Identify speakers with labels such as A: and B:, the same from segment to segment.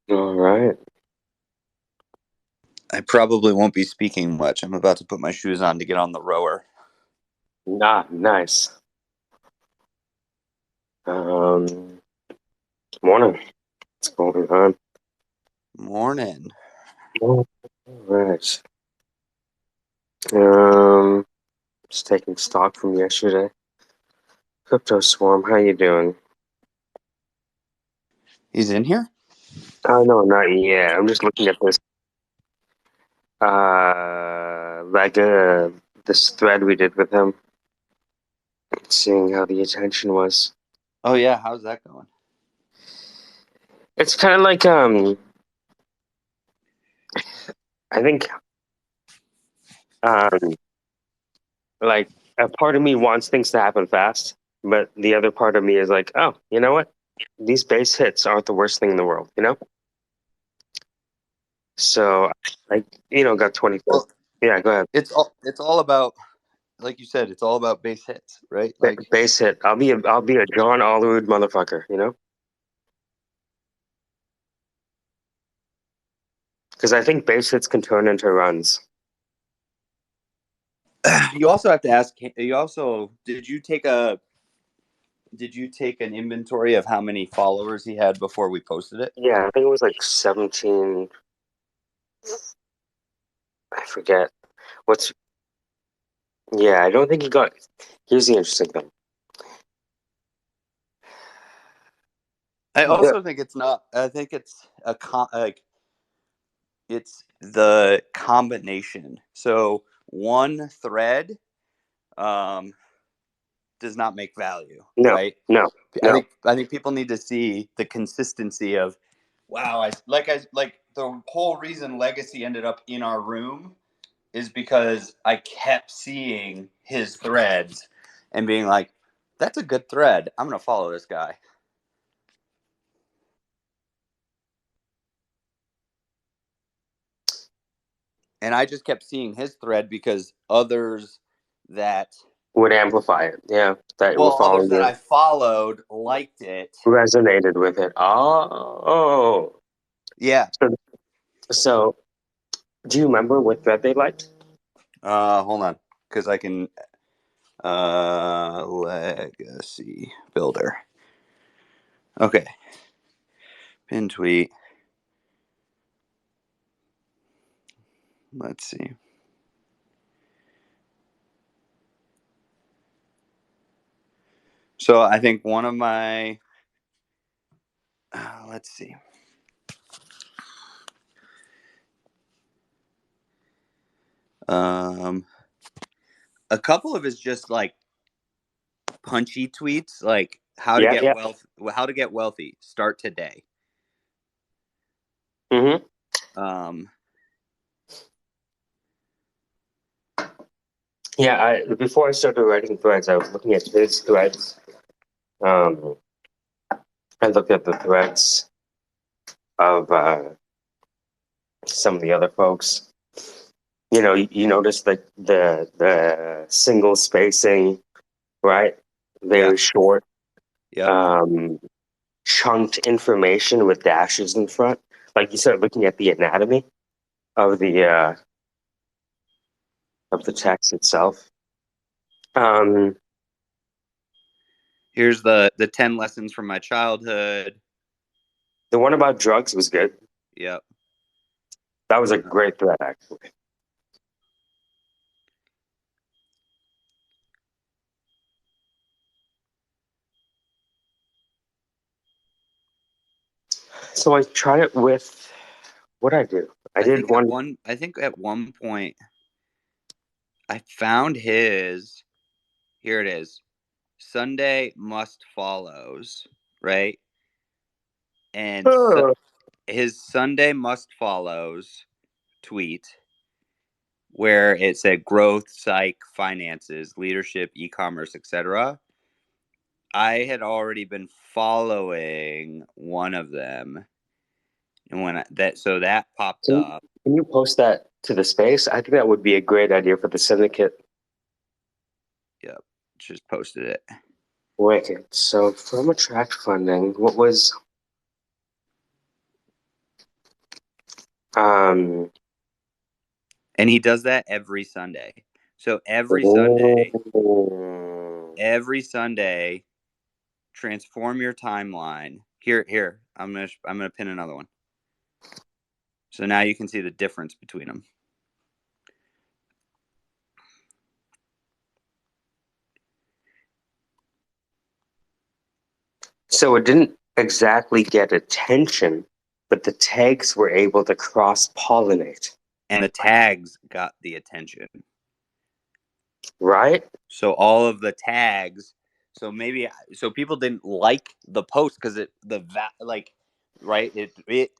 A: All right.
B: I probably won't be speaking much. I'm about to put my shoes on to get on the rower.
A: Nice. Um, Morning. What's going on?
B: Morning.
A: All right. Um, just taking stock from yesterday. Crypto Swarm, how you doing?
B: He's in here?
A: Oh no, not yet. I'm just looking at this like this thread we did with him, seeing how the attention was.
B: Oh yeah, how's that going?
A: It's kind of like I think um like a part of me wants things to happen fast, but the other part of me is like, oh, you know what? These base hits aren't the worst thing in the world, you know? So I, got 24.
B: Well,
A: Yeah, go ahead.
B: it's all about, like you said, it's all about base hits, right? Like,
A: Base hit. I'll be a John Alderwood motherfucker, you know? Because I think base hits can turn into runs.
B: you also have to ask. You also did you take an inventory of how many followers he had before we posted it?
A: Yeah, I think it was like 17. I forget. What's Yeah, I don't think he got. Here's the interesting thing.
B: I
A: The,
B: also think it's not. I think it's like it's the combination. So one thread um, does not make value,
A: no,
B: right?
A: no,
B: I
A: no.
B: think I think people need to see the consistency of, wow, I like the whole reason Legacy ended up in our room is because I kept seeing his threads and being like, that's a good thread. I'm gonna follow this guy. And I just kept seeing his thread because others that
A: Would amplify it. Yeah, that were
B: others
A: following
B: that
A: you
B: I followed liked it.
A: resonated with it. Oh.
B: Yeah.
A: So, so do you remember what thread they liked?
B: Hold on, because I can legacy builder. Okay. Pin tweet. Let's see. So I think one of my let's see. Um a couple of his just like punchy tweets like
A: Yeah, yeah.
B: how to get wealthy, start today.
A: Mm-hmm.
B: Um
A: Yeah, before I started writing threads, I was looking at his threads. Um, I looked at the threads of some of the other folks. You notice the single spacing, right?
B: yeah.
A: Very short,
B: Yep.
A: um, chunked information with dashes in front. Like you start looking at the anatomy of the text itself. Um,
B: Here's the 10 lessons from my childhood.
A: the one about drugs was good.
B: Yep.
A: That was a great thread, actually. So I tried it with what I do. I did one.
B: I think at one point I found his, here it is. Sunday must follows, right? And his Sunday must follows tweet where it said growth, psych, finances, leadership, e-commerce, etc. I had already been following one of them, and that popped
A: Can
B: up.
A: can you post that to the space? I think that would be a great idea for the syndicate.
B: Yep, just posted it.
A: Wicked. So from attract funding, what was
B: And he does that every Sunday. So every Sunday, transform your timeline. Here, I'm gonna pin another one. So now you can see the difference between them.
A: So it didn't exactly get attention, but the tags were able to cross-pollinate.
B: And the tags got the attention.
A: Right?
B: So all of the tags, so people didn't like the post because it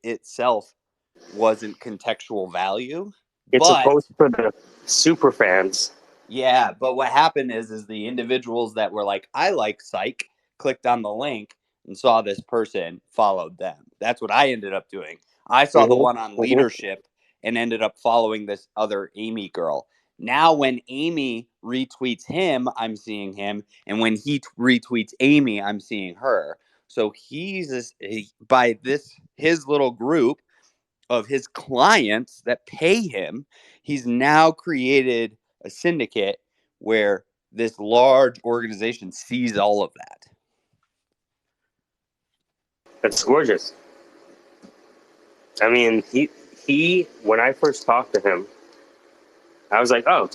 B: itself wasn't contextual value.
A: It's a post for the super fans.
B: Yeah, but what happened is the individuals that were like, I like psych, clicked on the link and saw this person, followed them. That's what I ended up doing. I saw the one on leadership and ended up following this other Amy girl. Now, when Amy retweets him, I'm seeing him. And when he retweets Amy, I'm seeing her. So by his little group of his clients that pay him, he's now created a syndicate where this large organization sees all of that.
A: That's gorgeous. I mean, he when I first talked to him, I was like, oh,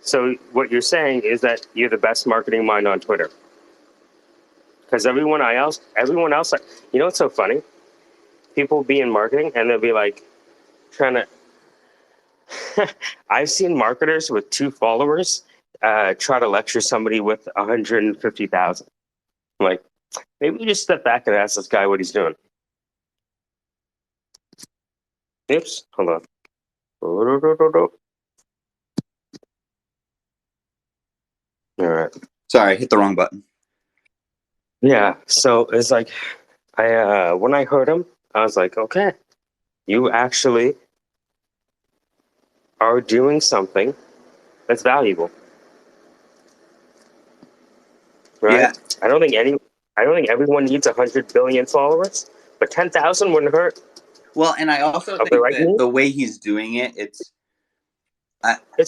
A: so what you're saying is that you're the best marketing mind on Twitter. Because everyone else, you know what's so funny? People be in marketing and they'll be like trying to. I've seen marketers with 2 followers try to lecture somebody with 150,000. I'm like, maybe we just step back and ask this guy what he's doing. Oops, hold on. All right.
B: Sorry, I hit the wrong button.
A: Yeah, so it's like, when I heard him, I was like, okay, you actually are doing something that's valuable, right?
B: Yeah.
A: I don't think everyone needs 100 billion followers, but 10,000 wouldn't hurt.
B: Well, and I also think that the way he's doing it, it's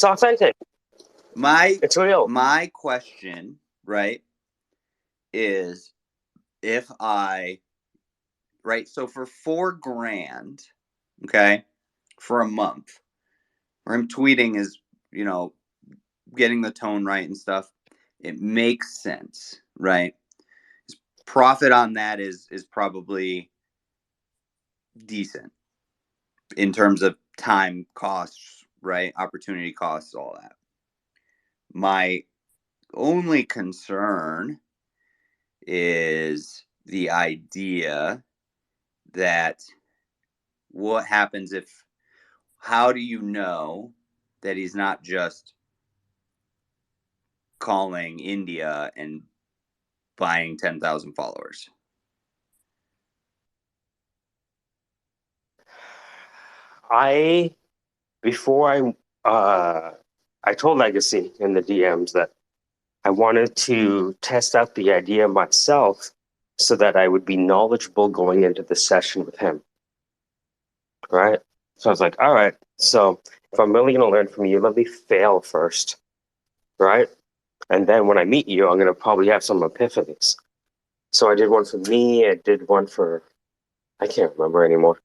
A: authentic. It's real.
B: My question, right, is if so for $4,000, okay, for a month, where I'm tweeting is, getting the tone right and stuff, it makes sense, right? His profit on that is probably decent in terms of time costs, right? Opportunity costs, all that. My only concern is the idea that what happens how do you know that he's not just calling India and buying 10,000 followers?
A: Before I told Legacy in the DMs that I wanted to test out the idea myself so that I would be knowledgeable going into the session with him. Right? So I was like, all right, so if I'm really going to learn from you, let me fail first. Right? And then when I meet you, I'm going to probably have some epiphanies. So I did one for me. I did one for, I can't remember anymore.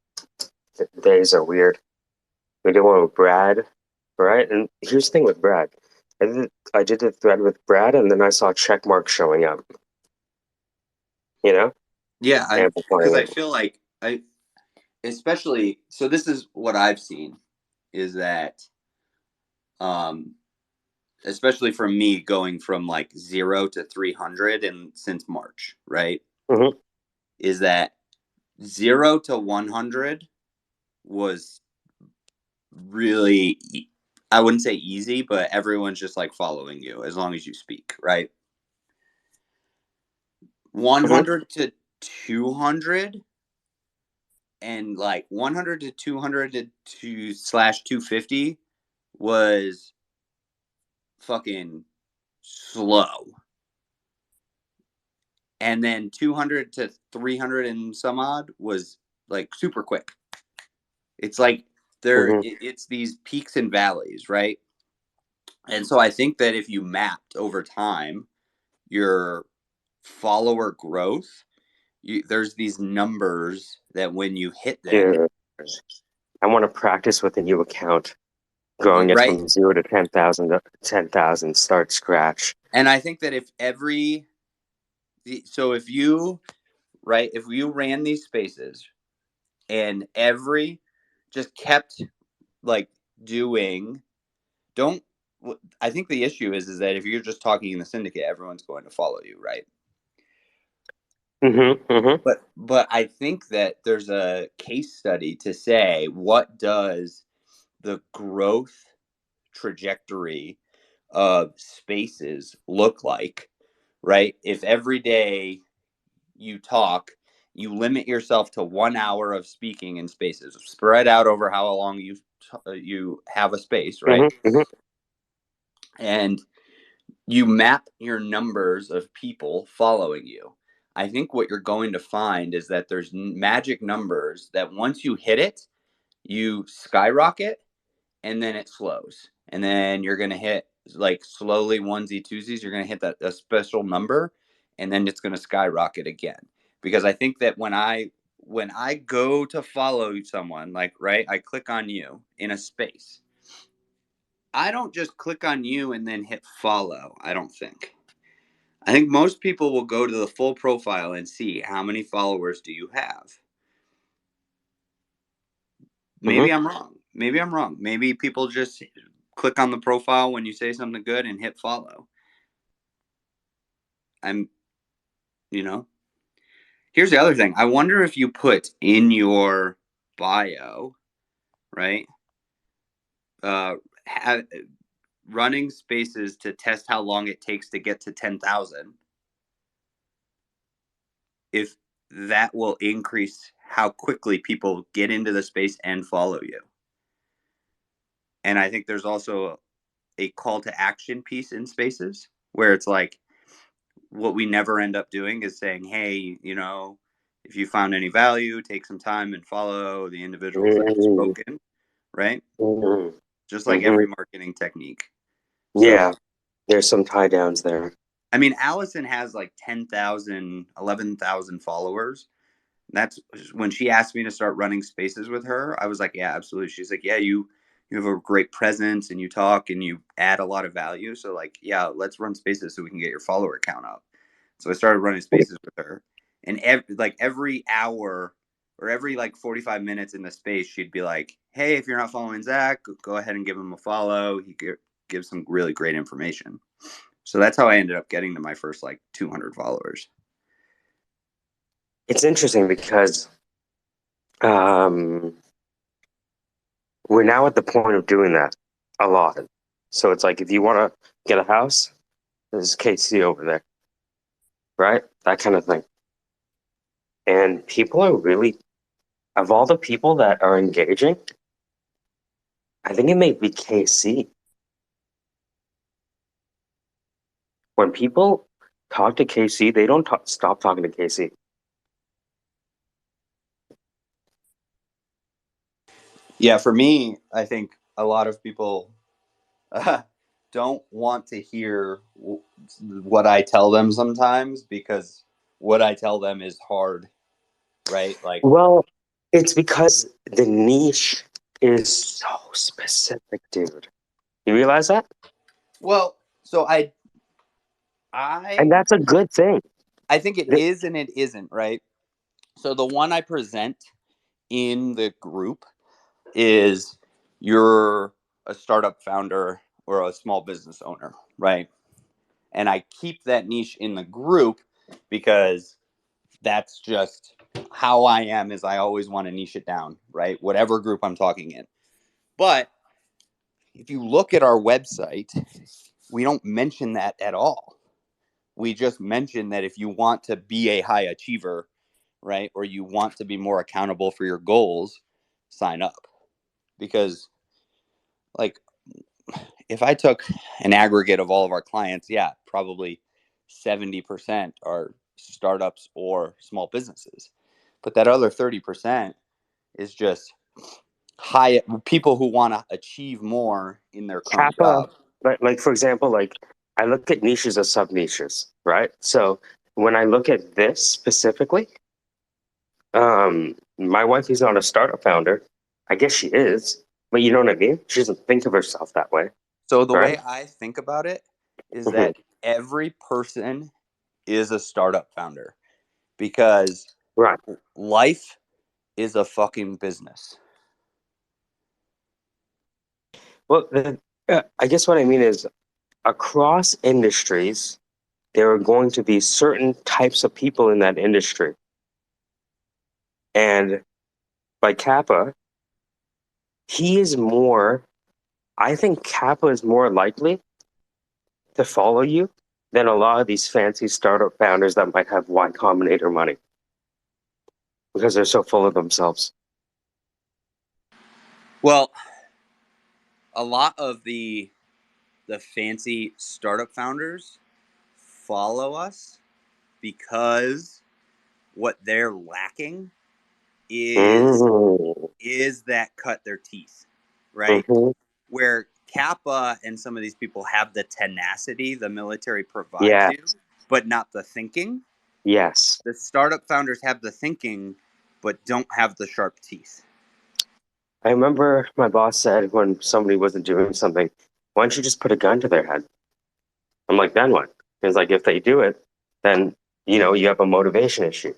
A: The days are weird. We did one with Brad. Right? And here's the thing with Brad. I did the thread with Brad, and then I saw check marks showing up. You know?
B: Yeah, because I feel like especially, so this is what I've seen, is that especially from me going from like 0 to 300 and since March, right?
A: Mm-hmm.
B: Is that 0 to 100 was really, I wouldn't say easy, but everyone's just like following you as long as you speak, right? 100 to 200 and like 100 to 200 to slash 250 was fucking slow. And then 200 to 300 and some odd was like super quick. It's like It's these peaks and valleys, right? And so I think that if you mapped over time your follower growth, there's these numbers that when you hit them,
A: Yeah. I want to practice with a new account, growing it
B: right?
A: from 0 to 10,000, start scratch.
B: And I think that if you, right, if you ran these spaces and just kept like doing, don't, I think the issue is that if you're just talking in the syndicate, everyone's going to follow you, right? But I think that there's a case study to say, what does the growth trajectory of spaces look like, right? If every day you talk, you limit yourself to 1 hour of speaking in spaces, spread out over how long you have a space, right? And you map your numbers of people following you. I think what you're going to find is that there's magic numbers that once you hit it, you skyrocket, and then it slows. And then you're going to hit like slowly onesie twosies. You're going to hit a special number, and then it's going to skyrocket again. Because I think that when I go to follow someone, like, right, I click on you in a space. I don't just click on you and then hit follow. I don't think. I think most people will go to the full profile and see how many followers do you have. Maybe I'm wrong. Maybe people just click on the profile when you say something good and hit follow. I'm, you know, here's the other thing. I wonder if you put in your bio, right? Running spaces to test how long it takes to get to 10,000. If that will increase how quickly people get into the space and follow you. And I think there's also a call to action piece in spaces where it's like, what we never end up doing is saying, hey, if you found any value, take some time and follow the individuals that have spoken, right? Just like every marketing technique.
A: Yeah, there's some tie downs there.
B: I mean, Allison has like 10,000, 11,000 followers. That's when she asked me to start running spaces with her. I was like, yeah, absolutely. She's like, yeah, you have a great presence and you talk and you add a lot of value. So like, yeah, let's run spaces so we can get your follower count up. So I started running spaces with her, and every hour or every 45 minutes in the space, she'd be like, hey, if you're not following Zach, go ahead and give him a follow. He gives some really great information. So that's how I ended up getting to my first 200 followers.
A: It's interesting because we're now at the point of doing that a lot. So it's like, if you want to get a house, there's KC over there, right? That kind of thing. And people are really, of all the people that are engaging, I think it may be KC. When people talk to KC, they don't stop talking to KC.
B: Yeah, for me, I think a lot of people don't want to hear what I tell them sometimes, because what I tell them is hard, right?
A: Well, it's because the niche is so specific, dude. You realize that?
B: Well, so
A: And that's a good thing.
B: I think it is and it isn't, right? So the one I present in the group is, you're a startup founder or a small business owner, right? And I keep that niche in the group because that's just how I am. Is I always want to niche it down, right? Whatever group I'm talking in. But if you look at our website, we don't mention that at all. We just mention that if you want to be a high achiever, right, or you want to be more accountable for your goals, sign up. Because if I took an aggregate of all of our clients, yeah, probably 70% are startups or small businesses. But that other 30% is just people who want to achieve more in their current
A: Kappa,
B: job.
A: like for example, like I look at niches as sub niches, right? So when I look at this specifically, my wife is not a startup founder. I guess she is, but you know what I mean? She doesn't think of herself that way,
B: So the
A: right?
B: way I think about it is
A: Hmm.
B: that every person is a startup founder because
A: Right.
B: life is a fucking business.
A: Well, I guess what I mean is across industries, there are going to be certain types of people in that industry. And by Kappa, he is more, I think Kappa is more likely to follow you than a lot of these fancy startup founders that might have Y Combinator money because they're so full of themselves.
B: Well, a lot of the fancy startup founders follow us because what they're lacking is
A: Mm-hmm.
B: that cut their teeth, right?
A: Mm-hmm.
B: Where Kappa and some of these people have the tenacity the military provides
A: Yeah.
B: you, but not the thinking.
A: Yes.
B: The startup founders have the thinking, but don't have the sharp teeth.
A: I remember my boss said when somebody wasn't doing something, why don't you just put a gun to their head? I'm like, then what? He's like, if they do it, then, you have a motivation issue.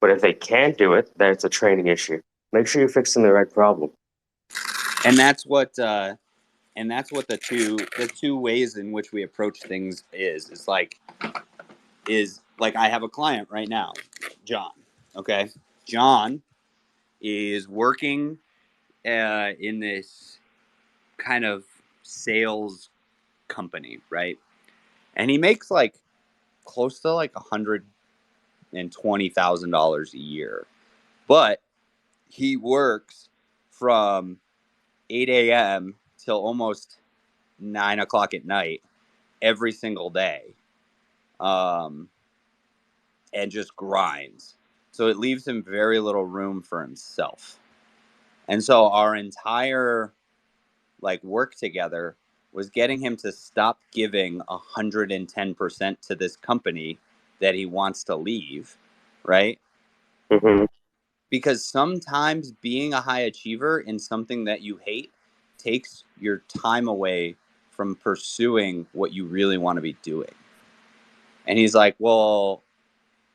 A: But if they can't do it, then it's a training issue. Make sure you're fixing the right problem.
B: And that's what the two ways in which we approach things is like I have a client right now, John. Okay, John is working in this kind of sales company, right? And he makes like close to like $120,000 a year, but he works from 8 a.m. till almost 9 o'clock at night every single day, um, and just grinds. So it leaves him very little room for himself. And so our entire like work together was getting him to stop giving 110% to this company that he wants to leave, right?
A: Hmm.
B: Because sometimes being a high achiever in something that you hate takes your time away from pursuing what you really want to be doing. And he's like, well,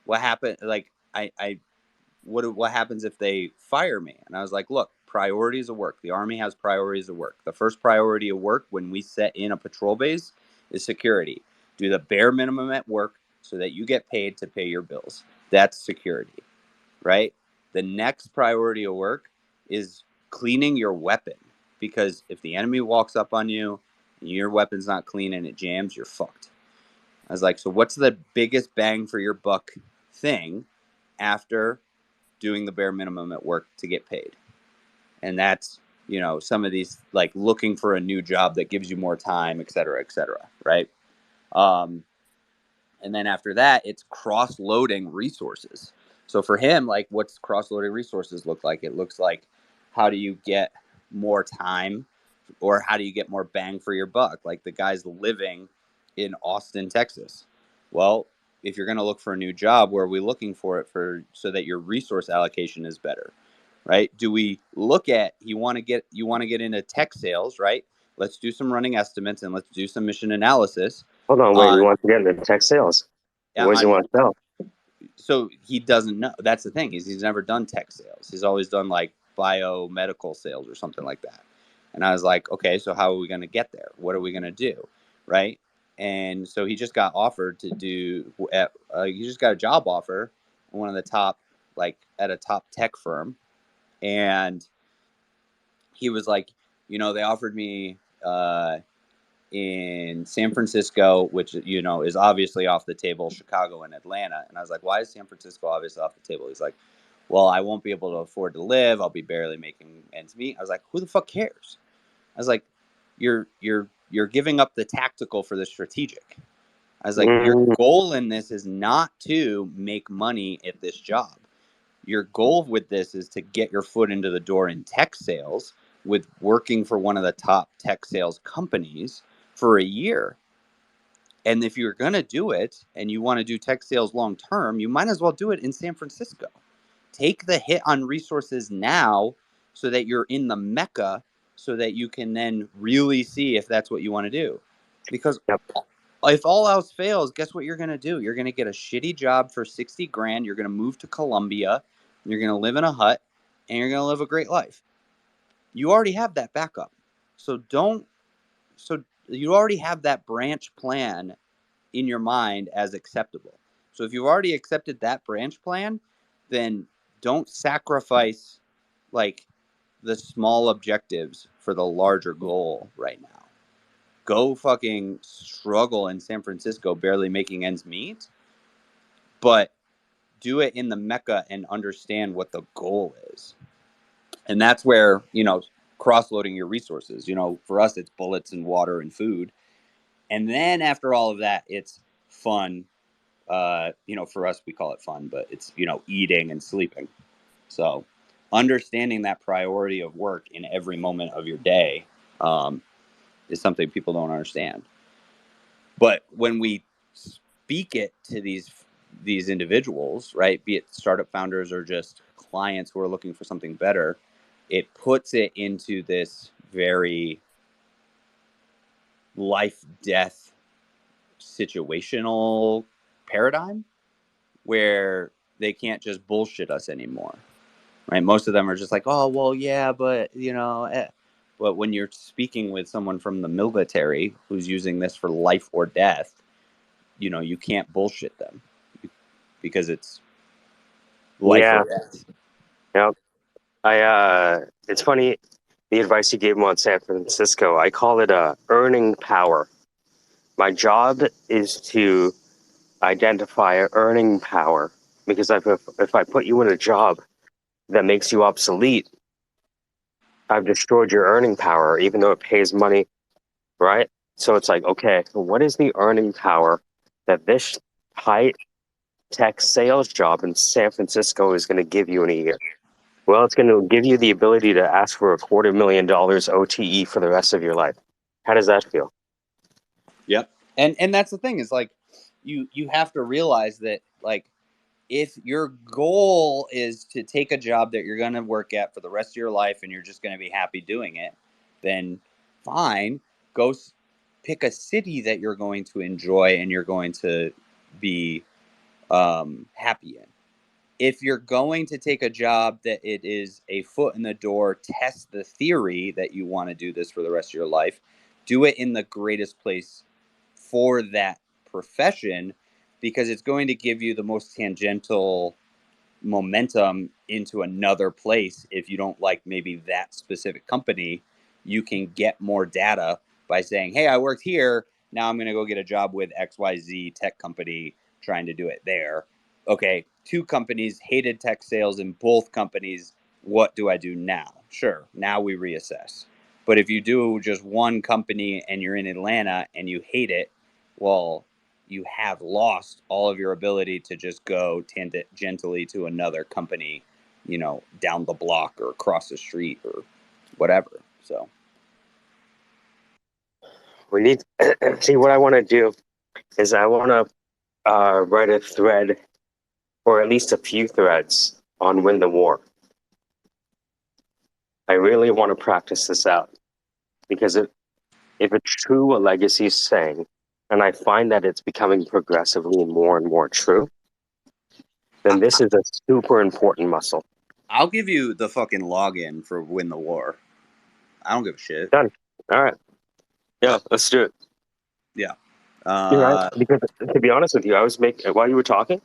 B: what happened? Like, I what happens if they fire me? And I was like, look, priorities of work. The Army has priorities of work. The first priority of work when we set in a patrol base is security. Do the bare minimum at work so that you get paid to pay your bills. That's security, right? The next priority of work is cleaning your weapon, because if the enemy walks up on you and your weapon's not clean and it jams, you're fucked. I was like, so what's the biggest bang for your buck thing after doing the bare minimum at work to get paid? And that's, some of these, like looking for a new job that gives you more time, et cetera, right? Um, and then after that, it's cross-loading resources. So for him, like, what's cross-loading resources look like? It looks like, how do you get more time, or how do you get more bang for your buck? Like the guy's living in Austin, Texas. Well, if you're going to look for a new job, where are we looking for it for so that your resource allocation is better, right? Do we look at you want to get into tech sales, right? Let's do some running estimates and let's do some mission analysis
A: Hold on, wait. He
B: on
A: wants to get into tech sales. What does he
B: on
A: want to sell?
B: so he doesn't know. That's the thing, is he's never done tech sales. He's always done like biomedical sales or something like that. And I was like, okay, so how are we going to get there? What are we going to do, right? And so he just got offered to do. He just got a job offer at one of the top, like at a top tech firm, and he was like, they offered me in San Francisco, which is obviously off the table, Chicago and Atlanta. And I was like, why is San Francisco obviously off the table? He's like, well, I won't be able to afford to live. I'll be barely making ends meet. I was like, who the fuck cares? I was like, you're giving up the tactical for the strategic. I was like, your
A: Mm,
B: goal in this is not to make money at this job. Your goal with this is to get your foot into the door in tech sales with working for one of the top tech sales companies for a year. And if you're going to do it and you want to do tech sales long term, you might as well do it in San Francisco. Take the hit on resources now so that you're in the mecca, so that you can then really see if that's what you want to do. Because
A: Yep.
B: if all else fails, guess what you're going to do? You're going to get a shitty job for 60 grand. You're going to move to Colombia. You're going to live in a hut and you're going to live a great life. You already have that backup. So you already have that branch plan in your mind as acceptable. So if you've already accepted that branch plan, then don't sacrifice like the small objectives for the larger goal right now. Go fucking struggle in San Francisco barely making ends meet, but do it in the mecca and understand what the goal is. And that's where, cross-loading your resources. For us it's bullets and water and food. And then after all of that, it's fun. For us, we call it fun, but it's, eating and sleeping. So understanding that priority of work in every moment of your day is something people don't understand. But when we speak it to these individuals, right, be it startup founders or just clients who are looking for something better, it puts it into this very life death situational paradigm where they can't just bullshit us anymore, right? Most of them are just like, oh, well, yeah, but, But when you're speaking with someone from the military who's using this for life or death, you can't bullshit them because it's life
A: Yeah.
B: or death.
A: Yep. It's funny, the advice you gave me on San Francisco, I call it earning power. My job is to identify earning power, because if I put you in a job that makes you obsolete, I've destroyed your earning power, even though it pays money, right? So it's like, okay, what is the earning power that this high tech sales job in San Francisco is going to give you in a year? Well, it's going to give you the ability to ask for $250,000 OTE for the rest of your life. How does that feel?
B: Yep. And that's the thing is like you have to realize that like if your goal is to take a job that you're going to work at for the rest of your life and you're just going to be happy doing it, then fine, go pick a city that you're going to enjoy and you're going to be happy in. If you're going to take a job that it is a foot in the door, test the theory that you want to do this for the rest of your life, do it in the greatest place for that profession, because it's going to give you the most tangential momentum into another place. If you don't like maybe that specific company, you can get more data by saying, hey, I worked here, now I'm going to go get a job with XYZ tech company trying to do it there. Okay, two companies, hated tech sales in both companies, what do I do now? Sure, now we reassess. But if you do just one company and you're in Atlanta and you hate it, well, you have lost all of your ability to just go tangentially to another company, down the block or across the street or whatever. So
A: We need see, what I want to do is I want to write a thread, or at least a few threads, on Win the War. I really want to practice this out, because if it's true, a legacy is saying, and I find that it's becoming progressively more and more true, then this is a super important muscle.
B: I'll give you the fucking login for Win the War. I don't give a shit.
A: Done. All right. Yeah, let's do it.
B: Yeah.
A: You're right. Because to be honest with you, I was making, while you were talking,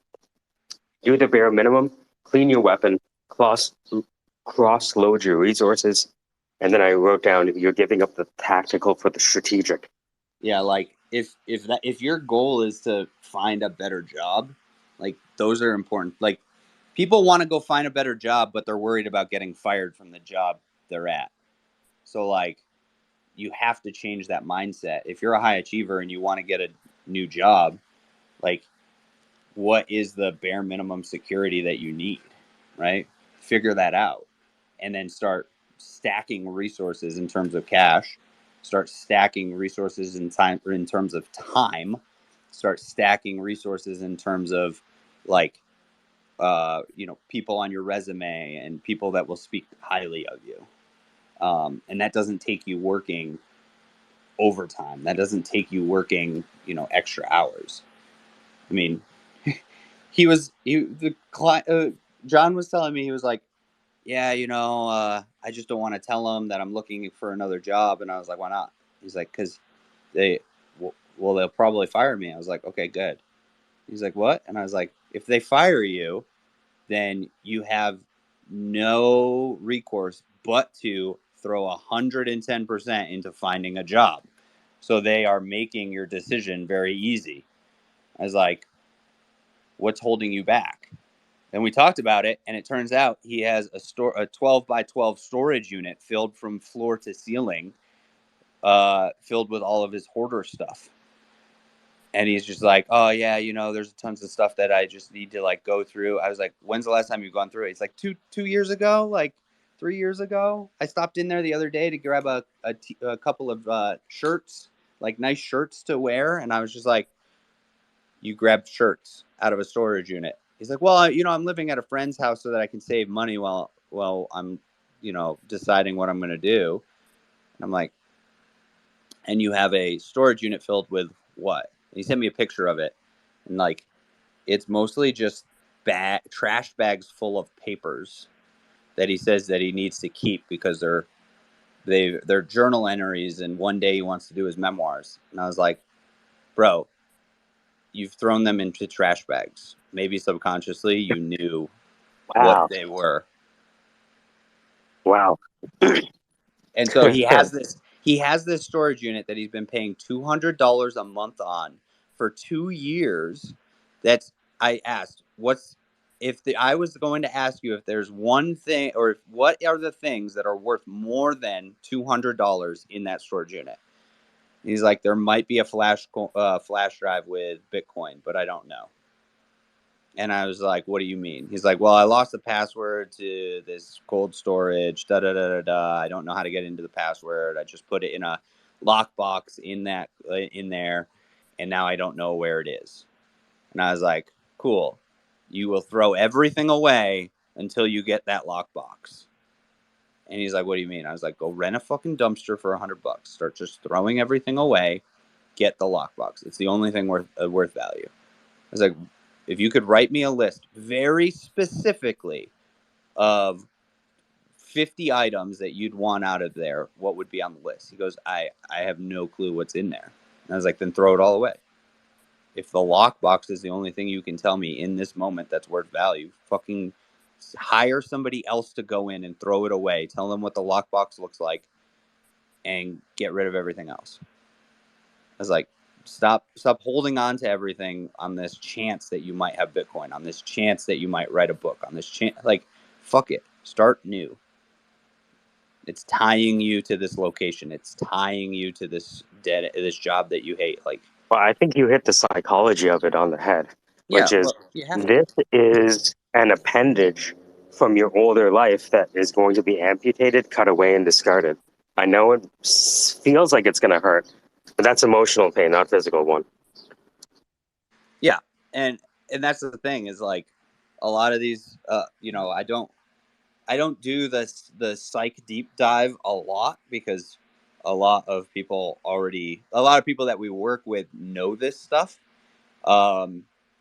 A: do the bare minimum, clean your weapon, cross load your resources, and then I wrote down, you're giving up the tactical for the strategic.
B: Yeah, like if your goal is to find a better job, like those are important. Like people want to go find a better job, but they're worried about getting fired from the job they're at. So like you have to change that mindset. If you're a high achiever and you want to get a new job, like what is the bare minimum security that you need, right? Figure that out and then start stacking resources in terms of cash, start stacking resources in time, or in terms of time, start stacking resources in terms of like, people on your resume and people that will speak highly of you. And that doesn't take you working overtime. That doesn't take you working, extra hours. I mean, John was telling me, he was like, yeah, I just don't want to tell them that I'm looking for another job. And I was like, why not? He's like, because they'll probably fire me. I was like, okay, good. He's like, what? And I was like, if they fire you, then you have no recourse but to throw 110% into finding a job. So they are making your decision very easy. I was like, what's holding you back? And we talked about it, and it turns out he has a 12 by 12 storage unit filled from floor to ceiling, filled with all of his hoarder stuff. And he's just like, oh yeah, there's tons of stuff that I just need to like go through. I was like, when's the last time you've gone through it? He's like, two years ago, like 3 years ago. I stopped in there the other day to grab a couple of shirts, like nice shirts to wear. And I was just like, you grabbed shirts out of a storage unit. He's like, well, I'm living at a friend's house so that I can save money while I'm, deciding what I'm going to do. And I'm like, and you have a storage unit filled with what? And he sent me a picture of it. And like, it's mostly just trash bags full of papers that he says that he needs to keep because they're journal entries, and one day he wants to do his memoirs. And I was like, bro, you've thrown them into trash bags. Maybe subconsciously you knew what
A: Wow.
B: they were.
A: Wow.
B: And so he has this storage unit that he's been paying $200 a month on for 2 years. I asked, I was going to ask you if there's one thing, or what are the things that are worth more than $200 in that storage unit? He's like, there might be a flash drive with Bitcoin, but I don't know. And I was like, what do you mean? He's like, well, I lost the password to this cold storage, da da da da da. I don't know how to get into the password. I just put it in a lockbox in there, and now I don't know where it is. And I was like, cool. You will throw everything away until you get that lockbox. And he's like, what do you mean? I was like, go rent a fucking dumpster for $100. Start just throwing everything away. Get the lockbox. It's the only thing worth value. I was like, if you could write me a list very specifically of 50 items that you'd want out of there, what would be on the list? He goes, I have no clue what's in there. And I was like, then throw it all away. If the lockbox is the only thing you can tell me in this moment that's worth value, fucking hire somebody else to go in and throw it away. Tell them what the lockbox looks like and get rid of everything else. I was like, stop holding on to everything on this chance that you might have Bitcoin, on this chance that you might write a book, on this chance, like, fuck it. Start new. It's tying you to this location. It's tying you to this job that you hate. Like,
A: Well, I think you hit the psychology of it on the head,
B: yeah,
A: which is
B: well, you have to.
A: this is an appendage from your older life that is going to be amputated, cut away, and discarded. I know it feels like it's going to hurt, but that's emotional pain, not physical one.
B: Yeah, and that's the thing is like a lot of these, I don't do the psych deep dive a lot because a lot of people that we work with know this stuff.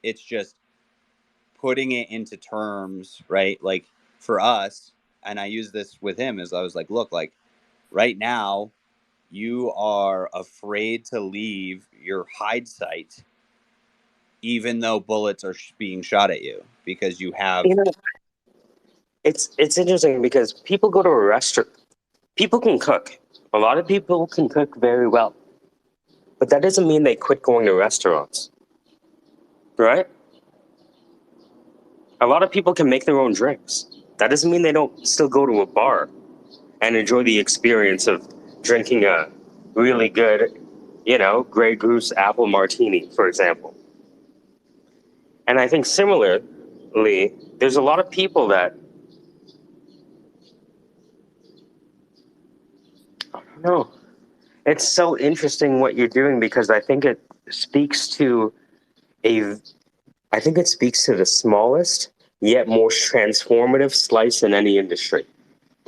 B: It's just putting it into terms, right? Like for us, and I use this with him, is I was like, look, like right now you are afraid to leave your hide site even though bullets are being shot at you because you have.
A: It's interesting because people go to a restaurant. People can cook. A lot of people can cook very well, but that doesn't mean they quit going to restaurants, right? A lot of people can make their own drinks. That doesn't mean they don't still go to a bar and enjoy the experience of drinking a really good, Grey Goose apple martini, for example. And I think similarly, there's a lot of people that No, it's so interesting what you're doing because speaks to a, I think it speaks to the smallest yet most transformative slice in any industry.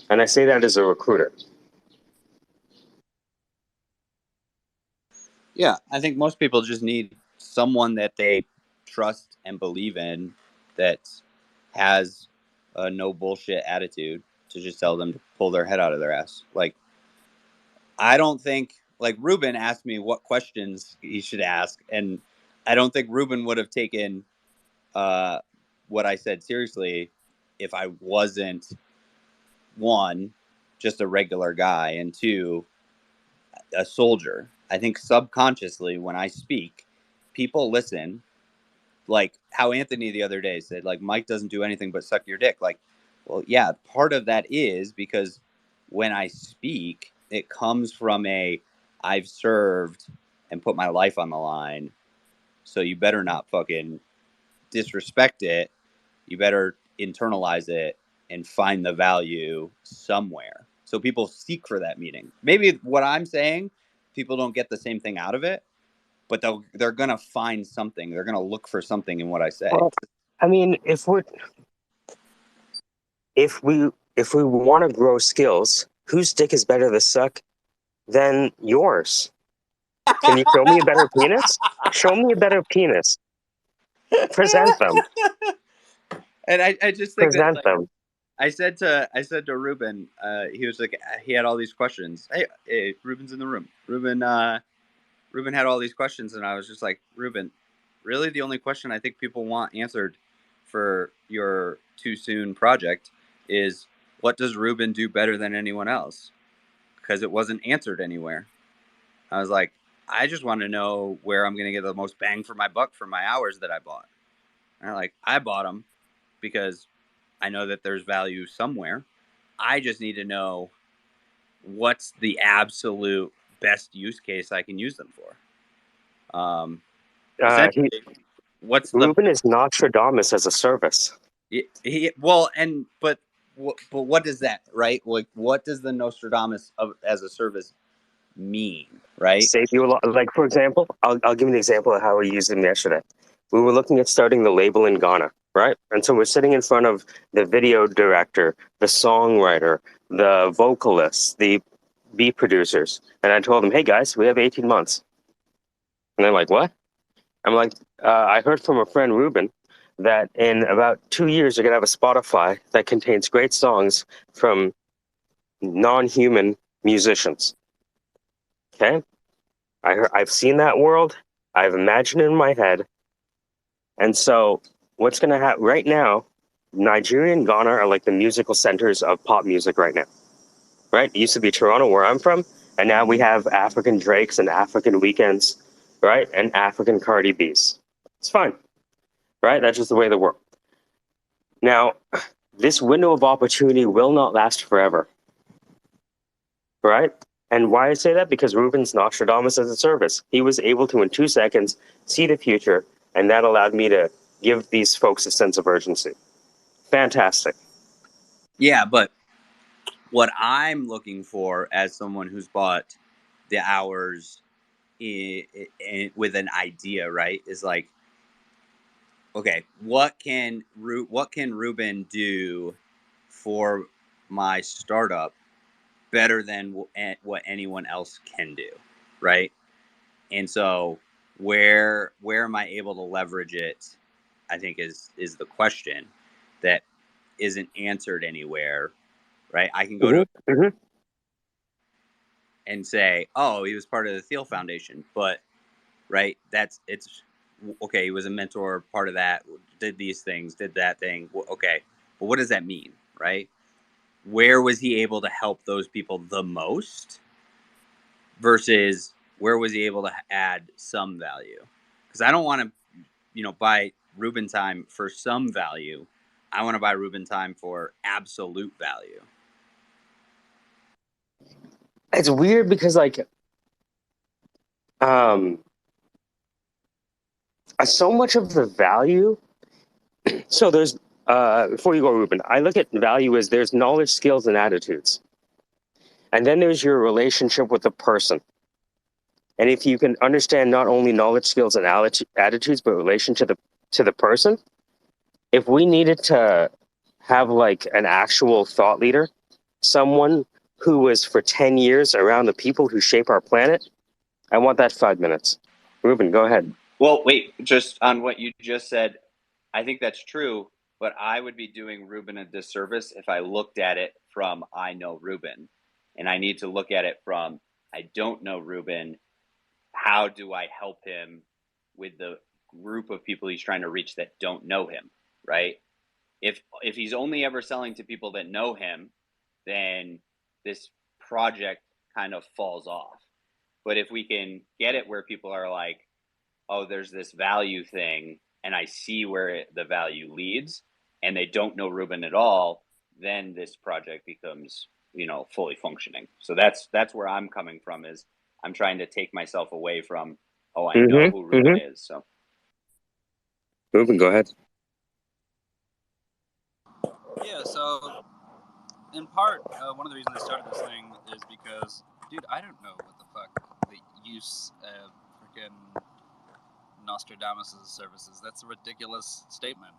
A: And I say that as a recruiter.
B: Yeah, I think most people just need someone that they trust and believe in that has a no bullshit attitude to just tell them to pull their head out of their ass. Like, I don't think, like, Ruben asked me what questions he should ask, and I don't think Ruben would have taken uh, what I said seriously if I wasn't, one, just a regular guy, and two, a soldier. I think subconsciously when I speak, people listen. Like how Anthony the other day said, like, Mike doesn't do anything but suck your dick. Like, well, yeah, part of that is because when I speak, it comes from I've served and put my life on the line. So you better not fucking disrespect it. You better internalize it and find the value somewhere. So people seek for that meaning. Maybe what I'm saying, people don't get the same thing out of it, but they're gonna find something. They're gonna look for something in what I say.
A: Well, I mean, if we want to grow skills, whose dick is better to suck than yours? Can you show me a better penis? Show me a better penis. Present them.
B: And I just think that,
A: Present
B: like,
A: them.
B: I said to Ruben, he was like, he had all these questions. Hey, Ruben's in the room. Ruben had all these questions, and I was just like, Ruben, really, the only question I think people want answered for your too soon project is, what does Ruben do better than anyone else? Because it wasn't answered anywhere. I was like, I just want to know where I'm going to get the most bang for my buck for my hours that I bought. And I bought them because I know that there's value somewhere. I just need to know what's the absolute best use case I can use them for.
A: Uh, he,
B: Essentially, what's the
A: Ruben is Nostradamus as a service.
B: well, and but what does that, right? Like, what does the Nostradamus as a service mean, right?
A: Save you a lot. Like, for example, I'll give you an example of how we used him yesterday. We were looking at starting the label in Ghana, right? And so we're sitting in front of the video director, the songwriter, the vocalists, the beat producers. And I told them, hey guys, we have 18 months. And they're like, what? I'm like, I heard from a friend, Ruben, that in about 2 years, you're going to have a Spotify that contains great songs from non-human musicians. Okay? I've seen that world. I've imagined it in my head. And so what's going to happen right now, Nigeria and Ghana are like the musical centers of pop music right now, right? It used to be Toronto, where I'm from, and now we have African Drakes and African Weekends, right? And African Cardi B's. It's fine, right? That's just the way of the world. Now, this window of opportunity will not last forever, right? And why I say that? Because Ruben's Nostradamus as a service. He was able to, in 2 seconds, see the future, and that allowed me to give these folks a sense of urgency. Fantastic.
B: Yeah, but what I'm looking for as someone who's bought the hours with an idea, right, is like, okay, what can Ruben do for my startup better than what anyone else can do, right? And so where am I able to leverage it? I think is the question that isn't answered anywhere, right? I can go to
A: Mm-hmm. Mm-hmm.
B: and say, oh, he was part of the Thiel Foundation, but right, it's okay. He was a mentor, part of that, did these things, did that thing. Okay, but what does that mean, right? Where was he able to help those people the most versus where was he able to add some value? Because I don't want to, buy Ruben time for some value. I want to buy Ruben time for absolute value.
A: It's weird because, like, um, so much of the value. So there's, before you go, Ruben, I look at value as there's knowledge, skills, and attitudes. And then there's your relationship with the person. And if you can understand not only knowledge, skills, and attitudes, but relation to the person, if we needed to have like an actual thought leader, someone who was for 10 years around the people who shape our planet, I want that 5 minutes. Ruben, go ahead.
B: Well, wait, just on what you just said, I think that's true, but I would be doing Ruben a disservice if I looked at it from I know Ruben. And I need to look at it from I don't know Ruben. How do I help him with the group of people he's trying to reach that don't know him, right? If he's only ever selling to people that know him, then this project kind of falls off. But if we can get it where people are like, oh, there's this value thing, and I see where the value leads, and they don't know Ruben at all, then this project becomes, fully functioning. So that's where I'm coming from. Is I'm trying to take myself away from, oh, I know who Ruben is. So,
A: Ruben, go ahead.
C: Yeah. So, in part, one of the reasons I started this thing is because, dude, I don't know what the fuck the use of freaking Nostradamus' services. That's a ridiculous statement.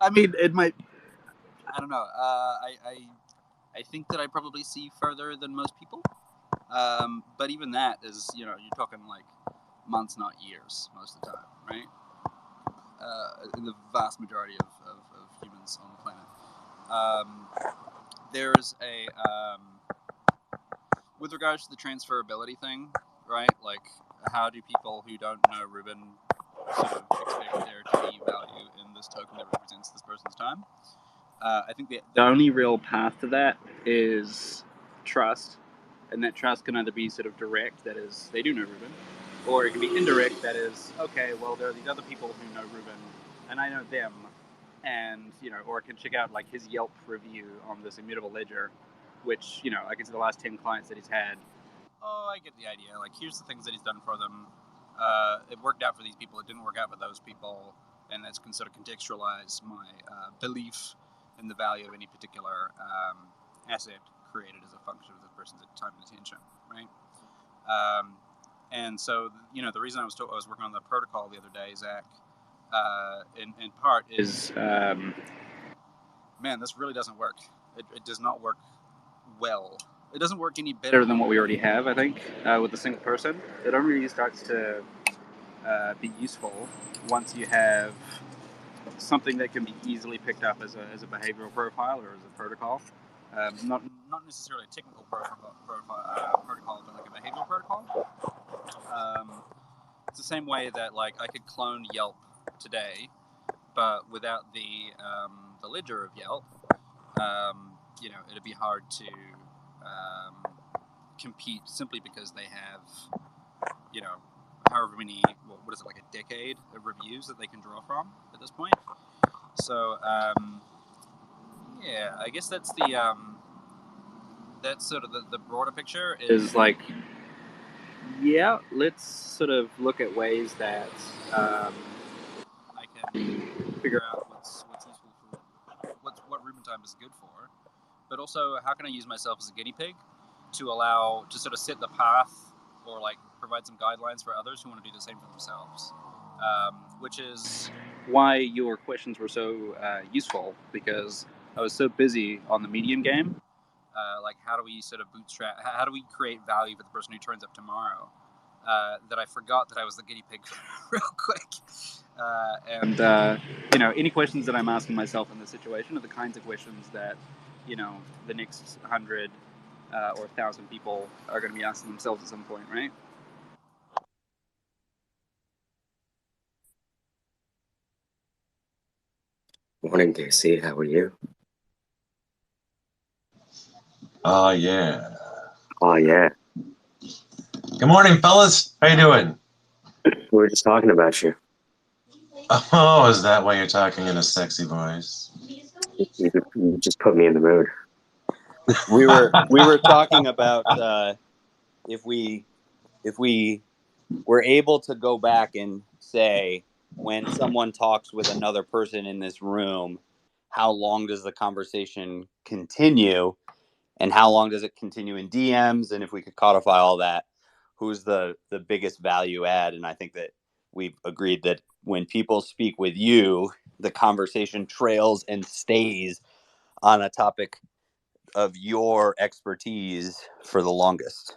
C: I mean, it might. I don't know. I think that I probably see further than most people. But even that is, you're talking like months, not years, most of the time, right? In the vast majority of humans on the planet. There's a with regards to the transferability thing, right? Like, how do people who don't know Ruben sort of expect there to be value in this token that represents this person's time? I think the only real path to that is trust, and that trust can either be sort of direct, that is, they do know Ruben, or it can be indirect, that is, okay, well, there are these other people who know Ruben, and I know them, and, or I can check out, like, his Yelp review on this immutable ledger, which, I can see the last 10 clients that he's had. Oh, I get the idea. Like, here's the things that he's done for them. It worked out for these people. It didn't work out for those people. And that's can sort of contextualize my belief in the value of any particular asset created as a function of the person's time and attention, right? And so, the reason I was working on the protocol the other day, Zach, in part is, man, this really doesn't work. It does not work well. It doesn't work any better than what we already have, I think, with a single person. It only really starts to be useful once you have something that can be easily picked up as a behavioral profile or as a protocol. Not necessarily a technical protocol, but like a behavioral protocol. It's the same way that, like, I could clone Yelp today, but without the ledger of Yelp, it'd be hard to compete simply because they have, however many, what is it, like a decade of reviews that they can draw from at this point. So, yeah, I guess that's that's sort of the broader picture is like, yeah, let's sort of look at ways that I can figure out what's useful for what Ruben time is good for, but also how can I use myself as a guinea pig to sort of set the path or like provide some guidelines for others who want to do the same for themselves, which is why your questions were so useful, because I was so busy on the medium game. Like, how do we sort of bootstrap? How do we create value for the person who turns up tomorrow? That I forgot that I was the guinea pig real quick. Any questions that I'm asking myself in this situation are the kinds of questions that, the next 100 or 1,000 people are going to be asking themselves at some point, right?
A: Morning, Casey. How are you?
D: Oh, yeah.
A: Oh, yeah.
D: Good morning, fellas. How you doing?
A: We were just talking about you.
D: Oh, is that why you're talking in a sexy voice?
A: You just put me in the mood.
B: we were talking about if we were able to go back and say, when someone talks with another person in this room, how long does the conversation continue? and how long does it continue in DMs, and if we could codify all that, who's the biggest value add? And I think that we've agreed that when people speak with you, the conversation trails and stays on a topic of your expertise for the longest.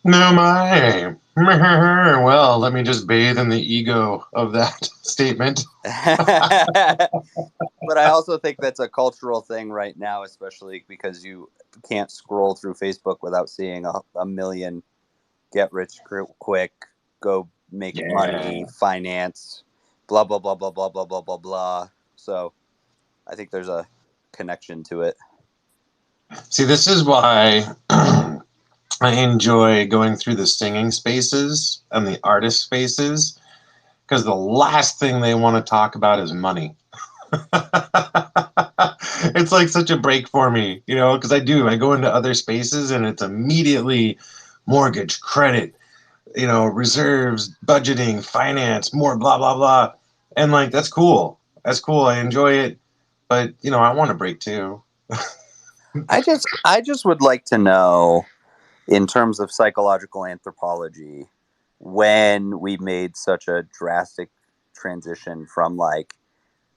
D: No, my. Well, let me just bathe in the ego of that statement.
B: But I also think that's a cultural thing right now, especially because you can't scroll through Facebook without seeing a million get rich quick, go make money, finance, blah, blah, blah, blah, blah, blah, blah, blah, blah. So I think there's a connection to it.
D: See, this is why I enjoy going through the singing spaces and the artist spaces, because the last thing they want to talk about is money. It's like such a break for me, because I go into other spaces and it's immediately mortgage, credit, reserves, budgeting, finance, more blah, blah, blah. And like, that's cool. That's cool. I enjoy it. But, I want a break too.
B: I just would like to know, in terms of psychological anthropology, when we made such a drastic transition from like,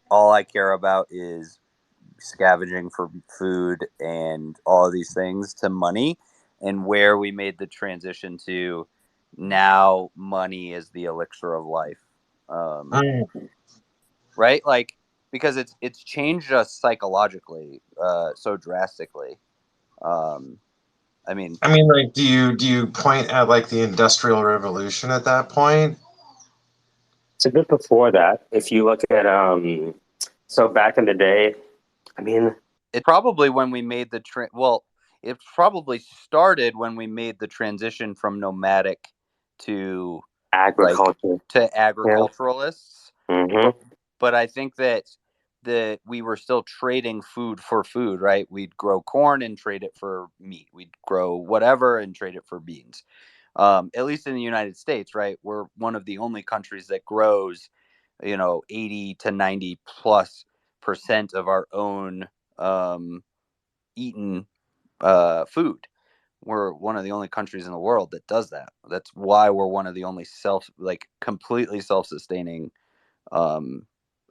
B: all I care about is scavenging for food and all of these things, to money, and where we made the transition to now money is the elixir of life. Right? Like, because it's changed us psychologically so drastically. I mean,
D: like, do you point at like the Industrial Revolution at that point?
A: It's a bit before that. If you look at so back in the day, I mean,
B: it probably when we made the it probably started when we made the transition from nomadic to
A: agriculture.
B: to agriculturalists.
A: Mm-hmm.
B: But I think that we were still trading food for food, right? We'd grow corn and trade it for meat. We'd grow whatever and trade it for beans. At least in the United States, right? We're one of the only countries that grows, 80 to 90+% of our own eaten food. We're one of the only countries in the world that does that. That's why we're one of the only completely self-sustaining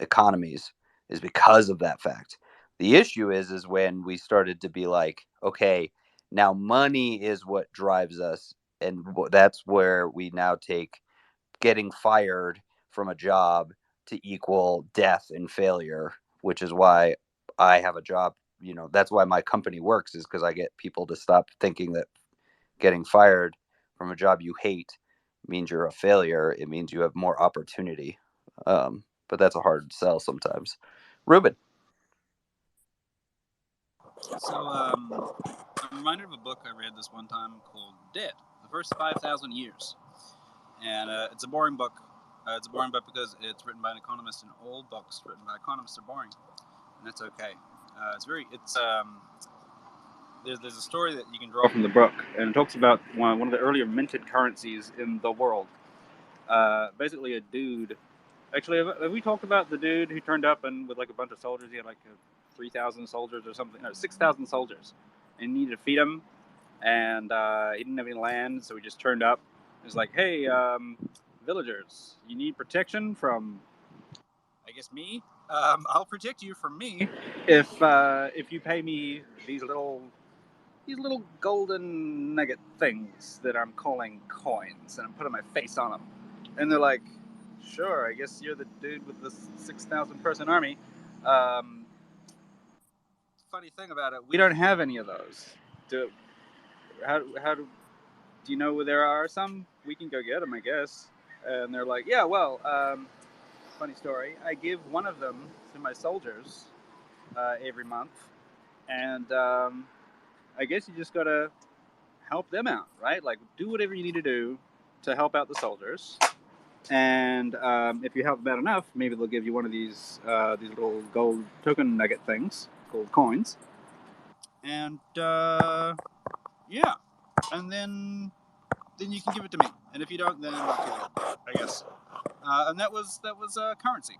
B: economies, is because of that fact. The issue is when we started to be like, okay, now money is what drives us, and that's where we now take getting fired from a job to equal death and failure, which is why I have a job. That's why my company works, is because I get people to stop thinking that getting fired from a job you hate means you're a failure. It means you have more opportunity. But that's a hard sell sometimes. Ruben.
C: So I'm reminded of a book I read this one time called Dead, The First 5,000 Years. And it's a boring book. It's a boring book because it's written by an economist, and all books written by economists are boring. And that's okay. There's a story that you can draw from the book, and it talks about one of the earlier minted currencies in the world. Basically a dude. Actually, have we talked about the dude who turned up and with like a bunch of soldiers? He had like 3,000 soldiers or something. No, 6,000 soldiers. And he needed to feed them. And he didn't have any land, so he just turned up. He was like, hey, villagers, you need protection from, I guess, me? I'll protect you from me if you pay me these little golden nugget things that I'm calling coins, and I'm putting my face on them. And they're like, sure, I guess you're the dude with the 6,000 person army. Funny thing about it, we don't have any of those. Do you know where there are some? We can go get them, I guess. And they're like, yeah, well, funny story. I give one of them to my soldiers every month, and I guess you just gotta help them out, right? Like, do whatever you need to do to help out the soldiers. And if you help them out enough, maybe they'll give you one of these little gold token nugget things called coins. And yeah, and then you can give it to me. And if you don't, then I'll kill you, I guess. And that was currency.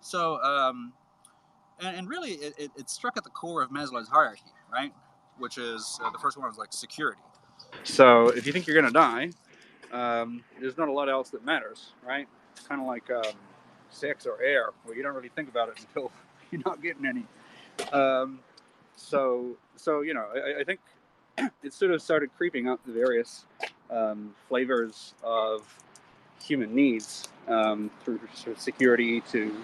C: So and really it struck at the core of Maslow's hierarchy, right? Which is the first one was like security. So if you think you're gonna die, there's not a lot else that matters, right? It's kind of like sex or air, where you don't really think about it until you're not getting any. So I think it sort of started creeping up the various flavors of human needs, through sort of security to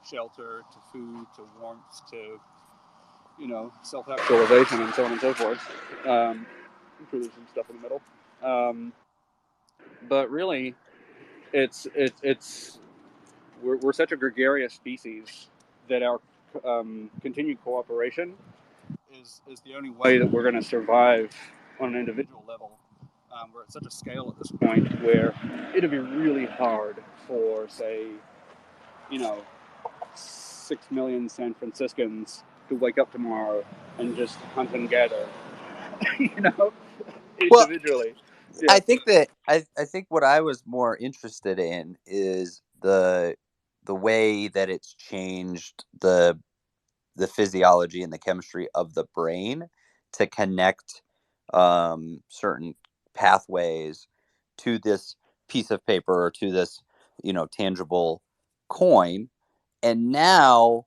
C: shelter to food to warmth to self-actualization and so on and so forth. I'm sure there's some stuff in the middle, but really, it's we're such a gregarious species that our continued cooperation is the only way that we're going to survive on an individual level. We're at such a scale at this point where it'd be really hard for, say, 6 million San Franciscans to wake up tomorrow and just hunt and gather,
B: Well,
C: individually.
B: I think that I think what I was more interested in is the way that it's changed the physiology and the chemistry of the brain to connect certain pathways to this piece of paper or to this tangible coin. And now,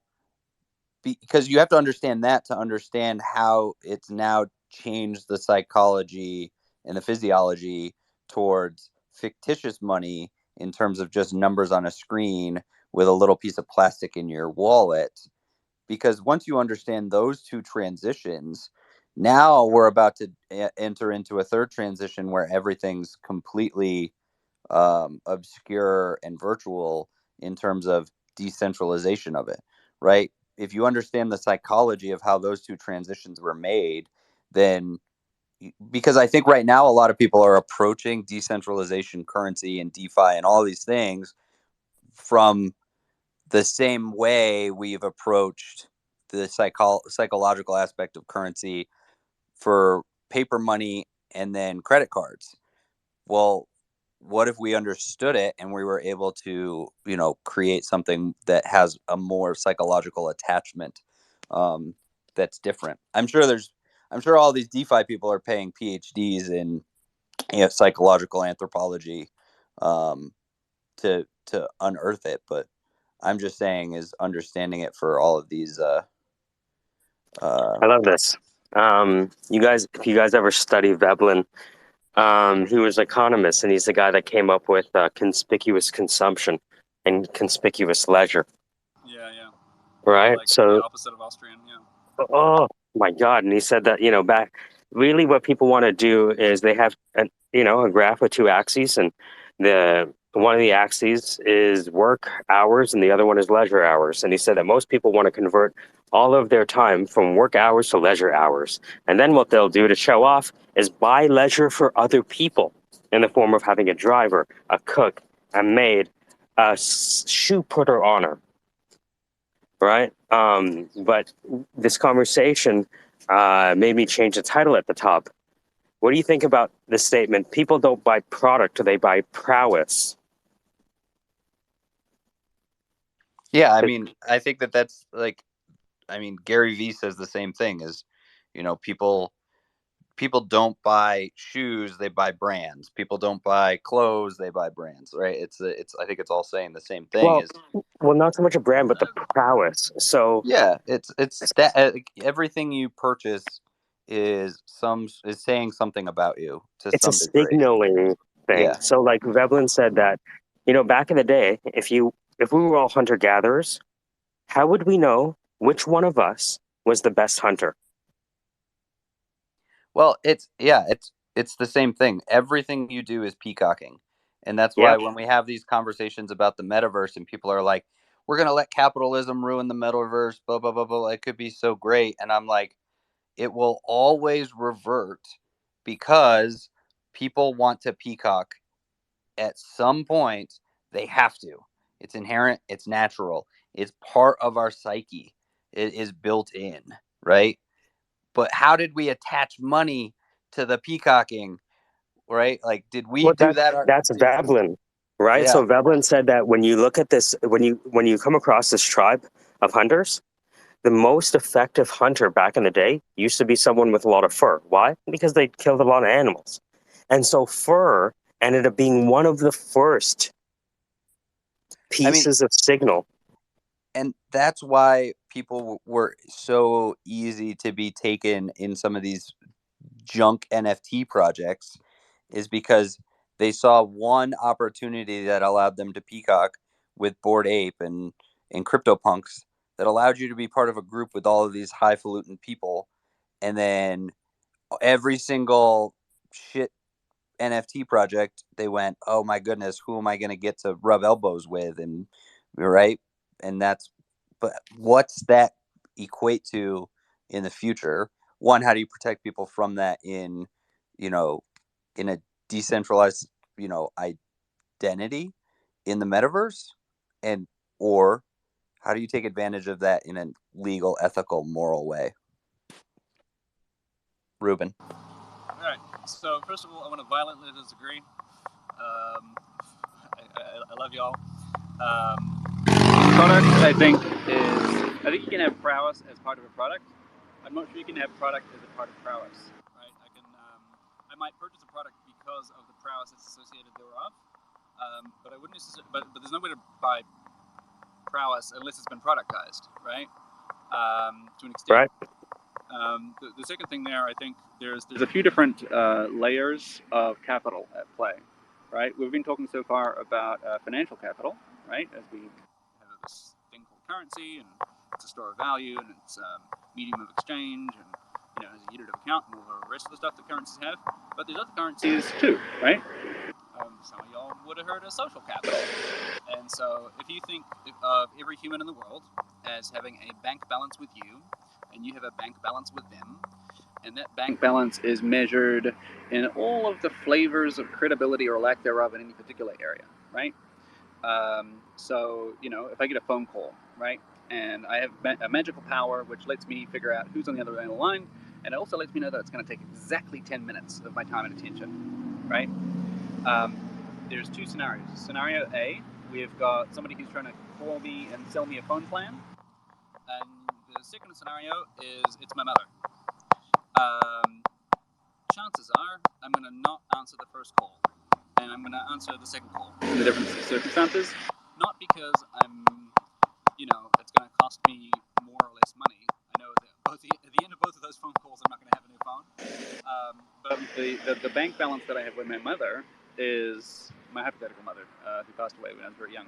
B: because you have to understand that to understand how it's now changed the psychology and the physiology towards fictitious money in terms of just numbers on a screen with a little piece of plastic in your wallet. Because once you understand those two transitions, now we're about to enter into a third transition where everything's completely obscure and virtual in terms of decentralization of it, right? If you understand the psychology of how those two transitions were made, then because I think right now a lot of people are approaching decentralization, currency, and DeFi and all these things from the same way we've approached the psychological aspect of currency for paper money and then credit cards. Well, what if we understood it and we were able to, create something that has a more psychological attachment that's different? I'm sure all these DeFi people are paying PhDs in psychological anthropology to unearth it, but I'm just saying is understanding it for all of these.
A: I love this. You guys, if you guys ever study Veblen, he was an economist, and he's the guy that came up with conspicuous consumption and conspicuous leisure.
C: Yeah, yeah.
A: Right.
C: Like
A: So,
C: the opposite of Austrian. Yeah.
A: oh my God! And he said that back. Really, what people want to do is they have a graph with two axes, and the one of the axes is work hours, and the other one is leisure hours. And he said that most people want to convert all of their time from work hours to leisure hours, and then what they'll do to show off is buy leisure for other people in the form of having a driver, a cook, a maid, a shoe putter honor. Right. But this conversation made me change the title at the top. What do you think about the statement, people don't buy product, they buy prowess?
B: Yeah, I mean, I think that's like, Gary Vee says the same thing is, people don't buy shoes, they buy brands. People don't buy clothes, they buy brands, right? I think it's all saying the same thing.
A: Well, not so much a brand, but the prowess. So
B: yeah, it's everything you purchase is saying something about you to
A: it's a
B: some degree.
A: signaling thing.
B: Yeah.
A: So like Veblen said that, back in the day, if we were all hunter gatherers, how would we know which one of us was the best hunter?
B: Well, it's the same thing. Everything you do is peacocking. And that's why
A: Yep.
B: when we have these conversations about the metaverse and people are like, we're going to let capitalism ruin the metaverse, blah, blah, blah, blah. It could be so great. And I'm like, it will always revert because people want to peacock at some point. They have to. It's inherent. It's natural. It's part of our psyche. It is built in, right? But how did we attach money to the peacocking, right? Like, did we do that?
A: That's Veblen, right?
B: Yeah.
A: So Veblen said that when you look at this, when you come across this tribe of hunters, the most effective hunter back in the day used to be someone with a lot of fur. Why? Because they killed a lot of animals. And so fur ended up being one of the first pieces of signal.
B: And that's why people were so easy to be taken in some of these junk NFT projects, is because they saw one opportunity that allowed them to peacock with Bored Ape and CryptoPunks, that allowed you to be part of a group with all of these highfalutin people. And then every single shit NFT project, they went, oh my goodness, who am I going to get to rub elbows with? And right. And that's, but what's that equate to in the future? One, how do you protect people from that in, you know, in a decentralized, you know, identity in the metaverse? And, or how do you take advantage of that in a legal, ethical, moral way? Ruben.
C: All right. So first of all, I want to violently disagree. I love y'all. Product, I think you can have prowess as part of a product. I'm not sure you can have product as a part of prowess, right? I might purchase a product because of the prowess that's associated thereof, but I wouldn't necessarily. But there's no way to buy prowess unless it's been productized, right? To an extent.
A: Right.
C: The second thing there, I think there's a few different layers of capital at play, right? We've been talking so far about financial capital, right? As we have this thing called currency, and it's a store of value, and it's a medium of exchange, and as a unit of account, and all the rest of the stuff that currencies have. But there's other currencies too, right? Some of y'all would have heard of social capital. And so if you think of every human in the world as having a bank balance with you, and you have a bank balance with them, and that bank balance is measured in all of the flavors of credibility or lack thereof in any particular area, right? So, if I get a phone call, right, and I have a magical power which lets me figure out who's on the other end of the line, and it also lets me know that it's going to take exactly 10 minutes of my time and attention, right? There's two scenarios. Scenario A, we've got somebody who's trying to call me and sell me a phone plan. And the second scenario is it's my mother. Chances are I'm going to not answer the first call, and I'm going to answer the second call in the different circumstances. Not because it's going to cost me more or less money. I know that at the end of both of those phone calls, I'm not going to have a new phone. But the bank balance that I have with my mother is my hypothetical mother, who passed away when I was very young.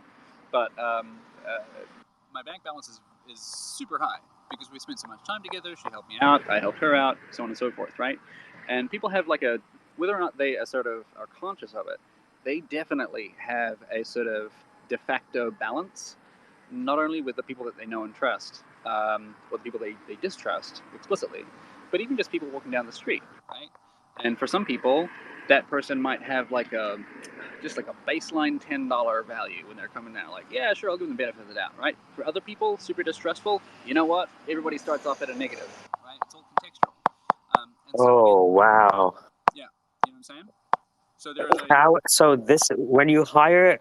C: But my bank balance is super high because we spent so much time together. She helped me out, I helped her out, so on and so forth, right? And people have whether or not they sort of are conscious of it, they definitely have a sort of de facto balance, not only with the people that they know and trust, or the people they distrust explicitly, but even just people walking down the street, right? And for some people, that person might have just a baseline $10 value when they're coming out. Like, yeah, sure, I'll give them the benefit of the doubt, right? For other people, super distrustful, you know what? Everybody starts off at a negative, right? It's all contextual.
A: Wow.
C: Yeah, you know what I'm saying? So there's
A: when you hire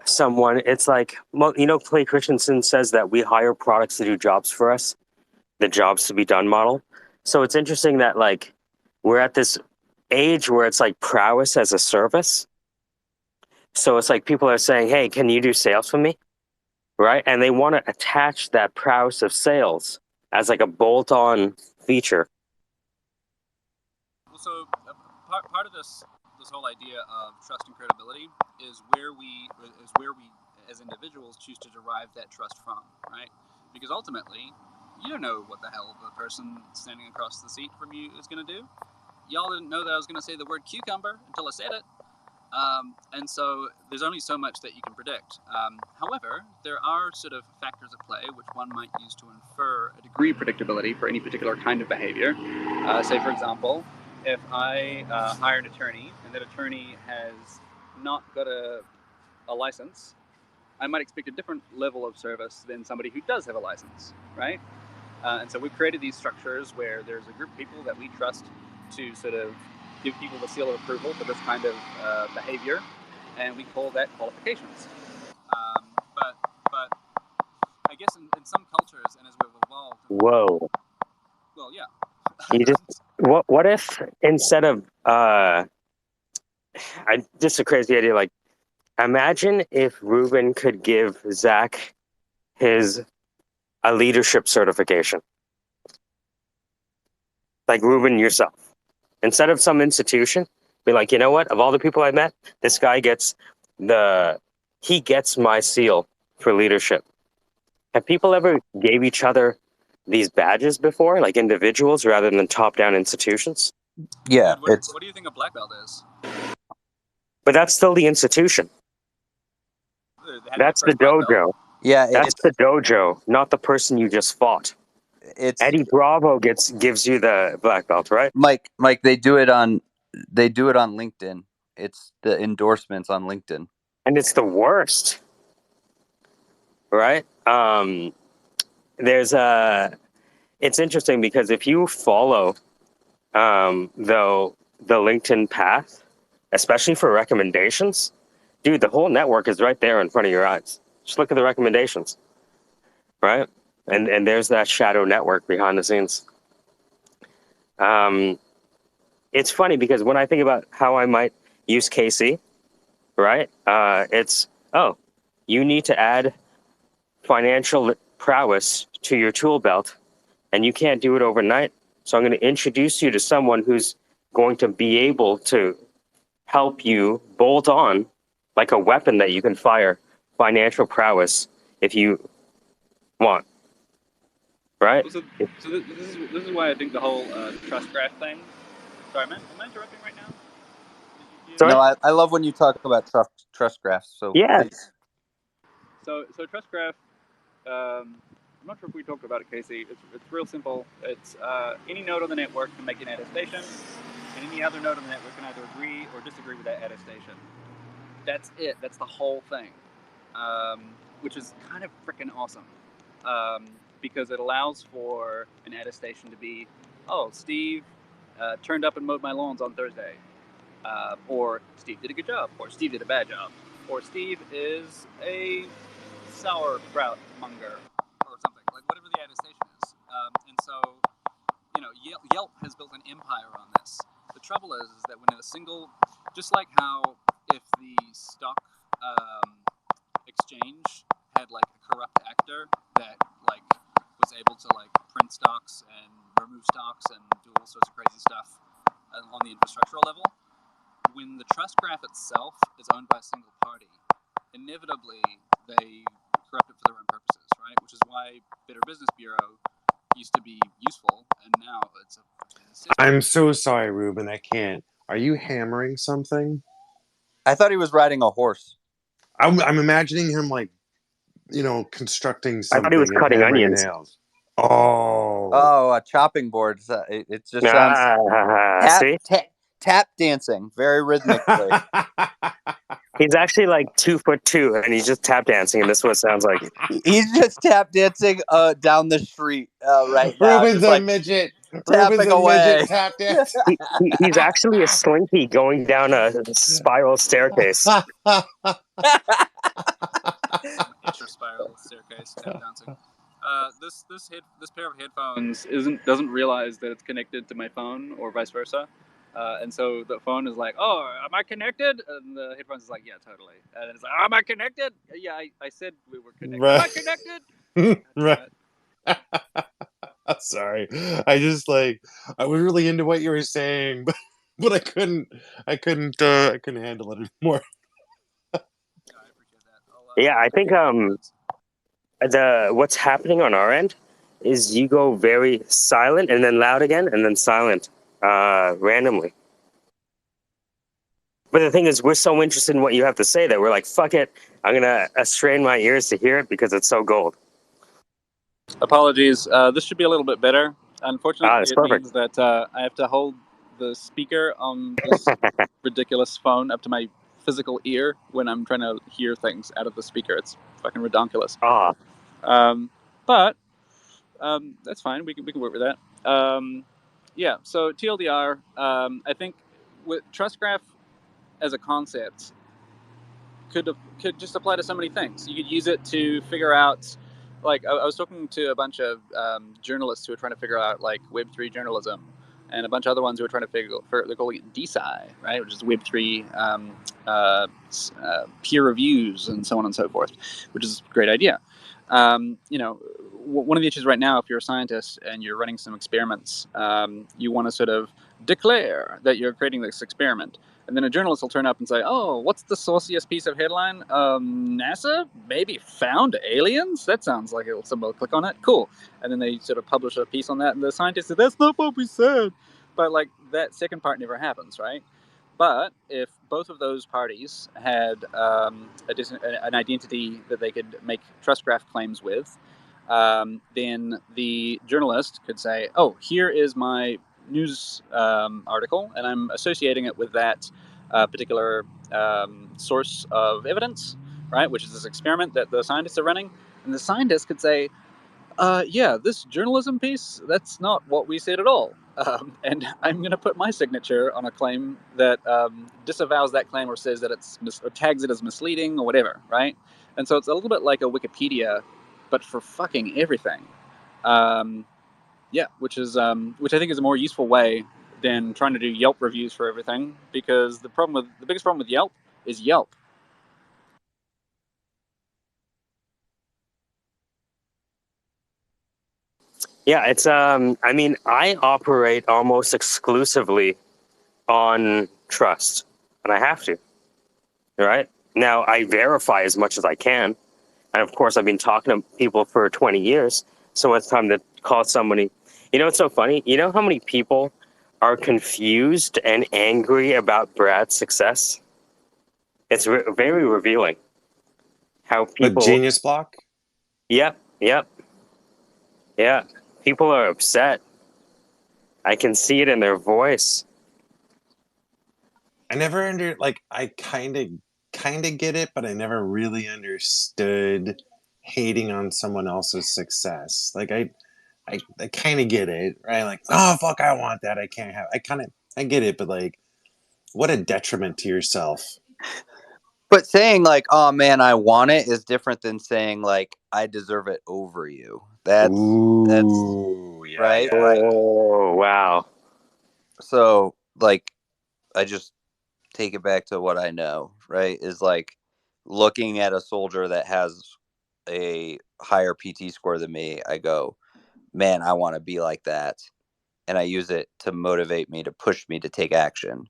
A: someone, it's like, well, Clay Christensen says that we hire products to do jobs for us, the jobs to be done model. So it's interesting that we're at this age where it's like prowess as a service. So it's like people are saying, hey, can you do sales for me? Right? And they want to attach that prowess of sales as like a bolt-on feature.
C: Well, so part of this whole idea of trust and credibility is where we as individuals choose to derive that trust from, right? Because ultimately, you don't know what the hell the person standing across the seat from you is going to do. Y'all didn't know that I was going to say the word cucumber until I said it. And so there's only so much that you can predict. However, there are sort of factors at play which one might use to infer a degree of predictability for any particular kind of behavior. Say, for example, if I hire an attorney and that attorney has not got a license, I might expect a different level of service than somebody who does have a license, right? And so we've created these structures where there's a group of people that we trust to sort of give people the seal of approval for this kind of behavior, and we call that qualifications. But I guess in some cultures answers, and as we've evolved.
A: Whoa.
C: Well, yeah.
A: You just what if instead of just a crazy idea, like imagine if Ruben could give Zach a leadership certification. Like Ruben yourself. Instead of some institution, be like, you know what? Of all the people I met, this guy gets my seal for leadership. Have people ever gave each other these badges before, like individuals rather than top-down institutions?
B: Yeah,
C: Dude, what do you think a black belt is?
A: But that's still the institution. That's the dojo.
B: Yeah,
A: That's the dojo, not the person you just fought. Eddie Bravo gives you the black belt, right?
B: Mike, they do it on LinkedIn. It's the endorsements on LinkedIn.
A: And it's the worst. Right? It's interesting because if you follow the LinkedIn path, especially for recommendations, dude, the whole network is right there in front of your eyes. Just look at the recommendations. Right? And there's that shadow network behind the scenes. It's funny because when I think about how I might use KC, right? You need to add financial prowess to your tool belt, and you can't do it overnight. So I'm going to introduce you to someone who's going to be able to help you bolt on, like a weapon that you can fire, financial prowess if you want. Right?
C: So this is why I think the whole trust graph thing. Sorry, am I interrupting right now?
A: Sorry?
B: No, I love when you talk about trust graphs. So
A: yeah.
B: Please.
C: So trust graph. I'm not sure if we talked about it, Casey. It's real simple. It's any node on the network can make an attestation, and any other node on the network can either agree or disagree with that attestation. That's it. That's the whole thing, which is kind of freaking awesome, because it allows for an attestation to be, oh, Steve turned up and mowed my lawns on Thursday, or Steve did a good job, or Steve did a bad job, or Steve is a sauerkraut monger, or something, like whatever the attestation is. And so, Yelp has built an empire on this. The trouble is that when in a single, just like how if the stock exchange had like a corrupt actor that like was able to like print stocks and remove stocks and do all sorts of crazy stuff on the infrastructural level, when the trust graph itself is owned by a single party, inevitably they corrupt it for their own purposes, right? Which is why Better Business Bureau used to be useful, and now it's a system.
D: I'm so sorry, Ruben. I can't. Are you hammering something?
B: I thought he was riding a horse.
D: I'm imagining him like, constructing
A: I
D: something.
A: thought he was
D: and
A: cutting
D: hammering
A: onions.
D: nails. Oh.
B: Oh, a chopping board. It just sounds
A: See?
B: tap dancing very rhythmically.
A: He's actually like 2'2", and he's just tap dancing, and this is what it sounds like.
B: He's just tap dancing down the street right now.
D: Ruben's
B: just
D: a
B: like
D: midget.
B: tapping
D: Ruben's a
B: away.
D: midget tap dance.
A: He's actually a slinky going down a spiral staircase.
C: Extra spiral staircase tap dancing. This pair of headphones doesn't realize that it's connected to my phone or vice versa, and so the phone is like, "Oh, am I connected?" And the headphones is like, "Yeah, totally." And it's like, "Am I connected?" Yeah, I said we were connected.
D: Right.
C: Am I connected?
D: Right. Sorry. I was really into what you were saying, but I couldn't handle it anymore.
C: I appreciate that.
A: Yeah, I think what's happening on our end is you go very silent and then loud again and then silent randomly. But the thing is, we're so interested in what you have to say that we're like, fuck it, I'm gonna strain my ears to hear it because it's so gold.
C: Apologies. This should be a little bit better. Unfortunately,
A: That's
C: it
A: perfect.
C: means that I have to hold the speaker on this ridiculous phone up to my physical ear when I'm trying to hear things out of the speaker. It's fucking redonkulous. But that's fine. We can work with that. Yeah. So TLDR, I think with Trust Graph as a concept could just apply to so many things. You could use it to figure out, like I was talking to a bunch of journalists who are trying to figure out like Web3 journalism, and a bunch of other ones who are trying to figure. They're calling it DeSci, right, which is Web3 peer reviews and so on and so forth, which is a great idea. You know, one of the issues right now, if you're a scientist and you're running some experiments, you want to sort of declare that you're creating this experiment. And then a journalist will turn up and say, "Oh, what's the sauciest piece of headline? NASA maybe found aliens? That sounds like somebody will click on it. Cool." And then they sort of publish a piece on that, and the scientist said, "That's not what we said." But like that second part never happens, right? But if both of those parties had an identity that they could make trust graph claims with, then the journalist could say, "Oh, here is my news article, and I'm associating it with that particular source of evidence, right? Which is this experiment that the scientists are running." And the scientist could say, "Yeah, this journalism piece, that's not what we said at all. And I'm going to put my signature on a claim that disavows that claim or says that or tags it as misleading or whatever, right?" And so it's a little bit like a Wikipedia, but for fucking everything. Yeah, which I think is a more useful way than trying to do Yelp reviews for everything, because the biggest problem with Yelp is Yelp.
A: Yeah, it's I mean, I operate almost exclusively on trust, and I have to. Right? Now, I verify as much as I can. And of course, I've been talking to people for 20 years. So it's time to call somebody. You know, it's so funny. You know how many people are confused and angry about Brad's success? It's very revealing how
D: But
A: people.
D: genius block?
A: Yep, yep, yeah. People are upset. I can see it in their voice.
D: I never I kind of get it, but I never really understood hating on someone else's success. I kind of get it, right? Like, oh fuck, I want that. I can't have. I get it, but like, what a detriment to yourself.
B: But saying like, "Oh man, I want it," is different than saying like, "I deserve it over you." That's
D: Ooh, yeah,
B: right.
D: yeah.
B: Like,
A: Oh, wow.
B: so like, I just take it back to what I know. Right, is like looking at a soldier that has a higher PT score than me. I go, "Man, I want to be like that," and I use it to motivate me, to push me to take action.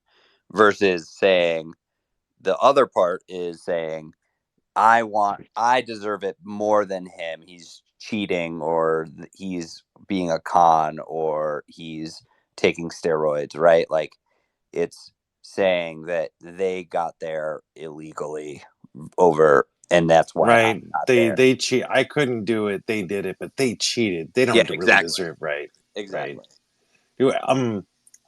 B: Versus saying, the other part is saying, I deserve it more than him. He's cheating, or he's being a con, or he's taking steroids, right? Like, it's saying that they got there illegally over, and that's why
D: Right.
B: I'm not
D: They
B: there.
D: they cheat. I couldn't do it. They did it, but they cheated. They
B: Yeah,
D: don't really
B: exactly.
D: deserve right. Right.
B: Exactly.
D: Dude, I'm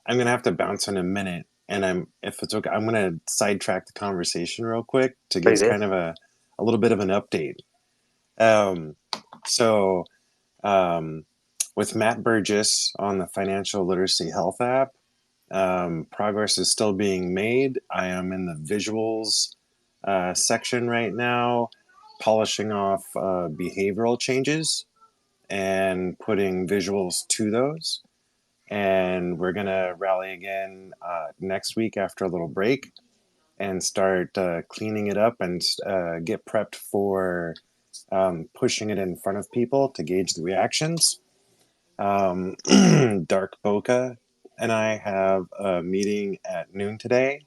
D: gonna have to bounce in a minute, and if it's okay, I'm gonna sidetrack the conversation real quick to
A: Please,
D: give kind of a little bit of an update. Um, so with Matt Burgess on the Financial Literacy Health app, progress is still being made. I am in the visuals section right now, polishing off behavioral changes and putting visuals to those. And we're going to rally again next week after a little break and start cleaning it up and get prepped for pushing it in front of people to gauge the reactions. Dark Boca and I have a meeting at noon today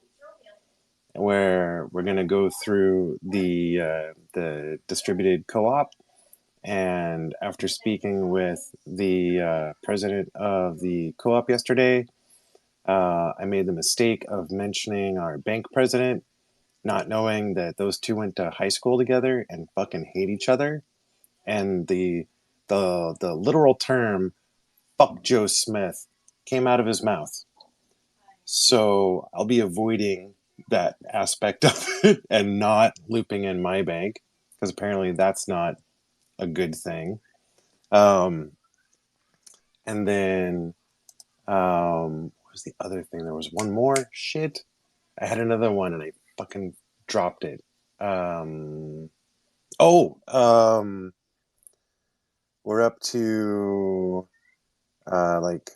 D: where we're going to go through the distributed co-op. And after speaking with the president of the co-op yesterday, I made the mistake of mentioning our bank president, not knowing that those two went to high school together and fucking hate each other. And the literal term "fuck Joe Smith" came out of his mouth. So I'll be avoiding that aspect of it and not looping in my bank, because apparently that's not a good thing. Um, and then what was the other thing? There was one more. Shit. I had another one and I fucking dropped it. Um, oh, we're up to like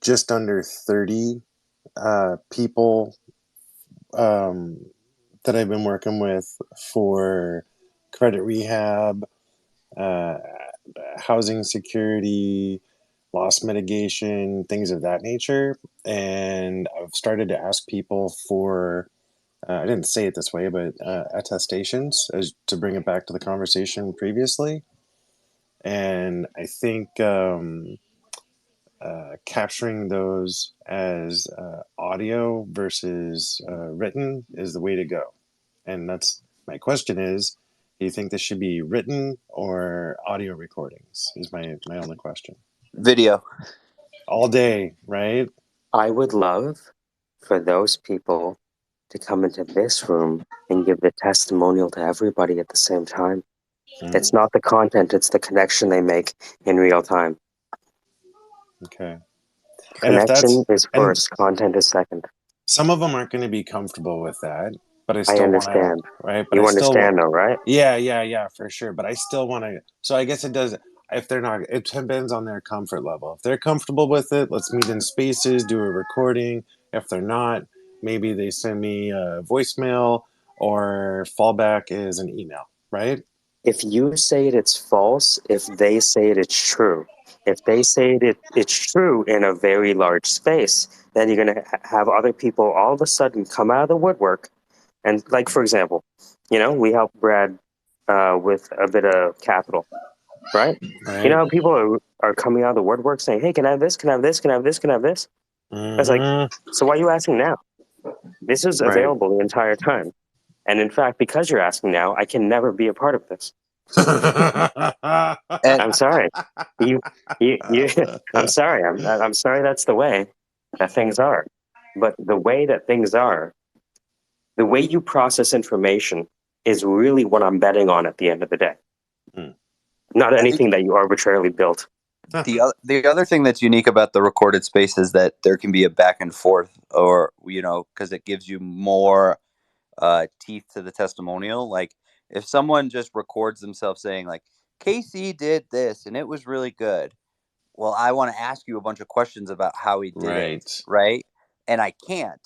D: just under 30 people that I've been working with for credit rehab, uh, housing security, loss mitigation, things of that nature. And I've started to ask people for, I didn't say it this way, but attestations, as to bring it back to the conversation previously. And I think capturing those as audio versus written is the way to go. And that's my question is, do you think this should be written or audio recordings? Is my only question.
B: Video.
D: All day, right?
A: I would love for those people to come into this room and give the testimonial to everybody at the same time. It's not the content, it's the connection they make in real time.
D: Okay. And if that's,
A: Connection is
D: and
A: first, content is second.
D: some of them aren't going to be comfortable with that, but I
A: I
D: still want to,
A: understand.
D: right? But I
A: You
D: still want,
A: understand though, right?
D: yeah, for sure. But I still want to, so I guess it does, if they're not, it depends on their comfort level. If they're comfortable with it, let's meet in spaces, do a recording. If they're not, maybe they send me a voicemail or fallback is an email, right?
A: If you say it, it's false. If they say it, it's true. If they say it's true in a very large space, then you're going to have other people all of a sudden come out of the woodwork. And like, for example, we helped Brad with a bit of capital, right? You know
D: Right.
A: how people are coming out of the woodwork saying, hey, can I have this? Can I have this? Can I have this? Can I have this? I was like,
D: Mm-hmm.
A: so why are you asking now? This is
D: Right.
A: available the entire time. And in fact, because you're asking now, I can never be a part of this.
B: And
A: I'm sorry. You I'm sorry. I'm sorry that's the way that things are. But the way that things are, the way you process information is really what I'm betting on at the end of the day.
D: Mm.
A: Not
B: I think
A: anything that you arbitrarily built.
B: the other thing that's unique about the recorded space is that there can be a back and forth, or because it gives you more teeth to the testimonial. Like if someone just records themselves saying like Casey did this and it was really good, well, I want to ask you a bunch of questions about how he did it,
D: Right.
B: right? And I can't.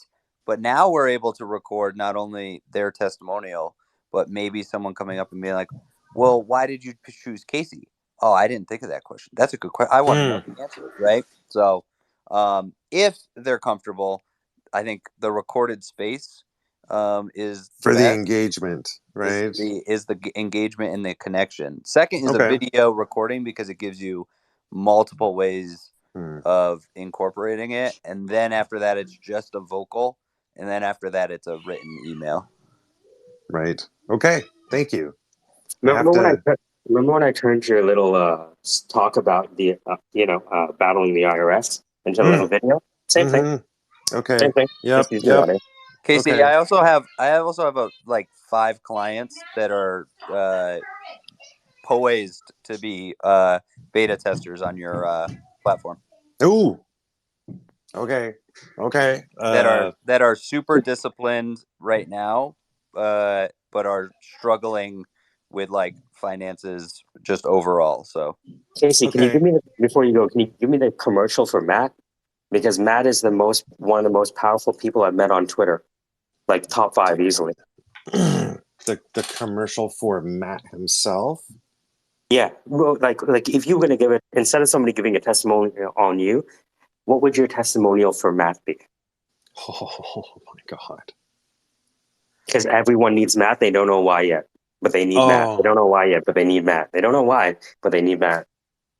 B: But now we're able to record not only their testimonial, but maybe someone coming up and being like, well, why did you choose Casey? Oh, I didn't think of that question. That's a good question. I want to know
D: Mm.
B: the answer, right? So if they're comfortable, I think the recorded space is the
D: For the
B: best,
D: engagement, right?
B: is the engagement and the connection. Second is a
D: Okay.
B: video recording because it gives you multiple ways
D: Mm.
B: of incorporating it, and then after that it's just a vocal, and then after that it's a written email.
D: Right. Okay. Thank you. I have
A: Remember when I
D: to.
A: remember when I turned your little talk about the battling the IRS into a little
D: Mm.
A: video? Same thing.
D: Mm-hmm. Okay.
A: Same thing.
D: Yep.
A: Just use the
D: Yep.
A: audio.
B: Casey,
D: Okay.
B: I also have a like 5 clients that are poised to be beta testers on your platform,
D: Ooh. Okay. Okay.
B: that are super disciplined right now, but are struggling with like finances just overall. So
A: Casey, can you give
D: Okay.
A: me before you go? Can you give me the commercial for Matt? Because Matt is one of the most powerful people I've met on Twitter, like top 5 easily.
D: the commercial for Matt himself.
A: Yeah, well, like if you were going to give it instead of somebody giving a testimonial on you, what would your testimonial for Matt be?
D: Oh my God.
A: Because everyone needs Matt, they don't know why yet, but they need Matt. They
D: Oh.
A: don't know why yet, but they need Matt. They don't know why, but they need Matt.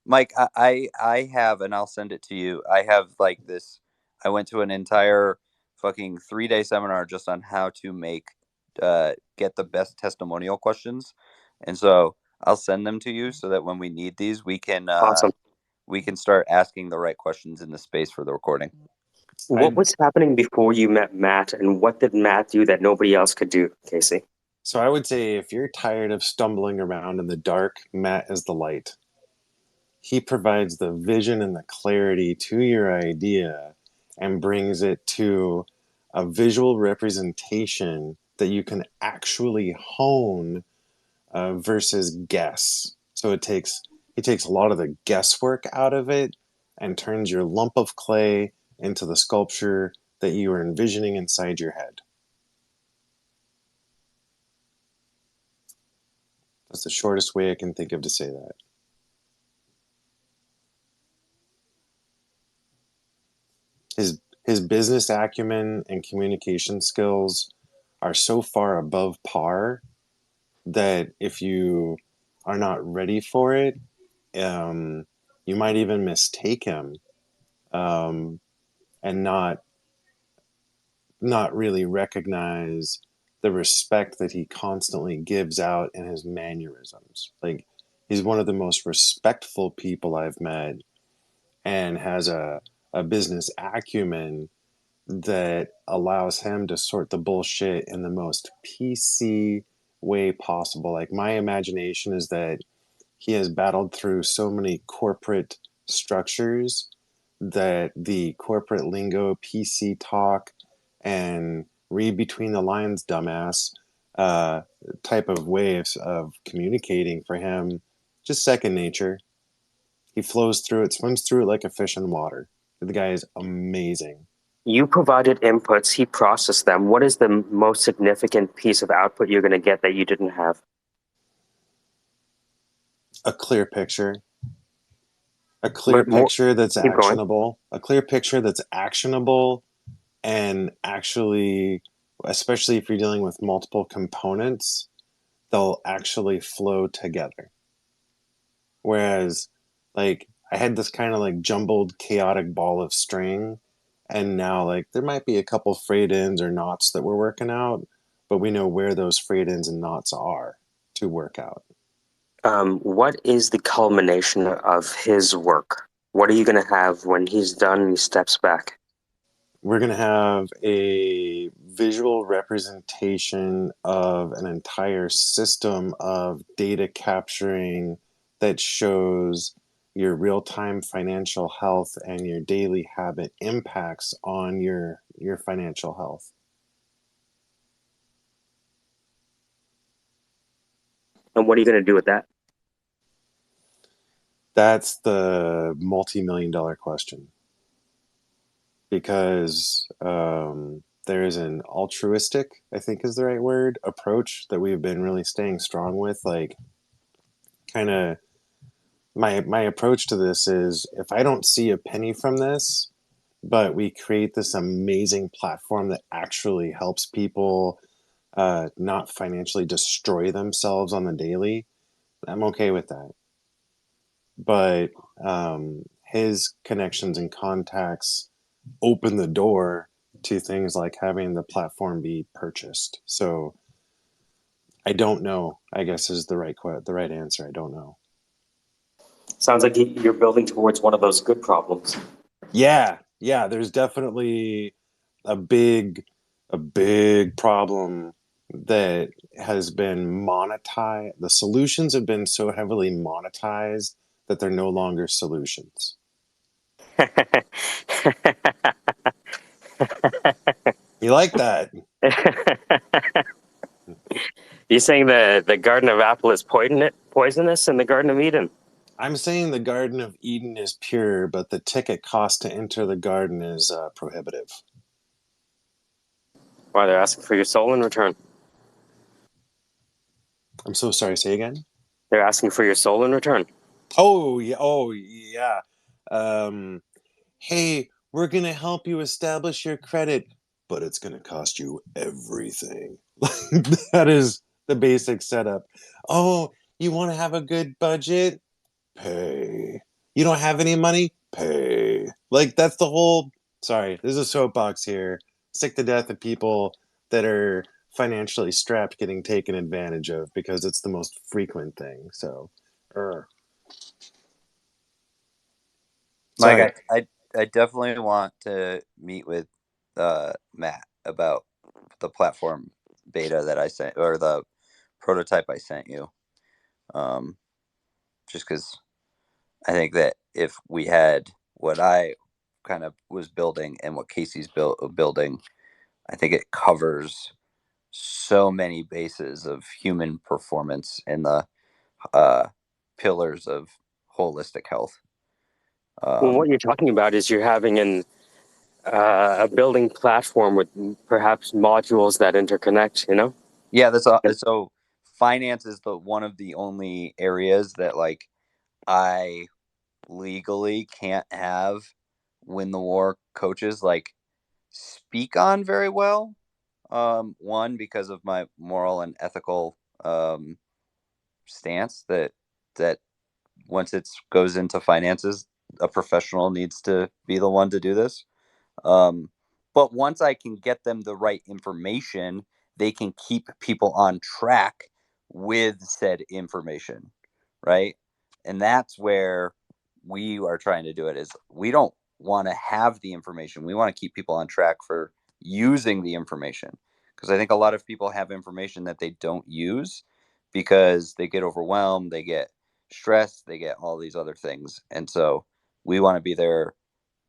B: Mike, I have, and I'll send it to you. I have like this. I went to an entire fucking 3-day seminar just on how to get the best testimonial questions, and so I'll send them to you so that when we need these,
A: Awesome.
B: we can start asking the right questions in the space for the recording.
A: What was happening before you met Matt, and what did Matt do that nobody else could do, Casey?
D: So I would say if you're tired of stumbling around in the dark, Matt is the light. He provides the vision and the clarity to your idea and brings it to a visual representation that you can actually hone versus guess. So it takes He takes a lot of the guesswork out of it and turns your lump of clay into the sculpture that you are envisioning inside your head. That's the shortest way I can think of to say that. His business acumen and communication skills are so far above par that if you are not ready for it, you might even mistake him, and not really recognize the respect that he constantly gives out in his mannerisms. Like, he's one of the most respectful people I've met, and has a business acumen that allows him to sort the bullshit in the most PC way possible. Like, my imagination is that he has battled through so many corporate structures that the corporate lingo, PC talk, and read between the lines, dumbass, uh, type of ways of communicating for him, just second nature. He flows through it, swims through it like a fish in water. The guy is amazing.
A: You provided inputs, he processed them. What is the most significant piece of output you're going to get that you didn't have?
D: A clear picture. A clear picture that's actionable. A clear picture that's actionable and actually, especially if you're dealing with multiple components, they'll actually flow together. Whereas, like, I had this kind of like jumbled, chaotic ball of string, and now, like, there might be a couple frayed ends or knots that we're working out, but we know where those frayed ends and knots are to work out.
A: What is the culmination of his work? What are you going to have when he's done and he steps back?
D: We're going to have a visual representation of an entire system of data capturing that shows your real-time financial health and your daily habit impacts on your financial health.
A: And what are you going to do with that?
D: That's the multi-million-dollar question. Because there is an altruistic, I think is the right word, approach that we've been really staying strong with. Like, kind of, my approach to this is, if I don't see a penny from this, but we create this amazing platform that actually helps people not financially destroy themselves on the daily, I'm okay with that. But his connections and contacts open the door to things like having the platform be purchased. So I don't know, I guess, is the right answer. I don't know.
A: Sounds like you're building towards one of those good problems.
D: Yeah, there's definitely a big problem that has been monetized. The solutions have been so heavily monetized that they're no longer solutions. You like that?
A: You're saying the Garden of Apple is poisonous and the Garden of Eden?
D: I'm saying the Garden of Eden is pure, but the ticket cost to enter the garden is prohibitive.
A: Why, they're asking for your soul in return.
D: I'm so sorry, say again?
A: They're asking for your soul in return.
D: Oh, yeah. Hey, we're going to help you establish your credit, but it's going to cost you everything. That is the basic setup. Oh, you want to have a good budget? Pay. You don't have any money? Pay. Like, that's the whole... Sorry, there's a soapbox here. Sick to death of people that are financially strapped getting taken advantage of, because it's the most frequent thing. So,
B: Mike, I definitely want to meet with Matt about the platform beta that I sent, or the prototype I sent you. Just because I think that if we had what I kind of was building and what Casey's building, I think it covers so many bases of human performance in the pillars of holistic health.
A: Well, what you're talking about is you're having a building platform with perhaps modules that interconnect, you know?
B: Yeah, so finance is one of the only areas that like I legally can't have win the war coaches like speak on very well. One, because of my moral and ethical stance that once it goes into finances, a professional needs to be the one to do this. Um, but once I can get them the right information, they can keep people on track with said information, right? And that's where we are trying to do it. Is we don't want to have the information. We want to keep people on track for using the information. Because I think a lot of people have information that they don't use because they get overwhelmed, they get stressed, they get all these other things. And so we want to be there,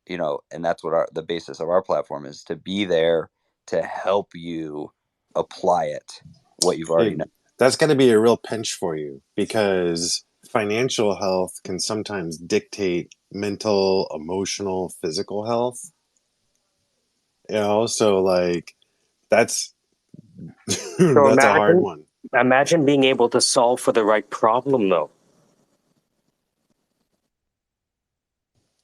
B: and that's what the basis of our platform is, to be there to help you apply it, what you've already known.
D: That's going to be a real pinch for you, because financial health can sometimes dictate mental, emotional, physical health. So like that's
A: So
D: that's a hard one.
A: imagine being able to solve for the right problem, though.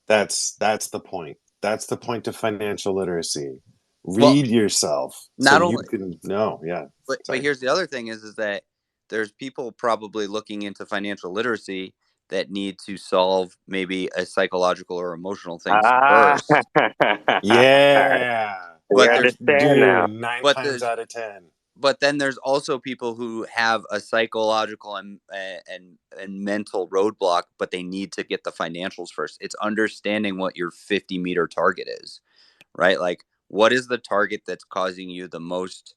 D: That's the point. That's the point of financial literacy.
B: Well,
D: Read yourself
B: not
D: so you
B: only,
D: can know. Yeah.
B: but here's the other thing is that there's people probably looking into financial literacy that need to solve maybe a psychological or emotional thing
A: Ah,
B: first.
D: Yeah.
A: we
B: But there's
A: understand now.
D: Dude, 9
B: but
D: times
B: there's
D: out of 10.
B: but then there's also people who have a psychological and mental roadblock, but they need to get the financials first. It's understanding what your 50-meter target is, right? Like, what is the target that's causing you the most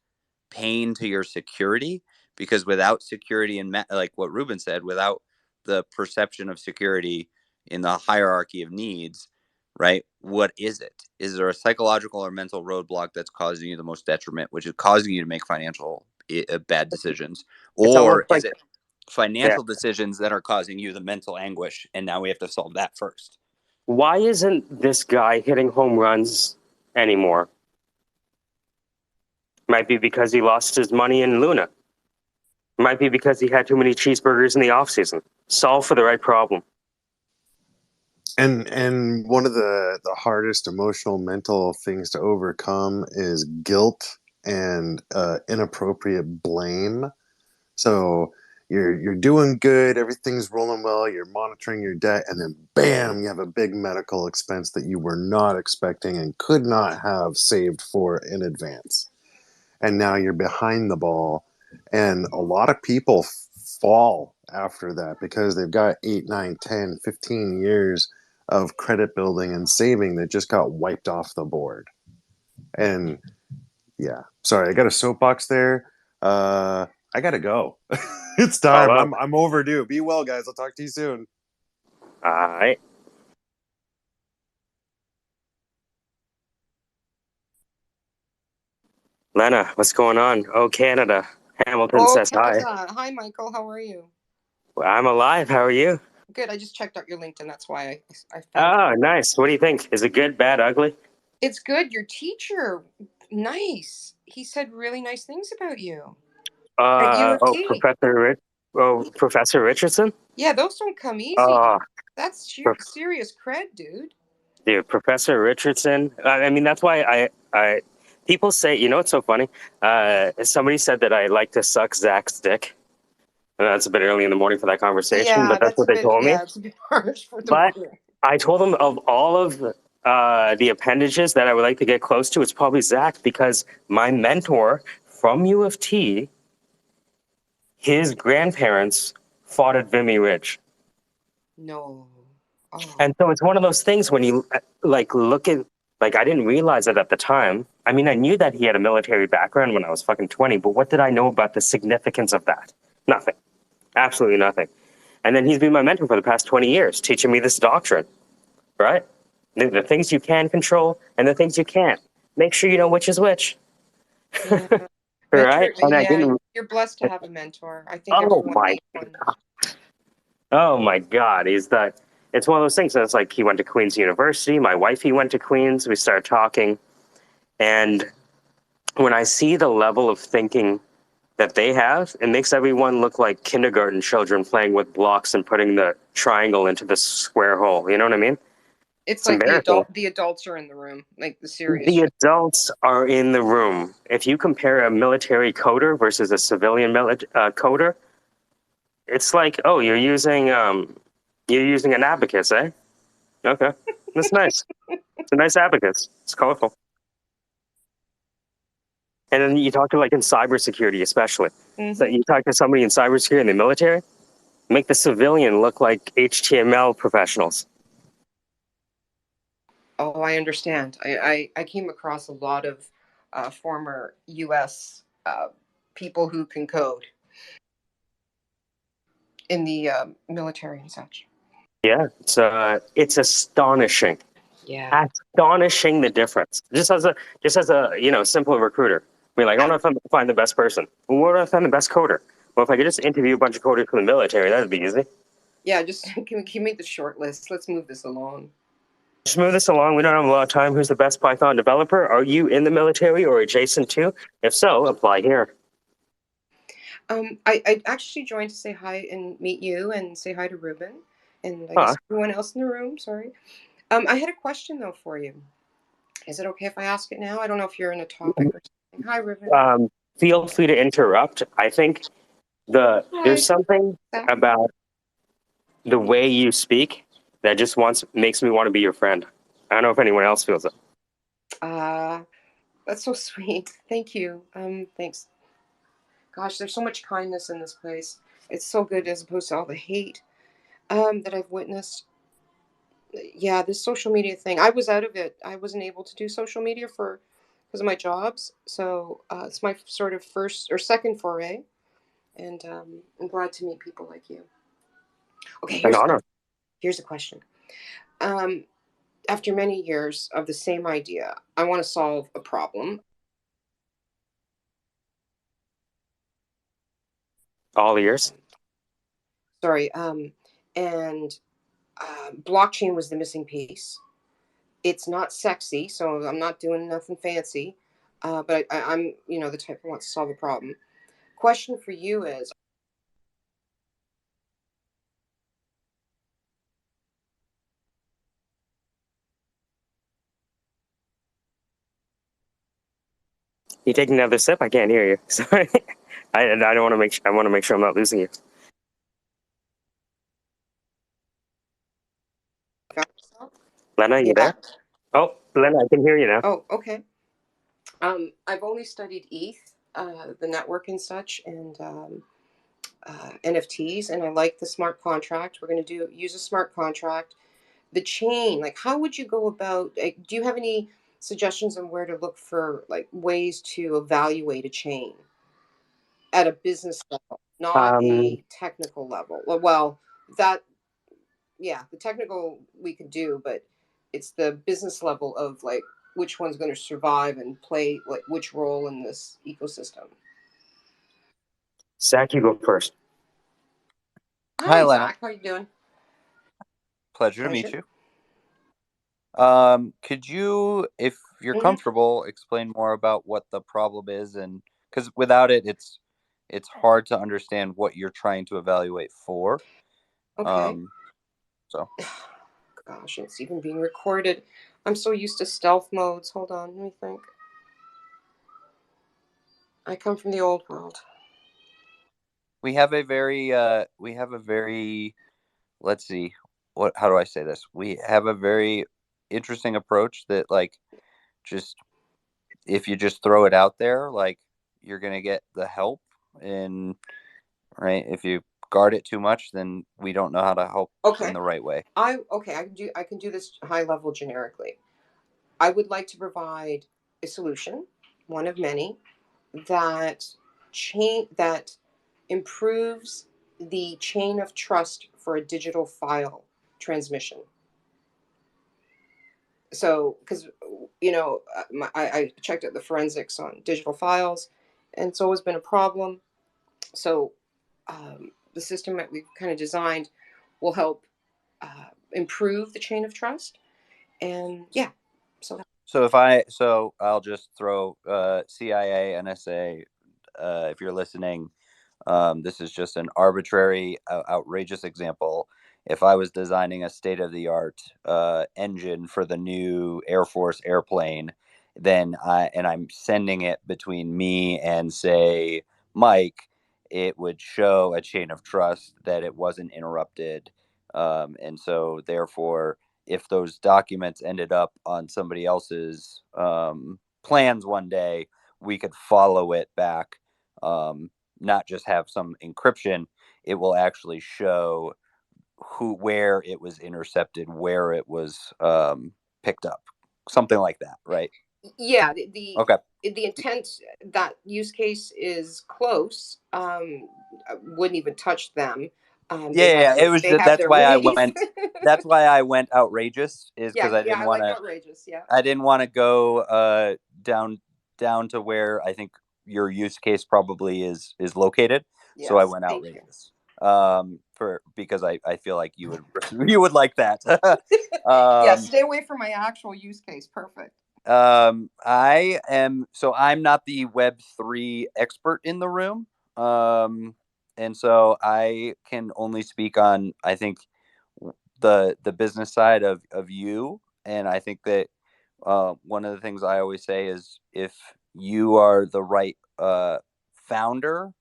B: pain to your security? Because without security and like what Ruben said, without the perception of security in the hierarchy of needs, right? What is it? Is there a psychological or mental roadblock that's causing you the most detriment, which is causing you to make financial bad decisions?
A: It's
B: Or
A: almost
B: is
A: like,
B: it
A: yeah.
B: financial decisions that are causing you the mental anguish? And now we have to solve that first.
A: Why isn't this guy hitting home runs anymore? Might be because he lost his money in Luna. Might be because he had too many cheeseburgers in the off season. Solve for the right problem.
D: And one of the hardest emotional mental things to overcome is guilt and inappropriate blame. So you're doing good, everything's rolling well, you're monitoring your debt, and then bam, you have a big medical expense that you were not expecting and could not have saved for in advance. And now you're behind the ball, and a lot of people fall after that because they've got 8, 9, 10, 15 years of credit building and saving that just got wiped off the board. And yeah, sorry, I got a soapbox there. I gotta go. It's time.
A: All
D: I'm overdue. Be well, guys. I'll talk to you soon.
A: right. Lena, what's going on? Oh, Canada. Hamilton says hi.
E: Hi, Michael. How are you?
A: Well, I'm alive. How are you?
E: Good. I just checked out your LinkedIn. That's why I
A: Oh, nice. What do you think? Is it good, bad, ugly?
E: It's good. Your teacher, nice. He said really nice things about you at U of T.
A: Professor Richardson?
E: Yeah, those don't come easy.
A: Oh,
E: That's serious cred, dude.
A: dude, Professor Richardson. I mean, that's why people say, it's so funny. Somebody said that I like to suck Zach's dick. And that's a bit early in the morning for that conversation,
E: Yeah,
A: but that's what they told me.
E: Yeah, it's a bit harsh for the
A: But
E: morning.
A: I told them of all of the appendages that I would like to get close to, it's probably Zach, because my mentor from U of T, his grandparents fought at Vimy Ridge.
E: No. Oh.
A: And so it's one of those things when you look at, I didn't realize it at the time. I mean, I knew that he had a military background when I was fucking 20, but what did I know about the significance of that? Nothing. Absolutely nothing. And then he's been my mentor for the past 20 years, teaching me this doctrine, right? The things you can control and the things you can't. Make sure you know which is which.
E: Yeah.
A: Right? And I didn't.
E: You're blessed to have a mentor. I think
A: Oh
E: everyone
A: my
E: needs one.
A: Oh my God, it's one of those things that's like he went to Queen's University. My wife, he went to Queen's. We started talking. And when I see the level of thinking that they have, it makes everyone look like kindergarten children playing with blocks and putting the triangle into the square hole. You know what I mean?
E: It's
A: It's
E: like
A: embarrassing.
E: the adults are in the room, like the serious
A: The
E: shit.
A: adults are in the room. If you compare a military coder versus a civilian coder, it's like, oh, you're using an abacus, eh? Okay, that's nice. It's a nice abacus. It's colorful. And then you talk to like in cybersecurity, especially. So
E: Mm-hmm.
A: you talk to somebody in cybersecurity in the military, make the civilian look like HTML professionals.
E: Oh, I understand. I came across a lot of former U.S. People who can code in the military and such.
A: Yeah, it's astonishing.
E: Yeah.
A: Astonishing the difference. Just as a simple recruiter. I mean, like, I don't know if I find the best person. Well, where do I find the best coder? Well, if I could just interview a bunch of coders from the military, that'd be easy.
E: Yeah, just can we make the short list? Let's move this along.
A: Just move this along. We don't have a lot of time. Who's the best Python developer? Are you in the military or adjacent to? If so, apply here.
E: I actually joined to say hi and meet you and say hi to Ruben and I
A: Huh.
E: guess everyone else in the room. Sorry. I had a question though for you. Is it okay if I ask it now? I don't know if you're in a topic or something. Hi, Ruben.
A: Feel free to interrupt. I think
E: Hi.
A: there's something
E: Zach.
A: about the way you speak that just makes me want to be your friend. I don't know if anyone else feels it.
E: That's so sweet. Thank you. Thanks. Gosh, there's so much kindness in this place. It's so good as opposed to all the hate that I've witnessed. Yeah, this social media thing. I was out of it. I wasn't able to do social media because of my jobs. So it's my sort of first or second foray, and I'm glad to meet people like you. Okay,
A: An honor.
E: here's a question. Um, After many years of the same idea, I want to solve a problem.
A: All ears.
E: Sorry, and blockchain was the missing piece. It's not sexy, so I'm not doing nothing fancy. But I'm, the type who wants to solve a problem. Question for you is:
A: You taking another sip? I can't hear you. Sorry. I don't want to make. I want to make sure I'm not losing you. Lena, you
E: Yeah.
A: there? Oh, Lena, I can hear you now.
E: Oh, okay. I've only studied ETH, the network and such, and NFTs, and I like the smart contract. We're going to use a smart contract. The chain, like, how would you go about? Like, do you have any suggestions on where to look for like ways to evaluate a chain at a business level, not
A: Um,
E: a technical level? Well, that yeah, the technical we could do, but it's the business level of like which one's going to survive and play like which role in this ecosystem.
A: Zach, you go first.
B: Hi, Lena.
E: Zach, how you doing?
B: Pleasure to meet you. Could you, if you're
E: Mhm.
B: comfortable, explain more about what the problem is, and because without it, it's hard to understand what you're trying to evaluate for.
E: Okay.
B: So
E: Gosh, it's even being recorded. I'm so used to stealth modes. Hold on, let me think. I come from the old world.
B: we have a very let's see, how do I say this? We have a very interesting approach that, like, just if you just throw it out there, like, you're gonna get the help, and right, if you guard it too much, then we don't know how to help in the right way.
E: I can do this high level generically. I would like to provide a solution, one of many, that that improves the chain of trust for a digital file transmission. So, because I checked out the forensics on digital files, and it's always been a problem. So, the system that we've kind of designed will help improve the chain of trust. And yeah, so
B: So I'll just throw CIA, NSA, if you're listening. This is just an arbitrary, outrageous example. If I was designing a state-of-the-art engine for the new Air Force airplane, then I'm sending it between me and, say, Mike, it would show a chain of trust that it wasn't interrupted. And so therefore, if those documents ended up on somebody else's plans one day, we could follow it back, not just have some encryption. It will actually show where it was intercepted, where it was picked up, something like that, right?
E: yeah,
B: Okay.
E: the intent, that use case is close. I wouldn't even touch them.
B: Yeah. It was
E: They have
B: that's
E: their
B: why I
E: ways.
B: went. That's why I went outrageous, is because
E: Yeah,
B: I
E: yeah,
B: didn't
E: I
B: want
E: like
B: to.
E: outrageous. Yeah.
B: I didn't want to go down to where I think your use case probably is located. So I
E: Yes.
B: went
E: Thank you.
B: outrageous. Because I feel like you would like that.
E: Yeah. Stay away from my actual use case. Perfect.
B: I'm not the Web3 expert in the room. And so I can only speak on, I think, the business side of you. And I think that one of the things I always say is, if you are the right founder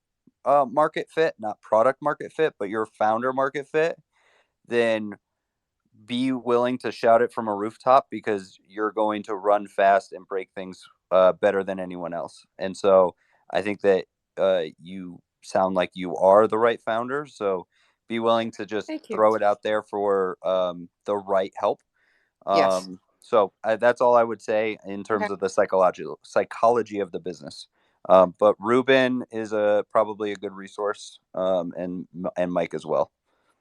B: market fit, not product market fit, but your founder market fit, then be willing to shout it from a rooftop, because you're going to run fast and break things better than anyone else. And so I think that you sound like you are the right founder. So be willing to just
E: Thank you.
B: throw it out there for the right help.
E: Yes.
B: So that's all I would say in
E: Okay.
B: terms of the psychology of the business. But Ruben is probably a good resource, and Mike as well.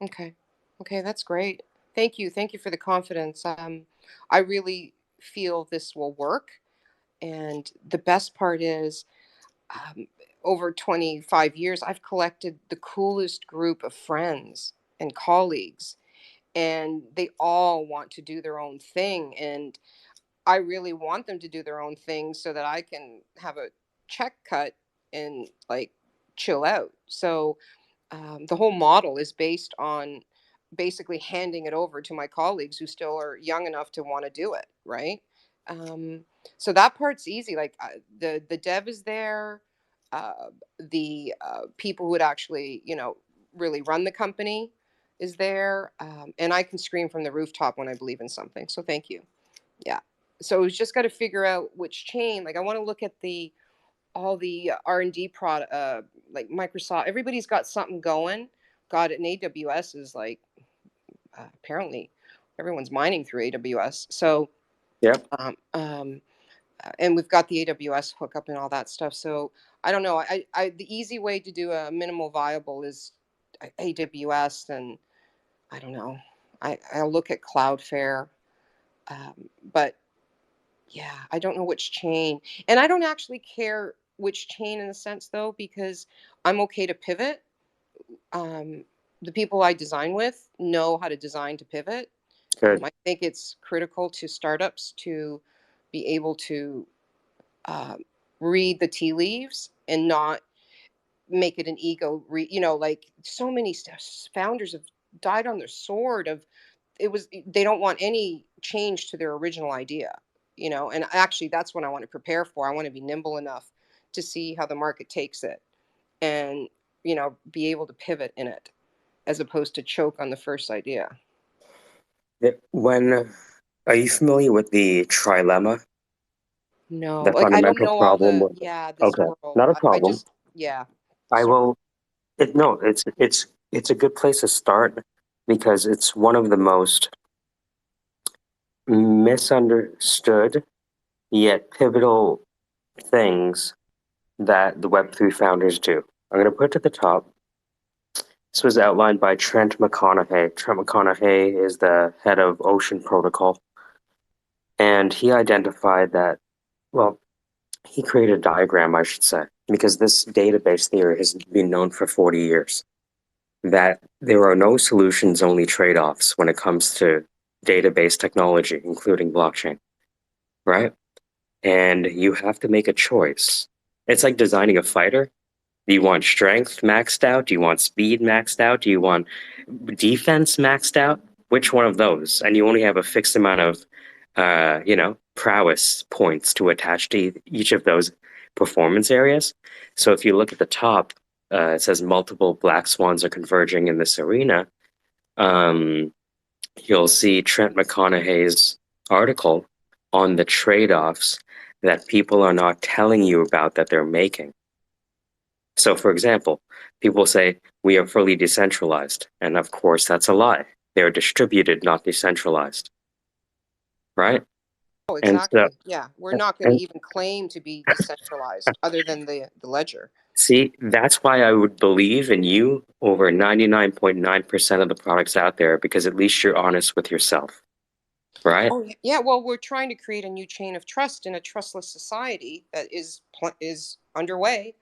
E: Okay. Okay. That's great. Thank you. Thank you for the confidence. I really feel this will work. And the best part is, um, over 25 years, I've collected the coolest group of friends and colleagues, and they all want to do their own thing. And I really want them to do their own thing so that I can have a check cut and like chill out. So the whole model is based on basically handing it over to my colleagues who still are young enough to want to do it, right? um, so that part's easy. Like the dev is there, the people who would actually, really run the company is there, and I can scream from the rooftop when I believe in something. So thank you. Yeah. So it's just got to figure out which chain. Like I want to look at the all the R&D product, like Microsoft. Everybody's got something going. God, and AWS is like, apparently everyone's mining through AWS. So
A: Yep.
E: And we've got the AWS hookup and all that stuff. So I don't know. The easy way to do a minimal viable is AWS, and I don't know. I'll look at Cloudflare, but yeah, I don't know which chain, and I don't actually care which chain in the sense though, because I'm okay to pivot. Um, the people I design with know how to design to pivot.
A: Good.
E: I think it's critical to startups to be able to read the tea leaves and not make it an ego. Like so many founders have died on their sword of they don't want any change to their original idea. And actually that's what I want to prepare for. I want to be nimble enough to see how the market takes it, and be able to pivot in it as opposed to choke on the first idea.
A: When are you familiar with the trilemma,
E: No,
A: the
E: like I don't
A: fundamental
E: know all
A: problem
E: the,
A: with?
E: yeah, this
A: Okay,
E: world.
A: not a
E: I
A: problem.
E: just, yeah.
A: I
E: Sorry.
A: will. No, it's a good place to start because it's one of the most misunderstood yet pivotal things that the Web3 founders do. I'm going to put it at the top. This was outlined by Trent McConaughey. Trent McConaughey is the head of Ocean Protocol. And he identified that, well, he created a diagram, I should say, because this database theory has been known for 40 years. that there are no solutions, only trade-offs when it comes to database technology, including blockchain, right? And you have to make a choice. It's like designing a fighter. Do you want strength maxed out? Do you want speed maxed out? Do you want defense maxed out? Which one of those? And you only have a fixed amount of, prowess points to attach to each of those performance areas. So if you look at the top, it says multiple black swans are converging in this arena. Um, you'll see Trent McConaughey's article on the trade-offs that people are not telling you about that they're making. So, for example, people say we are fully decentralized, and of course that's a lie. They are distributed, not decentralized, right?
E: Oh,
A: And so,
E: exactly. Yeah, we're not going to
A: and
E: even claim to be decentralized other than the ledger.
A: see, that's why I would believe in you over 99.9% of the products out there, because at least you're honest with yourself, right?
E: Oh, yeah. Well, we're trying to create a new chain of trust in a trustless society that is underway,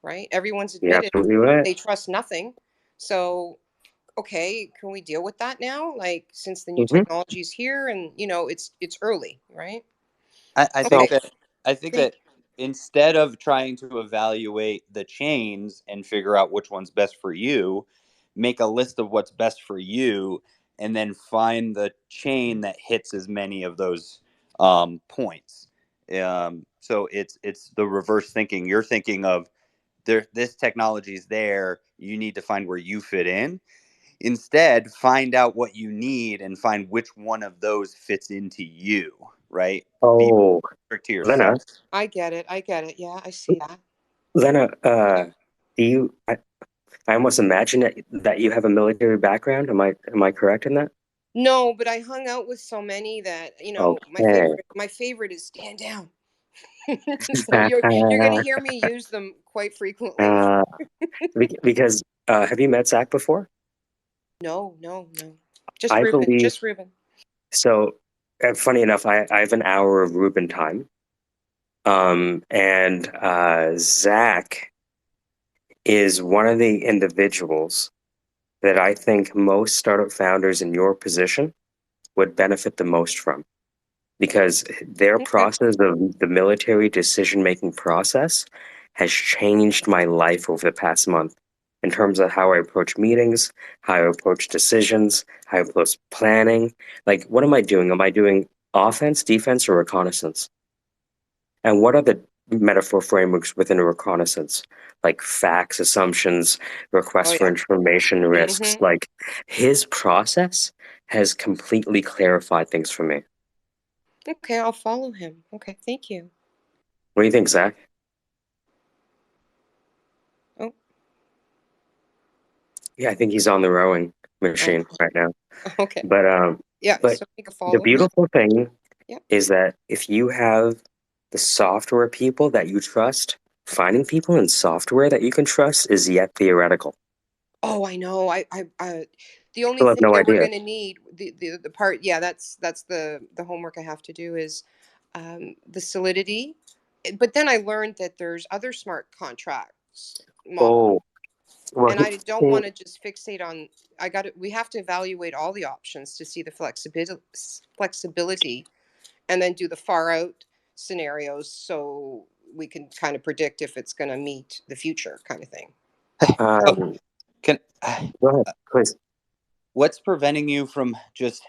E: right? Everyone's
A: You're
E: admitted
A: absolutely right.
E: they trust nothing. So, okay, can we deal with that now? Like, since the new
A: Hmm.
E: technology is here, and it's early, right?
B: I
A: So,
B: think
E: Okay.
B: that I think
E: Thank.
B: that instead of trying to evaluate the chains and figure out which one's best for you, make a list of what's best for you, and then find the chain that hits as many of those points. So it's the reverse thinking. You're thinking of this technology is there. You need to find where you fit in. Instead, find out what you need and find which one of those fits into you. Right? Be
A: oh,
B: strict to
A: Lena,
B: yourself.
E: I get it. I get it. Yeah, I see that.
A: Lena,
E: Yeah.
A: do you? I almost imagine that you have a military background. Am I correct in that?
E: No, but I hung out with so many that my
A: Okay.
E: favorite is stand down. So you're gonna hear me use them quite frequently.
A: uh, because have you met Zach before?
E: No, no, no. Just
A: I
E: Ruben.
A: believe
E: Just Ruben.
A: so. Funny enough, I have an hour of Ruben time. And Zach is one of the individuals that I think most startup founders in your position would benefit the most from, because their
E: Okay.
A: process of the military decision-making process has changed my life over the past month in terms of how I approach meetings, how I approach decisions, how I approach planning. Like, what am I doing? Am I doing offense, defense, or reconnaissance? And what are the metaphor frameworks within a reconnaissance? Like facts, assumptions, requests
E: Oh
A: for
E: yeah.
A: information, risks.
E: Mm-hmm.
A: Like, his process has completely clarified things for me.
E: Okay, I'll follow him. Okay, thank you.
A: What do you think, Zach?
E: Oh,
A: Yeah, I think he's on the rowing
E: oh,
A: machine right now.
E: okay.
A: But
E: Yeah,
A: but
E: so make a
A: the
E: follow.
A: beautiful thing
E: Yeah.
A: is that if you have the software people that you trust, finding people in software that you can trust is yet theoretical.
E: Oh, I know. The only
A: People have
E: thing
A: no
E: that we're
A: idea.
E: gonna need the part. Yeah, that's the homework I have to do is the solidity. But then I learned that there's other smart contracts model,
A: Oh, well,
E: and I don't want to just fixate on. We have to evaluate all the options to see the flexibility, and then do the far out scenarios so we can kind of predict if it's going to meet the future kind of thing.
B: So
A: um,
B: can
A: go ahead, please.
B: what's preventing you from just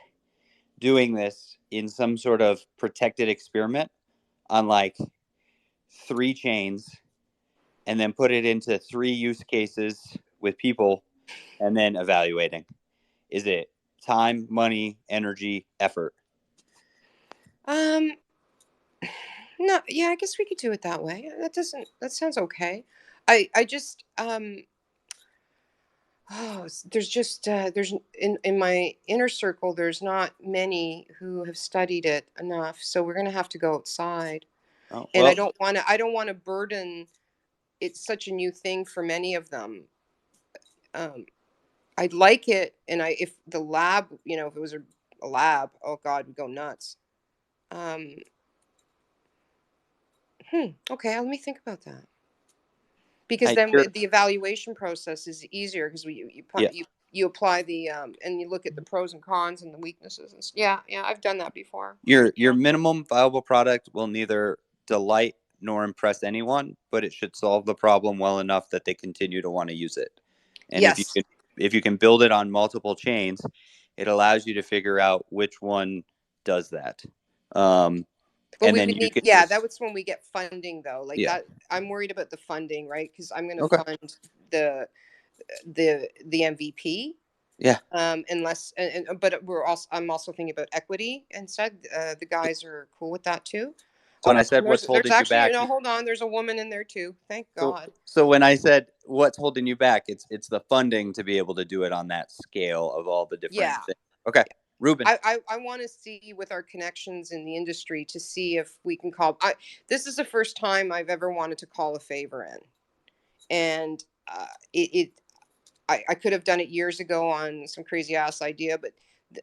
B: doing this in some sort of protected experiment on like 3 chains and then put it into 3 use cases with people and then evaluating? Is it time, money, energy, effort?
E: Um, no, yeah, I guess we could do it that way. That sounds okay. I just, there's just, there's in my inner circle, there's not many who have studied it enough. So we're going to have to go outside.
B: Oh,
E: And
B: well,
E: I don't want to burden, it's such a new thing for many of them. Um, I'd like it. And if the lab, if it was a lab, oh God, we'd go nuts. Um, okay, let me think about that. because then
B: You're-
E: the evaluation process is easier because
B: Yeah.
E: you apply the and you look at the pros and cons and the weaknesses. And yeah, I've done that before.
B: Your minimum viable product will neither delight nor impress anyone, but it should solve the problem well enough that they continue to want to use it. And
E: Yes.
B: if you can build it on multiple chains, it allows you to figure out which one does that.
E: Well,
B: and
E: we
B: then
E: would
B: you
E: need,
B: can
E: yeah,
B: just,
E: that was when we get funding though. Like
B: yeah.
E: that, I'm worried about the funding, right? Because I'm going to
B: Okay.
E: fund the MVP.
B: Yeah.
E: Unless, but I'm also thinking about equity instead. The guys are cool with that too.
B: So when I said what's
E: there's
B: holding you
E: actually,
B: back,
E: hold on, there's a woman in there too. Thank God.
B: So when I said what's holding you back, it's the funding to be able to do it on that scale of all the different things. Okay. Ruben.
E: I want to see with our connections in the industry to see if we can call. This is the first time I've ever wanted to call a favor in, and I could have done it years ago on some crazy ass idea, but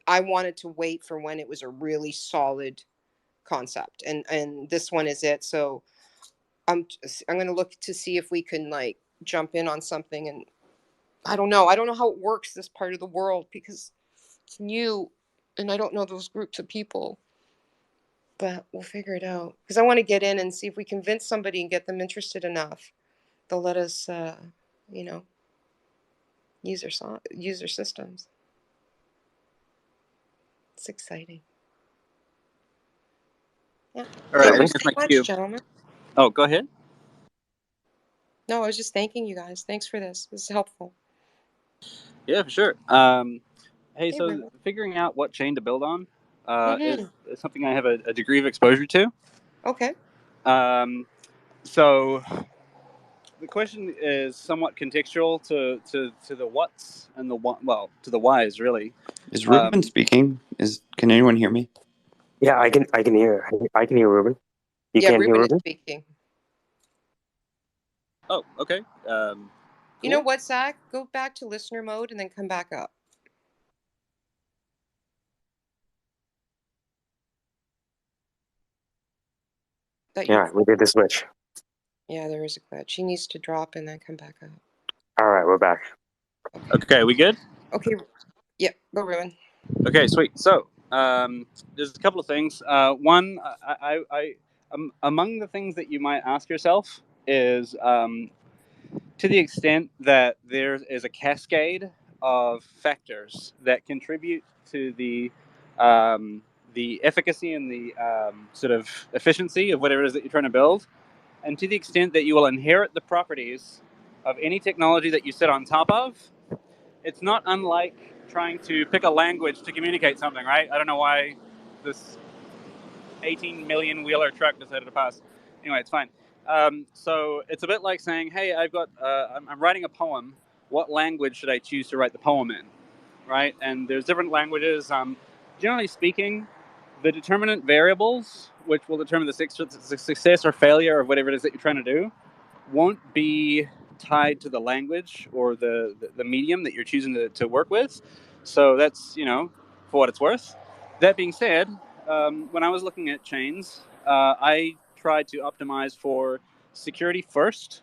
E: I wanted to wait for when it was a really solid concept, and this one is it. So I'm going to look to see if we can like jump in on something, and I don't know how it works this part of the world because it's new. And I don't know those groups of people, but we'll figure it out. Because I want to get in and see if we convince somebody and get them interested enough. They'll let us, use their systems. It's exciting. Yeah.
C: All right, I
E: Thank you
C: think that's
E: so
C: my
E: much,
C: cue.
E: gentlemen.
C: Oh, go ahead.
E: No, I was just thanking you guys. Thanks for this. This is helpful.
C: Yeah, for sure. Hey, so
E: Ruben.
C: figuring out what chain to build on
E: Mhm.
C: is something I have a degree of exposure to.
E: Okay.
C: So the question is somewhat contextual to the what's and the what, well, to the whys, really.
B: Is Ruben speaking? Can anyone hear me?
A: Yeah, I can hear Ruben. You
E: Yeah,
A: can't
E: Ruben
A: hear
E: is
A: Ruben?
E: speaking.
C: Oh, okay.
E: You know
C: Cool.
E: what, Zach? Go back to listener mode and then come back up.
A: Yeah, we did the switch.
E: Yeah, there is a glitch. She needs to drop and then come back up.
A: All right, we're back.
C: Okay, we good?
E: Okay. Yep. Go, Ruben.
C: Okay, sweet. So, there's a couple of things. One, among the things that you might ask yourself is, to the extent that there is a cascade of factors that contribute to the efficacy and the sort of efficiency of whatever it is that you're trying to build, and to the extent that you will inherit the properties of any technology that you sit on top of, it's not unlike trying to pick a language to communicate something, right? I don't know why this 18 million wheeler truck decided to pass. Anyway, it's fine. So it's a bit like saying, hey, I'm writing a poem. What language should I choose to write the poem in, right? And there's different languages. Generally speaking, the determinant variables, which will determine the success or failure of whatever it is that you're trying to do, won't be tied to the language or the medium that you're choosing to work with. So that's, for what it's worth. That being said, when I was looking at chains, I tried to optimize for security first,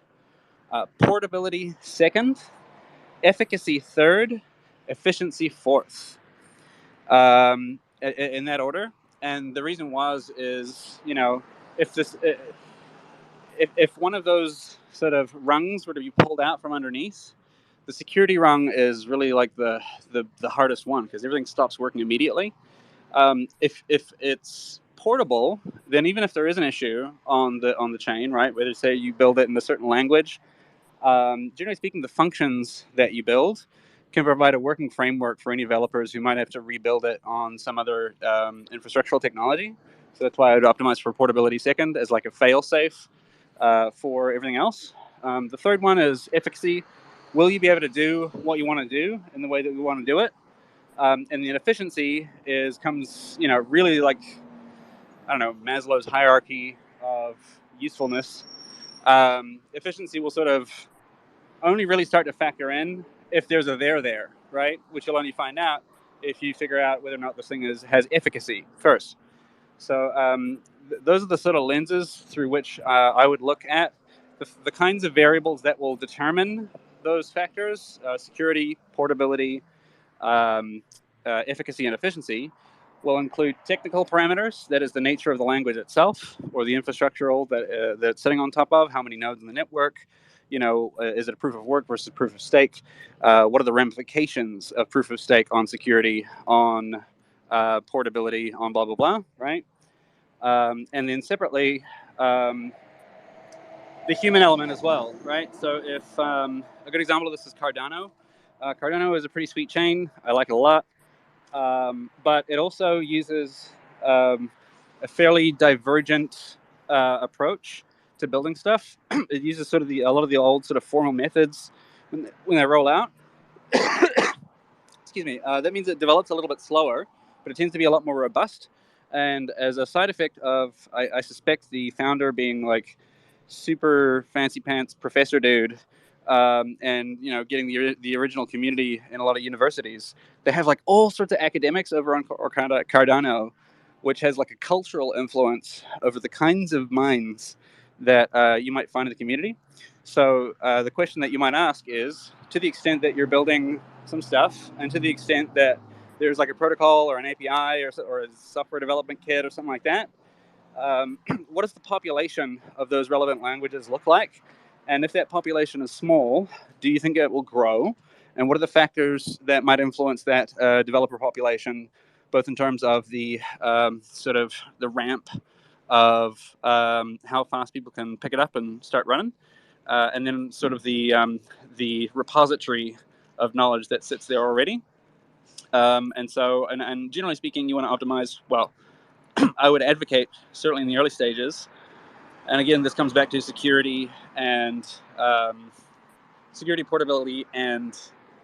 C: portability second, efficacy third, efficiency fourth, in that order. And the reason is, if this if one of those sort of rungs were to be pulled out from underneath, the security rung is really like the hardest one because everything stops working immediately. If it's portable, then even if there is an issue on the chain, right, whether say you build it in a certain language, generally speaking, the functions that you build can provide a working framework for any developers who might have to rebuild it on some other infrastructural technology. So that's why I would optimize for portability second as like a fail-safe for everything else. The third one is efficacy. Will you be able to do what you want to do in the way that we want to do it? And then efficiency comes really like, I don't know, Maslow's hierarchy of usefulness. Efficiency will sort of only really start to factor in if there's a there, right? Which you'll only find out if you figure out whether or not this thing has efficacy first. So those are the sort of lenses through which I would look at the kinds of variables that will determine those factors, security, portability, efficacy, and efficiency, will include technical parameters, that is the nature of the language itself, or the infrastructural that it's sitting on top of, how many nodes in the network, is it a proof of work versus proof of stake? What are the ramifications of proof of stake on security, on portability, on blah, blah, blah, right? And then separately, the human element as well, right? So if a good example of this is Cardano. Cardano is a pretty sweet chain. I like it a lot. But it also uses a fairly divergent approach to building stuff. It uses sort of a lot of the old sort of formal methods when they roll out. Excuse me. That means it develops a little bit slower, but it tends to be a lot more robust. And as a side effect of, I suspect the founder being like super fancy pants professor dude, and getting the original community in a lot of universities, they have like all sorts of academics over on Cardano, which has like a cultural influence over the kinds of minds that you might find in the community. So the question that you might ask is, to the extent that you're building some stuff, and to the extent that there's like a protocol or an API or a software development kit or something like that, what does the population of those relevant languages look like? And if that population is small, do you think it will grow? And what are the factors that might influence that developer population, both in terms of the sort of the ramp of how fast people can pick it up and start running, and then sort of the repository of knowledge that sits there already. And generally speaking, you want to optimize, well, I would advocate, certainly in the early stages, and again, this comes back to security and security, portability, and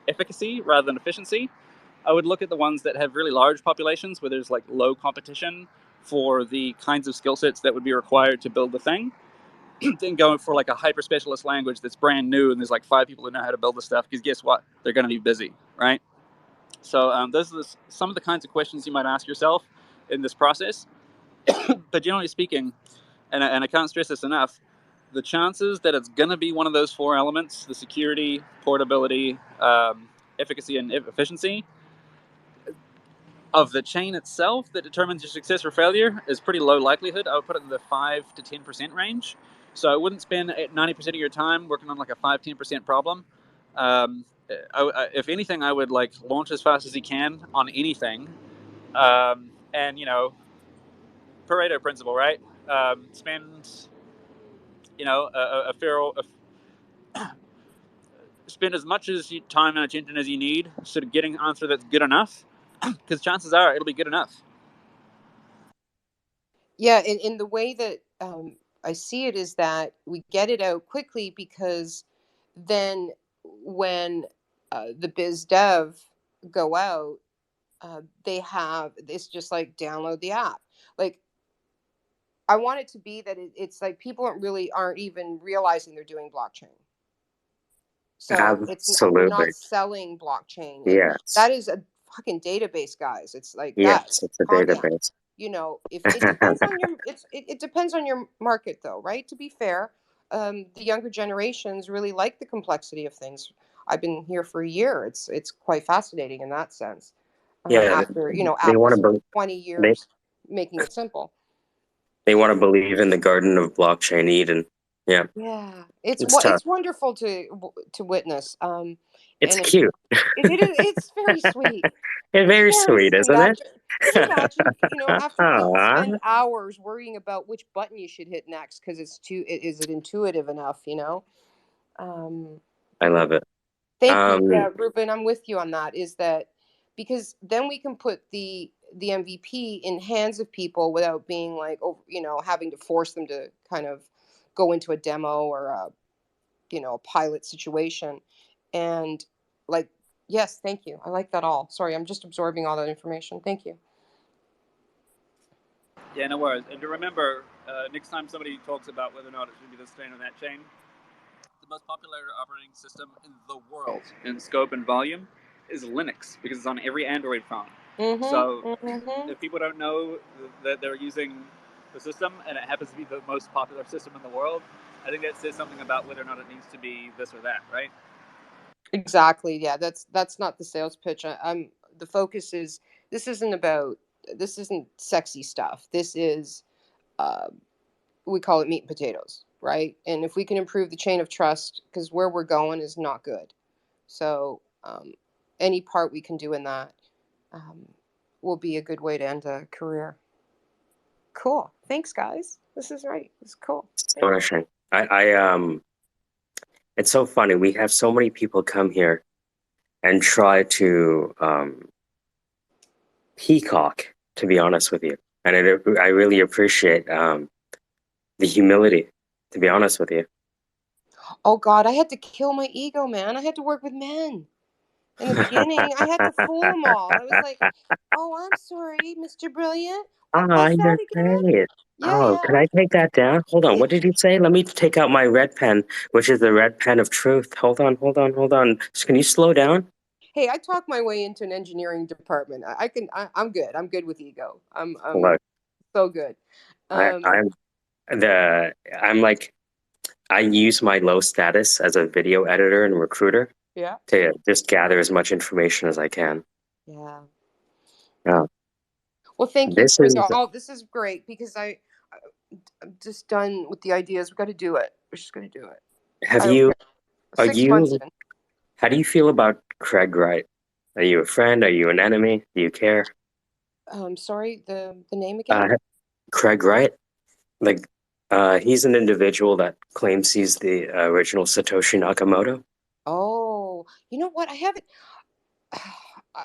C: efficacy rather than efficiency. I would look at the ones that have really large populations where there's like low competition for the kinds of skill sets that would be required to build the thing. Then go for like a hyper specialist language that's brand new and there's like 5 people that know how to build the stuff, because guess what? They're going to be busy, right? So those are some of the kinds of questions you might ask yourself in this process. But generally speaking, and I can't stress this enough, the chances that it's going to be one of those 4 elements, the security, portability, efficacy, and efficiency, of the chain itself that determines your success or failure is pretty low likelihood. I would put it in the 5 to 10% range. So I wouldn't spend 90% of your time working on like a 5-10% problem. If anything, I would like launch as fast as you can on anything. And Pareto principle, right? Spend spend as much time and attention as you need, sort of getting an answer that's good enough, because chances are it'll be good enough.
E: Yeah, in the way that I see it is that we get it out quickly, because then when the biz dev go out, it's just like download the app. Like, I want it to be that it's like people aren't even realizing they're doing blockchain. So we're not
A: Absolutely.
E: selling blockchain.
A: Yes.
E: That is a fucking database, guys. It's like
A: Yes,
E: that.
A: it's a
E: Calm down.
A: database.
E: If it depends on your it depends on your market, though, right? To be fair, the younger generations really like the complexity of things. I've been here for a year. It's quite fascinating in that sense.
A: Yeah,
E: After
A: they want
E: after
A: to
E: 20 years making it simple.
A: they want to believe in the Garden of Blockchain Eden. Yeah,
E: Yeah, it's
A: tough.
E: it's wonderful to witness.
A: It's
E: And
A: cute.
E: it's very sweet.
A: It's very sweet, isn't it?
E: Can you imagine, after people
A: Aw,
E: spend hours worrying about which button you should hit next because is it intuitive enough, Um,
A: I love it.
E: Thank you. Yeah, Ruben, I'm with you on that. Is that because then we can put the MVP in hands of people without being like, having to force them to kind of go into a demo or a pilot situation. And like, yes, thank you. I like that all. Sorry, I'm just absorbing all that information. Thank you.
C: Yeah, no worries. And to remember, next time somebody talks about whether or not it should be this chain or that chain, the most popular operating system in the world in scope and volume is Linux, because it's on every Android phone. So if people don't know that they're using the system and it happens to be the most popular system in the world, I think that says something about whether or not it needs to be this or that, right?
E: Exactly. Yeah, that's not the sales pitch. I'm the focus is this isn't sexy stuff. This is uh, we call it meat and potatoes, right? And if we can improve the chain of trust, because where we're going is not good. So any part we can do in that um, will be a good way to end a career. Cool. Thanks, guys. This is right. This is cool.
A: Astonishing. It's so funny. We have so many people come here and try to peacock, to be honest with you. And I really appreciate the humility, to be honest with you.
E: Oh God, I had to kill my ego, man. I had to work with men. In the beginning, I had to fool them all. I was like, "Oh, I'm sorry, Mr. Brilliant. What
A: Ah,
E: was that
A: you're
E: again?"
A: great.
E: Yeah,
A: Oh,
E: yeah.
A: can I take that down? Hold on. What did you say? Let me take out my red pen, which is the red pen of truth. Hold on, hold on, hold on. Can you slow down?
E: Hey, I talked my way into an engineering department. I can. I'm good. I'm good with ego. I'm
A: Look,
E: so good.
A: I,
E: Um,
A: I'm I'm like, I use my low status as a video editor and recruiter
E: yeah,
A: to just gather as much information as I can.
E: yeah.
A: Yeah.
E: Well, thank you
A: This
E: for
A: is,
E: this is great because I'm just done with the ideas. We got to do it. We're just gonna do it.
A: have
E: I don't
A: you,
E: care.
A: are
E: 6 months
A: you,
E: in.
A: how do you feel about Craig Wright? Are you a friend? Are you an enemy? Do you care?
E: Sorry, the name again?
A: Uh, Craig Wright? Like, he's an individual that claims he's the original Satoshi Nakamoto.
E: Oh, you know what? I haven't. I,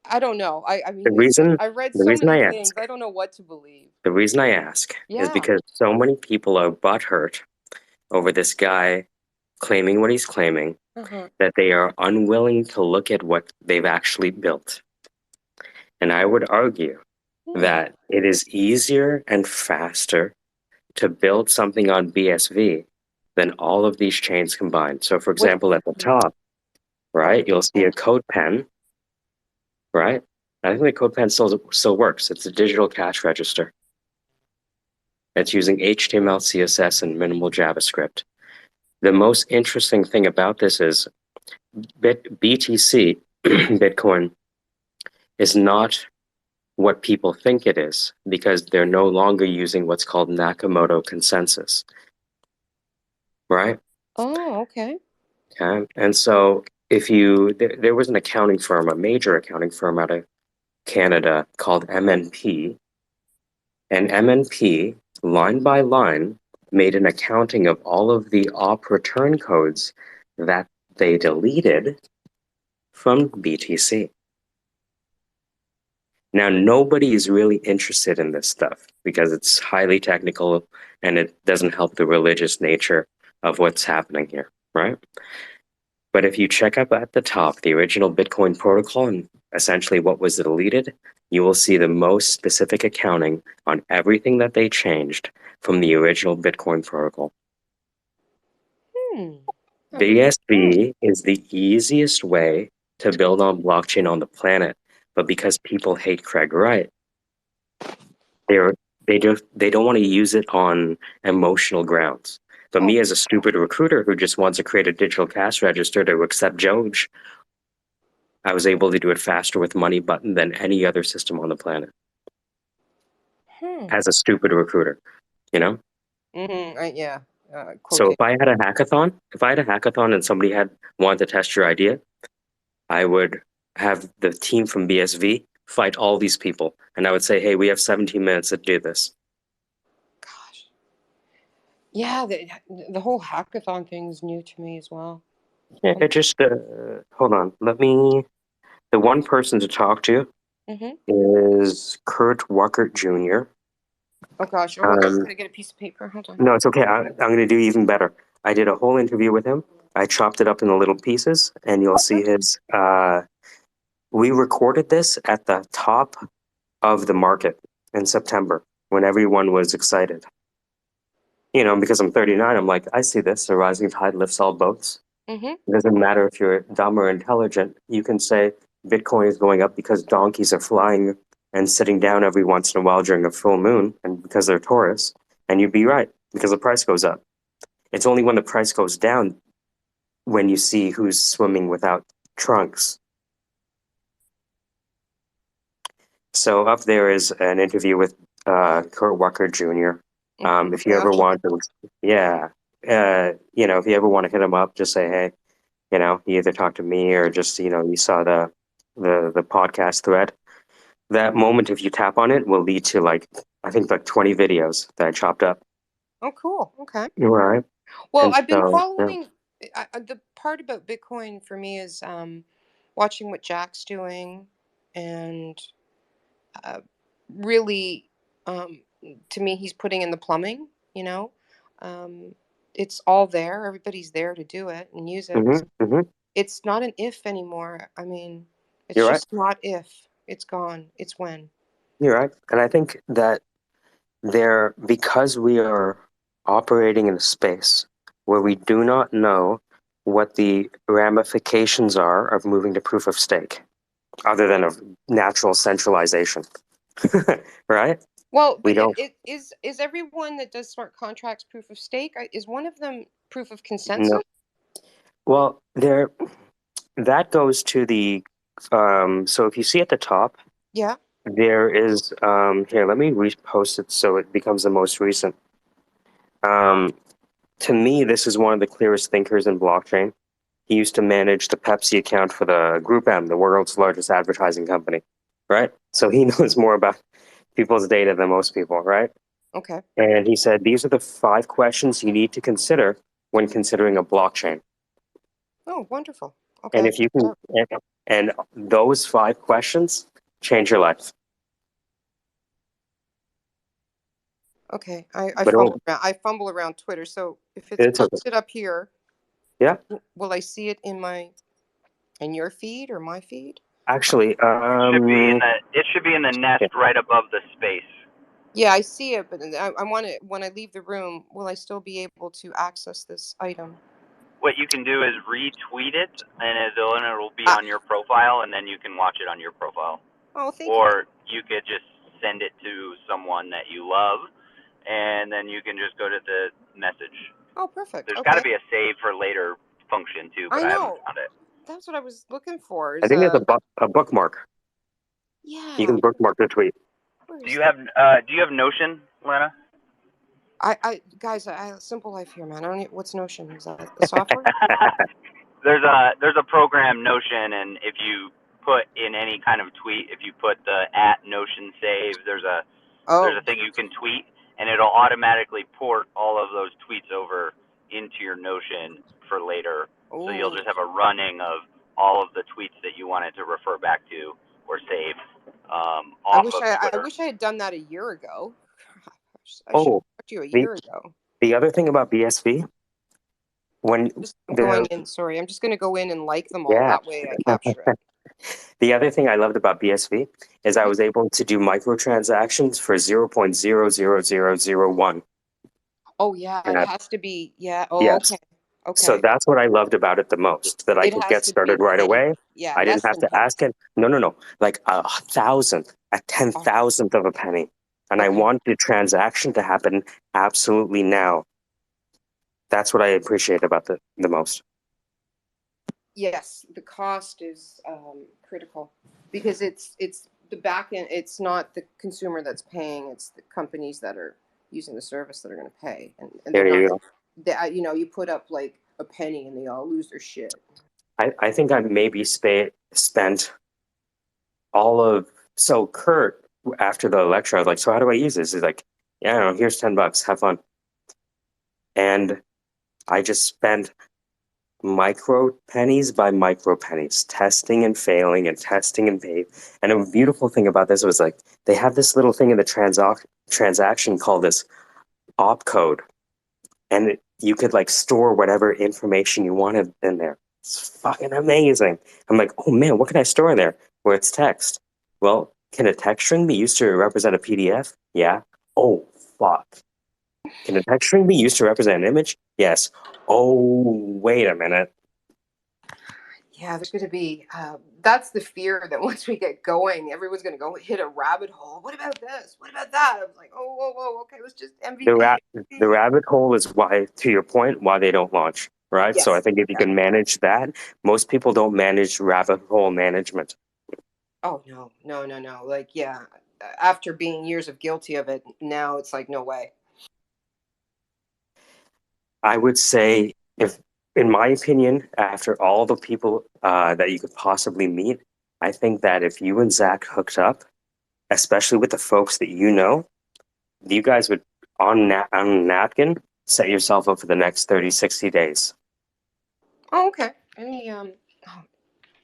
E: I don't know. I
A: The
E: mean,
A: reason,
E: I read
A: the
E: so
A: reason
E: many
A: I
E: things.
A: ask,
E: I don't know what to believe.
A: the reason I ask is
E: Yeah.
A: because so many people are butthurt over this guy claiming what he's claiming,
E: Uh-huh.
A: that they are unwilling to look at what they've actually built. And I would argue
E: Hmm.
A: that it is easier and faster to build something on BSV than all of these chains combined. So, for
E: What?
A: example, at the top, right, you'll see a code pen, right? I think the code pen still works. It's a digital cash register. It's using HTML, CSS, and minimal JavaScript. The most interesting thing about this is BTC, Bitcoin, is not what people think it is because they're no longer using what's called Nakamoto consensus, right?
E: Oh, okay.
A: Okay. And so if you, there was an accounting firm, a major accounting firm out of Canada called MNP, and MNP, line by line, made an accounting of all of the op return codes that they deleted from BTC. Now, nobody is really interested in this stuff because it's highly technical and it doesn't help the religious nature of what's happening here, right? But if you check up at the top, the original Bitcoin protocol and essentially what was deleted, you will see the most specific accounting on everything that they changed from the original Bitcoin protocol.
E: Hmm.
A: BSV is the easiest way to build on blockchain on the planet, but because people hate Craig Wright, they're they don't want to use it on emotional grounds. But
E: Oh,
A: me as a stupid recruiter who just wants to create a digital cash register to accept Doge, I was able to do it faster with Money Button than any other system on the planet
E: hmm.
A: as a stupid recruiter, you know?
E: Mm-hmm. Yeah.
A: So
E: Quotation.
A: if I had a hackathon and somebody had wanted to test your idea, I would have the team from BSV fight all these people. And I would say, hey, we have 17 minutes to do this.
E: Gosh. Yeah, the whole hackathon thing is new to me as well.
A: Yeah, it just, hold on. The one person to talk to
E: Mm-hmm.
A: is Kurt Walker Jr.
E: Oh gosh. Oh,
A: Um,
E: can I get a piece of paper? Hold on.
A: no, it's okay. I'm going to do even better. I did a whole interview with him. I chopped it up into little pieces, and you'll see his. We recorded this at the top of the market in September when everyone was excited. You know, because I'm 39, I'm like, I see this. The rising tide lifts all boats.
E: Mm-hmm.
A: It doesn't matter if you're dumb or intelligent. You can say Bitcoin is going up because donkeys are flying and sitting down every once in a while during a full moon and because they're Taurus. And you'd be right because the price goes up. It's only when the price goes down when you see who's swimming without trunks. So up there is an interview with Kurt Walker Jr. If you ever want to, yeah, if you ever want to hit him up, just say, hey, you either talk to me or just, you saw the podcast thread. That moment, if you tap on it, will lead to I think 20 videos that I chopped up.
E: Oh, cool. Okay.
A: Right.
E: Well,
A: And
E: I've been
A: so,
E: following. The part about Bitcoin for me is watching what Jack's doing, and really, to me, he's putting in the plumbing. Um, it's all there. Everybody's there to do it and use it. It's not an if anymore. I mean, it's
A: You're
E: just not if. It's gone. It's when.
A: You're right. And I think that because we are operating in a space where we do not know what the ramifications are of moving to proof of stake, other than of natural centralization, right?
E: Well,
A: We
E: but
A: don't.
E: is everyone that does smart contracts proof of stake? Is one of them proof of consensus?
A: No. Well, that goes to the. So if you see at the top,
E: Yeah.
A: there is here. Let me repost it so it becomes the most recent. To me, this is one of the clearest thinkers in blockchain. He used to manage the Pepsi account for the Group M, the world's largest advertising company, right? So he knows more about people's data than most people, right?
E: Okay.
A: And he said, these are the 5 questions you need to consider when considering a blockchain.
E: Oh, wonderful. Okay.
A: And if you can, and those 5 questions change your life.
E: Okay. I
A: But
E: fumble around Twitter. So if it's
A: it's okay.
E: posted up here,
A: Yeah.
E: will I see it in your feed or my feed?
A: Actually,
B: It should be in the nest right above the space.
E: Yeah, I see it, but I want it when I leave the room. Will I still be able to access this item?
B: What you can do is retweet it, and it'll be
E: Ah.
B: on your profile, and then you can watch it on your profile.
E: Oh, thank you.
B: Or you could just send it to someone that you love, and then you can just go to the message.
E: Oh, perfect.
B: There's
E: Okay.
B: got to be a save for later function too, but I haven't found it.
E: That's what I was looking for.
A: I think it's a bookmark.
E: Yeah.
A: You can bookmark the tweet.
B: Do you have Notion, Lana?
E: Guys, I simple life here, man. I don't. What's Notion? Is that the software?
B: There's a program, Notion, and if you put in any kind of tweet, if you put the @Notion save, there's a thing you can tweet, and it'll automatically port all of those tweets over into your Notion for later.
E: Ooh.
B: So you'll just have a running of all of the tweets that you wanted to refer back to or save off of Twitter.
E: I wish I had done that a year ago. I should have talked to you a year ago.
A: The other thing about BSV, when
E: sorry, I'm just going to go in and like them all.
A: Yeah.
E: That way I capture it.
A: The other thing I loved about BSV is I was able to do microtransactions for 0.00001.
E: Oh, yeah. It has to be. Yeah. Oh,
A: yes.
E: Okay. Okay.
A: So that's what I loved about it the most, that I could get started right away.
E: Yeah.
A: I didn't have to ask it. No. Like a 1,000th, a 10,000th of a penny. And I want the transaction to happen absolutely now. That's what I appreciate about the most.
E: Yes, the cost is critical because it's the back end. It's not the consumer that's paying; it's the companies that are using the service that are going to pay. And
A: there you go.
E: You put up like a penny and they all lose their shit.
A: I think I maybe spent all of so Kurt after the lecture. I was like, so how do I use this? He's like, yeah, I don't know, here's $10, have fun. And I just spent micro pennies by micro pennies, testing and failing and testing and pay. And a beautiful thing about this was like they have this little thing in the transaction called this opcode, and you could like store whatever information you wanted in there. It's fucking amazing. I'm like, oh man, what can I store in there? Where it's text. Well, can a text string be used to represent a PDF? Yeah. Oh fuck. Can a text string be used to represent an image? Yes. Oh, wait a minute.
E: Yeah, there's going to be, that's the fear that once we get going, everyone's going to go hit a rabbit hole. What about this? What about that? I was like, oh, whoa, okay, let's just MVP.
A: The rabbit hole is why, to your point, why they don't launch, right? So I
E: Yes.
A: think if you can manage that, most people don't manage rabbit hole management.
E: Oh, no. Like, yeah, after being years of guilty of it, now it's like, no way.
A: I would say, if, in my opinion, after all the people that you could possibly meet, I think that if you and Zach hooked up, especially with the folks that you know, you guys would, on a napkin, set yourself up for the next 30, 60 days.
E: Oh, okay. Oh,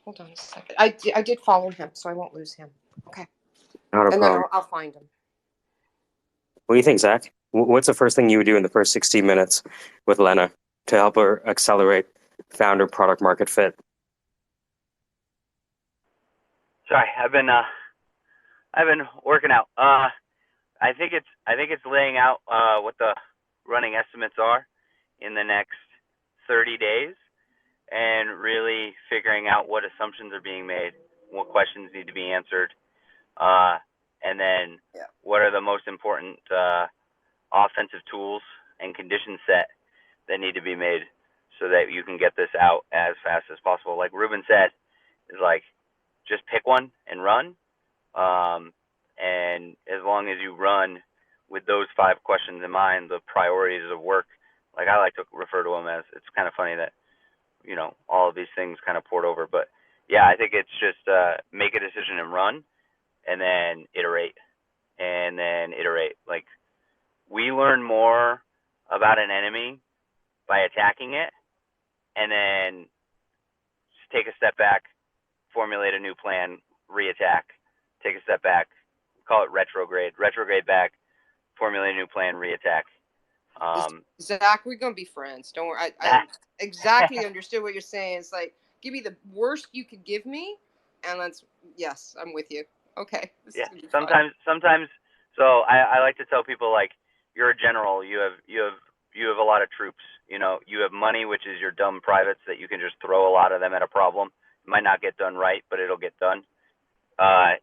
E: hold on a second. I did follow him, so I won't lose him. Okay.
A: Not a
E: And then
A: problem.
E: I'll find him.
A: What do you think, Zach? What's the first thing you would do in the first 60 minutes with Lena to help her accelerate founder product market fit?
B: Sorry, I've been working out. I think it's laying out what the running estimates are in the next 30 days, and really figuring out what assumptions are being made, what questions need to be answered, and then what are the most important offensive tools and condition set that need to be made so that you can get this out as fast as possible. Like Ruben said, is like just pick one and run. And as long as you run with those 5 questions in mind, the priorities of work, like I like to refer to them as, it's kind of funny that, all of these things kind of poured over. But yeah, I think it's just make a decision and run, and then iterate, and then iterate. Like, we learn more about an enemy by attacking it, and then just take a step back, formulate a new plan, reattack, take a step back, call it retrograde back, formulate a new plan, reattack.
E: Zach, we're gonna be friends. Don't worry. I exactly understood what you're saying. It's like, give me the worst you could give me, and yes, I'm with you. Okay.
B: Yeah. Sometimes. So I like to tell people, like, you're a general. You have a lot of troops. You have money, which is your dumb privates that you can just throw a lot of them at a problem. It might not get done right, but it'll get done.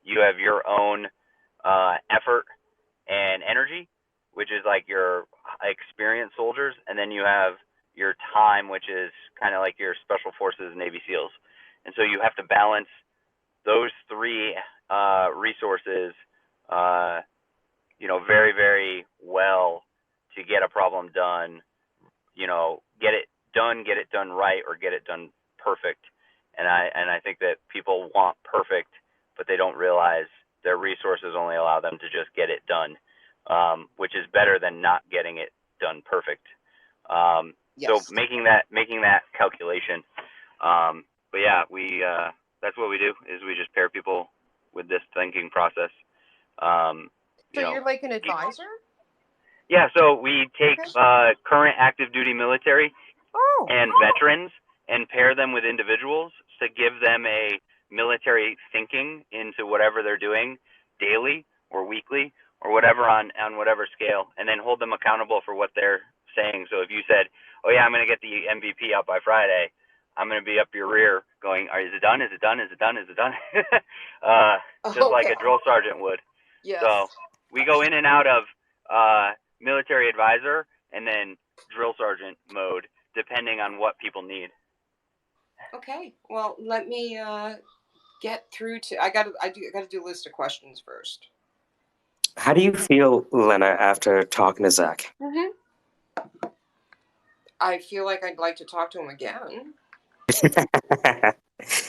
B: You have your own effort and energy, which is like your experienced soldiers, and then you have your time, which is kind of like your special forces, Navy SEALs. And so you have to balance those 3 resources, very, very well to get a problem done. Get it done right, or get it done perfect. And I think that people want perfect, but they don't realize their resources only allow them to just get it done, which is better than not getting it done perfect.
E: Yes.
B: So making that calculation. But yeah, that's what we do, is we just pair people with this thinking process.
E: So you're like an advisor?
B: Yeah, so we take current active duty military and veterans and pair them with individuals to give them a military thinking into whatever they're doing daily or weekly or whatever on whatever scale, and then hold them accountable for what they're saying. So if you said, oh yeah, I'm going to get the MVP out by Friday, I'm going to be up your rear going, is it done? Is it done? Is it done? Is it done? Just like a drill sergeant would.
E: Yes.
B: So we go in and out of military advisor and then drill sergeant mode, depending on what people need.
E: Okay. Well, let me get through to. I got to do a list of questions first.
A: How do you feel, Lena, after talking to Zach?
E: Mm-hmm. I feel like I'd like to talk to him again.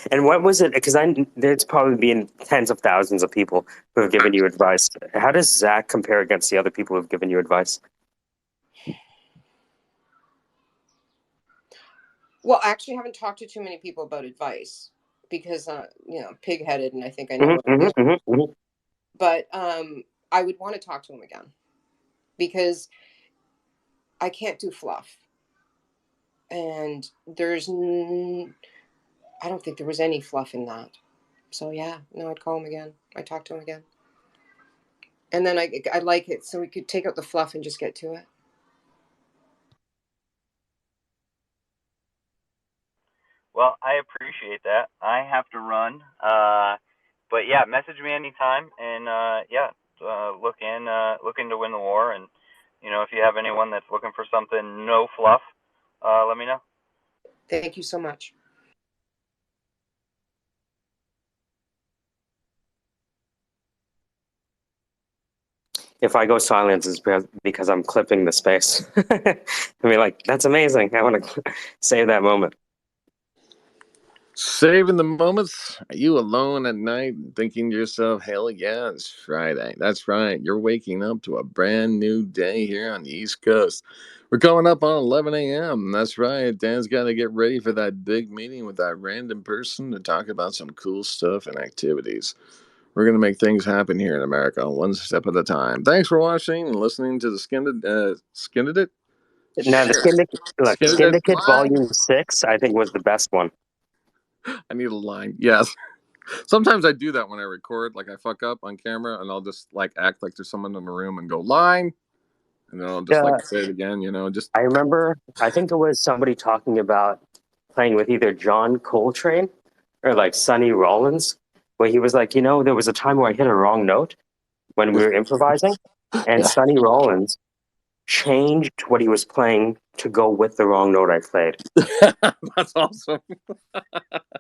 A: And what was it? Because there's probably been tens of thousands of people who have given you advice. How does Zach compare against the other people who have given you advice?
E: Well, I actually haven't talked to too many people about advice because, pig-headed, and I think I know what I'm doing. But I would want to talk to him again because I can't do fluff. And I don't think there was any fluff in that. So yeah, no, I'd call him again. I'd talk to him again. And then I like it, so we could take out the fluff and just get to it.
B: Well, I appreciate that. I have to run. But yeah, message me anytime, and looking to win the war, and if you have anyone that's looking for something no fluff, let me know.
E: Thank you so much.
A: If I go silent, it's because I'm clipping the space. I mean, like, that's amazing. I want to save that moment.
F: Saving the moments? Are you alone at night thinking to yourself, hell yeah, it's Friday. That's right. You're waking up to a brand new day here on the East Coast. We're going up on 11 a.m. That's right. Dan's got to get ready for that big meeting with that random person to talk about some cool stuff and activities. We're going to make things happen here in America, one step at a time. Thanks for watching and listening to the Skinned It?
A: Now, the
F: Skinned It
A: Syndicate
F: live.
A: Volume 6, I think, was the best one.
F: I need a line. Yes. Sometimes I do that when I record. Like I fuck up on camera and I'll just like act like there's someone in the room and go line. And then I'll just like say it again, just.
A: I remember, I think it was somebody talking about playing with either John Coltrane or like Sonny Rollins, where he was like, there was a time where I hit a wrong note when we were improvising, and
F: Yeah.
A: Sonny Rollins changed what he was playing to go with the wrong note I played.
F: That's awesome.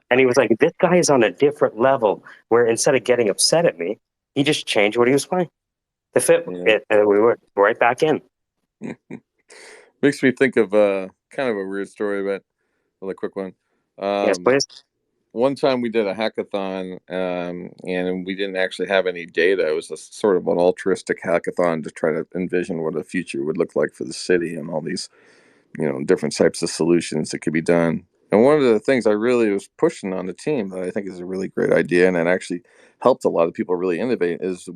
A: And he was like, this guy is on a different level, where instead of getting upset at me, he just changed what he was playing to fit it, and we were right back in.
F: Makes me think of kind of a weird story, but a really quick one.
A: Yes, please.
F: One time we did a hackathon, and we didn't actually have any data. It was a sort of an altruistic hackathon to try to envision what the future would look like for the city and all these, different types of solutions that could be done. And one of the things I really was pushing on the team that I think is a really great idea, and it actually helped a lot of people really innovate, is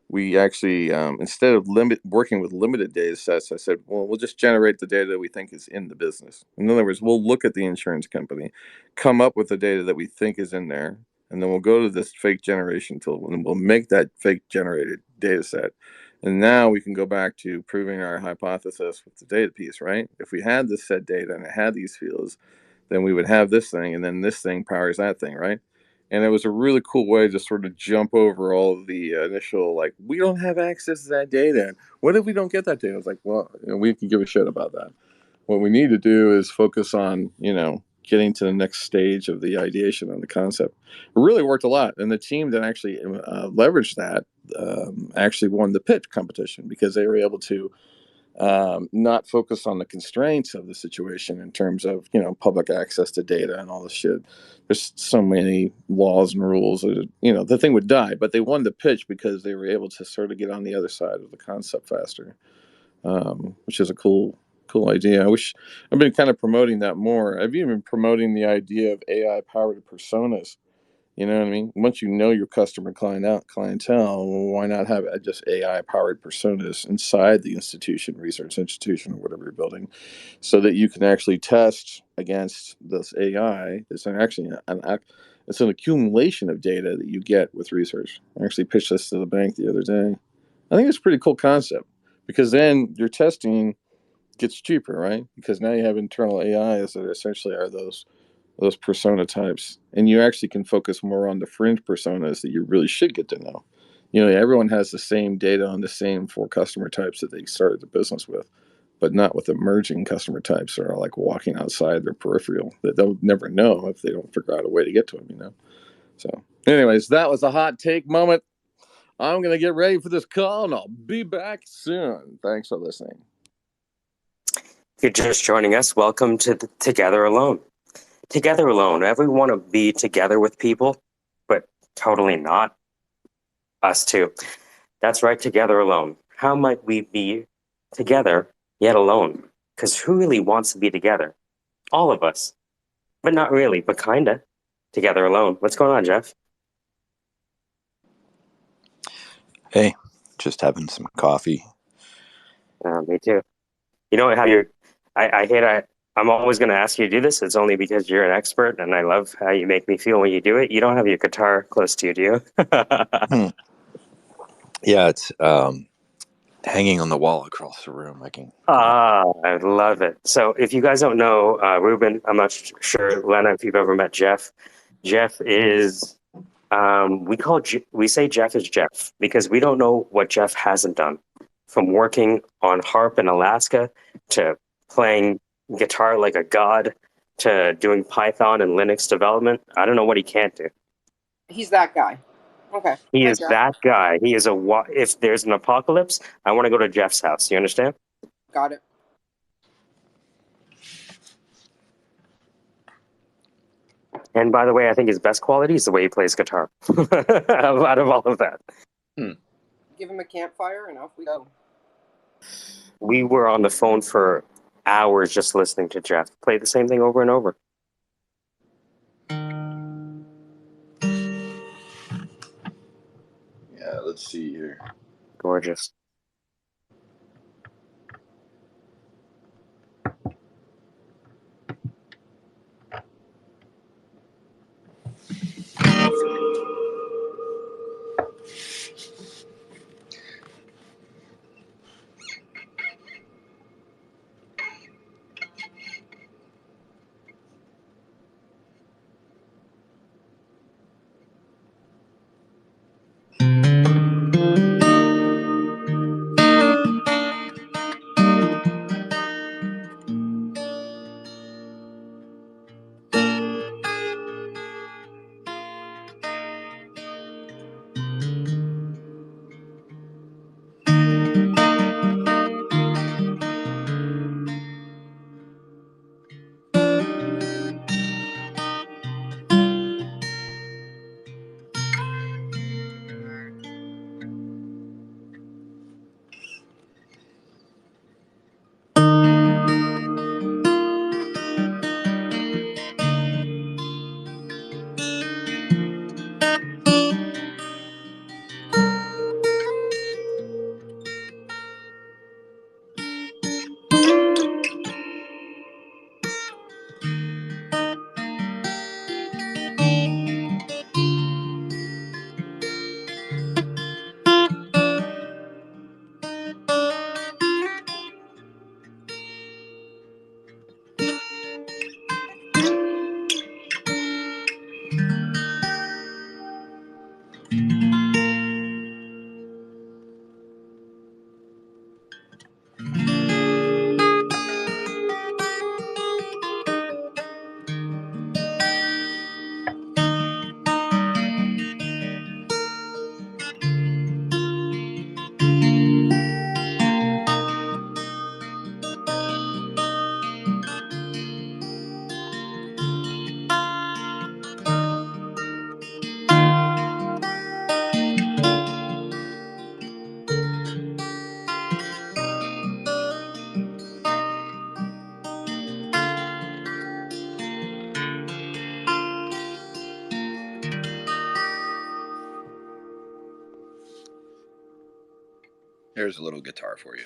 F: we actually, instead of working with limited data sets, I said, well, we'll just generate the data that we think is in the business. In other words, we'll look at the insurance company, come up with the data that we think is in there, and then we'll go to this fake generation tool and we'll make that fake generated data set. And now we can go back to proving our hypothesis with the data piece, right? If we had this set data and it had these fields, then we would have this thing, and then this thing powers that thing, right? And it was a really cool way to sort of jump over all of the initial, like, we don't have access to that data. And what if we don't get that data? I was like, well, we can give a shit about that. What we need to do is focus on, getting to the next stage of the ideation and the concept. It really worked a lot. And the team that actually leveraged that actually won the pitch competition because they were able to not focus on the constraints of the situation in terms of public access to data and all this shit. There's so many laws and rules that the thing would die, but they won the pitch because they were able to sort of get on the other side of the concept faster, which is a cool idea. I wish I've been kind of promoting that more. I've even been promoting the idea of AI powered personas. You know what I mean? Once you know your customer clientele, why not have just AI-powered personas inside the research institution, or whatever you're building, so that you can actually test against this AI. It's an accumulation of data that you get with research. I actually pitched this to the bank the other day. I think it's a pretty cool concept because then your testing gets cheaper, right? Because now you have internal AIs that essentially are those persona types, and you actually can focus more on the fringe personas that you really should get to know. Everyone has the same data on the same 4 customer types that they started the business with, but not with emerging customer types that are like walking outside their peripheral that they'll never know if they don't figure out a way to get to them. So anyways, that was a hot take moment. I'm going to get ready for this call and I'll be back soon. Thanks for listening.
A: If you're just joining us, welcome to Together Alone. Together alone. Ever want to be together with people, but totally not? Us too. That's right, together alone. How might we be together yet alone? Because who really wants to be together? All of us. But not really, but kinda. Together alone. What's going on, Jeff?
B: Hey, just having some coffee.
A: Me too. You know how you're... I'm always going to ask you to do this. It's only because you're an expert, and I love how you make me feel when you do it. You don't have your guitar close to you, do you?
B: Yeah, it's
G: hanging on the wall across the room. I can.
A: I love it. So if you guys don't know, Ruben, I'm not sure, Lena, if you've ever met Jeff. Jeff is, we say Jeff is Jeff because we don't know what Jeff hasn't done. From working on harp in Alaska to playing guitar like a god to doing Python and Linux development. I don't know what he can't do.
E: He's that guy. Okay.
A: He
E: Hi,
A: is
E: Jeff.
A: that guy. He is if there's an apocalypse, I want to go to Jeff's house. You understand?
E: Got it.
A: And by the way, I think his best quality is the way he plays guitar. Out of all of that.
E: Give him a campfire and off we go.
A: We were on the phone for hours just listening to Jeff play the same thing over and over.
G: Yeah, let's see here.
A: Gorgeous.
G: There's a little guitar for you.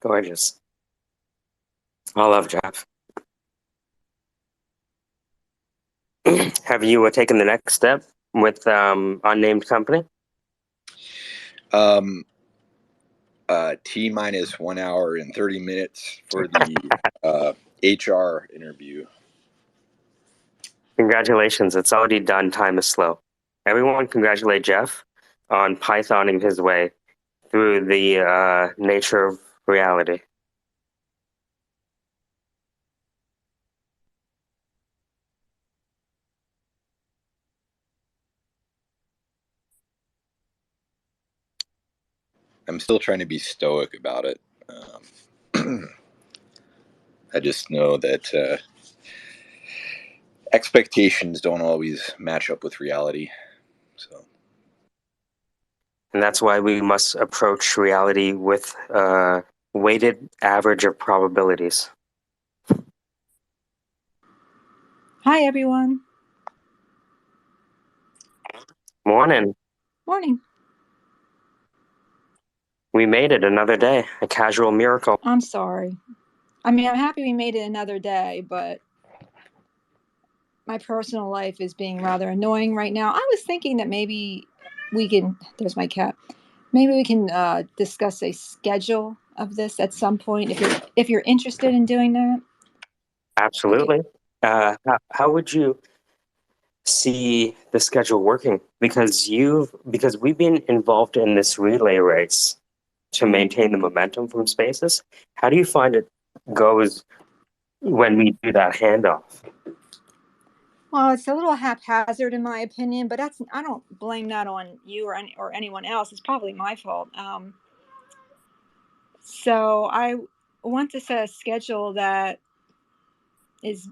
A: Gorgeous. I love Jeff. Have you taken the next step with Unnamed Company?
G: T minus 1 hour and 30 minutes for the HR interview.
A: Congratulations. It's already done. Time is slow. Everyone congratulate Jeff on Pythoning his way through the nature of reality.
G: I'm still trying to be stoic about it. I just know that expectations don't always match up with reality. So,
A: And that's why we must approach reality with a weighted average of probabilities.
H: Hi, everyone.
A: Morning.
H: Morning.
A: We made it another day. A casual miracle.
H: I'm sorry. I mean, I'm happy we made it another day, but my personal life is being rather annoying right now. I was thinking that maybe we can, there's my cat, Maybe we can discuss a schedule of this at some point if you're interested in doing that.
A: Absolutely. How would you see the schedule working? Because we've been involved in this relay race to maintain the momentum from spaces. How do you find it goes when we do that handoff?
H: Well, it's a little haphazard in my opinion, but I don't blame that on you or anyone else. It's probably my fault. So I want to set a schedule that is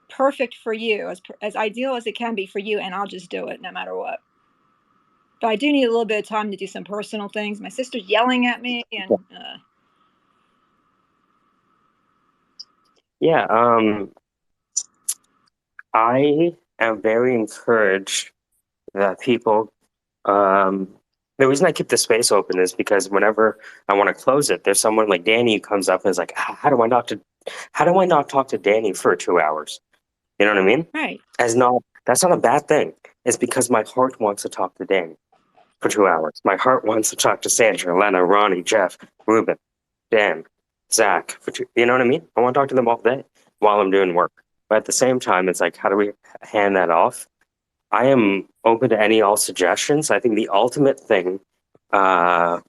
H: perfect for you, as ideal as it can be for you, and I'll just do it no matter what. But I do need a little bit of time to do some personal things. My sister's yelling at me, and
A: Yeah, I am very encouraged that people. The reason I keep the space open is because whenever I want to close it, there's someone like Danny who comes up and is like, How do I not talk to Danny for 2 hours?" You know what I mean?
H: right.
A: That's not a bad thing. It's because my heart wants to talk to Danny for 2 hours. My heart wants to talk to Sandra, Lena, Ronnie, Jeff, Ruben, Dan, Zach. You know what I mean? I want to talk to them all day while I'm doing work. But at the same time, it's like, how do we hand that off? I am open to any all suggestions. I think the ultimate thing,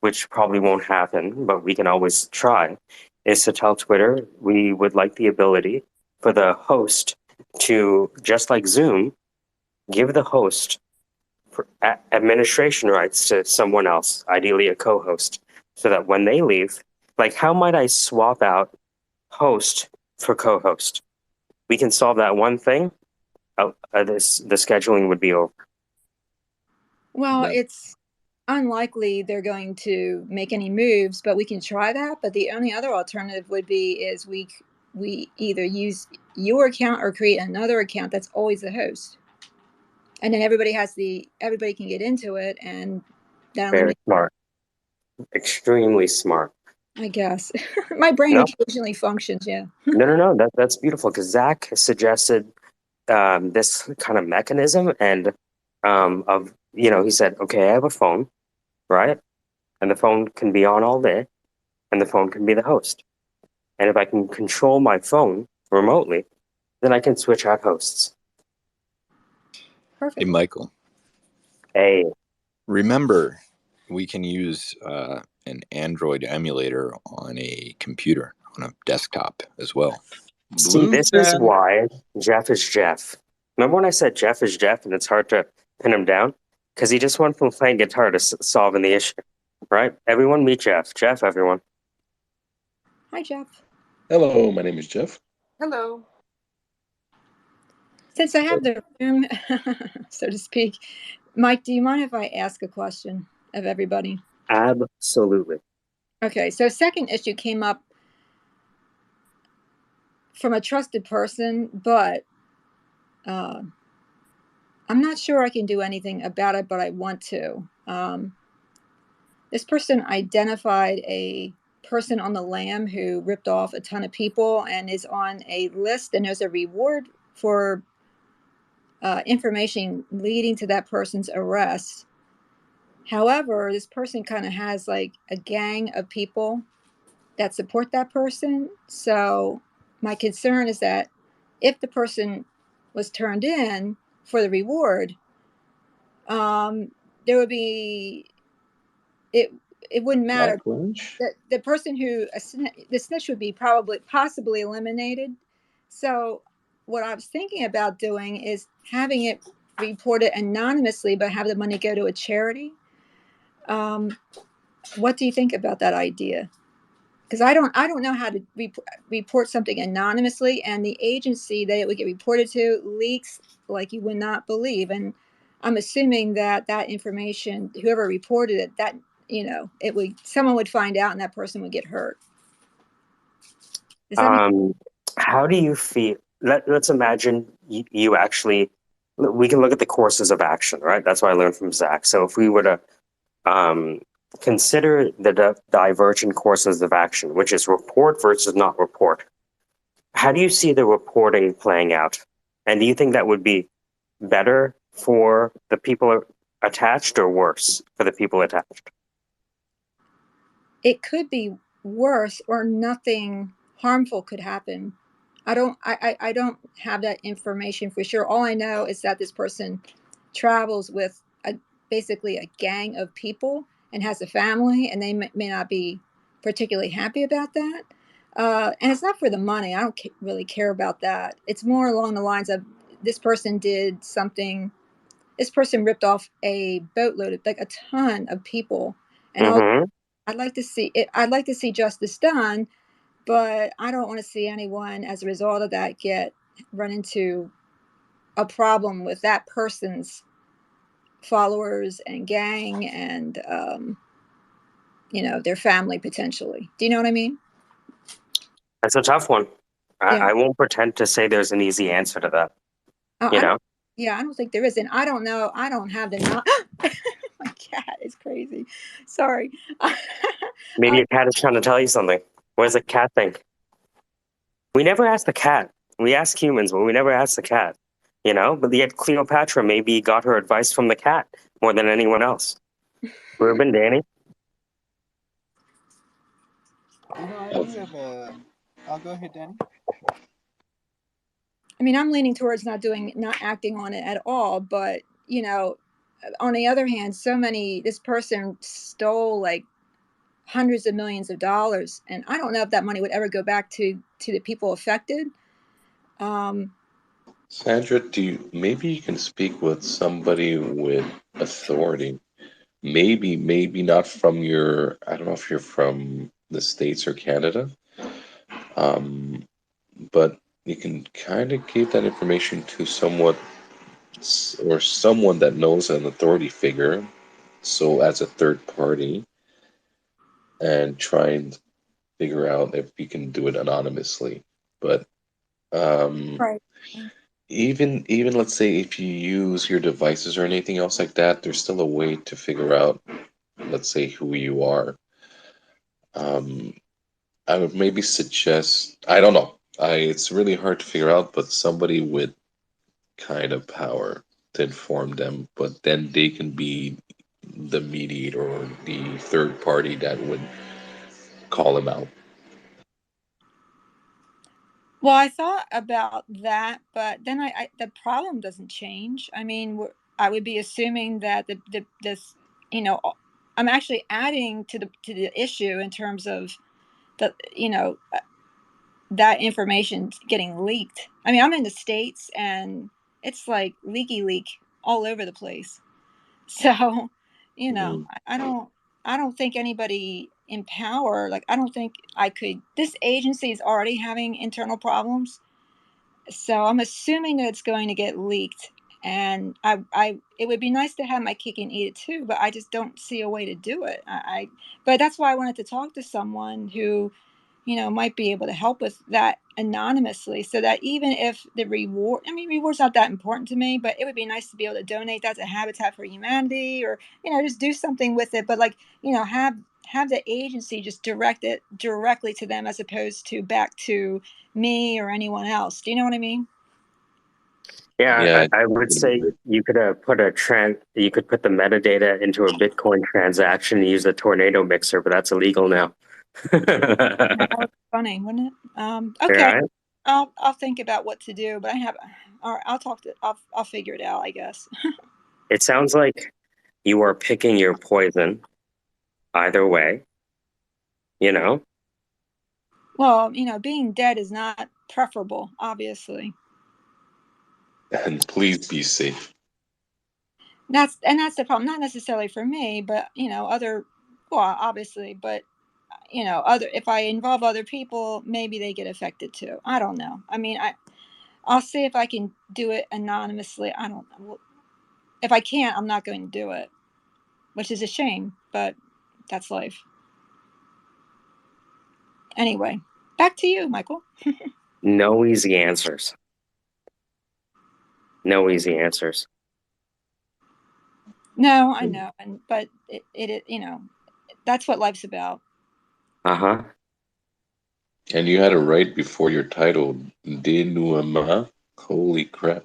A: which probably won't happen, but we can always try, is to tell Twitter we would like the ability for the host to, just like Zoom, give the host administration rights to someone else, ideally a co-host, so that when they leave, like how might I swap out host for co-host? We can solve that one thing. The scheduling would be over.
H: Well, it's unlikely they're going to make any moves, but we can try that. But the only other alternative would be is we either use your account or create another account that's always the host, and then everybody can get into it, and that
A: Very
H: eliminates.
A: smart. Extremely smart.
H: I guess my brain
A: No,
H: occasionally functions. Yeah.
A: no. That's beautiful because Zach suggested this kind of mechanism, and he said, okay, I have a phone, right? And the phone can be on all day, and the phone can be the host. And if I can control my phone remotely, then I can switch out hosts.
H: Perfect.
G: Hey, Michael.
A: Hey,
G: Remember, we can use an Android emulator on a computer, on a desktop as well.
A: see, this is why Jeff is Jeff. Remember when I said Jeff is Jeff and it's hard to pin him down? Because he just went from playing guitar to solving the issue, right? Everyone meet Jeff. Jeff, everyone.
H: Hi, Jeff.
I: Hello, my name is Jeff.
E: Hello.
H: Since I have the room, so to speak, Mike, do you mind if I ask a question of everybody?
A: Absolutely.
H: Okay, so second issue came up from a trusted person, but I'm not sure I can do anything about it, but I want to. This person identified a person on the lam who ripped off a ton of people and is on a list, and there's a reward for information leading to that person's arrest. However, this person kind of has like a gang of people that support that person. So my concern is that if the person was turned in for the reward, there would be it wouldn't matter. The person who the snitch would be possibly eliminated. So what I was thinking about doing is having it reported anonymously, but have the money go to a charity. What do you think about that idea? Because I don't know how to report something anonymously, and the agency that it would get reported to leaks like you would not believe. And I'm assuming that information, whoever reported it, that someone would find out, and that person would get hurt. Does that
A: How do you feel? Let's imagine you actually. We can look at the courses of action, right? That's what I learned from Zach. So if we were to consider the divergent courses of action, which is report versus not report. How do you see the reporting playing out? And do you think that would be better for the people attached or worse for the people attached?
H: it could be worse, or nothing harmful could happen. I don't have that information for sure. All I know is that this person travels with basically a gang of people and has a family, and they may not be particularly happy about that. And it's not for the money. I don't really care about that. It's more along the lines of this person did something. This person ripped off a boatload of, like, a ton of people, and
A: Mm-hmm.
H: I'd like to see it. I'd like to see justice done, but I don't want to see anyone as a result of that run into a problem with that person's followers and gang and their family potentially. Do you know what I mean?
A: That's a tough one.
H: Yeah.
A: I won't pretend to say there's an easy answer to that. You
H: I don't.
A: know,
H: Yeah, I don't think there is, and I don't know. I don't have the. My cat is crazy. Sorry.
A: maybe
H: I,
A: a cat is trying to tell you something. What does a cat think? We never ask the cat. We ask humans, but we never ask the cat. You know, but yet Cleopatra maybe got her advice from the cat more than anyone else. Ruben, Danny.
C: I do have a. I'll go ahead, Danny.
H: I mean, I'm leaning towards not acting on it at all, but on the other hand, this person stole like hundreds of millions of dollars, and I don't know if that money would ever go back to the people affected.
I: Sandra, maybe you can speak with somebody with authority? Maybe not from I don't know if you're from the States or Canada, um, but you can kind of give that information to someone that knows an authority figure, so as a third party, and try and figure out if you can do it anonymously. But um,
H: Right.
I: even let's say if you use your devices or anything else like that, there's still a way to figure out, let's say, who you are. Um, I would maybe suggest, I don't know, it's really hard to figure out, but somebody with kind of power to inform them, but then they can be the mediator or the third party that would call them out.
H: Well, I thought about that, but then the problem doesn't change. I mean, I would be assuming that this, you know, I'm actually adding to the issue in terms of the, that information getting leaked. I mean, I'm in the States, and it's like leaky leak all over the place. So,
I: Mhm.
H: I don't think anybody in power, like, I don't think I could. This agency is already having internal problems, so I'm assuming that it's going to get leaked. And it would be nice to have my cake and eat it too, but I just don't see a way to do it. But that's why I wanted to talk to someone who, might be able to help with that anonymously, so that even if the reward, I mean, reward's not that important to me, but it would be nice to be able to donate that to Habitat for Humanity, or, just do something with it. But, like, have the agency just direct it directly to them, as opposed to back to me or anyone else. Do you know what I mean?
A: Yeah,
I: Yeah,
A: I would say you could you could put the metadata into a Bitcoin transaction and use a tornado mixer, but that's illegal now.
H: That would be funny, wouldn't it? Okay.
A: Right?
H: I'll think about what to do, but all right, I'll figure it out, I guess.
A: It sounds like you are picking your poison either way, you know?
H: Well, being dead is not preferable, obviously.
I: and please be safe.
H: That's the problem. Not necessarily for me, but well, obviously, but other if I involve other people, maybe they get affected too. I don't know. I mean, I'll see if I can do it anonymously. I don't know. If I can't, I'm not going to do it, which is a shame, but that's life. Anyway, back to you, Michael.
A: No easy answers. No easy answers.
H: No, I know, but it that's what life's about.
A: Uh-huh.
I: And you had it right before your title, Denouement. Holy crap.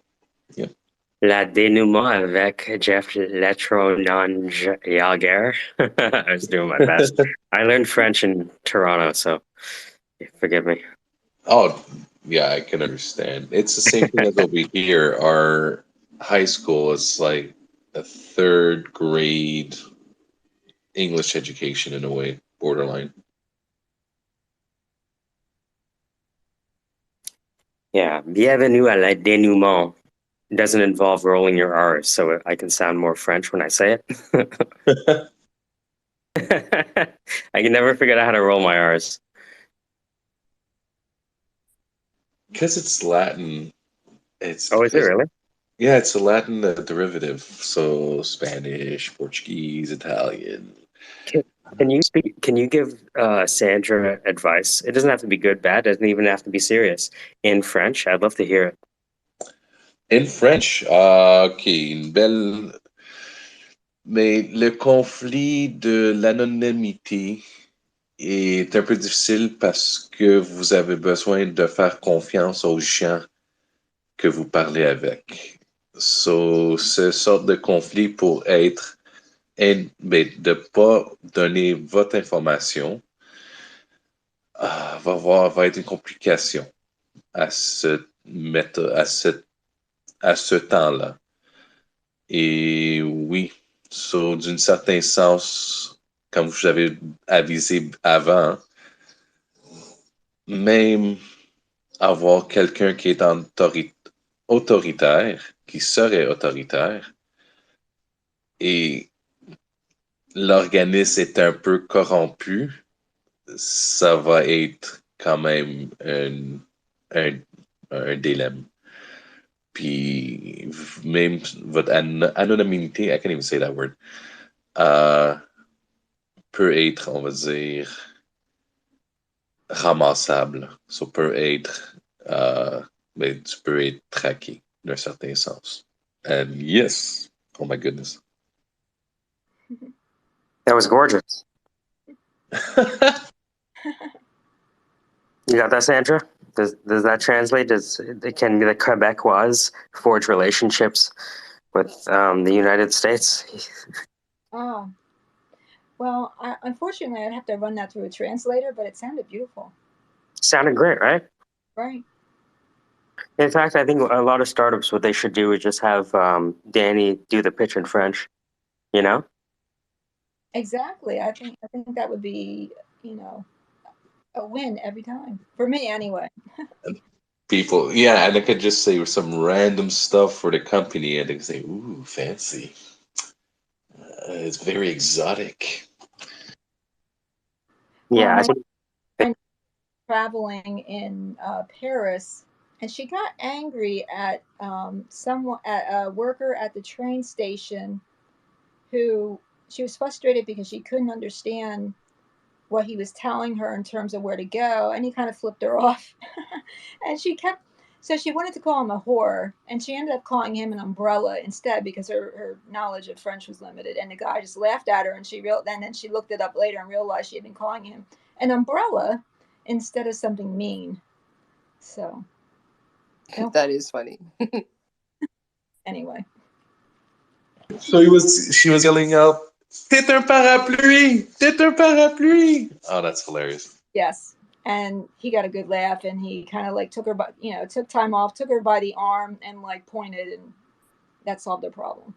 I: Yep.
A: La dénouement avec Jeff Letrononge-Jager. I was doing my best. I learned French in Toronto, so forgive me.
I: Oh, yeah, I can understand. It's the same thing as over here. Our high school is like a third grade English education in a way, borderline.
A: Yeah, bienvenue à la dénouement doesn't involve rolling your R's, so I can sound more French when I say it. I can never figure out how to roll my R's.
I: Because it's Latin, it's
A: Oh, is it really?
I: yeah, it's a Latin derivative. So Spanish, Portuguese, Italian.
A: Can you speak? Can you give Sandra advice? It doesn't have to be good, bad. It doesn't even have to be serious. In French, I'd love to hear it.
I: In French, ok, une belle. Mais le conflit de l'anonymité est un peu difficile parce que vous avez besoin de faire confiance aux gens que vous parlez avec. So, ce sorte de conflit pour être, mais de pas donner votre information, va être une complication à à ce temps-là. Et oui, so, d'une certaine sens, comme je vous avais avisé avant, même avoir quelqu'un qui est autoritaire, qui serait autoritaire, et l'organisme est un peu corrompu, ça va être quand même un, un dilemme. Puis même votre anonymité, I can't even say that word, peut être, on va dire, ramassable. Ça peut être, mais tu peux être traqué d'un certain sens. And yes, oh my goodness.
A: That was gorgeous. You got that, Sandra? Does that translate? Can the Quebecois forge relationships with the United States?
H: Oh, well, unfortunately, I'd have to run that through a translator, but it sounded beautiful.
A: Sounded great, right?
H: Right.
A: In fact, I think a lot of startups, what they should do is just have Danny do the pitch in French. You know?
H: Exactly. I think that would be, a win every time for me, anyway.
I: People, yeah, and I could just say some random stuff for the company, and they could say, "Ooh, fancy! It's very exotic."
A: Yeah, I
H: My
A: think
H: friend traveling in Paris, and she got angry at someone, at a worker at the train station, who she was frustrated because she couldn't understand what he was telling her in terms of where to go, and he kind of flipped her off. And so she wanted to call him a whore, and she ended up calling him an umbrella instead because her knowledge of French was limited. And the guy just laughed at her, and then she looked it up later and realized she had been calling him an umbrella instead of something mean. So
E: That is funny.
H: anyway.
I: So she was yelling out, "C'est un parapluie! C'est un parapluie!" Oh, that's hilarious.
H: Yes. And he got a good laugh, and he kind of like took her by, took time off, took her by the arm, and like pointed, and that solved their problem.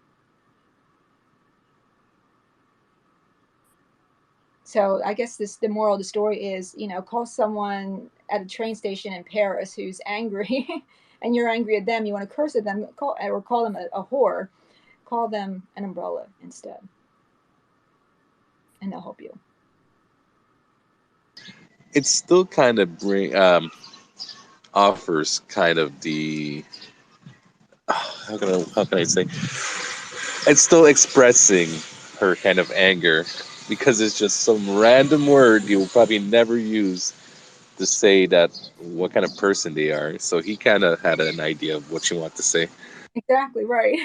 H: So I guess the moral of the story is, call someone at a train station in Paris who's angry, and you're angry at them. You want to curse at them, call them a whore. Call them an umbrella instead, and they'll help you.
I: It still kind of offers kind of the how can I say? It's still expressing her kind of anger because it's just some random word you will probably never use to say that what kind of person they are. So he kind of had an idea of what you want to say.
H: Exactly right.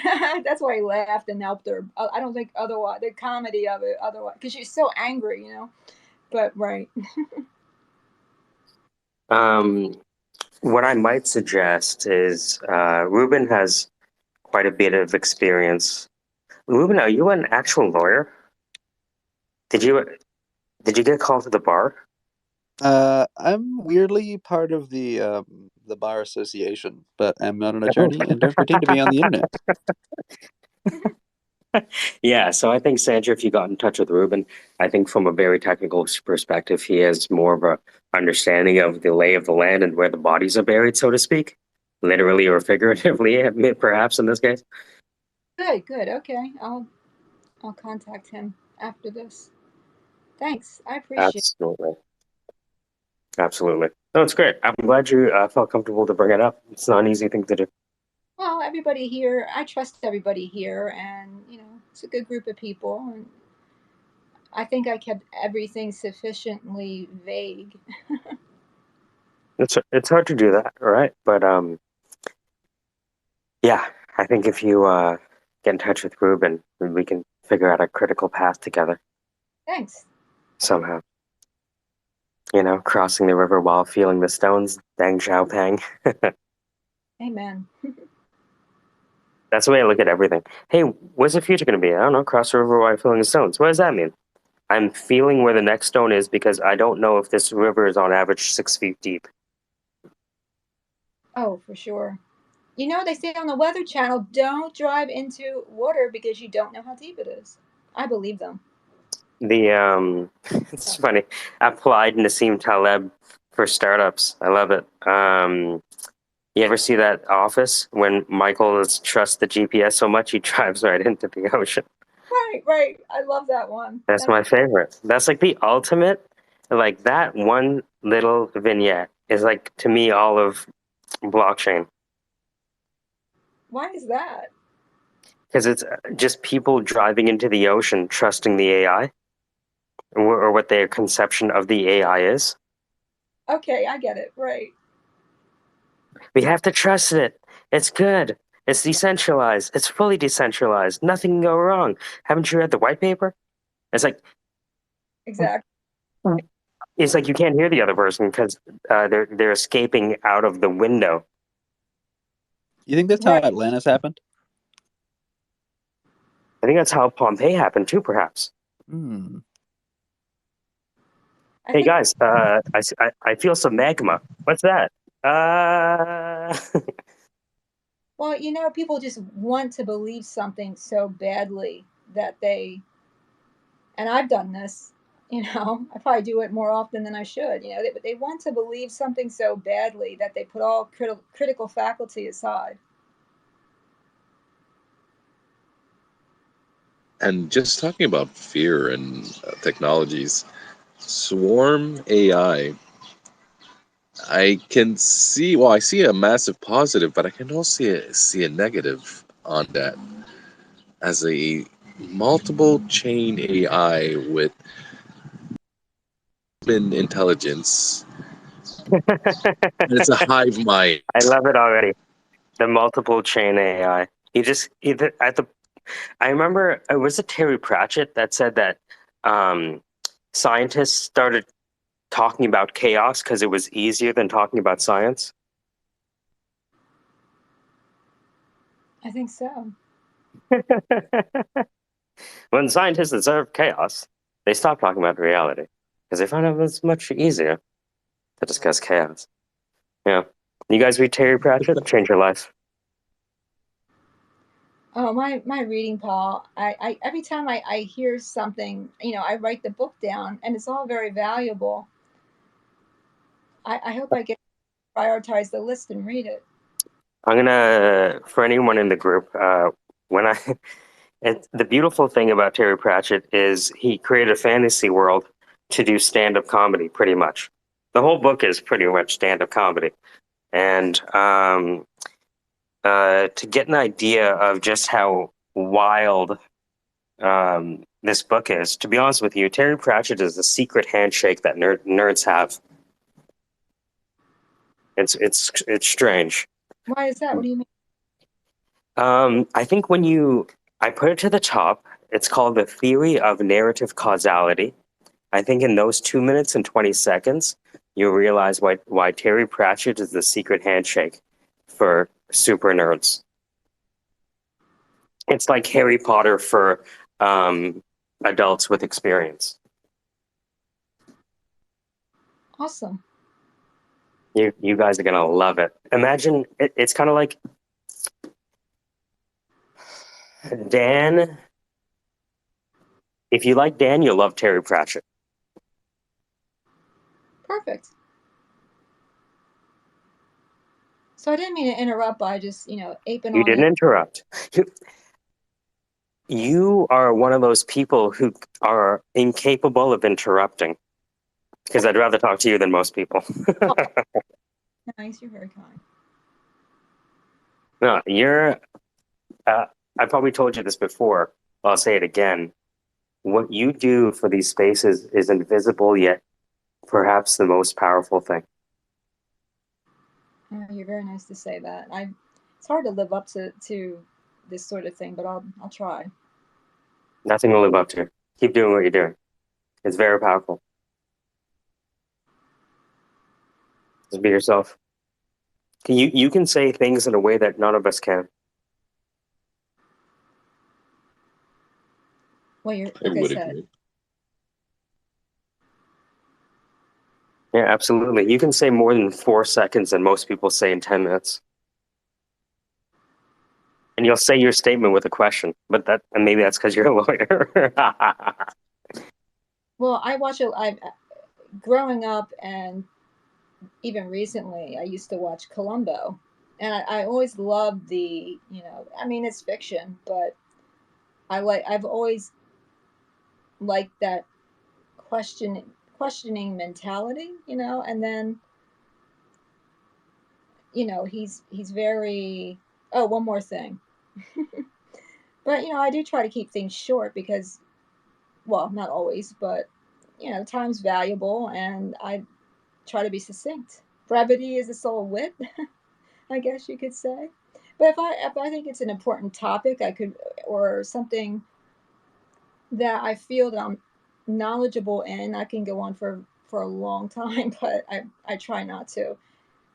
H: That's why he laughed and helped her. I don't think otherwise the comedy of it otherwise, because she's so angry, But right.
A: what I might suggest is Ruben has quite a bit of experience. Ruben, are you an actual lawyer? Did you get called to the bar?
C: I'm weirdly part of the bar association, but I'm not an attorney and don't pretend to be on the internet.
A: Yeah, so I think Sandra, if you got in touch with Ruben, I think from a very technical perspective, he has more of a understanding of the lay of the land and where the bodies are buried, so to speak, literally or figuratively, perhaps in this case.
H: Good. Okay, I'll contact him after this. Thanks, I appreciate it.
A: Absolutely. Absolutely. No, it's great. I'm glad you felt comfortable to bring it up. It's not an easy thing to do.
H: Well, everybody here, I trust everybody here, and it's a good group of people, and I think I kept everything sufficiently vague.
A: It's hard to do that, right? But yeah, I think if you get in touch with Ruben, we can figure out a critical path together
H: Thanks.
A: somehow. You know, crossing the river while feeling the stones, Deng Xiaoping.
H: Amen.
A: That's the way I look at everything. Hey, what's the future going to be? I don't know. Cross the river while feeling the stones. What does that mean? I'm feeling where the next stone is because I don't know if this river is on average 6 feet deep.
H: Oh, for sure. They say on the Weather Channel, don't drive into water because you don't know how deep it is. I believe them.
A: It's funny. Applied Nassim Taleb for startups. I love it. You ever see that Office when Michael trusts the GPS so much he drives right into the ocean?
H: Right. I love that one.
A: That's my favorite. That's like the ultimate. Like that one little vignette is like to me all of blockchain
H: Why is that?
A: because it's just people driving into the ocean trusting the AI or what their conception of the AI is.
H: Okay, I get it. Right.
A: We have to trust it. It's good. It's decentralized. It's fully decentralized. Nothing can go wrong. Haven't you read the white paper? It's like
H: Exactly.
A: it's like you can't hear the other person because they're escaping out of the window.
C: You think that's how Atlantis happened?
A: I think that's how Pompeii happened too, perhaps.
C: Hmm.
A: Hey guys, I feel some magma. What's that?
H: Well, people just want to believe something so badly that and I've done this, I probably do it more often than I should, they want to believe something so badly that they put all critical faculty aside.
I: And just talking about fear and technologies, Swarm AI, I can see, well, I see a massive positive, but I can also see a negative on that as a multiple chain AI with human intelligence. It's a hive mind.
A: I love it already. The multiple chain AI. You just either at the. I remember it was it Terry Pratchett that said that scientists started talking about chaos because it was easier than talking about science.
H: I think so.
A: When scientists observe chaos, they stop talking about reality because they find out it's much easier to discuss chaos. Yeah. You guys read Terry Pratchett? Change your life.
H: Oh, my reading pal. I every time I hear something, I write the book down, and it's all very valuable. I hope I get to prioritize the list and read it.
A: I'm gonna, for anyone in the group, when I, the beautiful thing about Terry Pratchett is he created a fantasy world to do stand-up comedy, pretty much. The whole book is pretty much stand-up comedy, and to get an idea of just how wild this book is, to be honest with you, Terry Pratchett is the secret handshake that nerds have. It's strange.
H: Why is that? What do you mean?
A: I think I put it to the top. It's called the theory of narrative causality. I think in those 2 minutes and 20 seconds, you'll realize why Terry Pratchett is the secret handshake for super nerds. It's like Harry Potter for adults with experience.
H: Awesome.
A: You guys are gonna love it. Imagine it's kind of like Dan. If you like Dan, you'll love Terry Pratchett.
H: Perfect. So I didn't mean to interrupt by just, aping
A: You
H: on
A: didn't
H: it.
A: interrupt. You are one of those people who are incapable of interrupting. Because I'd rather talk to you than most people.
H: Nice, you're very kind.
A: No, you're. I probably told you this before. I'll say it again. What you do for these spaces is invisible, yet perhaps the most powerful thing.
H: Oh, you're very nice to say that. It's hard to live up to this sort of thing, but I'll try.
A: Nothing to live up to. Keep doing what you're doing. It's very powerful. Just be yourself. You can say things in a way that none of us can.
H: Well, you're
I: I
H: like I
I: would
H: said.
I: agree.
A: Yeah, absolutely. You can say more than 4 seconds than most people say in 10 minutes. And you'll say your statement with a question, but maybe that's because you're a lawyer.
H: Well, I growing up and even recently, I used to watch Columbo, and I always loved it's fiction, but I've always liked that questioning mentality, and then, he's very, oh, one more thing. But, I do try to keep things short because, well, not always, but, time's valuable and I try to be succinct. Brevity is the soul of wit, I guess you could say. But if I think it's an important topic, or something that I feel that I'm knowledgeable in, I can go on for a long time, but I try not to,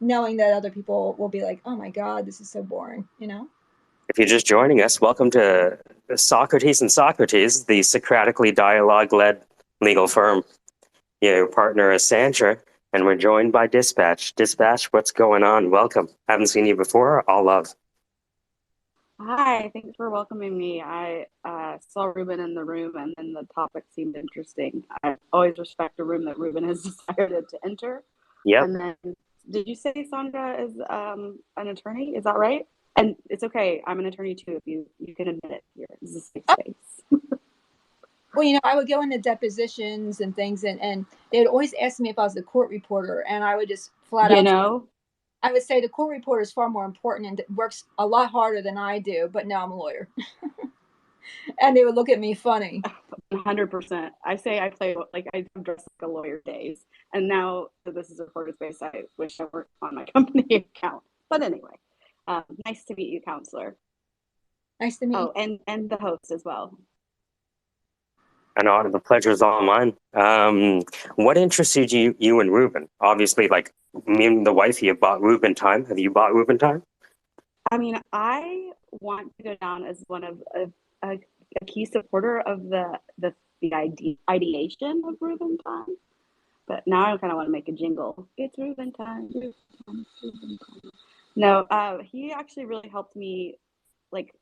H: knowing that other people will be like, oh my God, this is so boring,
A: If you're just joining us, welcome to Socrates and Socrates, the Socratically dialogue-led legal firm. Your partner is Sandra, and we're joined by Dispatch. Dispatch, what's going on? Welcome. Haven't seen you before. All love.
J: Hi, thanks for welcoming me. I saw Ruben in the room and then the topic seemed interesting. I always respect a room that Ruben has decided to enter.
A: Yep.
J: And then, did you say Sandra is an attorney? Is that right? And it's okay, I'm an attorney too, if you can admit it here. This is a safe space.
H: Well, I would go into depositions and things, and they would always ask me if I was a court reporter, and I would just flat out, I would say the court reporter is far more important and works a lot harder than I do, but now I'm a lawyer. And they would look at me funny.
J: 100%. I say I play, like, I dress like a lawyer days, and now that this is a recorded space, I wish I worked on my company account. But anyway, nice to meet you, counselor.
H: Nice to meet you.
J: Oh, and the host as well.
A: And the pleasure is all mine. What interested you in Ruben? Obviously, like me and the wife, you bought Ruben time. Have you bought Ruben time?
J: I mean, I want to go down as one of a key supporter of the ideation of Ruben time. But now I kind of want to make a jingle. It's Ruben time. Ruben time. Ruben time. No, he actually really helped me, like,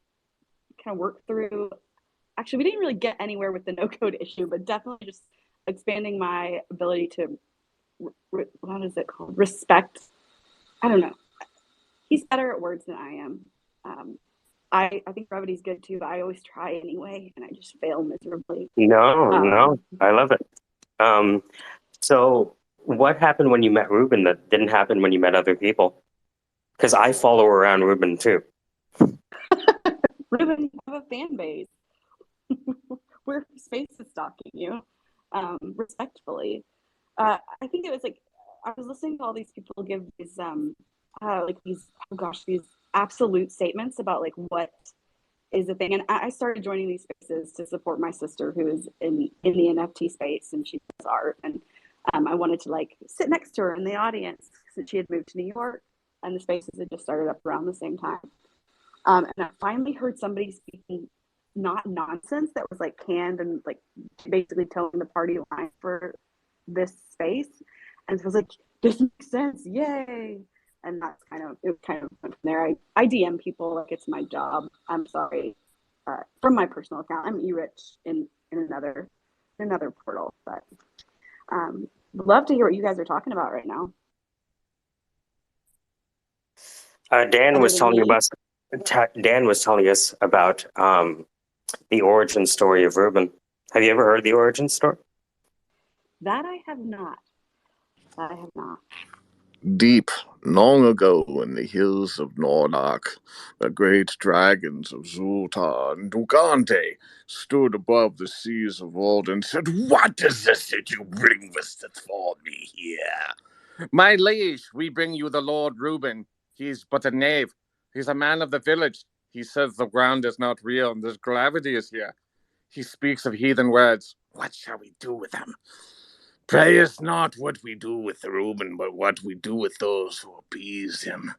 J: kind of work through. Actually, we didn't really get anywhere with the no code issue, but definitely just expanding my ability to, what is it called? Respect. I don't know. He's better at words than I am. I think brevity's good too, but I always try anyway, and I just fail miserably.
A: No, I love it. So what happened when you met Ruben that didn't happen when you met other people? Because I follow around Ruben too.
J: Ruben, you have a fan base. We're space is stalking you, respectfully. I think it was like I was listening to all these people give these these absolute statements about like what is a thing, and I started joining these spaces to support my sister who is in the NFT space, and she does art, and I wanted to like sit next to her in the audience since she had moved to New York, and the spaces had just started up around the same time. And I finally heard somebody speaking not nonsense that was like canned and like basically telling the party line for this space. And so I was like, this makes sense, yay. And that's it kind of went from there. I DM people like it's my job. I'm sorry. From my personal account. I'm E-Rich in another portal. But would love to hear what you guys are talking about right now.
A: Dan
J: Other
A: was
J: than
A: telling
J: me.
A: us. Dan was telling us about the origin story of Reuben. Have you ever heard the origin story?
J: That I have not. That I have not.
F: Deep, long ago in the hills of Nordark, the great dragons of Zulta and Dugante stood above the seas of old and said, "What is this that you bring for me here? My liege, we bring you the Lord Reuben. He's but a knave. He's a man of the village. He says the ground is not real and there's gravity is here. He speaks of heathen words. What shall we do with them? Pray us not what we do with Reuben, but what we do with those who appease him.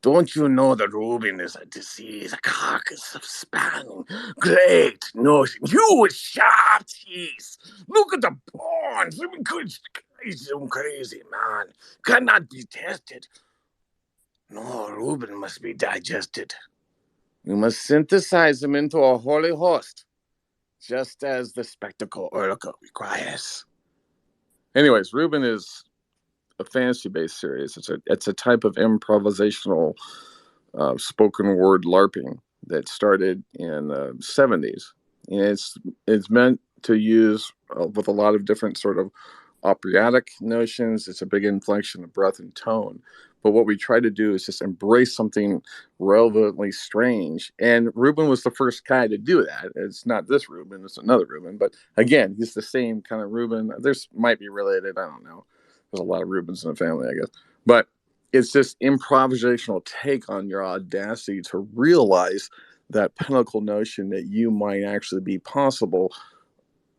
F: Don't you know that Reuben is a disease, a carcass of span? Great notion. You with sharp teeth. Look at the bones. He's some crazy man. Cannot be tested. No, Reuben must be digested. We must synthesize him into a holy host, just as the spectacle oracle requires. Anyways, Reuben is a fantasy-based series. It's a type of improvisational spoken word LARPing that started in the 70s, and it's meant to use with a lot of different sort of operatic notions. It's a big inflection of breath and tone. But what we try to do is just embrace something relevantly strange. And Reuben was the first guy to do that. It's not this Reuben, it's another Reuben. But again, he's the same kind of Reuben. There's might be related. I don't know. There's a lot of Reubens in the family, I guess. But it's this improvisational take on your audacity to realize that pinnacle notion that you might actually be possible,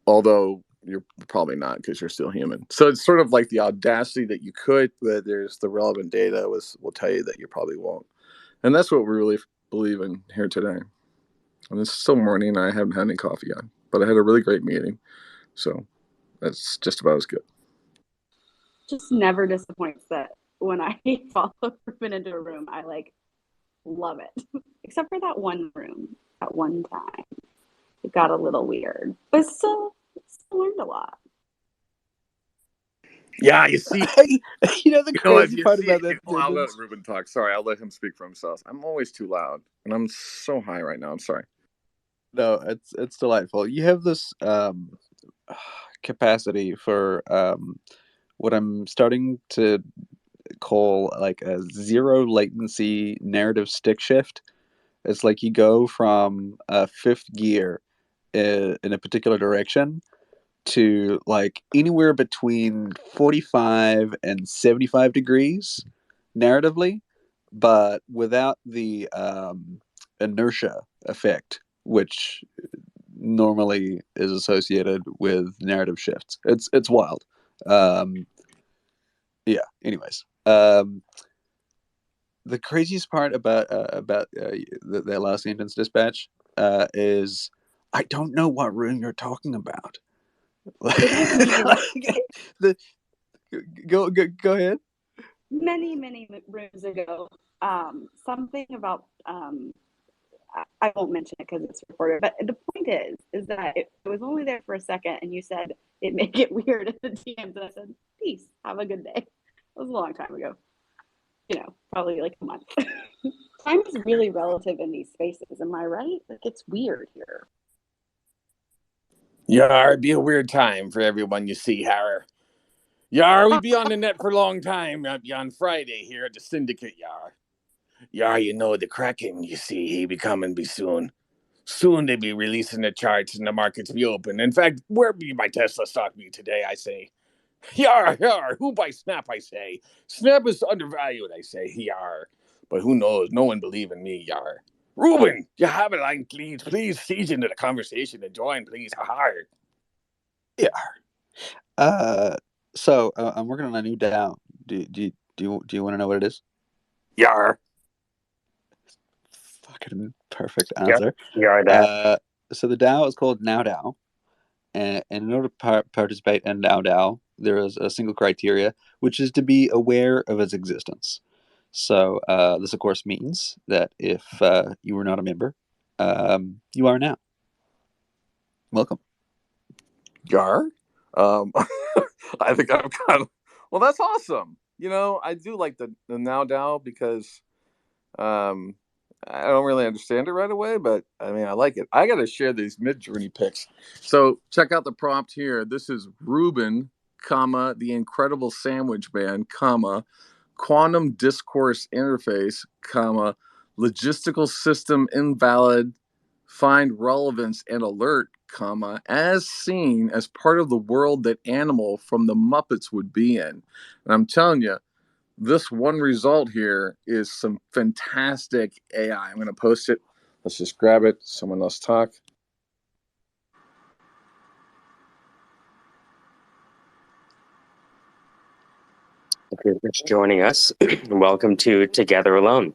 F: although you're probably not because you're still human. So it's sort of like the audacity that you could, but there's the relevant data will tell you that you probably won't. And that's what we really believe in here today. And it's still morning and I haven't had any coffee yet, but I had a really great meeting. So that's just about as good.
J: Just never disappoints that when I follow Reuben into a room, I like love it. Except for that one room, at one time. It got a little weird. But still learned a lot.
F: Yeah, you see,
K: the crazy part about that.
F: I'll let Reuben talk. Sorry, I'll let him speak for himself. I'm always too loud, and I'm so high right now. I'm sorry.
K: No, it's delightful. You have this capacity for what I'm starting to call like a zero latency narrative stick shift. It's like you go from fifth gear in a particular direction to like anywhere between 45 and 75 degrees narratively, but without the inertia effect, which normally is associated with narrative shifts. It's wild. Yeah. Anyways, the craziest part about that Los Angeles dispatch is I don't know what room you're talking about. Go ahead.
J: Many rooms ago, something about I won't mention it because it's recorded. But the point is that it was only there for a second, and you said it may get weird at the DMs, and I said, "Peace, have a good day." It was a long time ago. Probably like a month. Time is really relative in these spaces. Am I right? Like it's weird here.
F: Yar, it'd be a weird time for everyone you see, Harry. Yar, we be on the net for a long time. Be on Friday here at the Syndicate, Yar. Yar, you know the Kraken, you see, he be coming be soon. Soon they be releasing the charts and the markets be open. In fact, where be my Tesla stock be today, I say? Yar, who buy Snap, I say? Snap is undervalued, I say, yar. But who knows? No one believe in me, yar. Reuben, you have a line, please. Please seize into the conversation and join, please. Hard.
K: Yeah. So I'm working on a new DAO. Do you want to know what it is?
F: Yar.
K: Fucking perfect
A: Yep,
K: answer.
A: you are that.
K: So the DAO is called Now DAO. And in order to participate in Now DAO, there is a single criteria, which is to be aware of its existence. So this, of course, means that if you were not a member, you are now. Welcome.
F: Gar. I think I'm kind of. Well, that's awesome. You know, I do like the Now DAO because I don't really understand it right away, but I mean, I like it. I got to share these Mid-Journey pics. So check out the prompt here. This is Ruben, comma, the Incredible Sandwich Band, comma, Quantum Discourse Interface, comma, Logistical System Invalid, Find Relevance and Alert, comma, as seen as part of the world that Animal from the Muppets would be in. And I'm telling you, this one result here is some fantastic AI. I'm going to post it. Let's just grab it. Someone else talk.
A: If you're just joining us, welcome to Together Alone.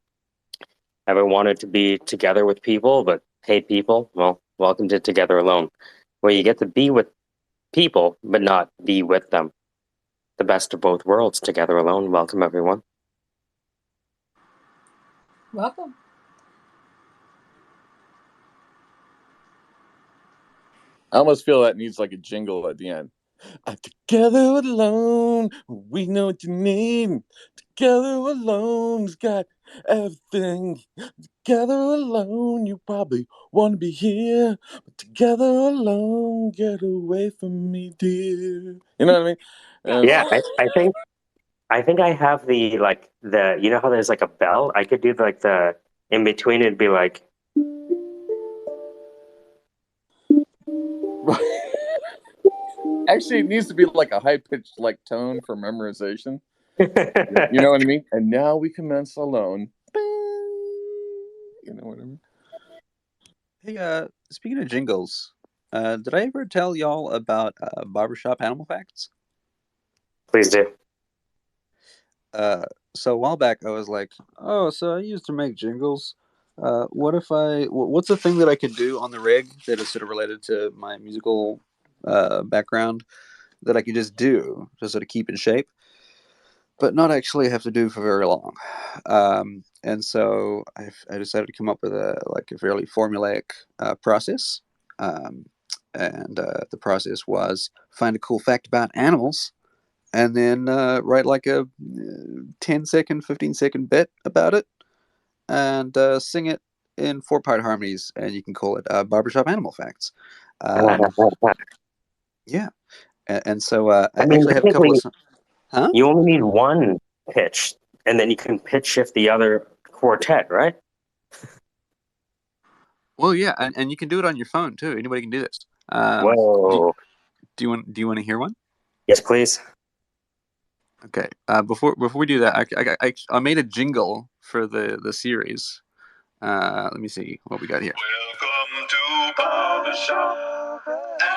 A: Ever wanted to be together with people but hate people? Well, welcome to Together Alone, where you get to be with people but not be with them. The best of both worlds, Together Alone. Welcome, everyone.
H: Welcome.
F: I almost feel that needs like a jingle at the end. Together alone, we know what you need. Together alone's got everything. Together alone, you probably want to be here. But together alone, get away from me, dear. You know what I mean?
A: Yeah, I think I have the you know how there's like a bell? I could do like the in between. It'd be like
F: Actually, it needs to be like a high-pitched like tone for memorization. You know what I mean? And now we commence alone. You know what I mean?
K: Hey, speaking of jingles, did I ever tell y'all about barbershop animal facts?
A: Please do.
K: So a while back, I was like, oh, so I used to make jingles. What's the thing that I could do on the rig that is sort of related to my musical background that I could just do to sort of keep in shape, but not actually have to do for very long? And so I decided to come up with a fairly formulaic process. And the process was find a cool fact about animals and then write like a 10-second, 15-second bit about it and sing it in 4-part harmonies, and you can call it Barbershop Animal Facts. Yeah. And so I
A: mean,
K: actually have a couple of... Huh?
A: You only need one pitch, and then you can pitch shift the other quartet, right?
K: Well, yeah, and you can do it on your phone, too. Anybody can do this.
A: Whoa.
K: Do you want to hear one?
A: Yes, please.
K: Okay. Before we do that, I made a jingle for the series. Let me see what we got here.
L: Welcome to Barbershop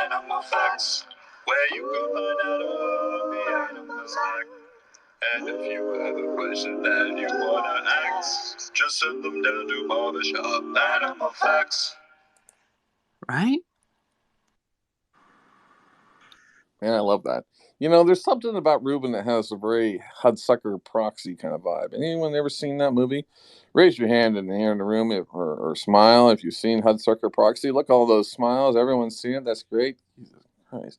L: Animal Facts, where you can find out all the animals like. And if you have a question that you wanna ask, just send them down to Barbershop Animal Facts.
K: Right?
F: Man, I love that. You know, there's something about Ruben that has a very Hudsucker Proxy kind of vibe. Anyone ever seen that movie? Raise your hand in here in the room or smile if you've seen Hudsucker Proxy. Look, all those smiles. Everyone's seen it. That's great. Jesus Christ.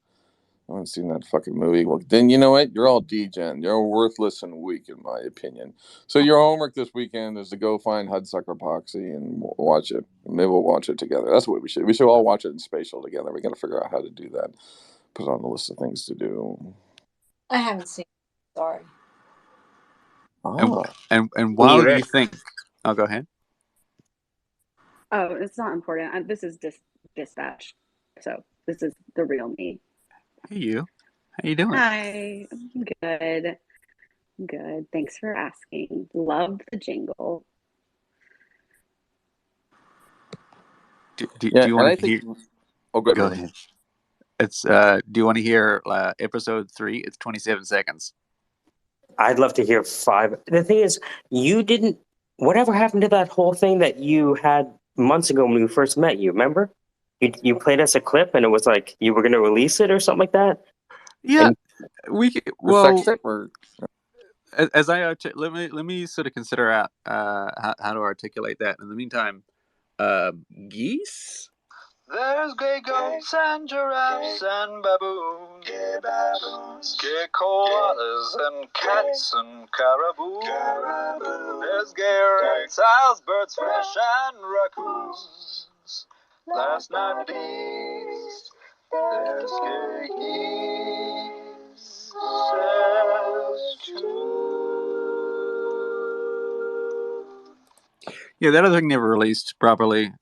F: I haven't seen that fucking movie. Well, then you know what? You're all degen. You're worthless and weak, in my opinion. So your homework this weekend is to go find Hudsucker Proxy and watch it. Maybe we'll watch it together. That's what we should. We should all watch it in spatial together. We got to figure out how to do that. Put it on the list of things to do.
H: I haven't seen it. Sorry.
F: Oh.
K: And while you think... Oh, go ahead.
J: Oh, it's not important. This is dispatch. So this is the real me.
K: Hey, you. How you doing?
J: Hi. I'm good. Good. Thanks for asking. Love the jingle.
K: Do you want to hear?
F: Oh,
K: go ahead. It's do you want to hear episode 3? It's 27 seconds.
A: I'd love to hear 5. The thing is, you didn't whatever happened to that whole thing that you had months ago when we first met? You remember? You played us a clip, and it was like you were going to release it or something like that.
K: Yeah,
A: And
F: The sex tape, or
K: as let me sort of consider out how to articulate that. In the meantime, geese.
L: There's gay goats and giraffes and baboons, gay koalas and cats and caribou. There's gay reptiles, birds, fish, and raccoons. Last not least, there's gay geese too.
K: Yeah, that other thing never released properly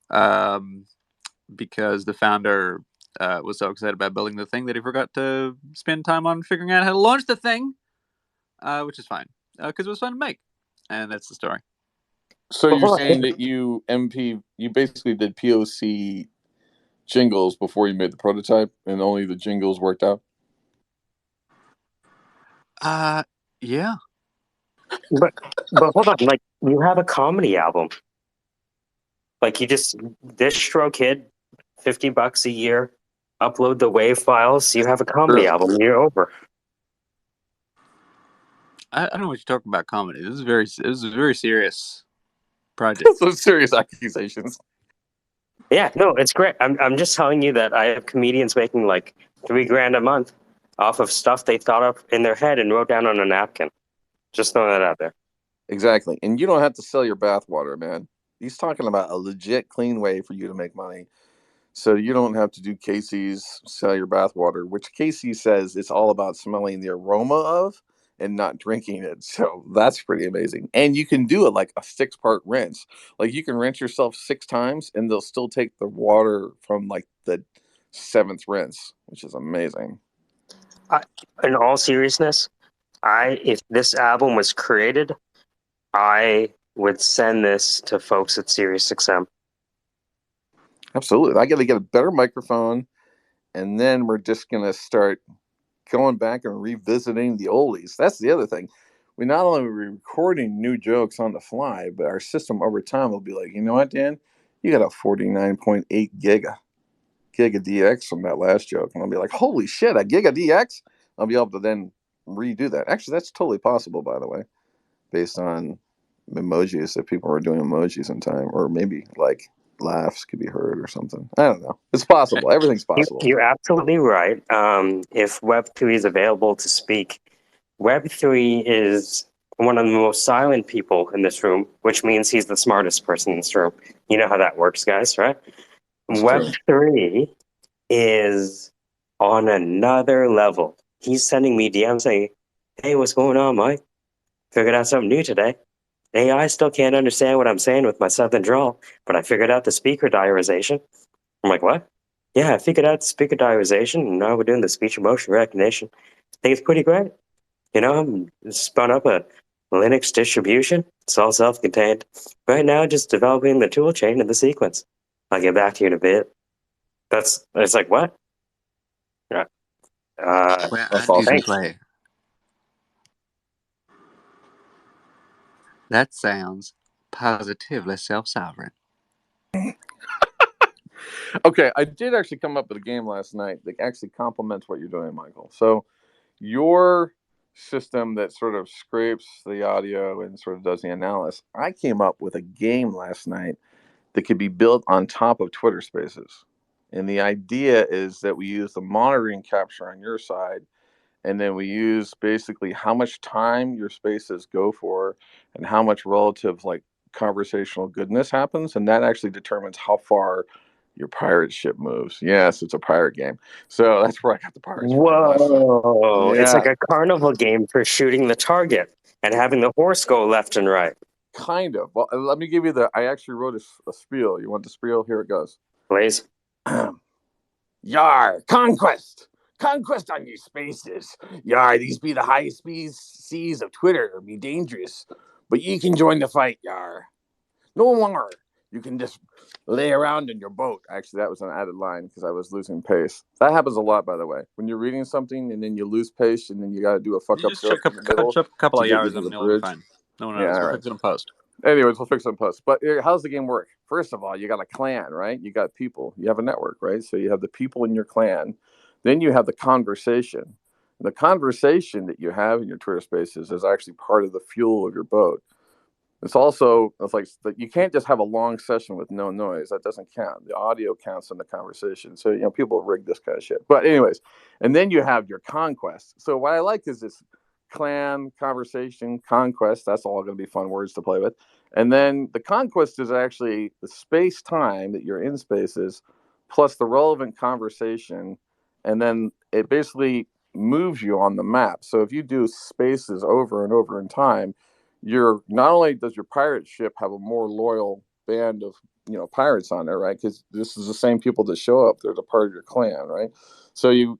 K: because the founder was so excited about building the thing that he forgot to spend time on figuring out how to launch the thing, which is fine because it was fun to make, and that's the story.
F: so
A: Well,
F: you're
A: hold on.
F: saying that you basically did POC jingles before you made the prototype, and only the jingles worked out.
K: Yeah.
A: But hold on, like you have a comedy album. Like you just distro kid, $50 a year, upload the WAV files. You have a comedy
F: Sure.
A: album. You're over.
K: I don't know what you're talking about. Comedy. This is a very serious project.
F: Those serious accusations.
A: Yeah, no, it's great. I'm just telling you that I have comedians making like $3,000 a month off of stuff they thought of in their head and wrote down on a napkin. Just throwing that out there.
F: Exactly, and you don't have to sell your bathwater, man. He's talking about a legit, clean way for you to make money. So you don't have to do Casey's sell your bathwater, which Casey says it's all about smelling the aroma of and not drinking it. So that's pretty amazing. And you can do it like a 6-part rinse. Like you can rinse yourself 6 times and they'll still take the water from like the 7th rinse, which is amazing.
A: In all seriousness, if this album was created, I would send this to folks at SiriusXM.
F: Absolutely. I got to get a better microphone, and then we're just going to start going back and revisiting the oldies. That's the other thing. We not only are recording new jokes on the fly, but our system over time will be like, you know what, Dan? You got a 49.8 giga DX from that last joke. And I'll be like, holy shit, a giga DX? I'll be able to then redo that. Actually, that's totally possible, by the way, based on emojis, if people are doing emojis in time, or maybe like laughs could be heard or something. I don't know. It's possible. Everything's possible.
A: You're absolutely right. If Web3 is available to speak, Web3 is one of the most silent people in this room, which means he's the smartest person in this room. You know how that works, guys, right?
F: It's true.
A: Web3 is on another level. He's sending me DMs saying, hey, what's going on, Mike? Figured out something new today. AI still can't understand what I'm saying with my southern drawl, but I figured out the speaker diarization. I'm like, what? Yeah, I figured out the speaker diarization, and now we're doing the speech emotion recognition. I think it's pretty great. You know, I'm spun up a Linux distribution. It's all self-contained. Right now, just developing the tool chain and the sequence. I'll get back to you in a bit. It's like, what?
K: Where
F: That's
K: do you
F: awesome.
K: play? That sounds positively self-sovereign.
F: Okay, I did actually come up with a game last night that actually complements what you're doing, Michael. So your system that sort of scrapes the audio and sort of does the analysis, I came up with a game last night that could be built on top of Twitter Spaces. And the idea is that we use the monitoring capture on your side, and then we use basically how much time your spaces go for and how much relative like conversational goodness happens, and that actually determines how far your pirate ship moves. Yes, it's a pirate game. So that's where I got the pirates from last night.
A: Whoa. It's
F: Yeah,
A: like a carnival game for shooting the target and having the horse go left and right.
F: kind of. Well, let me give you I actually wrote a spiel. You want the spiel? Here it goes.
A: Please.
F: Yar, conquest! Conquest on your spaces. Yar, these be the high seas of Twitter, be dangerous. But you can join the fight, yar. No longer. You can just lay around in your boat. Actually, that was an added line because I was losing pace. That happens a lot, by the way. When you're reading something and then you lose pace and then you got to do a fuck
K: You
F: up
K: just
F: joke in the middle
K: catch up a couple
F: to
K: of
F: get you
K: yards
F: to
K: and
F: the
K: it'll be
F: bridge.
K: fine. No one
F: Yeah,
K: knows.
F: all
K: We'll
F: right.
K: fix it in post.
F: Anyways, we'll fix it in post. But how's the game work? First of all, you got a clan, right? You got people. You have a network, right? So you have the people in your clan. Then you have the conversation. And the conversation that you have in your Twitter spaces is actually part of the fuel of your boat. It's like you can't just have a long session with no noise. That doesn't count. The audio counts in the conversation. So people rig this kind of shit. But anyways, and then you have your conquest. So what I like is this clan, conversation, conquest. That's all going to be fun words to play with. And then the conquest is actually the space time that you're in spaces, plus the relevant conversation, and then it basically moves you on the map. So if you do spaces over and over in time, you're not only does your pirate ship have a more loyal band of pirates on there, right? Because this is the same people that show up. They're the part of your clan, right? So you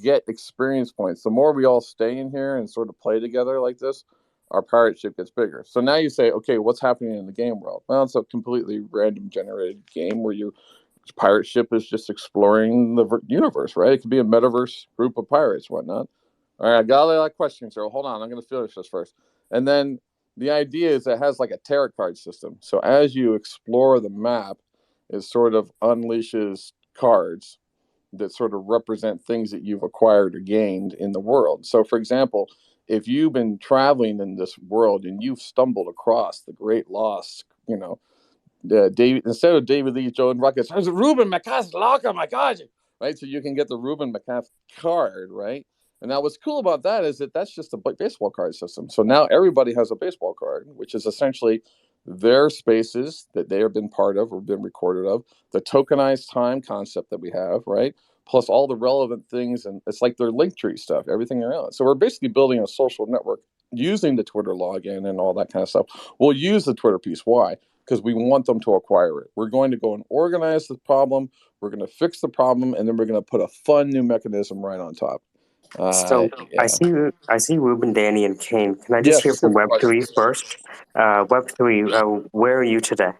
F: get experience points. The more we all stay in here and sort of play together like this, our pirate ship gets bigger. So now you say, okay, what's happening in the game world? Well, it's a completely random generated game where your pirate ship is just exploring the universe, right? It could be a metaverse group of pirates, whatnot. All right, I got a lot of questions here. Hold on, I'm going to finish this first. And then the idea is it has like a tarot card system. So as you explore the map, it sort of unleashes cards that sort of represent things that you've acquired or gained in the world. So, for example, if you've been traveling in this world and you've stumbled across the great lost, David, instead of David Lee Joe and Ruckus, there's Ruben McCaslach, oh my God, right? So you can get the Ruben McCaff card, right? And now what's cool about that is that that's just a baseball card system. So now everybody has a baseball card, which is essentially their spaces that they have been part of or been recorded of, the tokenized time concept that we have, right? Plus all the relevant things. And it's like their link tree stuff, everything around. So we're basically building a social network using the Twitter login and all that kind of stuff. We'll use the Twitter piece. Why? Because we want them to acquire it. We're going to go and organize the problem. We're going to fix the problem, and then we're going to put a fun new mechanism right on top.
A: So
F: Yeah.
A: I see Ruben, Danny, and Kane. Can I just
F: Yes,
A: hear from
F: good
A: Web3
F: question.
A: first? Web3, where are you today?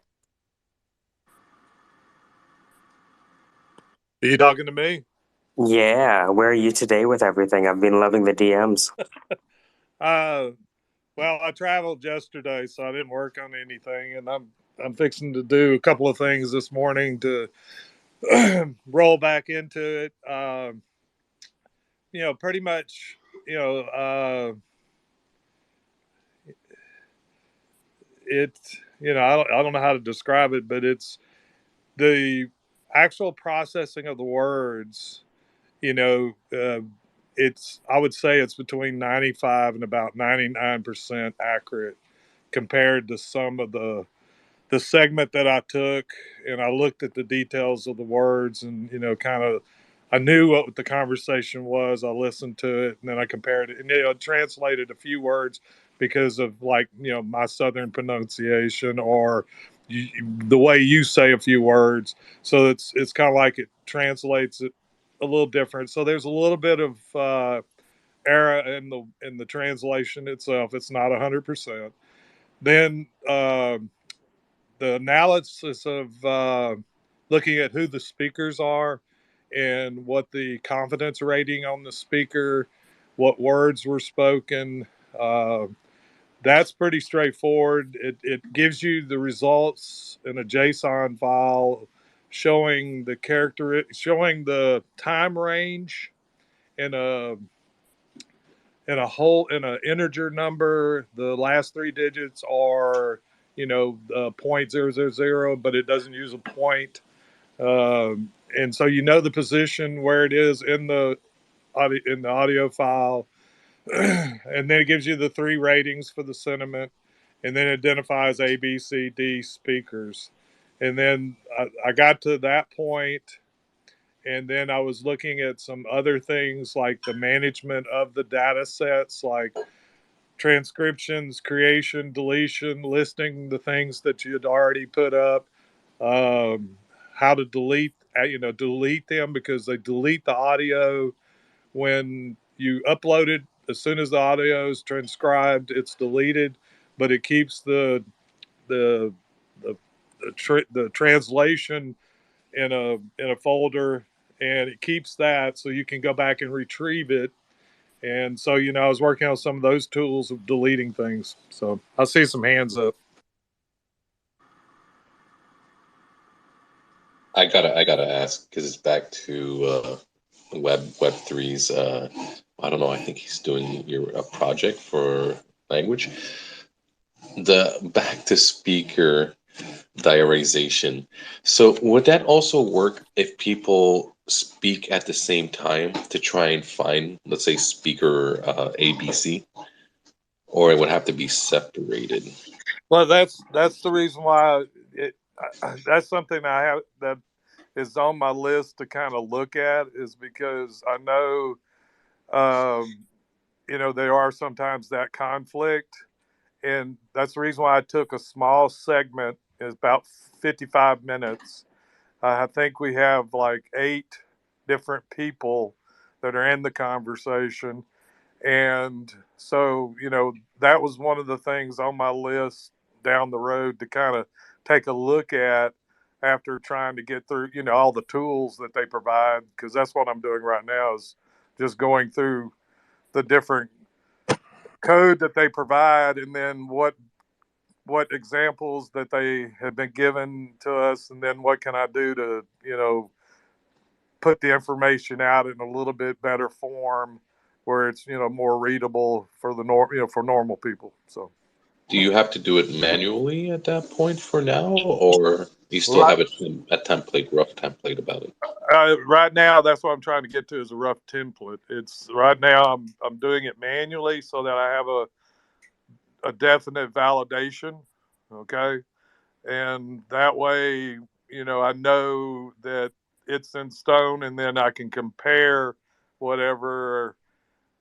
M: Are you talking to me?
A: Yeah, where are you today with everything? I've been loving the DMs.
M: Well, I traveled yesterday, so I didn't work on anything, and I'm fixing to do a couple of things this morning to roll back into it. Pretty much, I don't know how to describe it, but it's the actual processing of the words. I would say it's between 95 and about 99% accurate compared to some of the segment that I took, and I looked at the details of the words, and kind of I knew what the conversation was. I listened to it, and then I compared it, and translated a few words because of my southern pronunciation or the way you say a few words. So it's kind of like it translates it a little different. So there's a little bit of error in the translation itself. It's not 100%. Then the analysis of looking at who the speakers are and what the confidence rating on the speaker, what words were spoken. That's pretty straightforward. It gives you the results in a JSON file showing showing the time range in a in an integer number. The last three digits are 0.000, but it doesn't use a point. And so the position where it is in the audio file, and then it gives you the three ratings for the sentiment, and then identifies A, B, C, D speakers. And then I got to that point, and then I was looking at some other things like the management of the data sets, like transcriptions, creation, deletion, listing the things that you had already put up, how to delete them, because they delete the audio when you upload it. As soon as the audio is transcribed, it's deleted, but it keeps the the the translation in a folder, and it keeps that so you can go back and retrieve it. And so I was working on some of those tools of deleting things. So I see some hands up.
I: I gotta ask because it's back to Web3's. I don't know. I think he's doing a project for language. The back to speaker diarization. So would that also work if people speak at the same time to try and find, let's say, speaker ABC, or it would have to be separated?
M: Well, that's the reason why that's something I have that is on my list to kind of look at, is because I know, there are sometimes that conflict, and that's the reason why I took a small segment. Is about 55 minutes. I think we have like 8 different people that are in the conversation. And so, that was one of the things on my list down the road to kind of take a look at after trying to get through, all the tools that they provide. Because that's what I'm doing right now, is just going through the different code that they provide, and then what examples that they have been given to us, and then what can I do to, put the information out in a little bit better form where it's, more readable for for normal people. So
I: Do you have to do it manually at that point for now, or you still
M: right,
I: have a template, rough template about it?
M: right now, that's what I'm trying to get to, is a rough template. It's right now I'm doing it manually so that I have a definite validation. Okay. And that way, I know that it's in stone, and then I can compare whatever,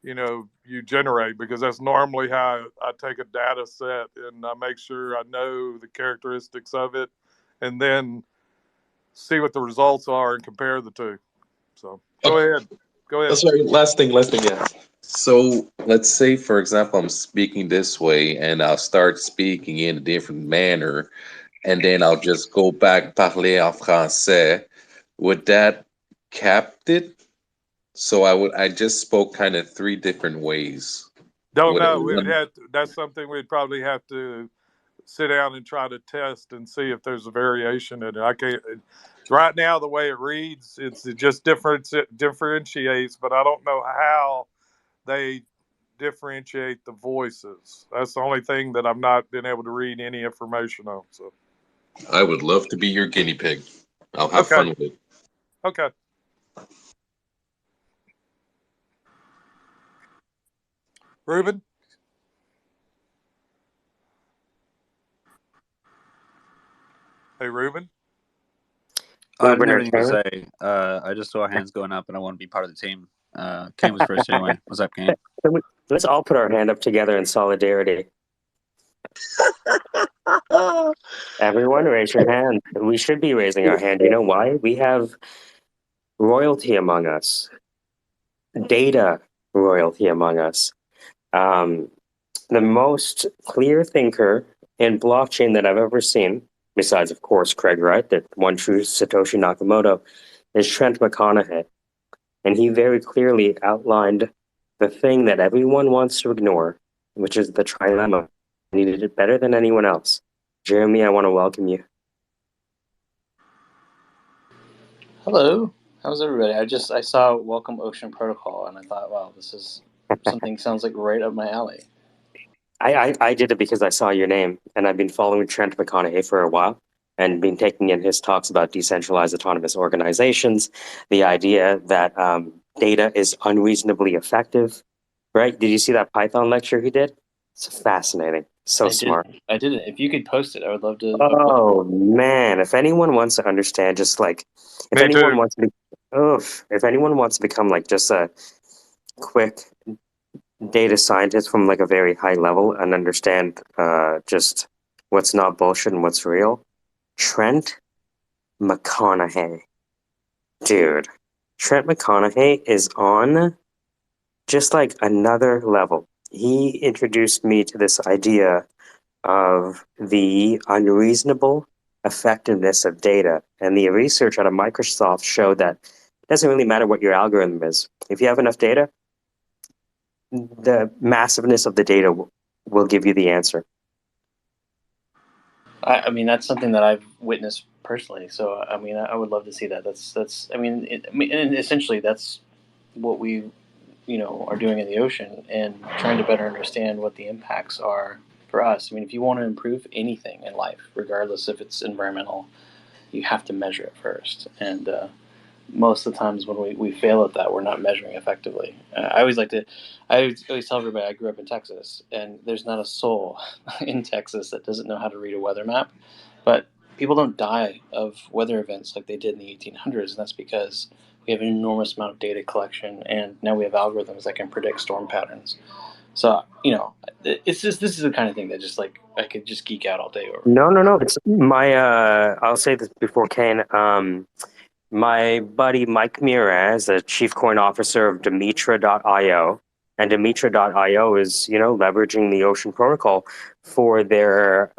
M: you generate, because that's normally how I take a data set and I make sure I know the characteristics of it, and then see what the results are and compare the two. So go
I: Okay.
M: ahead. Go ahead.
I: Sorry, last thing, yeah. So let's say, for example, I'm speaking this way, and I'll start speaking in a different manner, and then I'll just go back parler en français. Would that capped it? So I just spoke kind of 3 different ways.
M: Don't
I: Would it
M: know.
I: one?
M: That's something we'd probably have to sit down and try to test and see if there's a variation in it. I can't. Right now, the way it reads, it just differentiates, but I don't know how they differentiate the voices. That's the only thing that I've not been able to read any information on. So
I: I would love to be your guinea pig. I'll have
M: okay,
I: fun with it.
M: okay, Ruben. Hey, Ruben.
C: I didn't
A: Ruben
C: have
A: or
C: anything to
A: Kane?
C: say. I just saw hands going up, and I want to be part of the team. Kane was first anyway. What's up, Kane?
A: Let's all put our hand up together in solidarity. Everyone, raise your hand. We should be raising our hand. You know why? We have royalty among us, data royalty among us. Um, the most clear thinker in blockchain that I've ever seen, besides, of course, Craig Wright, the one true Satoshi Nakamoto, is Trent McConaughey. And he very clearly outlined the thing that everyone wants to ignore, which is the trilemma. And he did it better than anyone else. Jeremy, I want to welcome you.
N: Hello, how's everybody? I saw Welcome Ocean Protocol and I thought, wow, this is something sounds like right up my alley.
A: I did it because I saw your name, and I've been following Trent McConaughey for a while and been taking in his talks about decentralized autonomous organizations, the idea that data is unreasonably effective, right? Did you see that Python lecture he did? It's fascinating. So
N: I did
A: smart.
N: I didn't. If you could post it, I would love to.
A: Oh man, if anyone wants to understand, just like, if
M: Me
A: anyone
M: too.
A: wants to be, if anyone wants to become like just a quick data scientist from like a very high level and understand just what's not bullshit and what's real, Trent McConaughey, dude, Trent McConaughey is on just like another level. He introduced me to this idea of the unreasonable effectiveness of data. And the research out of Microsoft showed that it doesn't really matter what your algorithm is. If you have enough data, the massiveness of the data will give you the answer.
N: I mean, that's something that I've witnessed personally. So, I mean, I would love to see that. I mean, and essentially that's what we, are doing in the ocean and trying to better understand what the impacts are for us. I mean, if you want to improve anything in life, regardless if it's environmental, you have to measure it first. And most of the times when we fail at that, we're not measuring effectively. I always tell everybody I grew up in Texas, and there's not a soul in Texas that doesn't know how to read a weather map. But people don't die of weather events like they did in the 1800s, and that's because we have an enormous amount of data collection, and now we have algorithms that can predict storm patterns. So, it's just this is the kind of thing that just like I could just geek out all day over.
A: No. It's my. I'll say this before Kane. My buddy Mike Mira is the chief coin officer of Demetra.io, and Demetra.io is leveraging the Ocean Protocol for their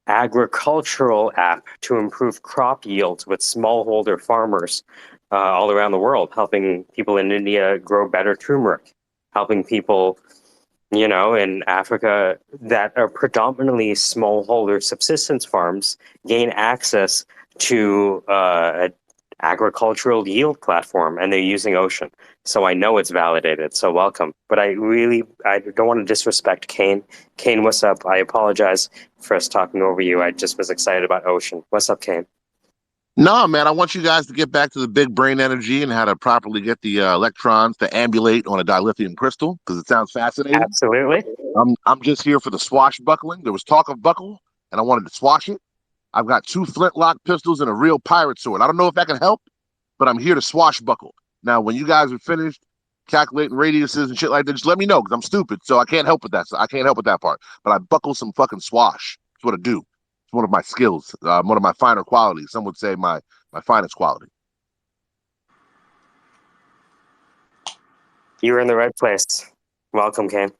A: agricultural app to improve crop yields with smallholder farmers all around the world, helping people in India grow better turmeric, helping people in Africa that are predominantly smallholder subsistence farms gain access to an agricultural yield platform, and they're using Ocean. So I know it's validated. So welcome. But I don't want to disrespect Kane. Kane, what's up? I apologize for us talking over you. I just was excited about Ocean. What's up, Kane?
O: No, man, I want you guys to get back to the big brain energy and how to properly get the electrons to ambulate on a dilithium crystal because it sounds fascinating.
A: Absolutely.
O: I'm just here for the swashbuckling. There was talk of buckle, and I wanted to swash it. I've got 2 flintlock pistols and a real pirate sword. I don't know if that can help, but I'm here to swashbuckle. Now, when you guys are finished calculating radiuses and shit like that, just let me know because I'm stupid, so I can't help with that. So I can't help with that part. But I buckle some fucking swash. That's what I do. It's one of my skills, one of my finer qualities. Some would say my finest quality.
A: You were in the right place. Welcome, Kane.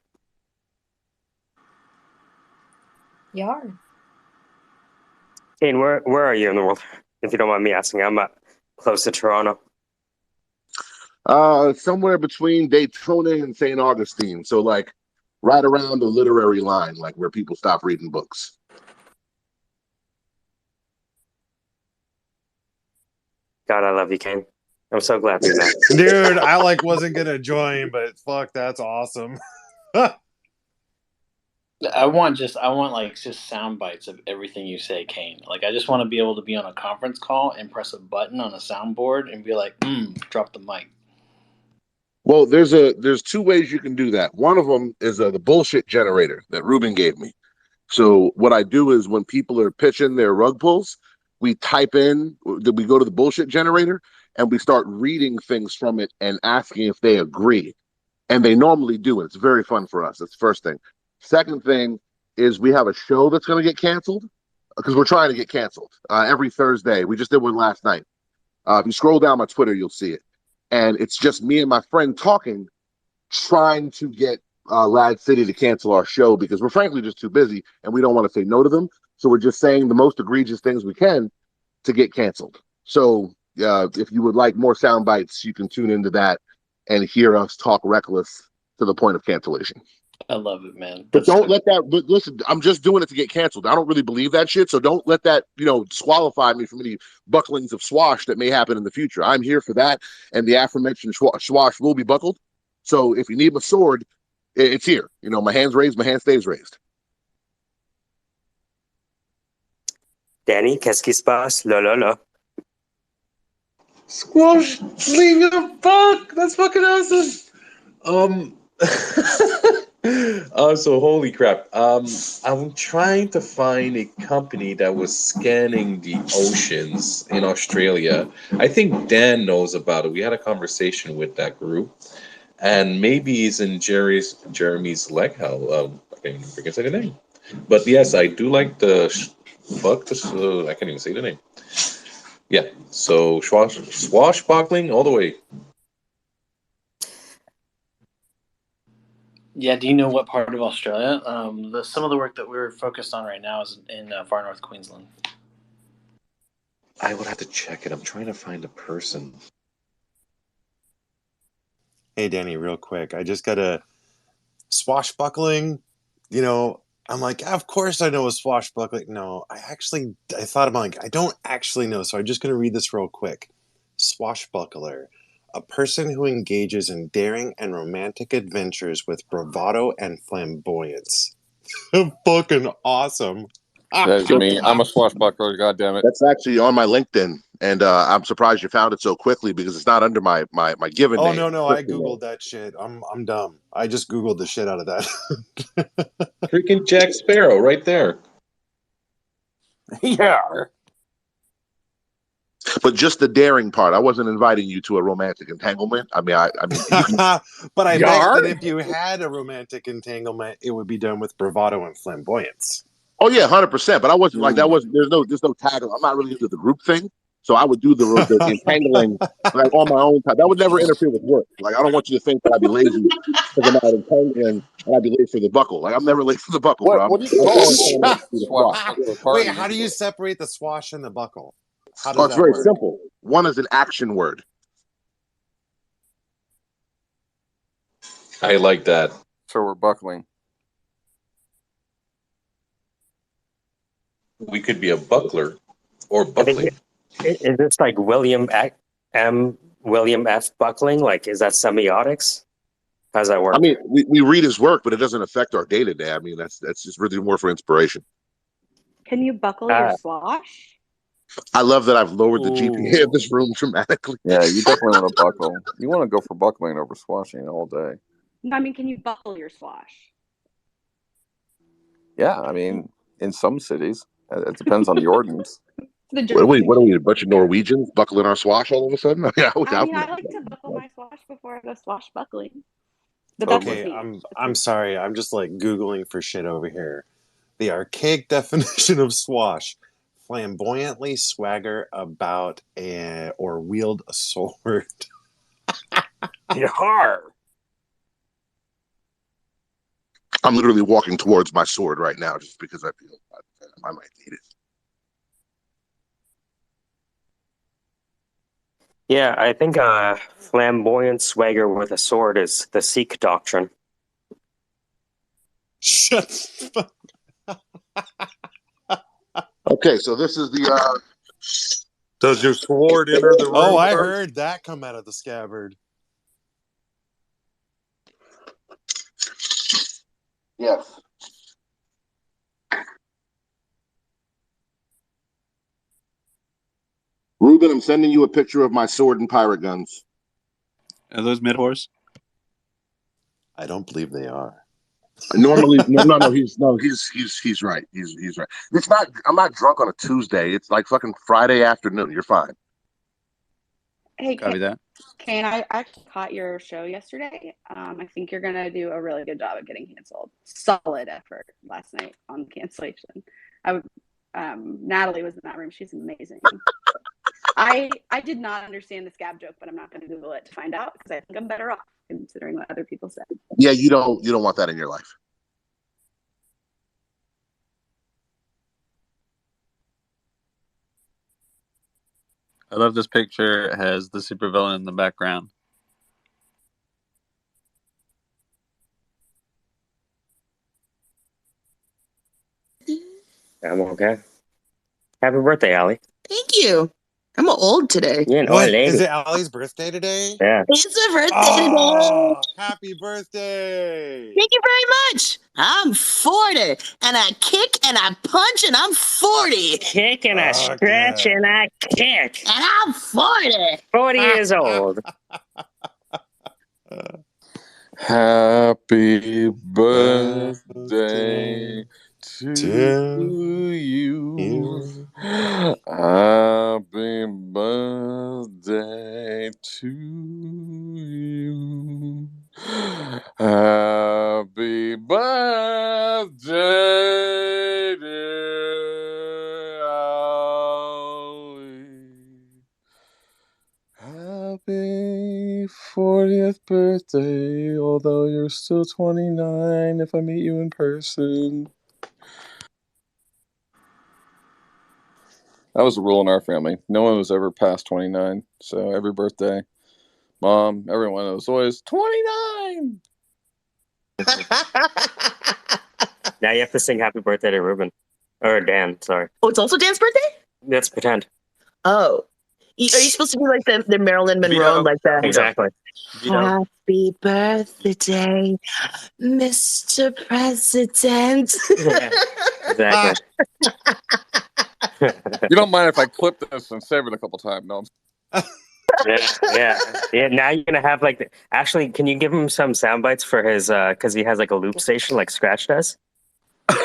H: Yar.
A: Kane, where are you in the world? If you don't mind me asking, I'm close to Toronto.
O: Somewhere between Daytona and St. Augustine. So like right around the literary line, like where people stop reading books.
A: God, I love you, Kane. I'm so glad we met.
M: Dude, I wasn't gonna join, but fuck, that's awesome.
N: I want just sound bites of everything you say, Kane. Like I just want to be able to be on a conference call and press a button on a soundboard and be like, drop the mic.
O: Well, there's 2 ways you can do that. One of them is the bullshit generator that Ruben gave me. So what I do is when people are pitching their rug pulls, we type in, we go to the bullshit generator and we start reading things from it and asking if they agree. And they normally do it. It's very fun for us. That's the first thing. Second thing is we have a show that's going to get canceled because we're trying to get canceled every Thursday. We just did one last night. If you scroll down my Twitter, you'll see it. And it's just me and my friend talking, trying to get Lad City to cancel our show because we're frankly just too busy and we don't want to say no to them. So we're just saying the most egregious things we can to get canceled. So if you would like more sound bites, you can tune into that and hear us talk reckless to the point of cancellation.
N: I love it, man.
O: But don't let that. But listen, I'm just doing it to get canceled. I don't really believe that shit. So don't let that, disqualify me from any bucklings of swash that may happen in the future. I'm here for that, and the aforementioned swash will be buckled. So if you need my sword, it's here. My hand's raised, my hand stays raised.
A: Danny, qu'est-ce qui se passe? Là.
I: Squash sling fuck. That's fucking awesome. So holy crap. I'm trying to find a company that was scanning the oceans in Australia. I think Dan knows about it. We had a conversation with that group, and maybe he's in Jeremy's leg hell. I can't even freaking say the name. But yes, I do like the I can't even say the name. Yeah, so swashbuckling all the way.
N: Yeah, do you know what part of Australia? Some of the work that we're focused on right now is in far north Queensland.
I: I would have to check it. I'm trying to find a person.
D: Hey, Danny, real quick. I just got a swashbuckling, I'm like, of course I know a swashbuckler. No, I thought about like, I don't actually know. So I'm just going to read this real quick. Swashbuckler, a person who engages in daring and romantic adventures with bravado and flamboyance. Fucking awesome.
F: That's me. I'm a swashbuckler. God damn it.
O: That's actually on my LinkedIn, and I'm surprised you found it so quickly because it's not under my given
D: Oh
O: name.
D: no, I googled that shit. I'm dumb. I just googled the shit out of that.
I: Freaking Jack Sparrow right there.
F: Yeah.
O: But just the daring part. I wasn't inviting you to a romantic entanglement. I mean, you can.
D: But I bet
F: Yar?
D: that if you had a romantic entanglement, it would be done with bravado and flamboyance.
O: Oh yeah, 100%. But I wasn't like that. Wasn't there's no tag. I'm not really into the group thing, so I would do the entangling like on my own time. That would never interfere with work. Like I don't want you to think that I'd be lazy because I'm out entangling and I'd be late for the buckle. Like I'm never late for the buckle, bro.
F: What do you
O: I'm
F: call
O: only
F: a
O: trying to do the squat.
F: swashbuckler
D: Wait,
F: party?
D: how do you separate the swash and the buckle? How
O: Oh,
D: does
O: it's
D: that
O: very
D: work?
O: simple. One is an action word.
I: I like that.
F: So we're buckling.
I: We could be a buckler or
A: I think
I: buckling.
A: is this like William F. Buckling? Like, is that semiotics? How does that work?
O: I mean, we read his work, but it doesn't affect our day to day. I mean, that's just really more for inspiration.
J: Can you buckle your swash?
O: I love that I've lowered the GPA of this room dramatically.
F: Yeah, you definitely want to buckle. You want to go for buckling over swashing all day.
J: No, I mean, can you buckle your swash?
F: Yeah, I mean, in some cities, it depends on the ordinance.
O: What are we, a bunch of Norwegians buckling our swash all of a sudden? I
J: like to buckle my swash before I go swashbuckling. But that's
D: Okay,
J: just me.
D: I'm sorry. I'm just like Googling for shit over here. The archaic definition of swash: flamboyantly swagger about or wield a sword.
F: Yar!
O: I'm literally walking towards my sword right now just because I feel I might need it.
A: Yeah, I think flamboyant swagger with a sword is the Sikh doctrine.
D: Shut the
O: Okay, so this is the
M: Does your sword enter the room?
D: Oh, I
M: first?
D: heard that come out of the scabbard.
O: yes. Ruben, I'm sending you a picture of my sword and pirate guns.
K: Are those mid-horse?
D: I don't believe they are.
O: Normally, no. He's right. He's right. It's not. I'm not drunk on a Tuesday. It's like fucking Friday afternoon. You're fine.
J: Hey,
K: Copy that.
J: Kane, I actually caught your show yesterday. I think you're gonna do a really good job of getting canceled. Solid effort last night on cancellation. Natalie was in that room. She's amazing. I did not understand the scab joke, but I'm not going to Google it to find out because I think I'm better off considering what other people said.
O: Yeah, you don't want that in your life.
K: I love this picture. It has the supervillain in the background.
A: I'm okay. Happy birthday, Allie.
P: Thank you. I'm old today.
A: You're an
D: What?
A: old lady.
D: Is it Allie's birthday today?
A: Yeah.
P: It's a birthday today.
D: Happy birthday!
P: Thank you very much. I'm 40, and I kick and I punch, and I'm 40.
A: Kick and I stretch and I kick.
P: And I'm 40.
A: 40 years old.
F: Happy birthday to you. Happy birthday to you. Happy birthday, dear Ollie. Happy 40th birthday, although you're still 29 if I meet you in person. That was a rule in our family. No one was ever past 29. So every birthday, mom, everyone was always 29.
A: Now you have to sing happy birthday to Ruben. Or Dan, sorry.
P: Oh, it's also Dan's birthday?
A: Let's pretend.
P: Oh. Are you supposed to be like the Marilyn Monroe,
B: Vito.
P: like that?
A: Exactly.
P: Happy birthday, Mr. President.
A: Yeah, exactly.
F: You don't mind if I clip this and save it a couple times? No.
A: Yeah. Now you're gonna have like. Actually, can you give him some sound bites for his? Because he has like a loop station, like Scratch does.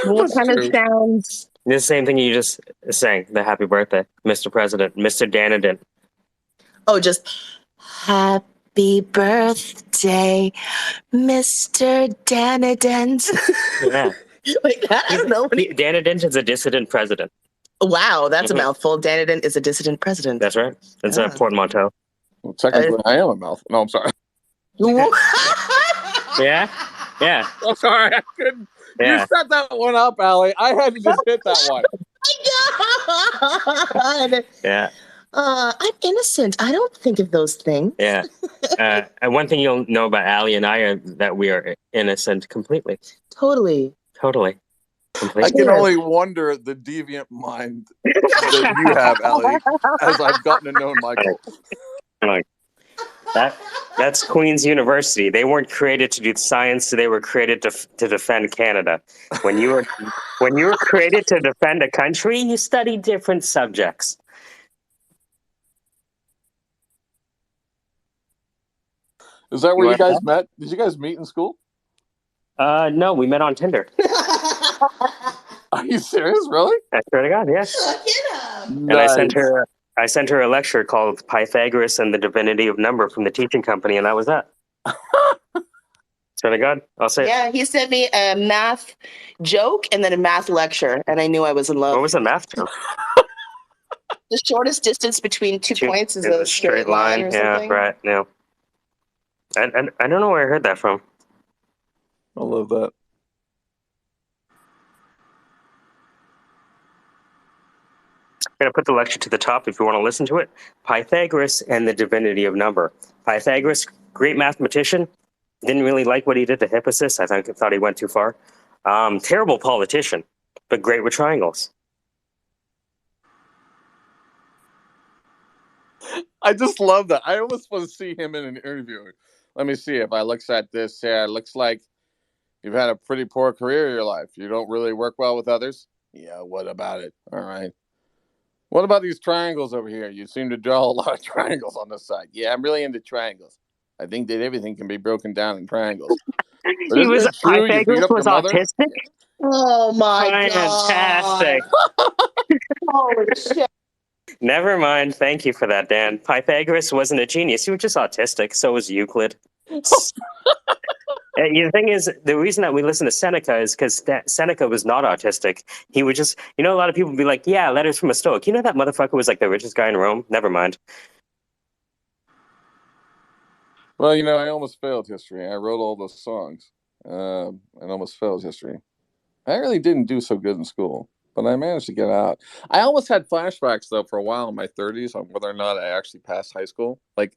P: What kind of sounds?
A: The same thing you just sang. The happy birthday, Mr. President, Mr. Danadin.
P: Oh, just happy birthday, Mr. Danadent.
A: Yeah.
P: Like that? I don't know.
A: Danadin is a dissident president.
P: Wow, that's a mouthful. Danadin is a dissident president.
A: That's right. It's a portmanteau.
F: Well, technically, I am a mouth. No, I'm sorry.
A: Yeah.
F: I'm sorry. I couldn't.
A: Yeah.
F: You set that one up, Allie. I had to just hit that one.
P: God.
A: Yeah.
P: I'm innocent. I don't think of those things.
A: Yeah. And one thing you'll know about Allie and I are that we are innocent completely.
P: Totally.
A: Completely.
F: I can only wonder the deviant mind that you have, Allie, as I've gotten to know Michael.
A: Like that's Queen's University. They weren't created to do science; they were created to defend Canada. When you were created to defend a country, you study different subjects.
F: Is that where you guys met? Did you guys meet in school?
A: No, we met on Tinder.
F: Are you serious? Really?
A: I swear to God, yes. And I sent her a lecture called Pythagoras and the Divinity of Number from the teaching company, and that was that. Swear to God, I'll say.
P: Yeah, he sent me a math joke and then a math lecture, and I knew I was in love.
A: What was the math joke?
P: The shortest distance between two points is a straight line or something.
A: Yeah, right. No. I don't know where I heard that from.
F: I love that.
A: I'm going to put the lecture to the top if you want to listen to it. Pythagoras and the Divinity of Number. Pythagoras, great mathematician. Didn't really like what he did to Hippasus. I thought he went too far. Terrible politician, but great with triangles.
F: I just love that. I almost want to see him in an interview. Let me see if I looks at this here. It looks like you've had a pretty poor career in your life. You don't really work well with others. Yeah, what about it? All right. What about these triangles over here? You seem to draw a lot of triangles on this side. Yeah, I'm really into triangles. I think that everything can be broken down in triangles. But
A: He was
F: true?
A: Pythagoras was autistic?
P: Oh my
A: Fantastic.
P: God. Holy shit.
A: Never mind. Thank you for that, Dan. Pythagoras wasn't a genius. He was just autistic. So was Euclid. The thing is, the reason that we listen to Seneca is because Seneca was not autistic. He would just, a lot of people would be like, yeah, letters from a Stoic. You know that motherfucker was like the richest guy in Rome? Never mind.
F: Well, I almost failed history. I wrote all those songs and almost failed history. I really didn't do so good in school, but I managed to get out. I almost had flashbacks, though, for a while in my 30s on whether or not I actually passed high school. Like,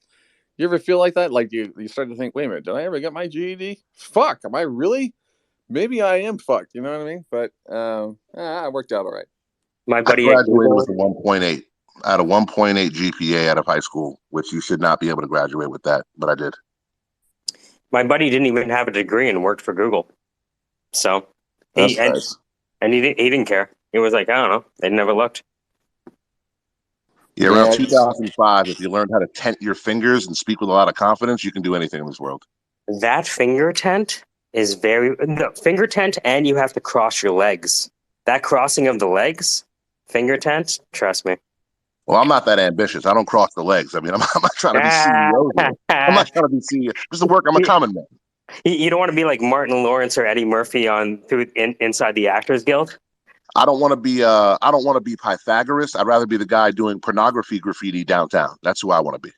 F: you ever feel like that? Like, you start to think, wait a minute, did I ever get my GED? Fuck, am I really? Maybe I am fucked, you know what I mean? But it worked out all right.
A: My buddy
O: I graduated with a 1.8. I had a 1.8 GPA out of high school, which you should not be able to graduate with that, but I did.
A: My buddy didn't even have a degree and worked for Google. So,
F: nice.
A: And he didn't care. He was like, I don't know. They never looked.
O: Yeah, around 2005, if you learn how to tent your fingers and speak with a lot of confidence, you can do anything in this world.
A: That finger tent is finger tent, and you have to cross your legs. That crossing of the legs, finger tent, trust me.
O: Well, I'm not that ambitious. I don't cross the legs. I mean, I'm not trying to be CEO here. I'm not trying to be CEO. Just to work, I'm a common man.
A: You don't want to be like Martin Lawrence or Eddie Murphy inside the Actors Guild.
O: I don't want to be Pythagoras. I'd rather be the guy doing pornography graffiti downtown. That's who I want to be.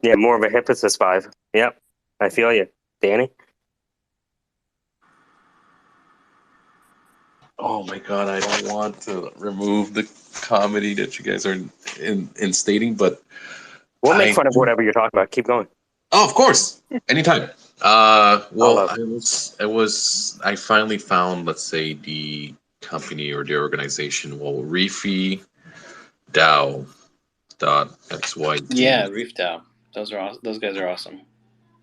A: Yeah, more of a Hippasus vibe. Yep, I feel you, Danny.
I: Oh my God, I don't want to remove the comedy that you guys are in stating, but
A: we'll make fun of whatever you're talking about. Keep going.
I: Oh, of course, anytime.
A: All
I: Well,
A: of.
I: I finally found, let's say, the company or the organization. Well, Reefy DAO
N: Yeah,
I: .xyz.
N: Reef DAO. Those guys are awesome.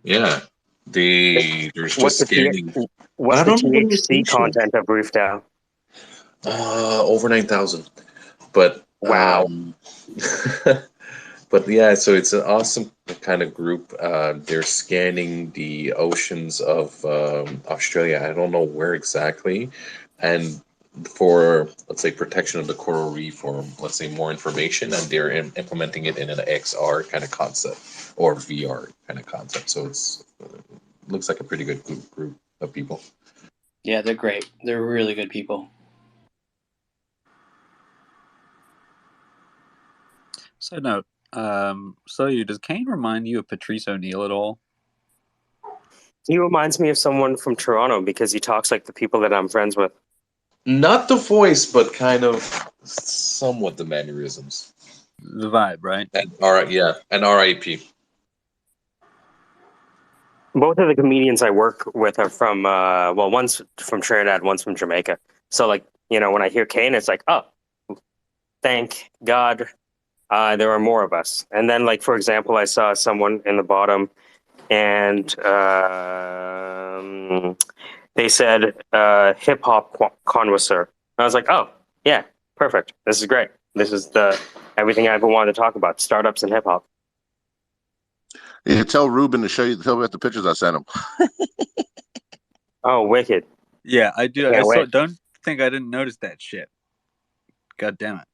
I: Yeah, there's
A: What's
I: just
A: the
I: scanning.
A: what's
I: I
A: the
I: don't know the
A: THC
I: location.
A: content of Roof Down?
I: Over 9,000. But
A: Wow.
I: but yeah, so it's an awesome kind of group. They're scanning the oceans of Australia. I don't know where exactly, and for, let's say, protection of the coral reef, or let's say more information, and they're implementing it in an XR kind of concept or VR kind of concept. So it's looks like a pretty good group of people.
N: Yeah, they're great. They're really good people.
K: Side note, does Kane remind you of Patrice O'Neill at all?
A: He reminds me of someone from Toronto because he talks like the people that I'm friends with.
I: Not the voice, but kind of somewhat the mannerisms.
K: The vibe, right?
I: And and RIP.
A: Both of the comedians I work with are from one's from Trinidad, one's from Jamaica. So like, when I hear Kane, it's like, oh, thank God there are more of us. And then, like, for example, I saw someone in the bottom, and they said hip hop connoisseur. I was like, oh yeah, perfect. This is great. This is everything I ever wanted to talk about: startups and hip hop.
O: Yeah, tell Ruben to tell me about the pictures I sent him.
A: Oh, wicked!
K: Yeah, I do.
A: I
K: I
A: can't
K: saw.
A: wait.
K: Don't think I didn't notice that shit. God damn it.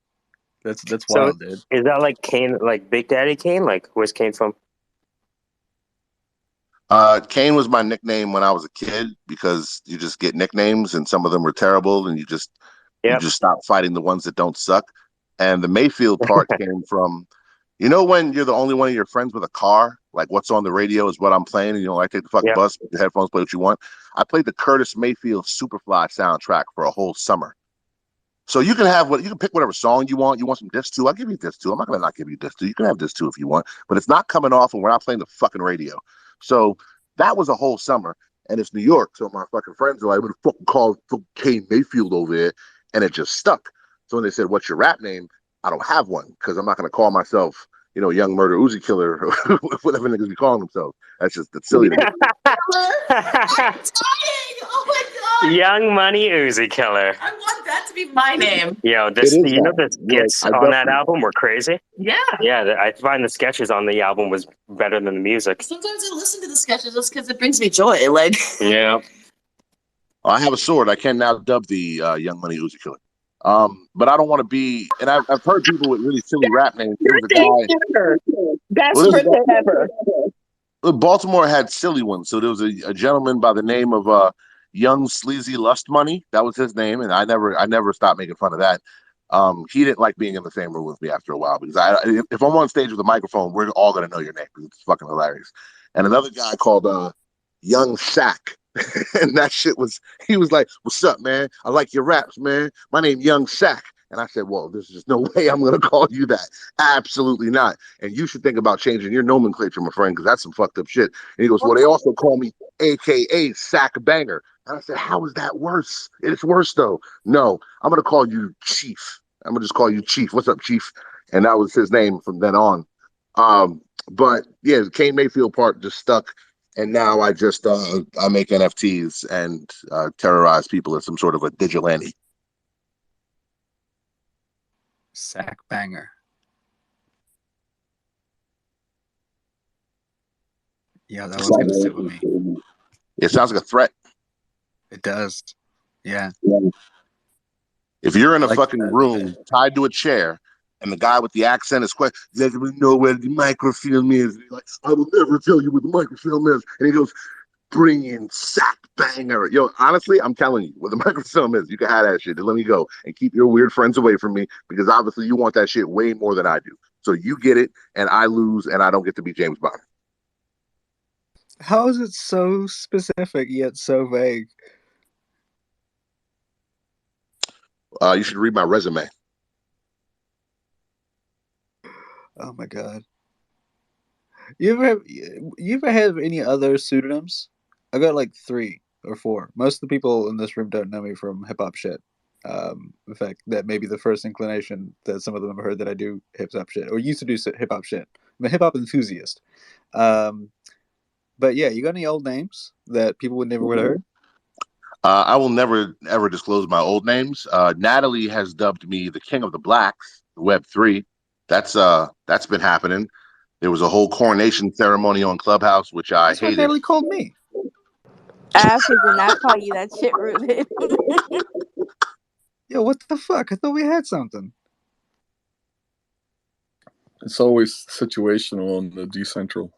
K: That's
A: So
K: wild, dude.
A: is that like Kane, like Big Daddy Kane? Like, where's Kane from?
O: Kane was my nickname when I was a kid because you just get nicknames and some of them were terrible, and you just
A: Yep.
O: stop fighting the ones that don't suck. And the Mayfield part came from, when you're the only one of your friends with a car, like what's on the radio is what I'm playing, and I take the fucking
A: Yep.
O: bus, put the headphones, play what you want. I played the Curtis Mayfield Superfly soundtrack for a whole summer. So you can pick whatever song you want. You want some disc two? I'll give you disc two. I'm not gonna not give you disc two. You can have disc two if you want, but it's not coming off, and we're not playing the fucking radio. So that was a whole summer, and it's New York. So my fucking friends are like, "What the fucking call Kane Mayfield over there?" And it just stuck. So when they said, "What's your rap name?" I don't have one because I'm not gonna call myself, Young Murder Uzi Killer or whatever niggas be calling themselves. That's silly to me.
P: Oh my god!
A: Young Money Uzi Killer.
P: I want that to be my name.
A: Yo,
O: It is
A: the
O: that.
A: skits
O: I
A: on that
O: definitely.
A: album were crazy.
P: Yeah.
A: Yeah, I find the sketches on the album was better than the music.
P: Sometimes I listen to the sketches just because it brings me joy. Like,
A: Yeah.
O: I have a sword. I can now dub the Young Money Uzi Killer. But I don't want to be. And I've heard people with really silly rap names. There was a guy.
P: best
O: Well, there was a
P: birthday
O: guy.
P: ever.
O: Baltimore had silly ones. So there was a gentleman by the name of Young Sleazy Lust Money. That was his name, and I never stopped making fun of that. He didn't like being in the same room with me after a while because if I'm on stage with a microphone, we're all gonna know your name because it's fucking hilarious. And another guy called Young Sack. And that shit he was like, "What's up, man? I like your raps, man. My name Young Sack." And I said, "Well, there's just no way I'm going to call you that. Absolutely not. And you should think about changing your nomenclature, my friend, because that's some fucked up shit." And he goes, "Well, they also call me AKA Sack Banger." And I said, "How is that worse? It's worse, though. No, I'm going to call you Chief. I'm going to just call you Chief. What's up, Chief?" And that was his name from then on. But yeah, the Kane Mayfield part just stuck. And now I just I make NFTs and terrorize people as some sort of a vigilante.
K: Sack banger. Yeah, that one's gonna sit with me.
O: It sounds like a threat.
K: It does. Yeah.
O: If you're in a
K: Like
O: fucking room tied to a chair and the guy with the accent is questioning, "Let me know where the microfilm is." And he's like, "I will never tell you where the microfilm is." And he goes, "Bring in Sack Banger." Yo, honestly, I'm telling you, where the microfilm is, you can have that shit. Just let me go and keep your weird friends away from me because obviously you want that shit way more than I do. So you get it and I lose and I don't get to be James Bond.
K: how is it so specific yet so vague?
O: You should read my resume.
K: Oh my god. You ever have any other pseudonyms? I got like 3 or 4. Most of the people in this room don't know me from hip hop shit. In fact, that may be the first inclination that some of them have heard that I do hip hop shit or used to do hip hop shit. I'm a hip hop enthusiast. But yeah, you got any old names that people would never would have heard?
O: I will never ever disclose my old names. Natalie has dubbed me the King of the Blacks, Web3. That's been happening. There was a whole coronation ceremony on Clubhouse, which I
K: That's what
O: hated.
K: Natalie called me.
Q: Ashley did not call you that shit, Ruben.
K: Yo, what the fuck? I thought we had something.
F: It's always situational on the decentral.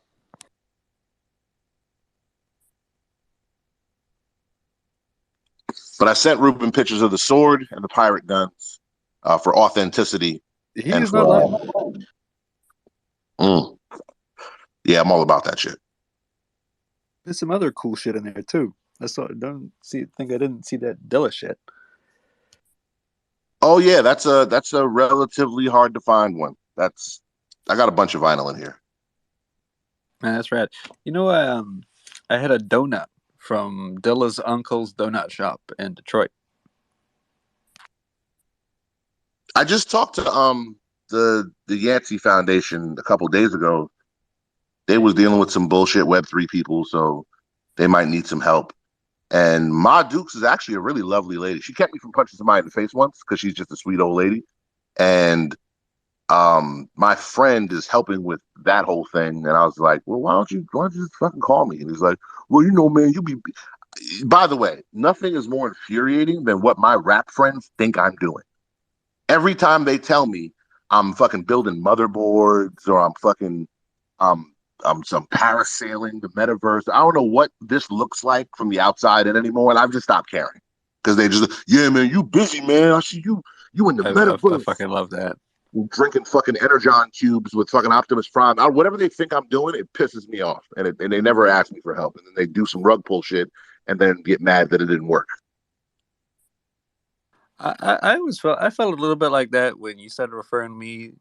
O: But I sent Ruben pictures of the sword and the pirate guns for authenticity.
K: He
O: and
K: is not lying.
O: Yeah, I'm all about that shit.
K: There's some other cool shit in there too. I didn't see that Dilla shit.
O: Oh yeah, that's a relatively hard to find one. I got a bunch of vinyl in here.
K: Man, that's rad. You know, I had a donut from Dilla's uncle's donut shop in Detroit.
O: I just talked to the Yancey Foundation a couple days ago. They was dealing with some bullshit Web3 people, so they might need some help. And Ma Dukes is actually a really lovely lady. She kept me from punching somebody in the face once because she's just a sweet old lady. And my friend is helping with that whole thing. And I was like, well, why don't you just fucking call me? And he's like, well, man, by the way, nothing is more infuriating than what my rap friends think I'm doing. Every time they tell me I'm fucking building motherboards or I'm some parasailing the metaverse. I don't know what this looks like from the outside and anymore, and I've just stopped caring because they just, yeah, man, you busy, man. I see you in the metaverse.
K: I fucking love that.
O: Drinking fucking Energon cubes with fucking Optimus Prime. Whatever they think I'm doing, it pisses me off, and they never ask me for help, and then they do some rug pull shit, and then get mad that it didn't work.
K: I always felt a little bit like that when you started referring to me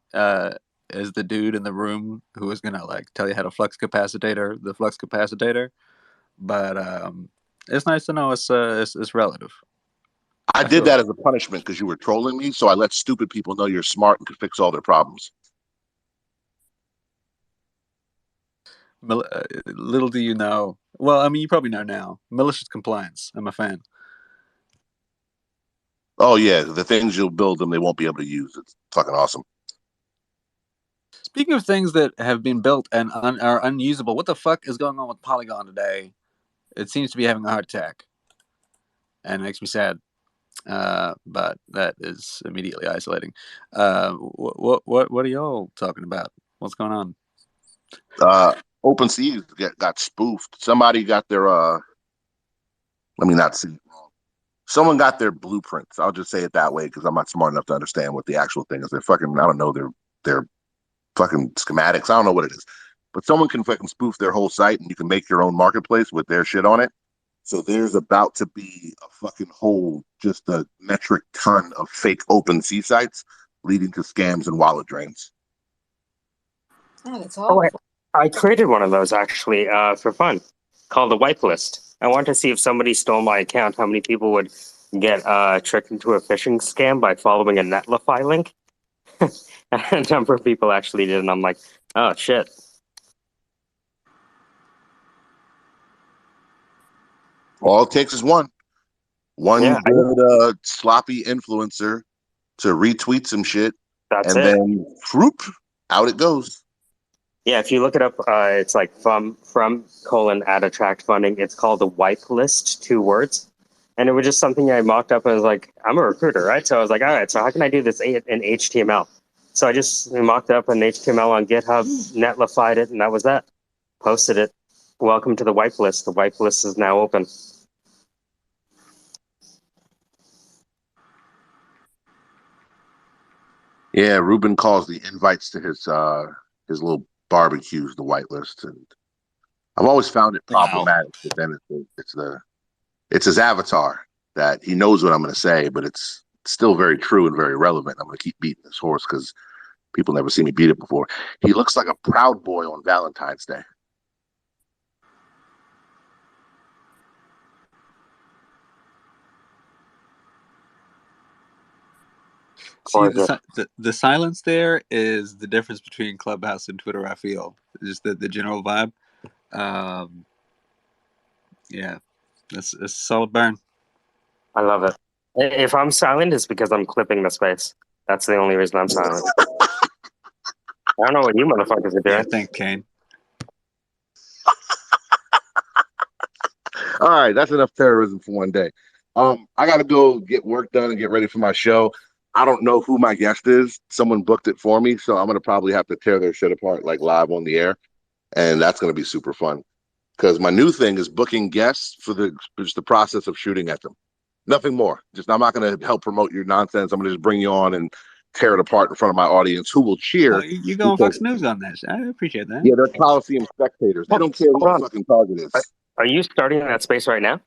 K: as the dude in the room who was gonna like tell you how to the flux capacitor. But it's nice to know it's relative.
O: I did that as a punishment because you were trolling me, so I let stupid people know you're smart and could fix all their problems.
K: Little do you know. Well, I mean, you probably know now. Malicious compliance. I'm a fan.
O: Oh yeah, the things you'll build them, they won't be able to use. It's fucking awesome.
K: Speaking of things that have been built and are unusable, what the fuck is going on with Polygon today? It seems to be having a heart attack, and it makes me sad. But that is immediately isolating. What are y'all talking about? What's going on?
O: OpenSea got spoofed. Somebody got their let me not see. Someone got their blueprints. I'll just say it that way because I'm not smart enough to understand what the actual thing is. They're fucking, I don't know, they're fucking schematics. I don't know what it is. But someone can fucking spoof their whole site and you can make your own marketplace with their shit on it. So there's about to be a fucking whole, just a metric ton of fake OpenSea sites leading to scams and wallet drains.
H: Oh, that's awful.
A: I created one of those actually for fun, called the wipe list. I wanted to see if somebody stole my account, how many people would get tricked into a phishing scam by following a Netlify link. A number of people actually did, and I'm like, oh shit.
O: All it takes is one good sloppy influencer to retweet some shit, then whoop, out it goes.
A: Yeah, if you look it up, it's like from add attract funding. It's called the wipe list, 2 words. And it was just something I mocked up and I was like, I'm a recruiter, right? So I was like, all right, so how can I do this in HTML? So I just mocked up an HTML on GitHub, Netlified it, and that was that. Posted it. Welcome to the wipe list. The wipe list is now open.
O: Yeah, Ruben calls the invites to his little barbecues the whitelist, and I've always found it problematic. But then it's his avatar that he knows what I'm going to say, but it's still very true and very relevant. I'm going to keep beating this horse because people never see me beat it before. He looks like a proud boy on Valentine's Day.
K: See,
A: gorgeous.
K: the silence there is the difference between Clubhouse and Twitter. I feel just the general vibe. Yeah, it's a solid burn.
A: I love it. If I'm silent, it's because I'm clipping the space. That's the only reason I'm silent. I don't know what you motherfuckers are
K: Yeah,
A: doing.
K: thanks, Kane.
O: All right, that's enough terrorism for one day. I got to go get work done and get ready for my show. I don't know who my guest is. Someone booked it for me, so I'm gonna probably have to tear their shit apart like live on the air, and that's gonna be super fun. Because my new thing is booking guests for just the process of shooting at them. Nothing more. Just I'm not gonna help promote your nonsense. I'm gonna just bring you on and tear it apart in front of my audience, who will
K: Oh,
O: cheer.
K: you go on
O: Because
K: Fox News on this. I appreciate that.
O: yeah, they're Coliseum spectators. They don't care who
A: Hold
O: the
A: on.
O: fucking target is.
A: Are you starting that space right now?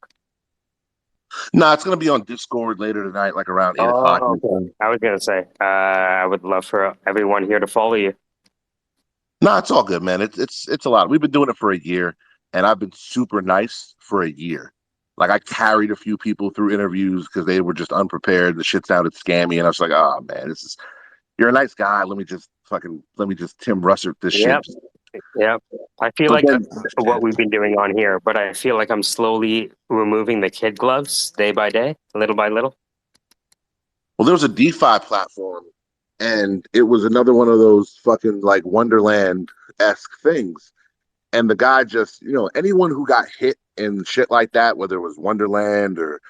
O: No, it's gonna be on Discord later tonight, like around 8 o'clock.
A: Oh, okay. I was gonna say, I would love for everyone here to follow you.
O: No, it's all good, man. It's a lot. We've been doing it for a year, and I've been super nice for a year. Like I carried a few people through interviews because they were just unprepared. The shit sounded scammy, and I was like, "Oh man, you're a nice guy. Let me just Tim Russert this shit."
A: Yep. Yep. I feel
O: But
A: like
O: then,
A: what we've been doing on here, but I feel like I'm slowly removing the kid gloves day by day, little by little.
O: well, there was a DeFi platform, and it was another one of those fucking like Wonderland-esque things. And the guy just, anyone who got hit and shit like that, whether it was Wonderland or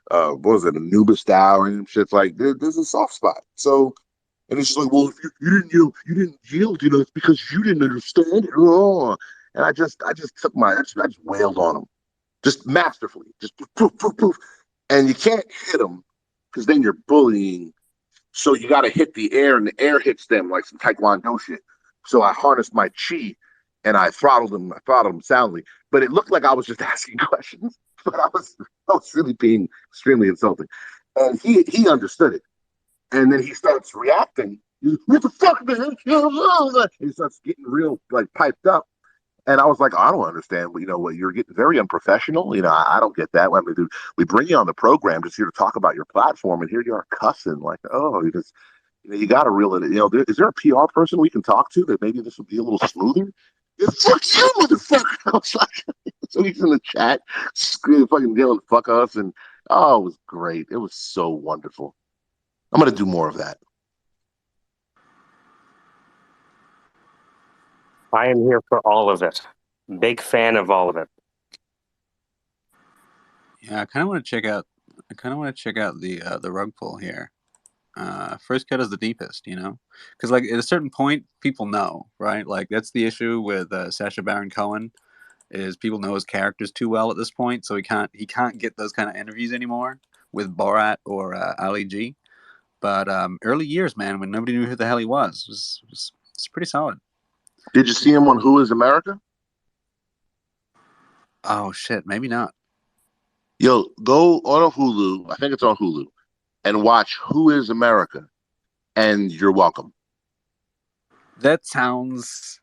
O: what was it, Anubis Style and shit's like there's a soft spot. So, and it's just like, well, if you didn't yield, it's because you didn't understand it. Oh. And I just took I just wailed on him, just masterfully, just poof, poof, poof. And you can't hit them because then you're bullying. So you got to hit the air, and the air hits them like some Taekwondo shit. So I harnessed my chi, and I throttled him. I throttled him soundly, but it looked like I was just asking questions, but I was really being extremely insulting. And he understood it, and then he starts reacting. What the fuck, man? He starts getting real like piped up. And I was like, I don't understand. What you're getting very unprofessional. I don't get that. I mean, dude, we bring you on the program just here to talk about your platform, and here you are cussing like, oh, you got to reel it. Is there a PR person we can talk to that maybe this would be a little smoother? Yeah, fuck you, motherfucker! I was like, so he's in the chat, screaming, fucking yelling, "Fuck us!" And it was great. It was so wonderful. I'm gonna do more of that.
A: I am here for all of it. Big fan of all of it.
K: Yeah, I kind of want to check out. The rug pull here. First cut is the deepest, because like at a certain point, people know, right? Like that's the issue with Sacha Baron Cohen, is people know his characters too well at this point, so he can't get those kind of interviews anymore with Borat or Ali G. But early years, man, when nobody knew who the hell he was pretty solid.
O: Did you see him on Who Is America?
K: Oh shit, maybe not.
O: Yo, go on Hulu. I think it's on Hulu, and watch Who Is America, and you're welcome.
K: That sounds.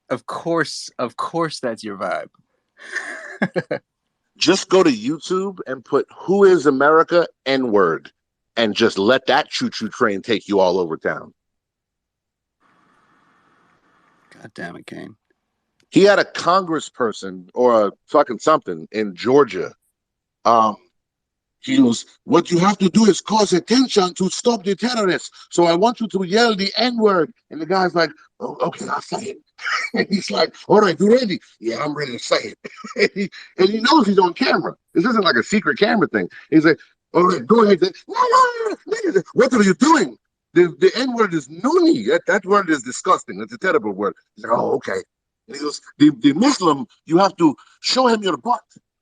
K: Of course, that's your vibe.
O: Just go to YouTube and put "Who Is America" N-word, and just let that choo-choo train take you all over town.
K: God damn it, Kane.
O: He had a congressperson or a fucking something in Georgia. He goes, what you have to do is cause attention to stop the terrorists. So I want you to yell the N-word. And the guy's like, oh, okay, I'll say it. And he's like, all right, you ready? Yeah, I'm ready to say it. and he knows he's on camera. This isn't like a secret camera thing. He's like, all right, go ahead. No. What are you doing? The N-word is noonie. That word is disgusting. It's a terrible word. He's like, oh, okay. And he goes, the Muslim, you have to show him your butt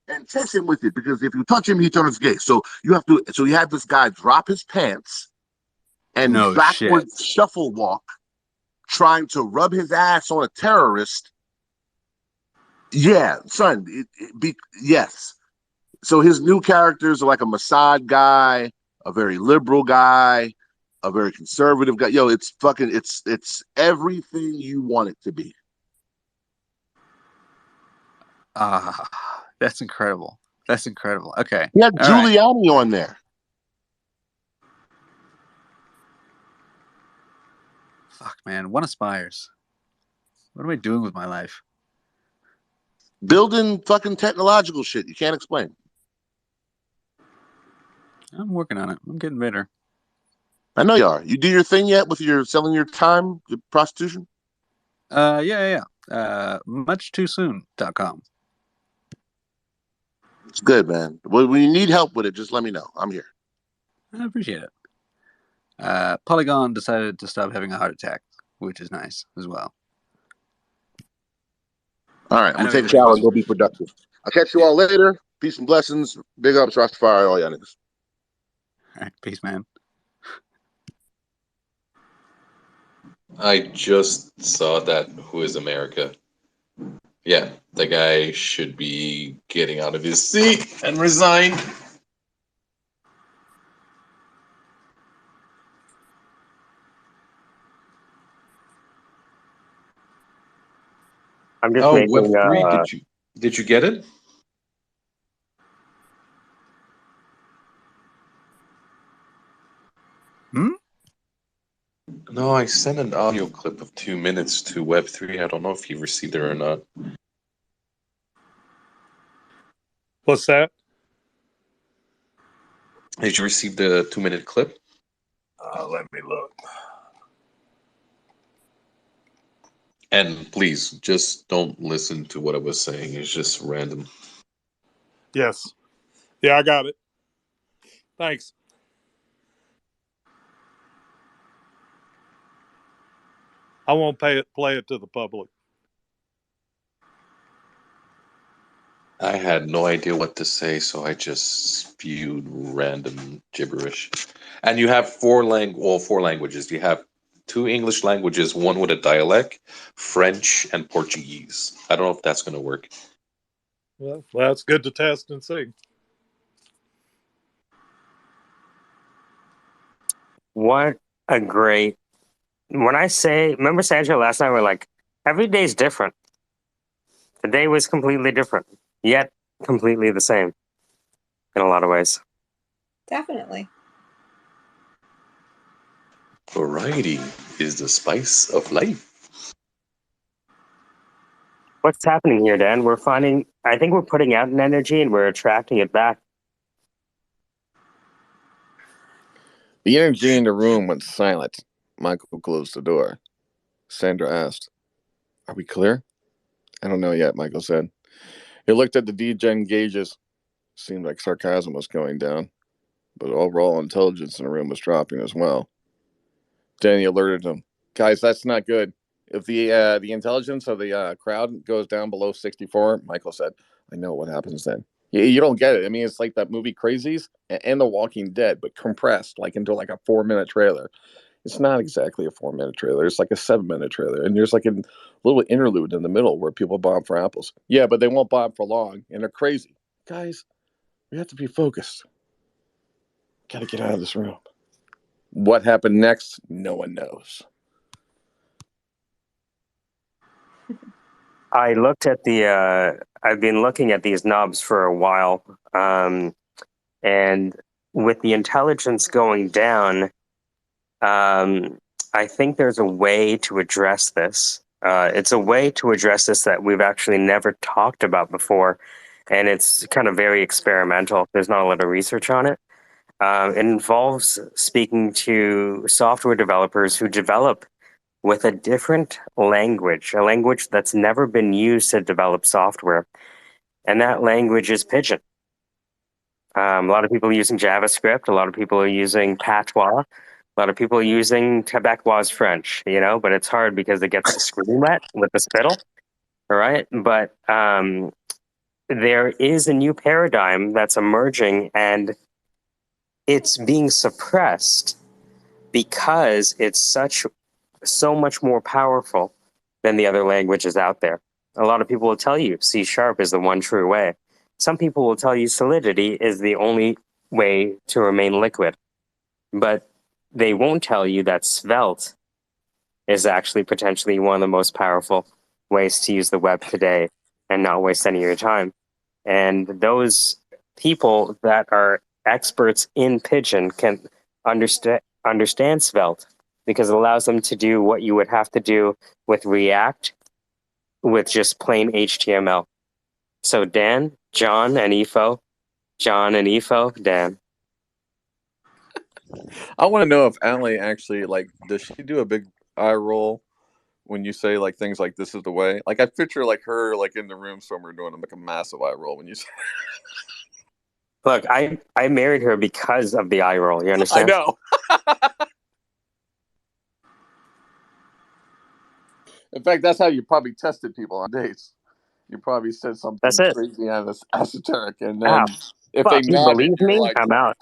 O: and test him with it, because if you touch him, he turns gay. So you had this guy drop his pants and backwards shuffle walk, trying to rub his ass on a terrorist. Yeah, son. Yes. So his new characters are like a Mossad guy, a very liberal guy, a very conservative guy. Yo, it's everything you want it to be.
K: That's incredible. Okay.
O: He had Giuliani on there.
K: Fuck, man. One aspires. What am I doing with my life?
O: Building fucking technological shit. You can't explain.
K: I'm working on it. I'm getting better.
O: I know you are. You do your thing yet with your selling your time, your prostitution?
K: Yeah. Much2soon.com.
O: It's good, man. When you need help with it, just let me know. I'm here.
K: I appreciate it. Polygon decided to stop having a heart attack, which is nice as well.
O: All right, I'm
K: I
O: gonna
K: know
O: take a
K: everybody
O: shower
K: was.
O: and go be productive. I'll catch you all later. Peace and blessings. Big ups, Rastafari, all y'all niggas.
K: All right, peace, man.
I: I just saw that Who is America? Yeah, the guy should be getting out of his seat and resign.
A: I'm just
I: Oh,
A: making
I: Web3, did you get it? No, I sent an audio clip of 2 minutes to Web3. I don't know if you received it or not.
M: What's that?
I: Did you receive the 2-minute clip?
M: Let me look.
I: And please, just don't listen to what I was saying. It's just random.
M: Yes. Yeah, I got it. Thanks. I won't play it to the public.
I: I had no idea what to say, so I just spewed random gibberish. And you have four languages. You have 2 English languages, one with a dialect, French and Portuguese. I don't know if that's going to work.
M: Well, that's good to test and see.
A: what a great. When I say, remember Sandra last night, we're like, every day's different. Today was completely different, yet completely the same in a lot of ways.
H: Definitely.
I: Variety is the spice of life.
A: What's happening here, Dan? I think we're putting out an energy and we're attracting it back.
F: The energy in the room went silent. Michael closed the door. Sandra asked, "Are we clear?" "I don't know yet," Michael said. He looked at the degen gauges. Seemed like sarcasm was going down, but overall intelligence in the room was dropping as well. Danny alerted him. "Guys, that's not good. If the intelligence of the crowd goes down below 64, Michael said, I know what happens then. You don't get it. I mean, it's like that movie Crazies and The Walking Dead, but compressed like into like a 4-minute trailer. It's not exactly a 4-minute trailer. It's like a 7-minute trailer. And there's like a little interlude in the middle where people bomb for apples. Yeah, but they won't bomb for long. And they're crazy. Guys, we have to be focused. Got to get out of this room. What happened next? No one knows.
A: I've been looking at these knobs for a while. And with the intelligence going down, I think there's a way to address this. It's a way to address this that we've actually never talked about before. And it's kind of very experimental. There's not a lot of research on it. It involves speaking to software developers who develop with a different language, a language that's never been used to develop software. And that language is Pigeon. A lot of people are using JavaScript. A lot of people are using Patois. A lot of people are using Quebecois French, but it's hard because it gets the screen wet with the spittle. All right. But there is a new paradigm that's emerging and it's being suppressed because it's so much more powerful than the other languages out there. A lot of people will tell you C# is the one true way. Some people will tell you Solidity is the only way to remain liquid. But they won't tell you that Svelte is actually potentially one of the most powerful ways to use the web today and not waste any of your time. And those people that are experts in Pigeon can understand Svelte. because it allows them to do what you would have to do with React with just plain HTML. So Dan, John, and Ifo, Dan.
F: I want to know if Allie actually like does she do a big eye roll when you say like things like "this is the way"? Like I picture like her like in the room somewhere doing like a massive eye roll when you say.
A: Look, I married her because of the eye roll. You
F: I
A: understand?
F: know. In fact, that's how you probably tested people on dates. You probably said
A: That's
F: something
A: it.
F: crazy and esoteric, and
A: Ah,
F: then if
A: fuck,
F: they
A: you
F: nodded,
A: believe
F: you're
A: me?
F: like,
A: I'm out.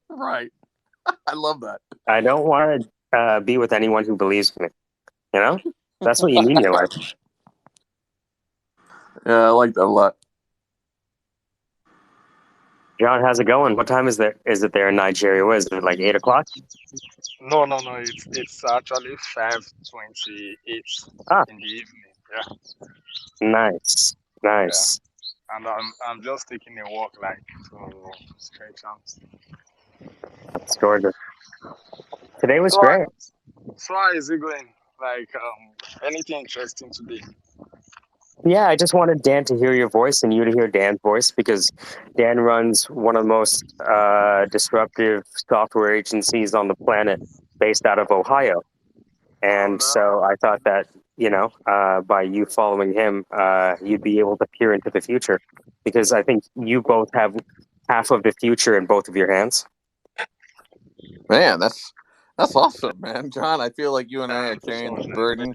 F: right. I love that.
A: I don't want to be with anyone who believes me. You know? That's what you need in your life.
F: Yeah, I like that a lot.
A: John, how's it going? What time is it? Is it there in Nigeria? What is it, like 8 o'clock?
R: No, no, no. It's actually 5:28
A: Ah,
R: in the evening. Yeah,
A: nice.
R: yeah.
A: Nice.
R: And I'm just taking a walk like to stretch out.
A: That's gorgeous. Today was
R: So
A: great.
R: so how is it going? Like anything interesting today?
A: Yeah, I just wanted Dan to hear your voice and you to hear Dan's voice because Dan runs one of the most disruptive software agencies on the planet based out of Ohio.
R: Oh,
A: And so I thought that, by you following him, you'd be able to peer into the future because I think you both have half of the future in both of your hands.
F: Man, that's awesome, man. John, I feel like you and I are
R: thank you so
F: carrying the
R: much.
F: burden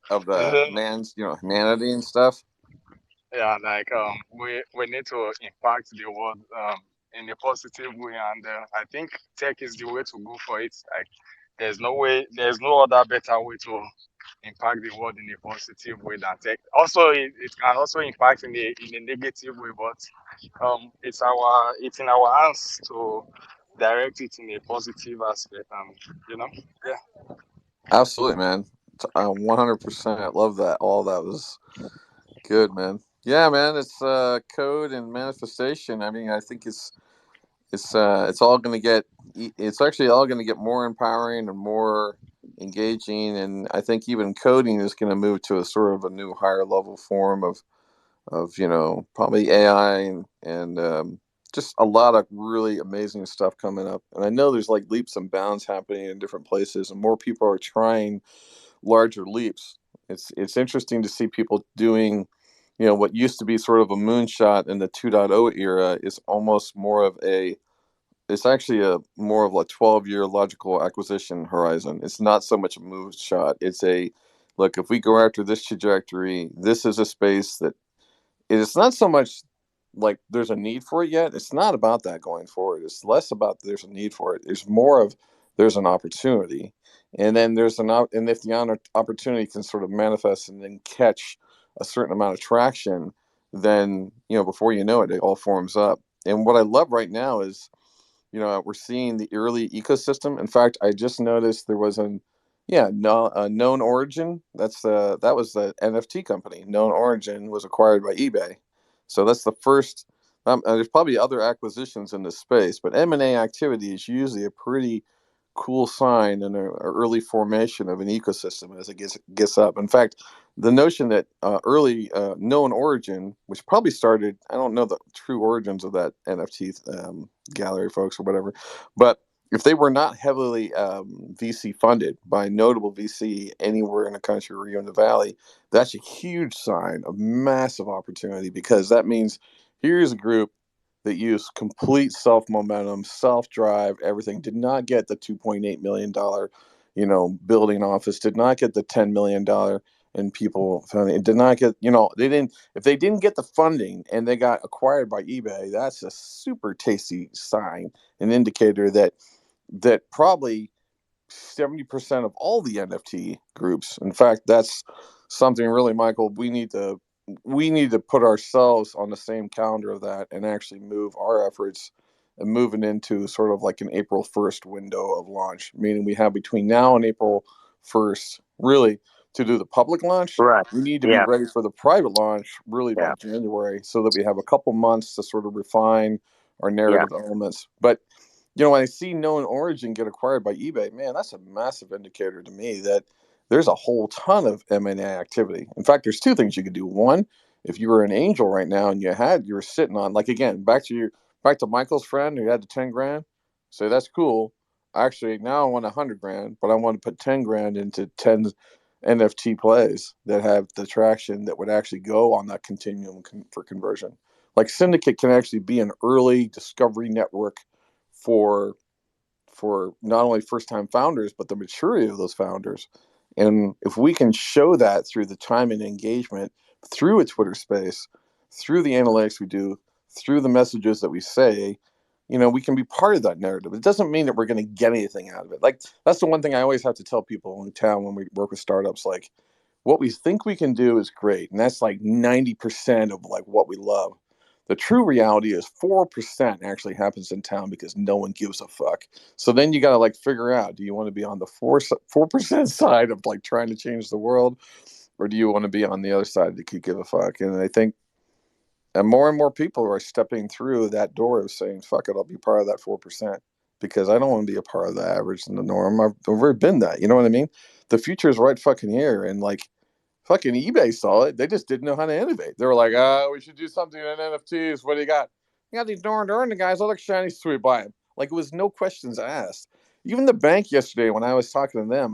F: of the
R: Uh,
F: man's, humanity and stuff.
R: yeah, like we need to impact the world in a positive way, and I think tech is the way to go for it. Like there's no other better way to impact the world in a positive way than tech. Also, it can also impact in a negative way, but it's in our hands to direct it in a positive aspect, and yeah.
F: Absolutely, man. 100%. I love that. All that was good, man. Yeah, man. It's code and manifestation. I mean, I think it's all going to get. It's actually all going to get more empowering and more engaging, and I think even coding is going to move to a sort of a new higher level form of probably AI and just a lot of really amazing stuff coming up. And I know there's like leaps and bounds happening in different places, and more people are trying larger leaps. It's interesting to see people doing, what used to be sort of a moonshot in the 2.0 era is almost more of a it's actually a more of a 12-year logical acquisition horizon. It's not so much a moonshot. It's a look, if we go after this trajectory, this is a space that it's not so much like there's a need for it yet. It's not about that going forward. It's less about there's a need for it. It's more of there's an opportunity, and then and if the opportunity can sort of manifest and then catch a certain amount of traction, then before you know it, it all forms up. And what I love right now is we're seeing the early ecosystem. In fact, I just noticed there was known origin. That was the NFT company. Known origin was acquired by eBay, so that's the first. There's probably other acquisitions in this space, but M&A activity is usually a pretty cool sign and a early formation of an ecosystem as it gets up. In fact, the notion that early known origin, which probably started, I don't know the true origins of that NFT gallery folks or whatever, but if they were not heavily VC funded by notable VC anywhere in the country or even in the valley, that's a huge sign of massive opportunity, because that means here's a group that used complete self momentum, self drive, everything. Did not get the $2.8 million, building office. Did not get the $10 million in people funding. Did not get, they didn't. If they didn't get the funding and they got acquired by eBay, that's a super tasty sign, an indicator that probably 70% of all the NFT groups. In fact, that's something really, Michael, we need to put ourselves on the same calendar of that and actually move our efforts and moving into sort of like an April 1st window of launch, meaning we have between now and April 1st really to do the public launch.
A: Right.
F: We need to be
A: Yeah.
F: ready for the private launch really by
A: Yeah.
F: January, so that we have a couple months to sort of refine our
A: Yeah.
F: narrative elements. But when I see known origin get acquired by eBay, man, that's a massive indicator to me that there's a whole ton of M&A activity. In fact, there's two things you could do. One, if you were an angel right now and you were sitting on, like, again, back to Michael's friend who had the 10 grand, say that's cool. Actually, now I want 100 grand, but I want to put 10 grand into 10 NFT plays that have the traction that would actually go on that continuum for conversion. Like Syndicate can actually be an early discovery network for not only first time founders but the maturity of those founders. And if we can show that through the time and engagement, through a Twitter space, through the analytics we do, through the messages that we say, we can be part of that narrative. It doesn't mean that we're going to get anything out of it. Like, that's the one thing I always have to tell people in town when we work with startups. Like, what we think we can do is great, and that's like 90% of like what we love. The true reality is 4% actually happens in town because no one gives a fuck. So then you got to like figure out, do you want to be on the 4% side of like trying to change the world, or do you want to be on the other side that could give a fuck? And I think and more people are stepping through that door of saying, fuck it, I'll be part of that 4% because I don't want to be a part of the average and the norm. I've already been that. You know what I mean? The future is right fucking here. And like, fucking eBay saw it. They just didn't know how to innovate. They were like, we should do something in NFTs. What do you got? You got these darn guys. All look shiny, sweet, buy them. Like, it was no questions asked. Even the bank yesterday, when I was talking to them,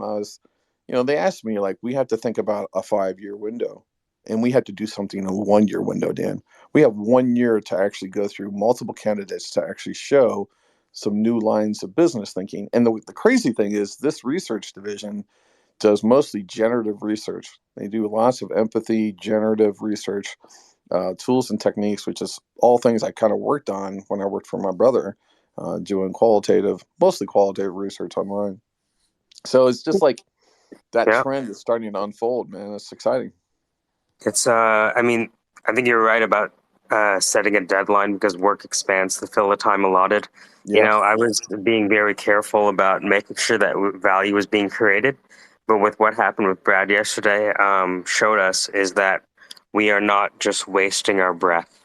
F: they asked me, like, we have to think about a 5-year window. And we had to do something in a 1-year window, Dan. We have 1 year to actually go through multiple candidates to actually show some new lines of business thinking. And the crazy thing is this research division does mostly generative research. They do lots of empathy, generative research, tools and techniques, which is all things I kind of worked on when I worked for my brother, doing mostly qualitative research online. So it's just like that
A: Yeah.
F: trend is starting to unfold, man. It's exciting.
A: It's, I mean, I think you're right about setting a deadline because work expands to fill the time allotted.
F: Yeah.
A: I was being very careful about making sure that value was being created. But with what happened with Brad yesterday, showed us is that we are not just wasting our breath.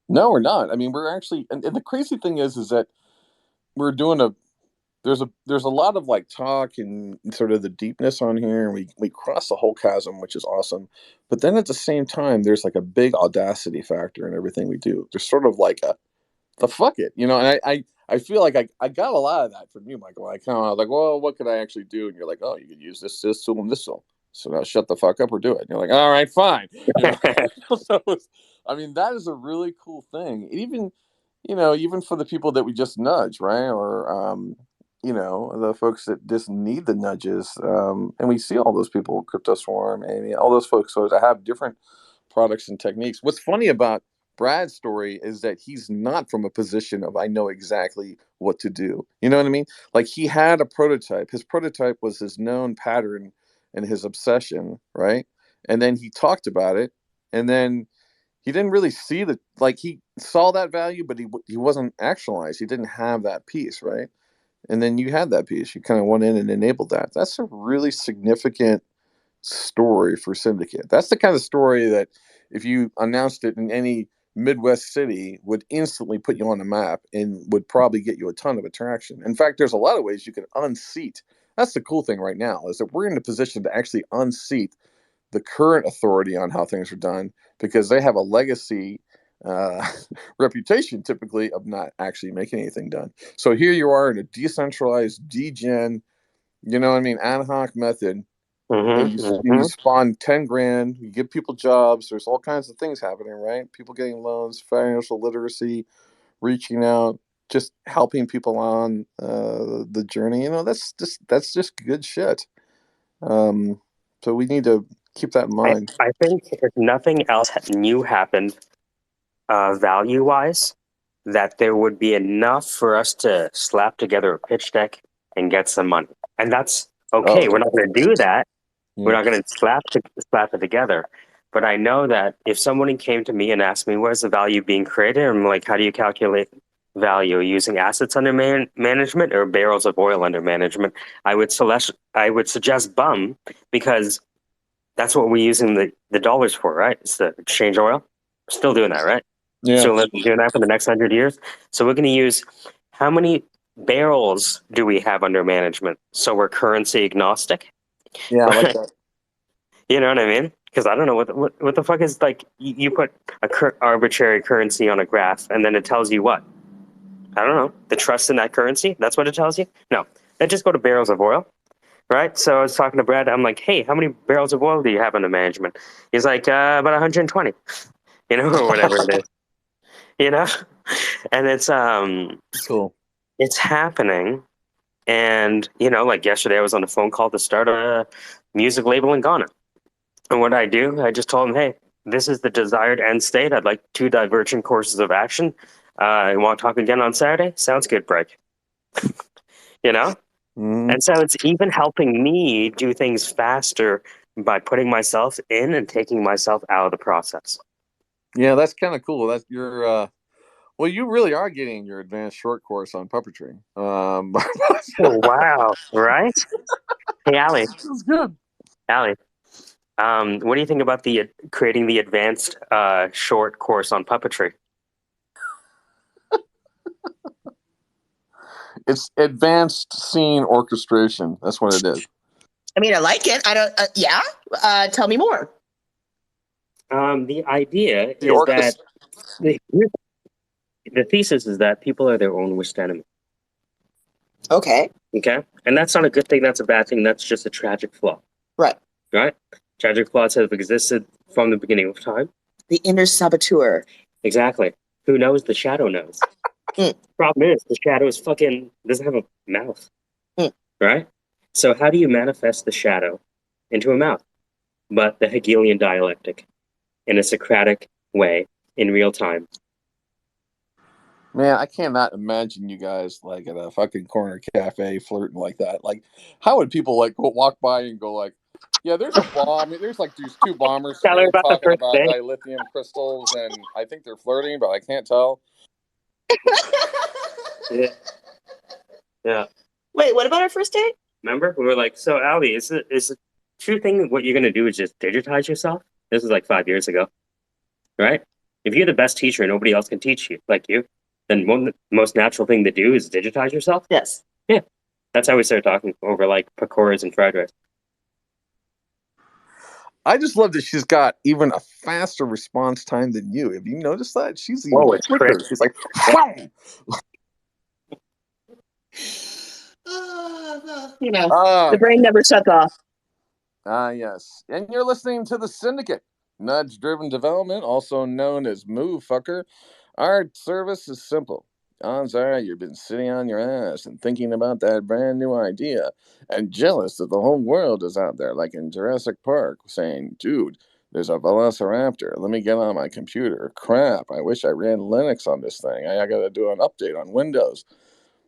F: No, we're not. I mean, we're actually, and the crazy thing is that we're doing there's a lot of like talk and sort of the deepness on here, and we cross the whole chasm, which is awesome. But then at the same time, there's like a big audacity factor in everything we do. There's sort of like the fuck it, and I feel like I got a lot of that from you, Michael. I kind of like, well, what could I actually do? And you're like, oh, you could use this tool and this tool. So now shut the fuck up or do it. And you're like, all right, fine. So I mean, that is a really cool thing. Even for the people that we just nudge, right? Or the folks that just need the nudges. And we see all those people, CryptoSwarm, Amy, all those folks so to have different products and techniques. What's funny about Brad's story is that he's not from a position of I know exactly what to do. You know what I mean? Like, he had a prototype. His prototype was his known pattern and his obsession, right? And then he talked about it, and then he didn't really see he saw that value, but he wasn't actualized. He didn't have that piece, right? And then you had that piece. You kind of went in and enabled that. That's a really significant story for Syndicate. That's the kind of story that if you announced it in any Midwest city would instantly put you on the map and would probably get you a ton of attraction. In fact, there's a lot of ways you can unseat. That's the cool thing right now, is that we're in a position to actually unseat the current authority on how things are done because they have a legacy reputation typically of not actually making anything done. So here you are in a decentralized degen, ad hoc method. And you spawn 10 grand, you give people jobs, there's all kinds of things happening, right? People getting loans, financial literacy, reaching out, just helping people on the journey. That's just good shit. So we need to keep that in mind.
A: I think if nothing else new happened, value-wise, that there would be enough for us to slap together a pitch deck and get some money. And that's okay. We're not going to do that. We're not going to slap it together. But I know that if someone came to me and asked me, where's the value being created? I'm like, how do you calculate value? Using assets under management or barrels of oil under management? I would suggest BUM because that's what we're using the dollars for, right? It's the exchange oil. We're still doing that, right?
F: Yeah.
A: So we're doing that for the next 100 years. So we're going to use how many barrels do we have under management? So we're currency agnostic.
F: Yeah, I like that.
A: You know what I mean? Because I don't know what the fuck is like. You put arbitrary currency on a graph, and then it tells you what? I don't know. The trust in that currency. That's what it tells you. No, let's just go to barrels of oil, right? So I was talking to Brad. I'm like, hey, how many barrels of oil do you have under management? He's like, about 120, or whatever it is, and
F: Cool.
A: it's happening. And like yesterday, I was on a phone call to start a music label in Ghana. And what I do, I just told him, hey, this is the desired end state. I'd like 2 divergent courses of action. You want to talk again on Saturday? Sounds good, break.
F: Mm-hmm.
A: And so it's even helping me do things faster by putting myself in and taking myself out of the process.
F: Yeah, that's kind of cool. That's your well, you really are getting your advanced short course on puppetry.
A: Oh, wow, right? Hey, Allie.
F: That's good.
A: Allie, what do you think about creating the advanced short course on puppetry?
F: It's advanced scene orchestration. That's what it is.
P: I mean, I like it. I don't. Yeah. Tell me more.
A: The idea is that the thesis is that people are their own worst enemy.
P: Okay.
A: Okay, and that's not a good thing. That's a bad thing. That's just a tragic flaw.
P: Right.
A: Right. Tragic flaws have existed from the beginning of time.
P: The inner saboteur.
A: Exactly. Who knows? The shadow knows. Problem is, the shadow is doesn't have a mouth. Right? So how do you manifest the shadow into a mouth? But the Hegelian dialectic in a Socratic way in real time.
F: Man, I cannot imagine you guys like at a fucking corner cafe flirting like that. Like, how would people like walk by and go like, yeah, there's a bomb. There's like these 2 bombers
A: Tell her
F: here
A: about the
F: talking
A: first
F: about
A: date.
F: dilithium crystals, and I think they're flirting, but I can't tell.
A: Yeah.
P: Wait, what about our first date?
A: Remember? We were like, so Allie, is the true thing what you're gonna do is just digitize yourself? This was like 5 years ago. Right? If you're the best teacher and nobody else can teach you like you, then the most natural thing to do is digitize yourself.
P: Yes.
A: Yeah. That's how we started talking over like pakoras and fried rice.
F: I just love that she's got even a faster response time than you. Have you noticed that? She's even
A: Whoa, it's
F: quicker.
A: crazy.
F: She's like,
P: the brain never shuts off.
F: Yes. And you're listening to the Syndicate, nudge-driven development, also known as Move Fucker. Our service is simple. Odds are you've been sitting on your ass and thinking about that brand new idea and jealous that the whole world is out there, like in Jurassic Park, saying, dude, there's a Velociraptor. Let me get on my computer. Crap, I wish I ran Linux on this thing. I got to do an update on Windows.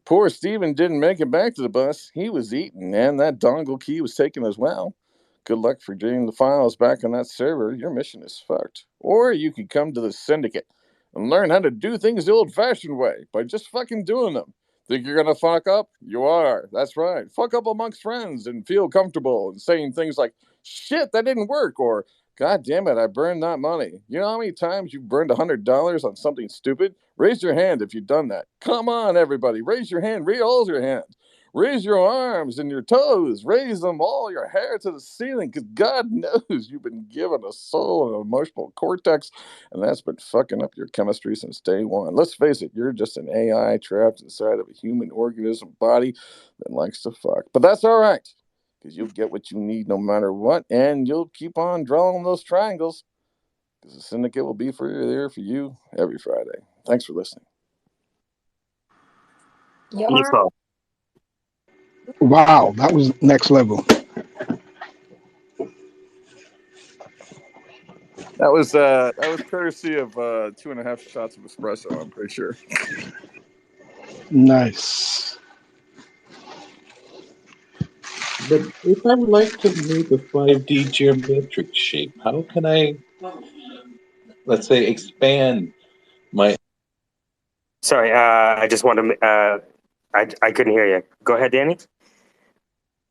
F: Poor Steven didn't make it back to the bus. He was eaten, and that dongle key was taken as well. Good luck for getting the files back on that server. Your mission is fucked. Or you could come to the Syndicate and learn how to do things the old-fashioned way by just fucking doing them. Think you're gonna fuck up? You are. That's right. Fuck up amongst friends and feel comfortable and saying things like, shit, that didn't work, or God damn it, I burned that money. You know how many times you've burned $100 on something stupid? Raise your hand if you've done that. Come on, everybody. Raise your hand. Raise your hands. Raise your arms and your toes. Raise them all, your hair to the ceiling, because God knows you've been given a soul and an emotional cortex, and that's been fucking up your chemistry since day one. Let's face it, you're just an AI trapped inside of a human organism body that likes to fuck. But that's all right, because you'll get what you need no matter what, and you'll keep on drawing those triangles, because the Syndicate will be there for you every Friday. Thanks for listening.
S: Wow, that was next level.
F: That was courtesy of 2.5 shots of espresso, I'm pretty sure.
S: Nice.
I: But if I would like to make a 5D geometric shape, how can I, let's say, expand my...
A: Sorry, I just want to. I couldn't hear you. Go ahead, Danny.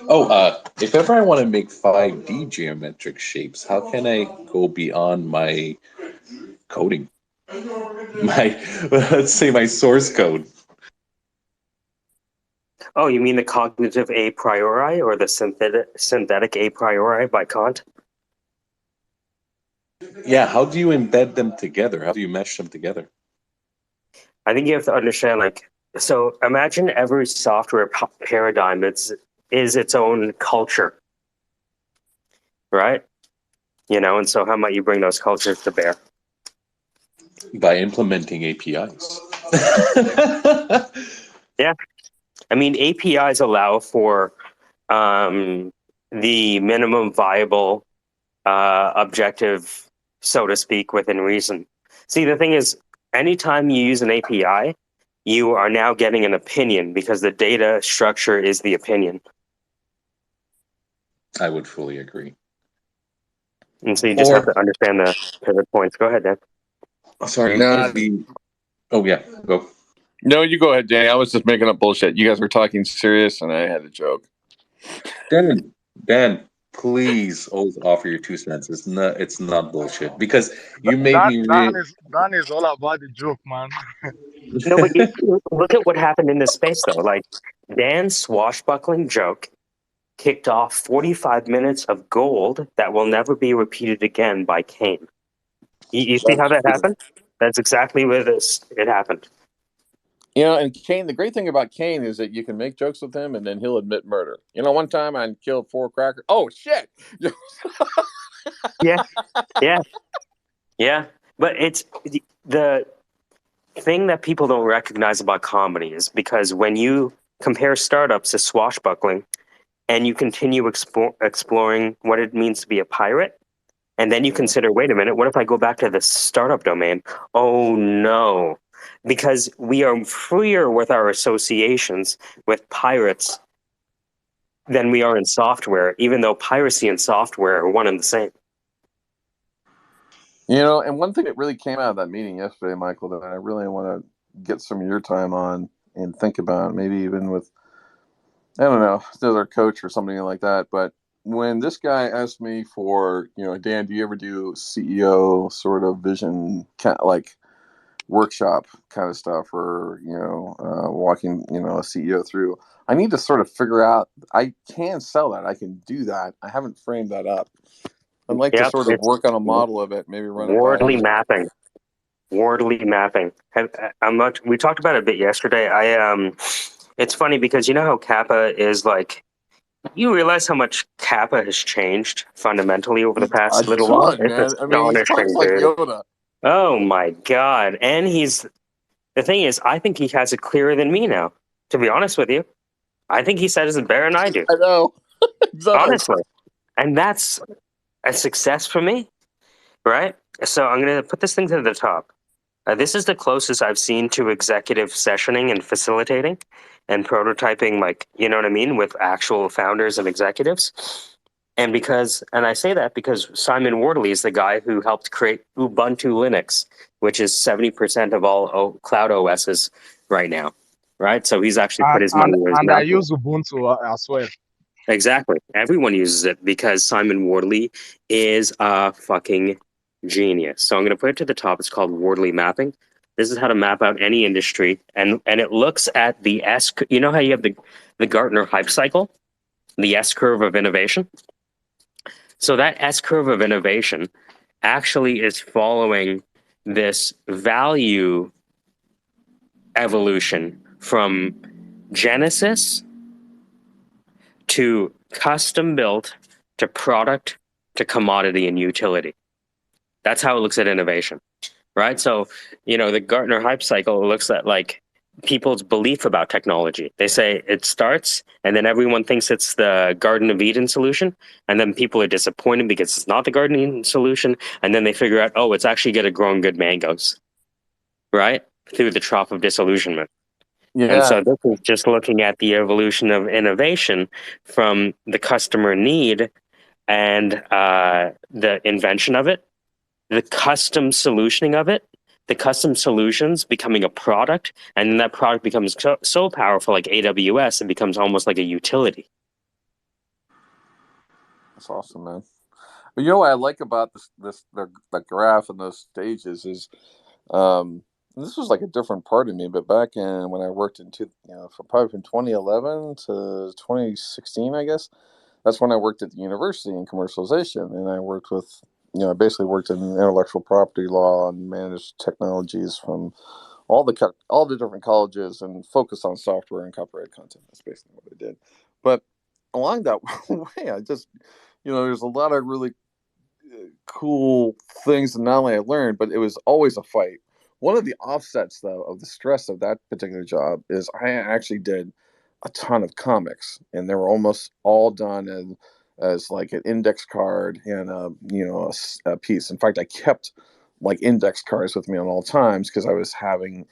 I: If ever I want to make 5D geometric shapes, how can I go beyond my coding? Let's say my source code.
A: Oh, you mean the cognitive a priori or the synthetic a priori by Kant?
I: Yeah, how do you embed them together? How do you mesh them together?
A: I think you have to understand, like, so imagine every software paradigm is its own culture, right? And so how might you bring those cultures to bear?
I: By implementing APIs.
A: Yeah. I mean, APIs allow for the minimum viable objective, so to speak, within reason. See, the thing is, anytime you use an API, you are now getting an opinion because the data structure is the opinion.
I: I would fully agree.
A: And so you just have to understand the pivot points. Go ahead, Dan.
I: Sorry. Oh, yeah, go.
F: No, you go ahead, Danny. I was just making up bullshit. You guys were talking serious, and I had a joke.
I: Dan, please always offer your 2 cents. It's not bullshit because you made me
R: Dan is all about the joke, man.
A: No, but you look at what happened in this space, though. Like, Dan's swashbuckling joke kicked off 45 minutes of gold that will never be repeated again by Kane. You see how that happened? That's exactly where it happened.
F: And Kane, the great thing about Kane is that you can make jokes with him and then he'll admit murder. One time I killed 4 crackers. Oh, shit.
A: Yeah. But it's the thing that people don't recognize about comedy is because when you compare startups to swashbuckling and you continue exploring what it means to be a pirate, and then you consider, wait a minute, what if I go back to the startup domain? Oh no, because we are freer with our associations with pirates than we are in software, even though piracy and software are one and the same.
F: And one thing that really came out of that meeting yesterday, Michael, that I really want to get some of your time on and think about, maybe even with, I don't know, another coach or something like that. But when this guy asked me for, Dan, do you ever do CEO sort of vision, like workshop kind of stuff, or walking a CEO through? I need to sort of figure out. I can sell that. I can do that. I haven't framed that up. I'd like to sort of work on a model of it, maybe run it by
A: Wardley mapping. We talked about it a bit yesterday. It's funny because you know how Kappa is like. You realize how much Kappa has changed fundamentally over the past little while? It's
F: man. I mean, he talks
A: astonishing,
F: like
A: dude.
F: Yoda.
A: Oh my god! And the thing is, I think he has it clearer than me now. To be honest with you, I think he says it better than I do.
F: I know.
A: Honestly, and that's a success for me, right? So I'm gonna put this thing to the top. This is the closest I've seen to executive sessioning and facilitating and prototyping, like, you know what I mean, with actual founders and executives. And I say that because Simon Wardley is the guy who helped create Ubuntu Linux, which is 70% of all cloud OSs right now, right? So he's actually put his money where his
R: And I
A: mouth is.
R: use Ubuntu as well.
A: Exactly. Everyone uses it because Simon Wardley is a fucking genius. So I'm going to put it to the top. It's called Wardley mapping. This is how to map out any industry, and it looks at the S. You know how you have the Gartner hype cycle, the S curve of innovation. So that S curve of innovation actually is following this value evolution from Genesis to custom built to product to commodity and utility. That's how it looks at innovation, right? So, the Gartner hype cycle looks at like people's belief about technology. They say it starts and then everyone thinks it's the Garden of Eden solution. And then people are disappointed because it's not the Garden of Eden solution. And then they figure out, oh, it's actually going to grow good mangoes, right? Through the trough of disillusionment.
F: Yeah.
A: And so this is just looking at the evolution of innovation from the customer need and the invention of it, the custom solutioning of it, the custom solutions becoming a product, and then that product becomes so powerful like AWS, it becomes almost like a utility.
F: That's awesome, man. But what I like about the graph and those stages is this was like a different part of me, but back in when I worked for probably from 2011 to 2016, I guess, that's when I worked at the university in commercialization, and I worked with, I basically worked in intellectual property law and managed technologies from all the different colleges and focused on software and copyright content. That's basically what I did. But along that way, I just, there's a lot of really cool things that not only I learned, but it was always a fight. One of the offsets, though, of the stress of that particular job is I actually did a ton of comics, and they were almost all done as like an index card and a piece. In fact, I kept like index cards with me on all times because I was having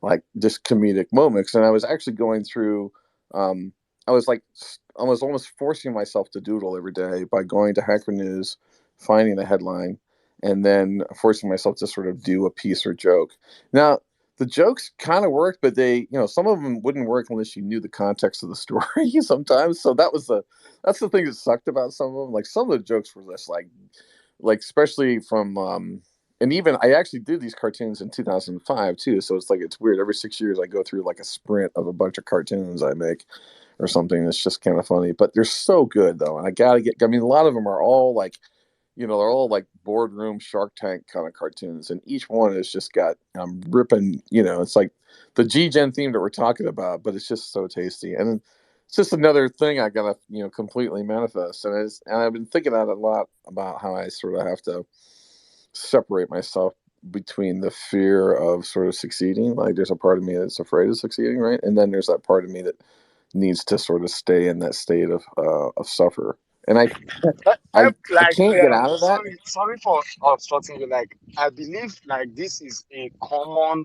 F: like just comedic moments, and I was actually going through. Um, I was like, I was almost forcing myself to doodle every day by going to Hacker News, finding a headline, and then forcing myself to sort of do a piece or joke. Now, the jokes kind of worked, but some of them wouldn't work unless you knew the context of the story sometimes. So that's the thing that sucked about some of them. Like some of the jokes were just like especially from, and even I actually did these cartoons in 2005 too. So it's weird. Every 6 years I go through like a sprint of a bunch of cartoons I make or something. It's just kind of funny, but they're so good though. And I mean, a lot of them are all like, they're all like boardroom Shark Tank kind of cartoons, and each one has just got ripping. It's like the G-Gen theme that we're talking about, but it's just so tasty, and it's just another thing I gotta completely manifest. And I've been thinking out a lot about how I sort of have to separate myself between the fear of sort of succeeding. Like there's a part of me that's afraid of succeeding, right? And then there's that part of me that needs to sort of stay in that state of suffer. And I
R: Like,
F: can't get out of that.
R: sorry for obstructing you. Like, I believe like this is a common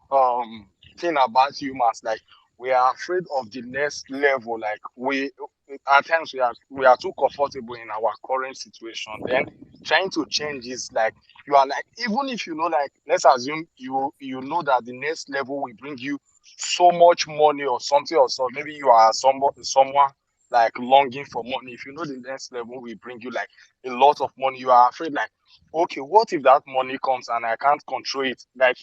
R: um thing about humans. Like, we are afraid of the next level. Like, we at times we are too comfortable in our current situation. Then trying to change is like you are like, even if like, let's assume you know that the next level will bring you so much money or something, or so maybe you are someone like longing for money. If you know the next level will bring you like a lot of money, you are afraid like, okay, what if that money comes and I can't control it? Like,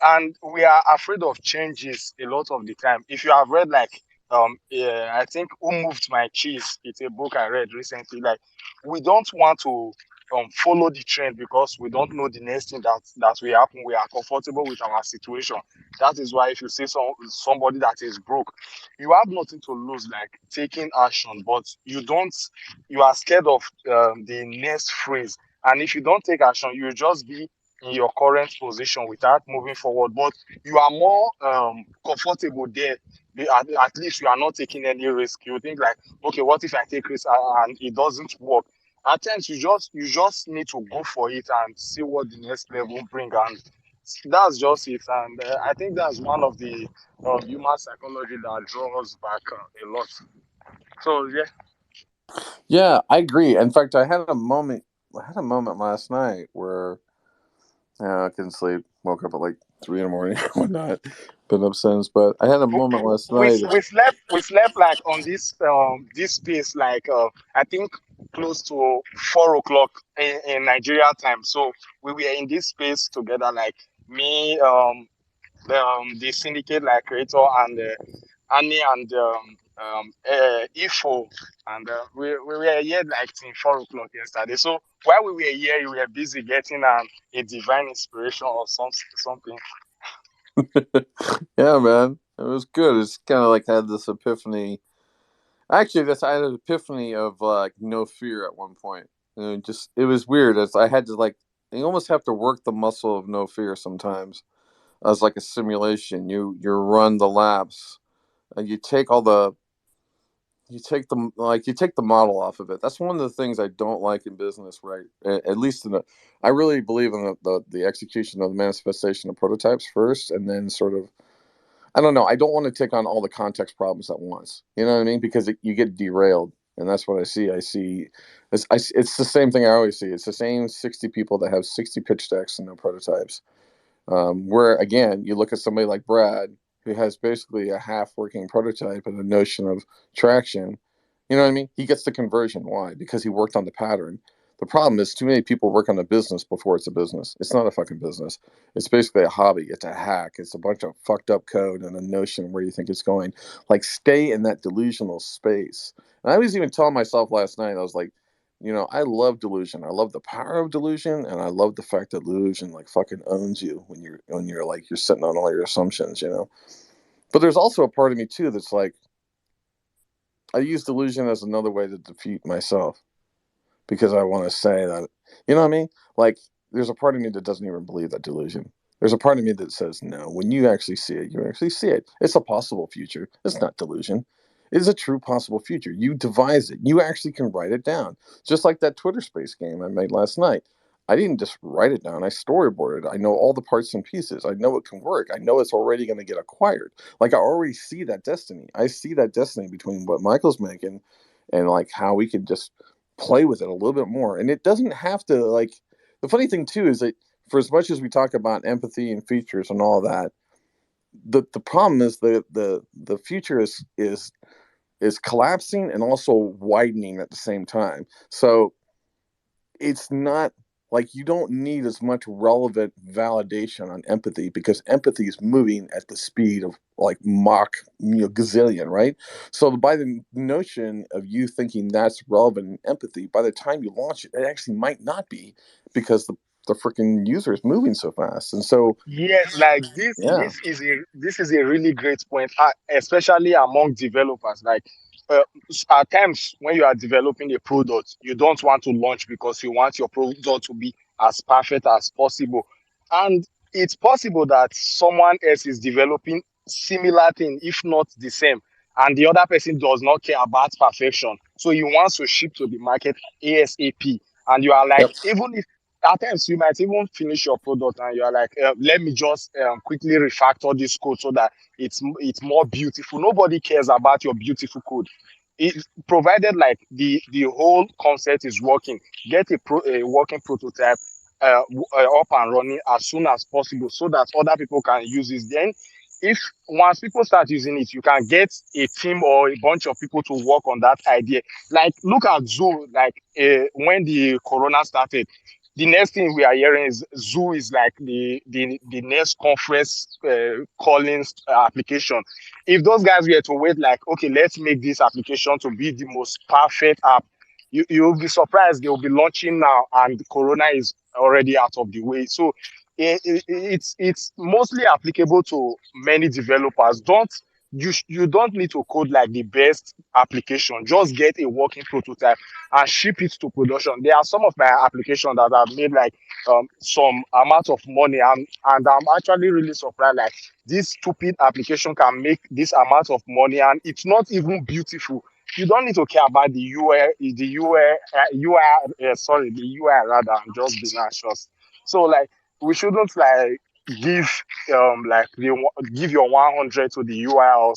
R: and we are afraid of changes a lot of the time. If you have read like I think Who Moved My Cheese, it's a book I read recently. Like, we don't want to follow the trend because we don't know the next thing that will happen. We are comfortable with our situation. That is why if you see somebody that is broke, you have nothing to lose, like taking action, but you are scared of the next phrase. And if you don't take action, you will just be in your current position without moving forward. But you are more comfortable there. At least you are not taking any risk. You think like, okay, what if I take risk and it doesn't work? At times you just need to go for it and see what the next level bring, and that's just it. And I think that's one of the human psychology that draws back a lot. So yeah.
F: Yeah, I agree. In fact, I had a moment. I had a moment last night where I couldn't sleep. Woke up at like 3 in the morning or whatnot. Been up since, but I had a moment last
R: we,
F: night.
R: we slept like on this space like I think close to 4 o'clock in Nigeria time. So we were in this space together, like me, the syndicate like creator, and Annie and Ifo, and we were here like till 4 o'clock yesterday. So while we were here, we were busy getting a divine inspiration or something.
F: Yeah, man, it was good. It's kind of like I had this epiphany. Actually, I had an epiphany of like no fear at one point. And it was weird. As I had to like, you almost have to work the muscle of no fear sometimes. As like a simulation, you run the laps and you take the model off of it. That's one of the things I don't like in business, right? At least I really believe in the execution of the manifestation of prototypes first, and then sort of, I don't know. I don't want to take on all the context problems at once. You know what I mean? Because you get derailed, and that's what I see. It's the same thing I always see. It's the same 60 people that have 60 pitch decks and no prototypes. Where again, you look at somebody like Brad, who has basically a half working prototype and a notion of traction. You know what I mean? He gets the conversion. Why? Because he worked on the pattern. The problem is too many people work on a business before it's a business. It's not a fucking business. It's basically a hobby. It's a hack. It's a bunch of fucked up code and a notion where you think it's going. Like, stay in that delusional space. And I was even telling myself last night, I was like, you know, I love delusion. I love the power of delusion, and I love the fact that delusion like fucking owns you when you're like you're sitting on all your assumptions, you know. But there's also a part of me too that's like, I use delusion as another way to defeat myself because I want to say that, you know what I mean? Like, there's a part of me that doesn't even believe that delusion. There's a part of me that says, no, when you actually see it, you actually see it. It's a possible future. It's not delusion. It is a true possible future. You devise it. You actually can write it down. Just like that Twitter space game I made last night. I didn't just write it down. I storyboarded it. I know all the parts and pieces. I know it can work. I know it's already going to get acquired. Like, I already see that destiny. I see that destiny between what Michael's making and like how we could just play with it a little bit more. And it doesn't have to, like, the funny thing too is that for as much as we talk about empathy and features and all that, the problem is the future is collapsing and also widening at the same time. So it's not like you don't need as much relevant validation on empathy because empathy is moving at the speed of like Mach, gazillion, right? So by the notion of you thinking that's relevant in empathy, by the time you launch it, it actually might not be because the freaking user is moving so fast. And so,
R: Yes, like this
F: yeah.
R: this is a really great point, especially among developers. Like uh, at times when you are developing a product, you don't want to launch because you want your product to be as perfect as possible. And it's possible that someone else is developing similar thing, if not the same, and the other person does not care about perfection. So he wants to ship to the market ASAP. And you are like,
F: Yep.
R: even if at times you might even finish your product and you are like, let me just quickly refactor this code so that it's more beautiful. Nobody cares about your beautiful code. It provided like the whole concept is working. Get a working prototype up and running as soon as possible so that other people can use it. Then if once people start using it, you can get a team or a bunch of people to work on that idea. Like look at Zoo, like when the corona started, the next thing we are hearing is Zoo is like the next conference calling application. If those guys were to wait, like, okay, let's make this application to be the most perfect app, you'll be surprised they will be launching now, and Corona is already out of the way. So it's mostly applicable to many developers. You don't need to code like the best application. Just get a working prototype and ship it to production. There are some of my applications that have made like some amount of money, and I'm actually really surprised. Like this stupid application can make this amount of money, and it's not even beautiful. You don't need to care about the UI, the UI rather, and just be nice. So like we shouldn't like give give your 100 to the UI or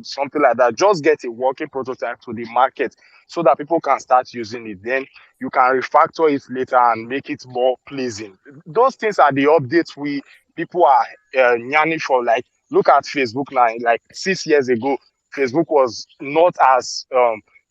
R: something like that. Just get a working prototype to the market so that people can start using it. Then you can refactor it later and make it more pleasing. Those things are the updates people are yearning for. Like look at Facebook now. Like 6 years ago, Facebook was not as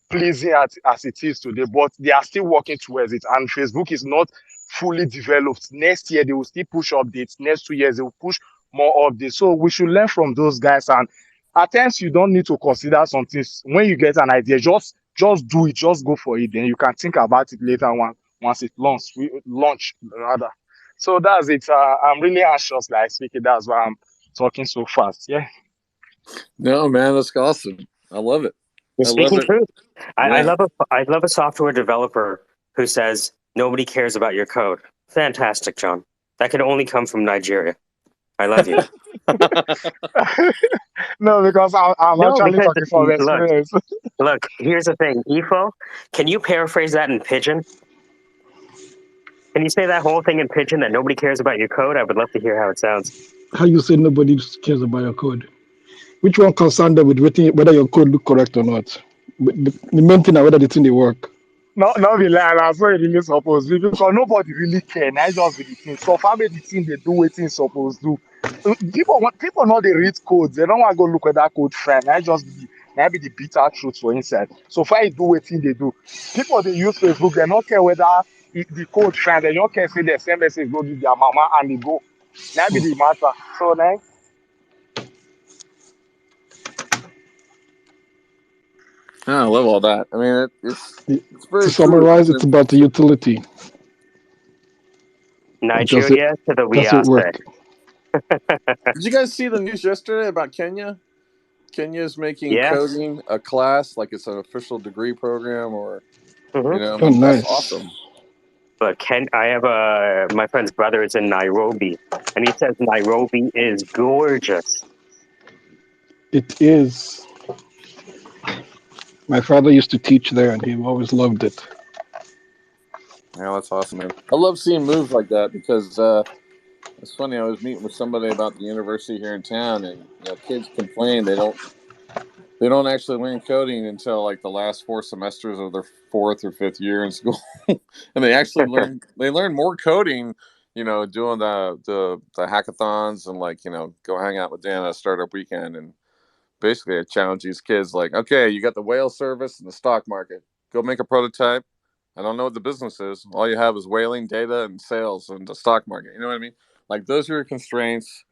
R: pleasing as it is today, but they are still working towards it. And Facebook is not fully developed. Next year they will still push updates. Next 2 years they will push more updates. So we should learn from those guys. And at times you don't need to consider something. When you get an idea, just do it. Just go for it. Then you can think about it later once it launch rather. So that's it. I'm really anxious, like speaking. That's why I'm talking so fast. Yeah.
F: No, man, that's awesome. I love it.
A: You're
F: I love
A: speaking
F: it.
A: truth. I
F: Yeah.
A: love a software developer who says nobody cares about your code. Fantastic, John. That can only come from Nigeria. I love you.
R: No, because I'm
A: No,
R: actually
A: because
R: talking from experience.
A: look. Here's the thing, Ifo. Can you paraphrase that in Pigeon? Can you say that whole thing in Pigeon that nobody cares about your code? I would love to hear how it sounds.
S: How you say nobody cares about your code? Which one concerned with whether your code look correct or not? But the main thing is whether the thing they work.
R: Not be like that's what it really supposed to be because nobody really care. I just be the thing. So far the thing they do what it's supposed to. People know they read codes. They don't want to go look at that code fine. I just be maybe the bitter truth for inside. So far you do wetin they do. People they use Facebook, they don't care whether the code fine, they don't care say the same message go to their mama and they go. That be the matter. So then
F: I love all that. I mean, it's
S: To
F: very true.
S: summarize, it's about the utility. Does it
A: Nigeria to the
S: does it
A: Wiase.
S: work?
F: Did you guys see the news yesterday about Kenya? Kenya is making
A: Yeah.
F: coding a class, like it's an official degree program, or
A: Hmm.
F: I
S: Oh,
F: mean, that's
S: nice.
F: awesome.
A: But I have my friend's brother is in Nairobi, and he says Nairobi is gorgeous.
S: It is. My father used to teach there, and he always loved it.
F: Yeah, that's awesome, man. I love seeing moves like that because it's funny. I was meeting with somebody about the university here in town, and kids complain they don't actually learn coding until like the last 4 semesters of their 4th or 5th year in school, and they actually learn more coding, doing the hackathons and go hang out with Dan at a startup weekend. And basically I challenge these kids like, okay, you got the whale service and the stock market, go make a prototype. I don't know what the business is. All you have is whaling data and sales and the stock market. You know what I mean? Like those are your constraints.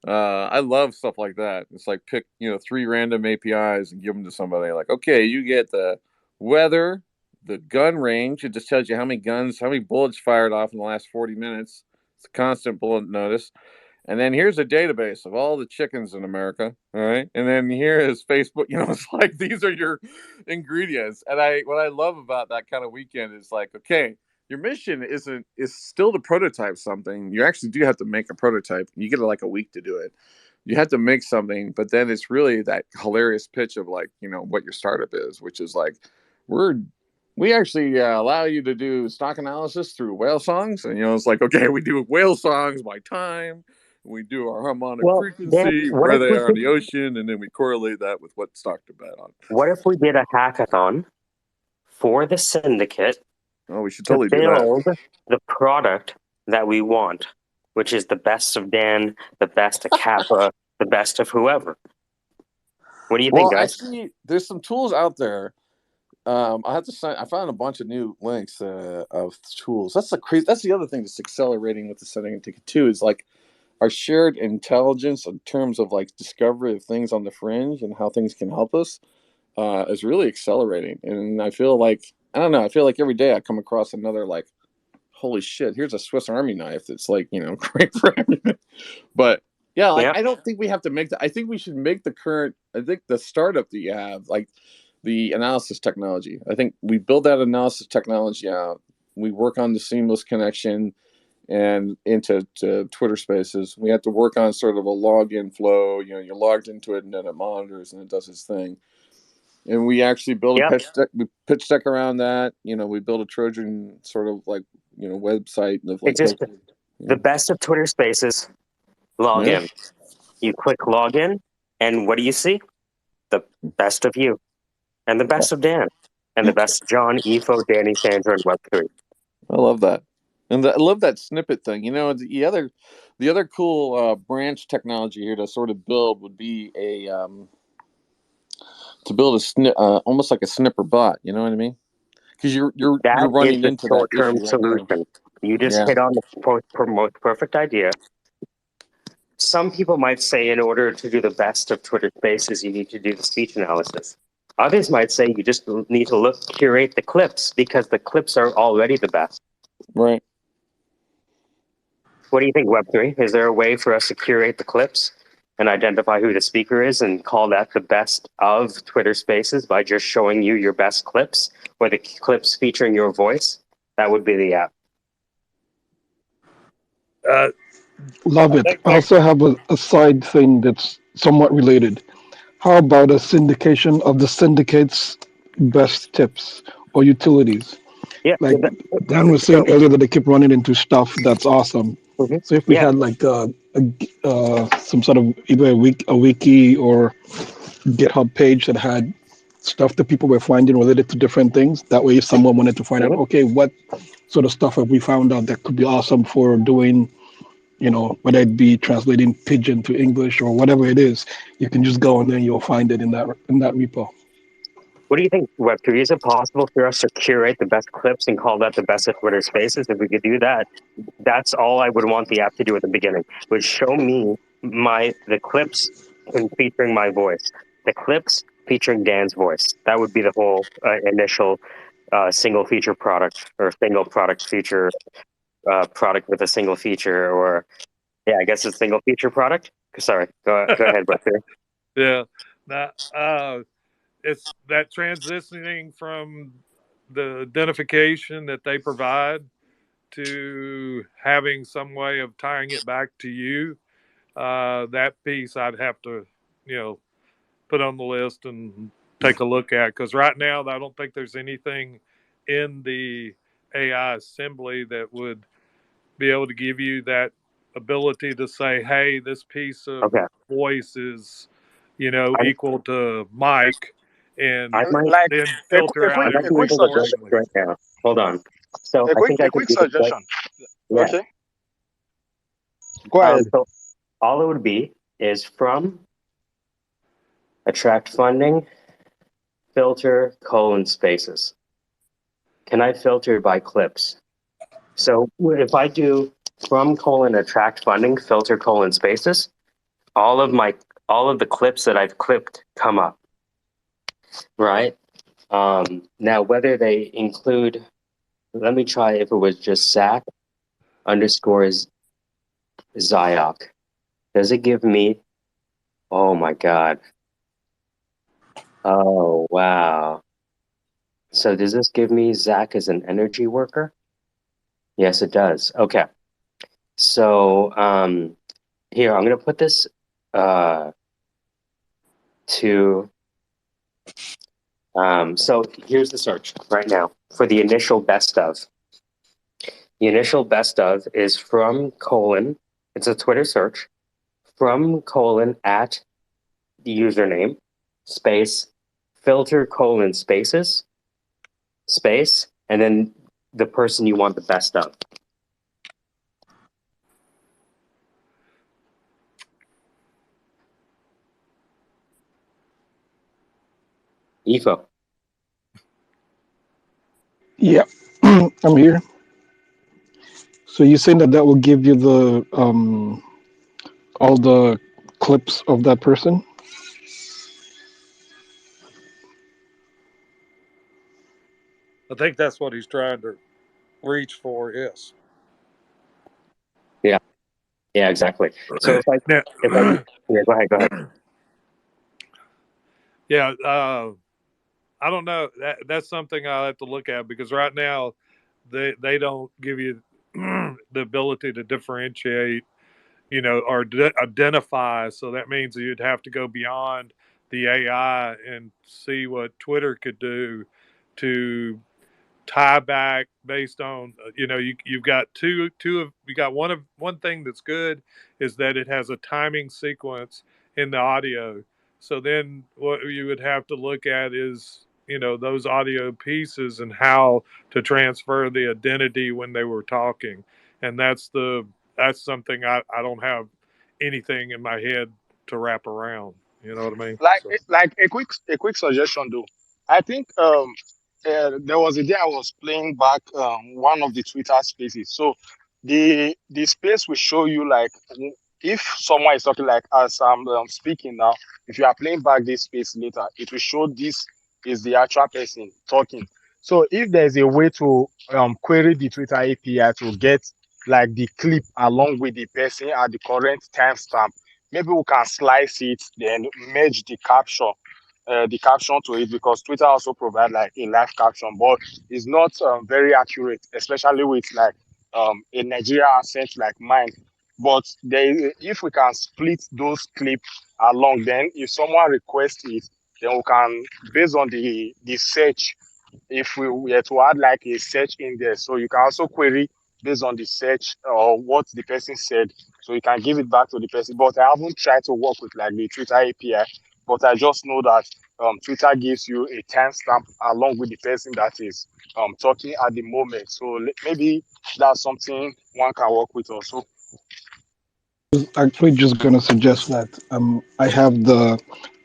F: I love stuff like that. It's like pick 3 random APIs and give them to somebody. Like, okay, you get the weather, the gun range. It just tells you how many bullets fired off in the last 40 minutes. It's a constant bullet notice. And then here's a database of all the chickens in America. All right. And then here is Facebook. It's like these are your ingredients. And what I love about that kind of weekend is like, okay, your mission is still to prototype something. You actually do have to make a prototype. You get like a week to do it. You have to make something, but then it's really that hilarious pitch of like, what your startup is, which is like, we actually allow you to do stock analysis through whale songs. And, it's like, okay, we do whale songs by time. We do our harmonic
A: Well, Dan,
F: frequency,
A: what
F: where
A: if
F: they
A: we
F: are in
A: did,
F: the ocean, and then we correlate that with what stock to bet on.
A: what if we did a hackathon for the syndicate
F: Oh, we should
A: to
F: totally do that.
A: build the product that we want, which is the best of Dan, the best of Kappa, the best of whoever. What do you think,
F: Well,
A: guys?
F: actually, there's some tools out there. I have to sign. I found a bunch of new links of tools. That's the other thing that's accelerating with the Syndicate ticket too. Is like our shared intelligence in terms of like discovery of things on the fringe and how things can help us is really accelerating. And I feel like I don't know. I feel like every day I come across another like, holy shit! Here's a Swiss Army knife that's like great for everything. But yeah, like
A: Yeah.
F: I don't think we have to make that. I think we should make the current. I think the startup that you have like. The analysis technology. I think we build that analysis technology out. We work on the seamless connection and into Twitter Spaces. We have to work on sort of a login flow. You're logged into it and then it monitors and it does its thing. And we actually build
A: Yep.
F: a pitch deck around that. We build a Trojan sort of like website of like
A: It's just the best of Twitter Spaces. Log
F: yeah.
A: in. You click login, and what do you see? The best of you, and the best of Dan, and the best of John, Efo, Danny, Sandra, and Web3.
F: I love that, and I love that snippet thing. The other cool branch technology here to sort of build would be to build almost like a snipper bot. You know what I mean? Because you're
A: That is
F: running
A: the
F: into that
A: short-term
F: issue right now.
A: solution. You just
F: Yeah,
A: hit on the most perfect idea. Some people might say in order to do the best of Twitter Spaces, you need to do the speech analysis. Others might say you just need to curate the clips because the clips are already the best.
F: right.
A: What do you think, Web3? Is there a way for us to curate the clips and identify who the speaker is and call that the best of Twitter Spaces by just showing you your best clips or the clips featuring your voice? That would be the app.
S: Love it. I also have a side thing that's somewhat related. How about a syndication of the syndicate's best tips or utilities?
A: Yeah.
S: Like Dan was saying earlier that they keep running into stuff that's awesome.
A: Mhm.
S: So if we
A: Yeah.
S: had like some sort of either a wiki or GitHub page that had stuff that people were finding related to different things, that way if someone wanted to find out,
A: Mhm.
S: okay, what sort of stuff have we found out that could be awesome for doing, whether it be translating pidgin to English or whatever it is, you can just go and then you'll find it in that repo.
A: What do you think, Web3? Is it possible for us to curate the best clips and call that the best of Twitter Spaces? If we could do that, that's all I would want the app to do at the beginning. Would show me the clips featuring my voice, the clips featuring Dan's voice. That would be the whole initial single feature product or single product feature product with a single feature, or yeah, I guess a single feature product. Sorry, go ahead, Web3.
M: Yeah, it's that transitioning from the identification that they provide to having some way of tying it back to you. That piece I'd have to, put on the list and take a look at, because right now I don't think there's anything in the AI assembly that would be able to give you that ability to say, hey, this piece of
A: Okay.
M: voice is, equal to Mike, and
A: I might,
R: Like
M: then
R: a,
M: filter
A: I
M: out
A: might
R: a
A: be
R: quick
A: able to do
R: suggestion.
A: this right now. Hold on. So
R: A
A: I
R: quick
A: think I
R: a
A: could
R: quick
A: do this right.
R: suggestion.
A: Yeah.
R: Okay, go ahead.
A: So all it would be is from attract funding, filter, spaces. Can I filter by clips? So if I do from attract funding, filter spaces, all of the clips that I've clipped come up, right? Now whether they include, let me try if it was just Zach underscores Zyok. Does it give me? Oh my God. Oh wow. So does this give me Zach as an energy worker? Yes, it does. Okay. So here, I'm gonna put this to so here's the search right now for the initial best of. The initial best of is from : it's a Twitter search, from : at the username space filter : spaces space, and then the person you want the best of. Ifo.
S: Yeah, I'm here. So you're saying that will give you the all the clips of that person?
M: I think that's what he's trying to reach for. Yes.
A: Yeah. Yeah. Exactly. So
M: Now,
A: yeah, go ahead.
M: yeah, I don't know. That's something I'll have to look at, because right now they don't give you the ability to differentiate, or identify. So that means that you'd have to go beyond the AI and see what Twitter could do to tie back based on, you've got one thing that's good is that it has a timing sequence in the audio. So then what you would have to look at is, those audio pieces and how to transfer the identity when they were talking. And that's something I don't have anything in my head to wrap around. You know what I mean? So.
R: Like a quick suggestion though. I think there was a day I was playing back one of the Twitter spaces. So the space will show you, like, if someone is talking, like as I'm speaking now. If you are playing back this space later, it will show this is the actual person talking. So if there's a way to query the Twitter API to get like the clip along with the person at the current timestamp, maybe we can slice it, then merge the caption to it, because Twitter also provide like a live caption, but it's not very accurate, especially with like a Nigerian accent like mine. But if we can split those clips along, then if someone requests it, then we can, based on the search, if we were to add like a search in there, so you can also query based on the search or what the person said, so you can give it back to the person. But I haven't tried to work with like the Twitter API, but I just know that Twitter gives you a timestamp along with the person that is talking at the moment. So maybe that's something one can work with also.
S: was actually just gonna suggest that I have the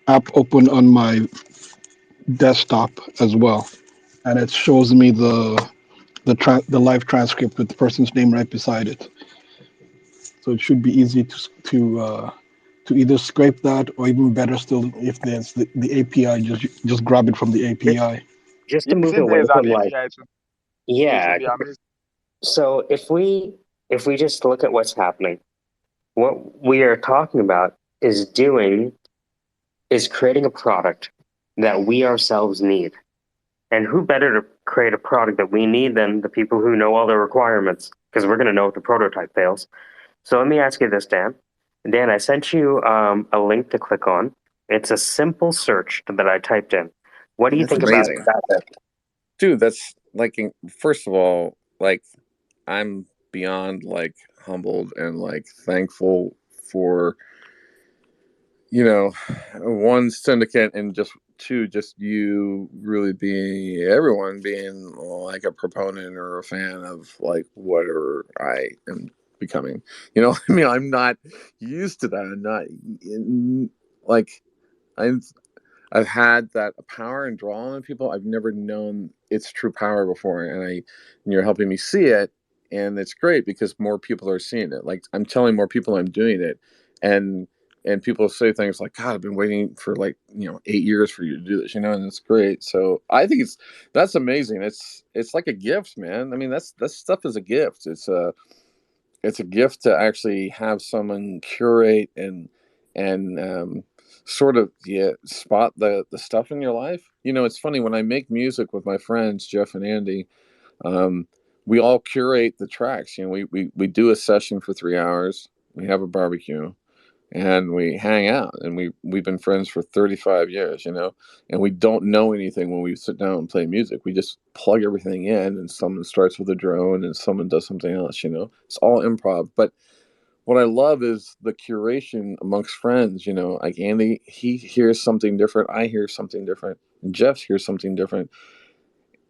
S: app open on my desktop as well, and it shows me the live transcript with the person's name right beside it. So it should be easy to either scrape that, or even better still, if there's the API, just grab it from the API.
A: Just to
R: Yes,
A: move
R: if
A: away
R: there's an
A: from like,
R: API, it will
A: yeah.
R: be amazing.
A: So if we just look at what's happening, what we are talking about is creating a product that we ourselves need. And who better to create a product that we need than the people who know all the requirements? Because we're going to know if the prototype fails. So let me ask you this, Dan. Dan, I sent you a link to click on. It's a simple search that I typed in. What do you
F: That's
A: think about
F: amazing,
A: that?
F: dude. That's like, first of all, like, I'm beyond like humbled and like thankful for, you know, one, Syndicate, and just two, just you really being, everyone being like a proponent or a fan of like whatever I am becoming. You know, I mean, I'm not used to that. I'm not like, I've had that power and draw on people. I've never known its true power before, and you're helping me see it, and it's great because more people are seeing it. Like, I'm telling more people I'm doing it, and people say things like, "God, I've been waiting for like 8 years for you to do this," and it's great. So I think that's amazing. It's like a gift, man. I mean, that stuff is a gift. It's a gift to actually have someone curate and sort of spot the stuff in your life. It's funny when I make music with my friends Jeff and Andy. um, we all curate the tracks. We do a session for 3 hours. We have a barbecue and we hang out, and we've been friends for 35 years, and we don't know anything when we sit down and play music. We just plug everything in, and someone starts with a drone and someone does something else. It's all improv. But what I love is the curation amongst friends. Like Andy, he hears something different, I hear something different, and Jeff hears something different.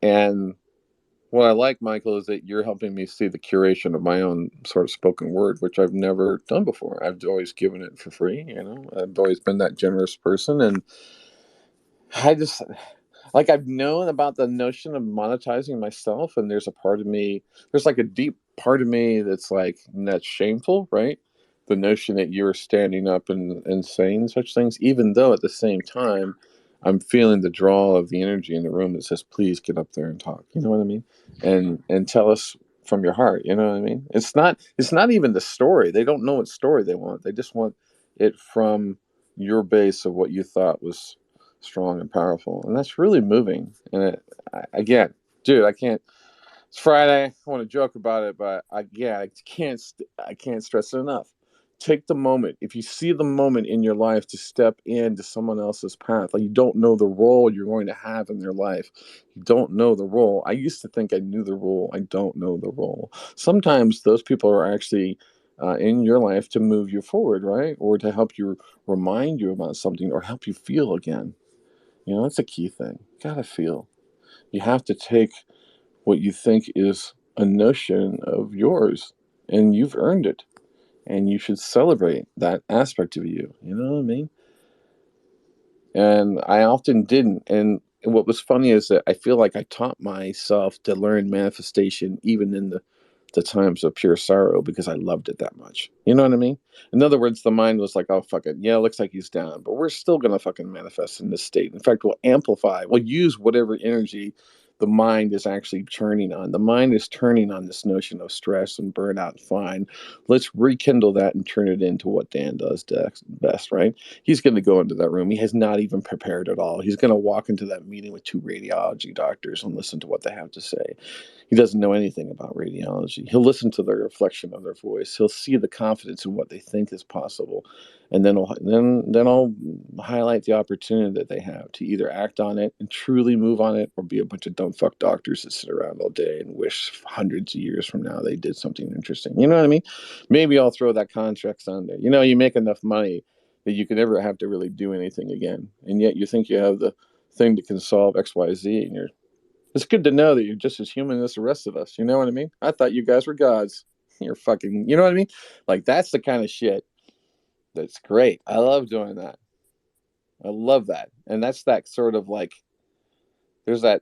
F: And what I like, Michael, is that you're helping me see the curation of my own sort of spoken word, which I've never done before. I've always given it for free. I've always been that generous person. And I just, like, I've known about the notion of monetizing myself, and there's like a deep part of me that's shameful, right? The notion that you're standing up and saying such things, even though at the same time I'm feeling the draw of the energy in the room that says, please get up there and talk. You know what I mean? And tell us from your heart. You know what I mean? It's not even the story. They don't know what story they want. They just want it from your base of what you thought was strong and powerful, and that's really moving. And again, dude, I can't. It's Friday. I want to joke about it, but I can't stress it enough. Take the moment. If you see the moment in your life to step into someone else's path, like, you don't know the role you're going to have in their life. You don't know the role. I used to think I knew the role. I don't know the role. Sometimes those people are actually in your life to move you forward, right? Or to help you, remind you about something, or help you feel again. That's a key thing. You gotta feel. You have to take what you think is a notion of yours, and you've earned it, and you should celebrate that aspect of you. You know what I mean? And I often didn't. And what was funny is that I feel like I taught myself to learn manifestation even in the times of pure sorrow, because I loved it that much. You know what I mean? In other words, the mind was like, oh, fuck it. Yeah, it looks like he's down, but we're still going to fucking manifest in this state. In fact, we'll amplify, we'll use whatever energy the mind is actually turning on. The mind is turning on this notion of stress and burnout. Fine. Let's rekindle that and turn it into what Dan does best, right? He's going to go into that room. He has not even prepared at all. He's going to walk into that meeting with 2 radiology doctors and listen to what they have to say. He doesn't know anything about radiology. He'll listen to the reflection of their voice. He'll see the confidence in what they think is possible, and then I'll highlight the opportunity that they have to either act on it and truly move on it, or be a bunch of dumb fuck doctors that sit around all day and wish hundreds of years from now they did something interesting. You know what I mean? Maybe I'll throw that contract on there. You make enough money that you can never have to really do anything again, and yet you think you have the thing that can solve XYZ, and it's good to know that you're just as human as the rest of us. You know what I mean? I thought you guys were gods. You're fucking, you know what I mean? Like, that's the kind of shit That's great. I love doing that. I love that. And that's that sort of like there's that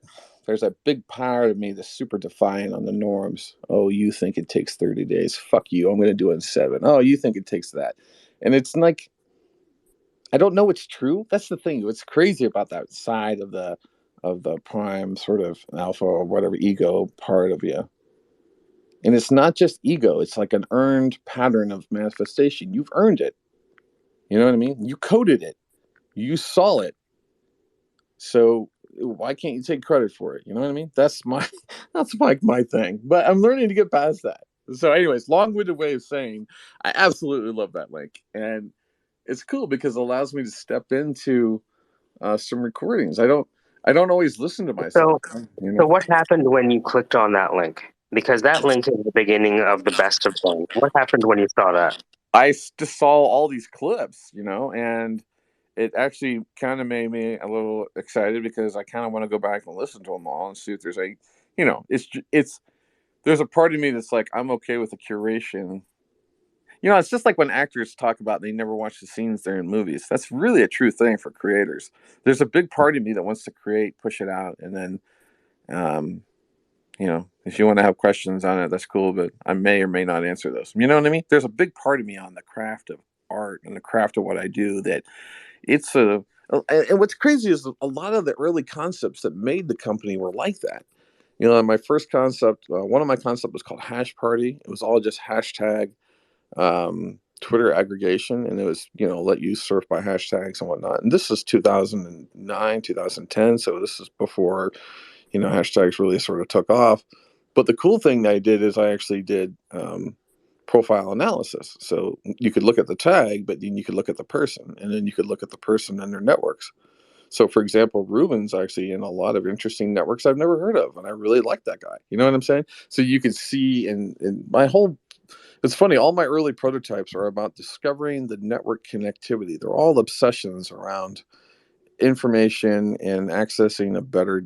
F: big part of me that's super defiant on the norms. Oh, you think it takes 30 days? Fuck you. I'm going to do it in 7. Oh, you think it takes that? And it's like I don't know it's true. That's the thing. What's crazy about that side of the prime sort of alpha or whatever ego part of you. And it's not just ego, it's like an earned pattern of manifestation. You've earned it. You know what I mean? You coded it. You saw it. So why can't you take credit for it? You know what I mean? That's my thing. But I'm learning to get past that. So, anyways, long-winded way of saying I absolutely love that link. And it's cool because it allows me to step into some recordings. I don't always listen to
A: So,
F: myself. You
A: so
F: know,
A: what happened when you clicked on that link? Because that link is the beginning of the best of things. What happened when you saw that?
F: I just saw all these clips, and it actually kind of made me a little excited because I kind of want to go back and listen to them all and see if there's it's there's a part of me that's like I'm okay with the curation. It's just like when actors talk about they never watch the scenes they're in movies. That's really a true thing for creators. There's a big part of me that wants to create, push it out, and then um, if you want to have questions on it, that's cool, but I may or may not answer those. You know what I mean? There's a big part of me on the craft of art and the craft of what I do that it's and what's crazy is a lot of the early concepts that made the company were like that. My first concept, one of my concepts was called Hash Party. It was all just hashtag Twitter aggregation, and it was let you surf by hashtags and whatnot. And this is 2009, 2010, so this is before hashtags really sort of took off. But the cool thing that I did is I actually did profile analysis. So you could look at the tag, but then you could look at the person, and then you could look at the person and their networks. So, for example, Ruben's actually in a lot of interesting networks I've never heard of, and I really like that guy. You know what I'm saying? So you can see in my whole. It's funny. All my early prototypes are about discovering the network connectivity. They're all obsessions around information and accessing a better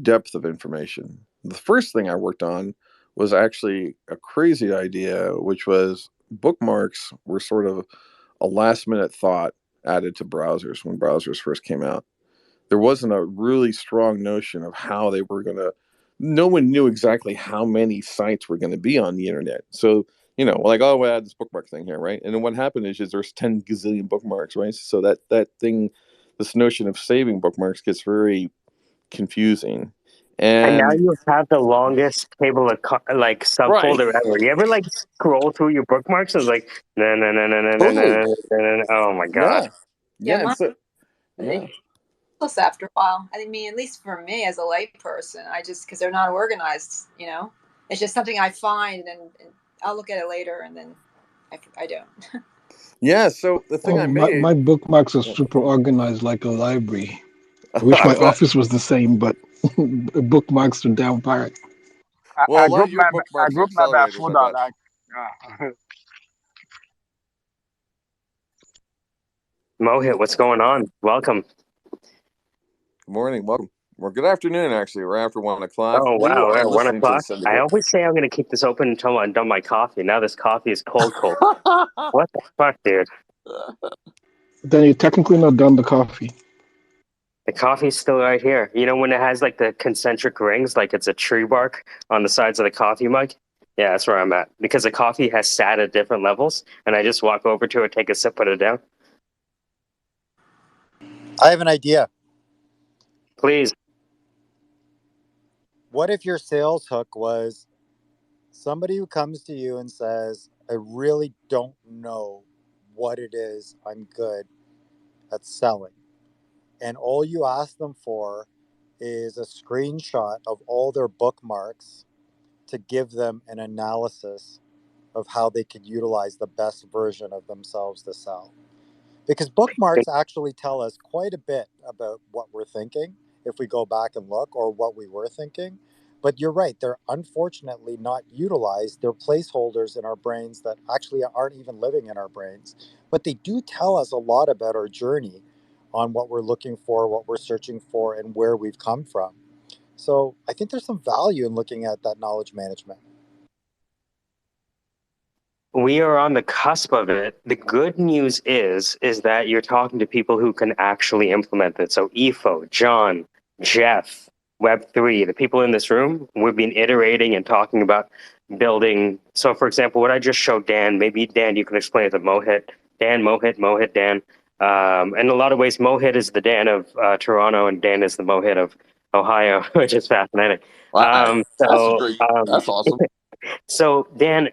F: depth of information. The first thing I worked on was actually a crazy idea, which was bookmarks were sort of a last minute thought added to browsers when browsers first came out. There wasn't a really strong notion of how they were going to, no one knew exactly how many sites were going to be on the internet. So, like, oh, we add this bookmark thing here, right? And then what happened is there's 10 gazillion bookmarks, right? So that thing, this notion of saving bookmarks gets very confusing.
A: And now
F: And
A: you have the longest table of like
F: right,
A: subfolder ever. You ever like scroll through your bookmarks and it's like no no no no no no
F: totally,
A: no no. Oh my god!
F: yeah,
H: Yeah,
F: yeah.
H: mine
F: And so, yeah,
H: plus after a while. I mean, at least for me as a lay person, I just because they're not organized, it's just something I find and I'll look at it later and then I don't.
F: yeah. So the thing
S: Oh,
F: I
S: my
F: made,
S: bookmarks are super organized like a library. I wish
F: I
S: my
F: bet.
S: office was the same, but bookmarks are down pat.
F: Well,
R: I
F: a lot
R: group
F: of your
R: my I
F: bookmarks are
R: group my by
F: accelerators, I
R: folder
F: bet.
R: like
A: Mohit, what's going on? Welcome.
F: Good morning, welcome. Well, good afternoon. Actually, we're after 1 o'clock.
A: Oh
F: You
A: wow, we're
F: are
A: at one
F: listening to the
A: o'clock. I
F: Syndicate.
A: always say I'm going to keep this open until I'm done my coffee. Now this coffee is cold, cold. What the fuck, dude?
S: Then you're technically not done the coffee.
A: The coffee's still right here. You know when it has like the concentric rings, like it's a tree bark on the sides of the coffee mug? Yeah, that's where I'm at. Because the coffee has sat at different levels, and I just walk over to it, take a sip, put it down.
T: I have an idea.
A: Please.
T: What if your sales hook was somebody who comes to you and says, I really don't know what it is I'm good at selling. And all you ask them for is a screenshot of all their bookmarks to give them an analysis of how they could utilize the best version of themselves to sell. Because bookmarks actually tell us quite a bit about what we're thinking if we go back and look, or what we were thinking. But you're right, they're unfortunately not utilized. They're placeholders in our brains that actually aren't even living in our brains. But they do tell us a lot about our journey on what we're looking for, what we're searching for, and where we've come from. So I think there's some value in looking at that knowledge management.
A: we are on the cusp of it. The good news is that you're talking to people who can actually implement it. So EFO, John, Jeff, Web3, the people in this room, we've been iterating and talking about building. So for example, what I just showed Dan, maybe Dan, you can explain it to Mohit. Dan, Mohit, Dan. In a lot of ways, Mohit is the Dan of Toronto and Dan is the Mohit of Ohio, which is fascinating.
F: That's great. That's awesome.
A: So Dan,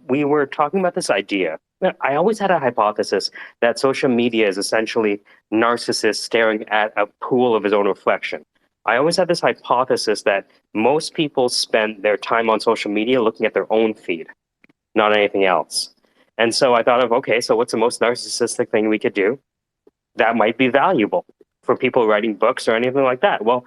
A: we were talking about this idea. I always had a hypothesis that social media is essentially narcissist staring at a pool of his own reflection. I always had this hypothesis that most people spend their time on social media looking at their own feed, not anything else. And so I thought of, okay, so what's the most narcissistic thing we could do that might be valuable for people writing books or anything like that? Well,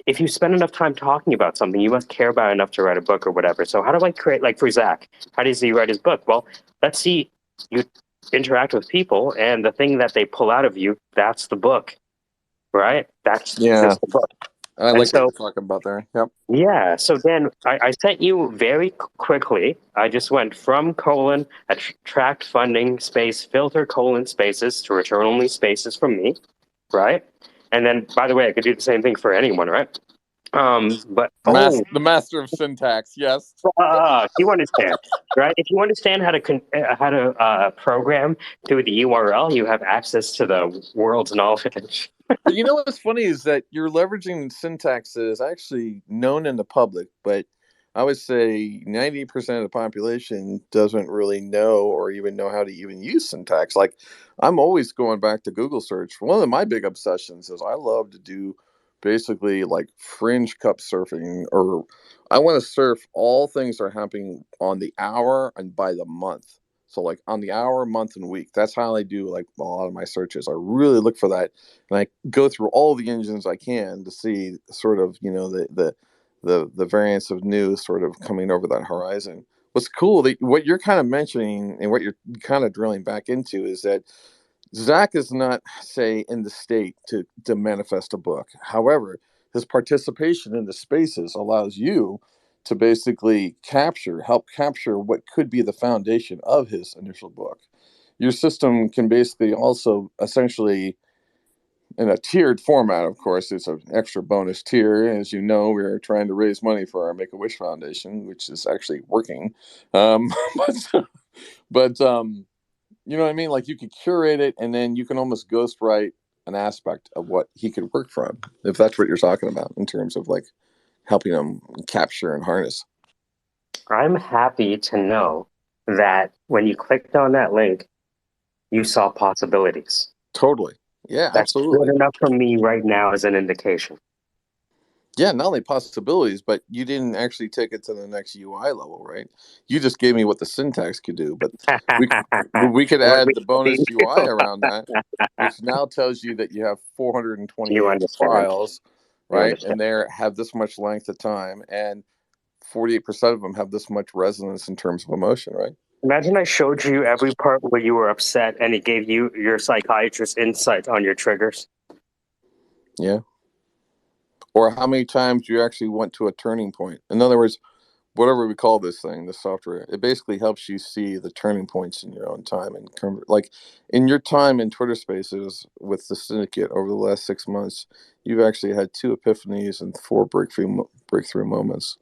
A: if you spend enough time talking about something, you must care about it enough to write a book or whatever. So how do I create, like for Zach, how does he write his book? Well, let's see, you interact with people and the thing that they pull out of you, that's the book, right? That's the book.
F: I like what you're talking about there. Yep.
A: Yeah. So then I sent you very quickly. I just went from : attract funding space filter : spaces to return only spaces from me, right? And then, by the way, I could do the same thing for anyone, right? But
F: the master of syntax, yes.
A: You understand, right? If you understand how to program through the URL, you have access to the world's knowledge.
F: But you know what's funny is that you're leveraging syntax that is actually known in the public, but I would say 90% of the population doesn't really know or even know how to even use syntax. Like, I'm always going back to Google search. One of my big obsessions is I love to do basically like fringe cup surfing, or I want to surf all things that are happening on the hour and by the month. So like on the hour, month, and week. That's how I do like a lot of my searches. I really look for that, and I go through all the engines I can to see sort of, you know, the variants of news sort of coming over that horizon. What's cool, what you're kind of mentioning and what you're kind of drilling back into is that Zach is not, say, in the state to manifest a book. However, his participation in the spaces allows you to basically help capture what could be the foundation of his initial book. Your system can basically also essentially, in a tiered format, of course, it's an extra bonus tier. As you know, we're trying to raise money for our Make-A-Wish Foundation, which is actually working. But you know what I mean? Like, you could curate it, and then you can almost ghostwrite an aspect of what he could work from, if that's what you're talking about in terms of like helping him capture and harness.
A: I'm happy to know that when you clicked on that link, you saw possibilities.
F: Totally. Yeah,
A: That's
F: absolutely.
A: good enough for me right now as an indication.
F: Yeah, not only possibilities, but you didn't actually take it to the next UI level, right? You just gave me what the syntax could do, but we could add the bonus UI around that, which now tells you that you have 428 files, right? And they have this much length of time, and 48% of them have this much resonance in terms of emotion, right?
A: Imagine I showed you every part where you were upset and it gave you your psychiatrist insight on your triggers.
F: Yeah. Or how many times you actually went to a turning point. In other words, whatever we call this thing, the software, it basically helps you see the turning points in your own time. And like in your time in Twitter Spaces with the Syndicate over the last 6 months, you've actually had 2 epiphanies and 4 breakthrough moments.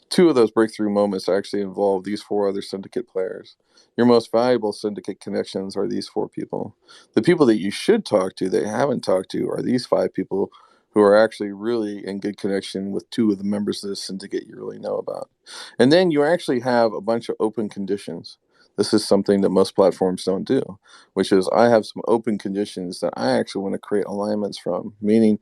F: 2 of those breakthrough moments actually involve these 4 other Syndicate players. Your most valuable Syndicate connections are these 4 people. The people that you should talk to that you haven't talked to are these 5 people who are actually really in good connection with 2 of the members of the Syndicate you really know about. And then you actually have a bunch of open conditions. This is something that most platforms don't do, which is I have some open conditions that I actually want to create alignments from, meaning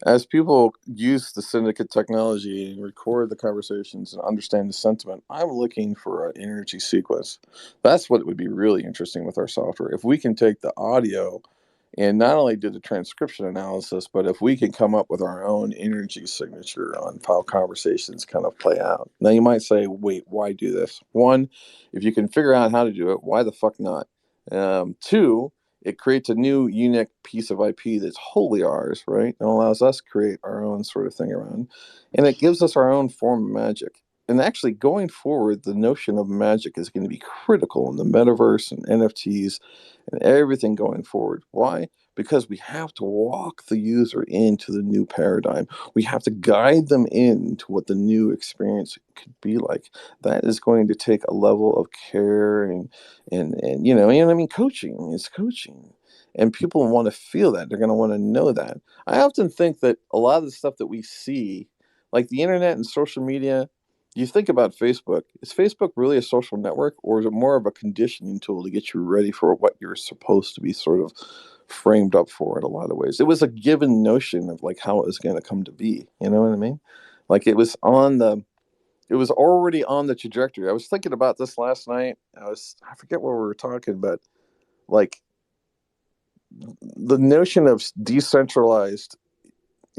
F: as people use the Syndicate technology and record the conversations and understand the sentiment, I'm looking for an energy sequence. That's what would be really interesting with our software. If we can take the audio and not only do the transcription analysis, but if we can come up with our own energy signature on how conversations kind of play out. Now you might say, wait, why do this? 1, if you can figure out how to do it, why the fuck not? 2, it creates a new unique piece of IP that's wholly ours, right? It allows us to create our own sort of thing around. And it gives us our own form of magic. and actually going forward, the notion of magic is going to be critical in the metaverse and NFTs and everything going forward. Why? Because we have to walk the user into the new paradigm. We have to guide them into what the new experience could be like. That is going to take a level of care and I mean, coaching is coaching. And people want to feel that. They're going to want to know that. I often think that a lot of the stuff that we see, like the internet and social media, you think about Facebook. Is Facebook really a social network, or is it more of a conditioning tool to get you ready for what you're supposed to be sort of framed up for in a lot of ways? It was a given notion of like how it was going to come to be. You know what I mean? Like it was already on the trajectory. I was thinking about this last night. I forget what we were talking, but like the notion of decentralized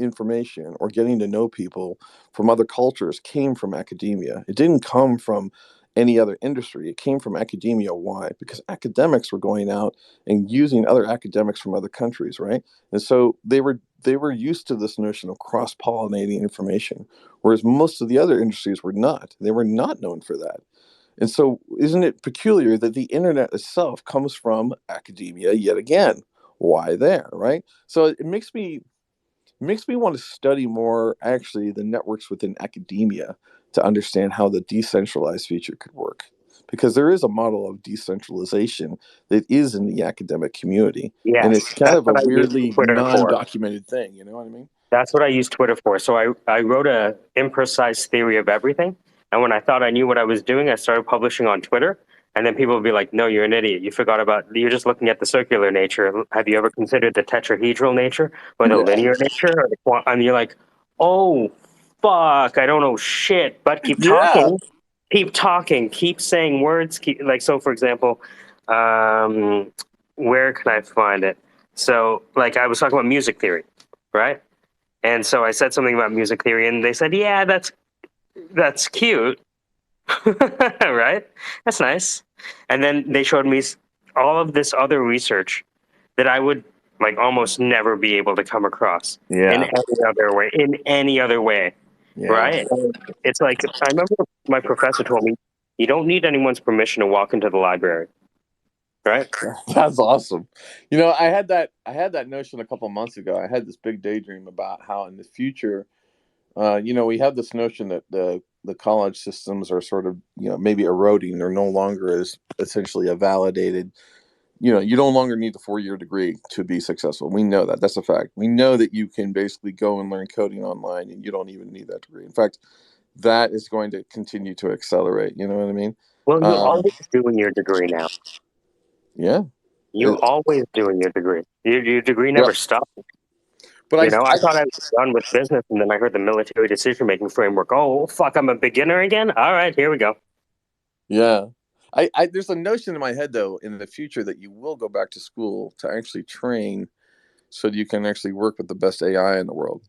F: information or getting to know people from other cultures came from academia. It didn't come from any other industry. It came from academia. Why? Because academics were going out and using other academics from other countries, right? And so they were used to this notion of cross-pollinating information, whereas most of the other industries were not. They were not known for that. And so isn't it peculiar that the internet itself comes from academia yet again? Why there, right? So it makes me want to study more actually the networks within academia to understand how the decentralized future could work, because there is a model of decentralization that is in the academic community, and it's
A: Yes,
F: kind
A: that's
F: of a
A: what I use
F: weirdly
A: Twitter for.
F: non-documented thing, you know what I mean?
A: That's what I use Twitter for. So I wrote a imprecise theory of everything. And when I thought I knew what I was doing, I started publishing on Twitter. And then people would be like, no, you're an idiot. You forgot about, you're just looking at the circular nature. Have you ever considered the tetrahedral nature or the
F: Yeah.
A: linear nature? Or and you're like, oh, fuck, I don't know shit, but keep
F: Yeah.
A: talking. Keep talking. Keep saying words. Like, so for example, where can I find it? So, like, I was talking about music theory, right? And so I said something about music theory, and they said, "Yeah, that's cute, right? That's nice." And then they showed me all of this other research that I would like almost never be able to come across in
F: Yeah.
A: any other way. In any other way,
F: Yeah.
A: right? And it's like I remember my professor told me, "You don't need anyone's permission to walk into the library." Right?
F: That's awesome. I had that notion a couple months ago. I had this big daydream about how in the future, we have this notion that the college systems are sort of, maybe eroding. They're no longer as essentially a validated, you no longer need the 4-year degree to be successful. We know that. That's a fact. We know that you can basically go and learn coding online and you don't even need that degree. In fact, that is going to continue to accelerate. You know what I mean?
A: Well, you
F: Um,
A: always do in your degree now.
F: yeah.
A: You always do in your degree. Your degree
F: Yep.
A: never stops.
F: But
A: You know, I thought I was done with business, and then I heard the military decision-making framework. Oh, fuck, I'm a beginner again? All right, here we go.
F: Yeah. There's a notion in my head though in the future that you will go back to school to actually train so that you can actually work with the best AI in the world.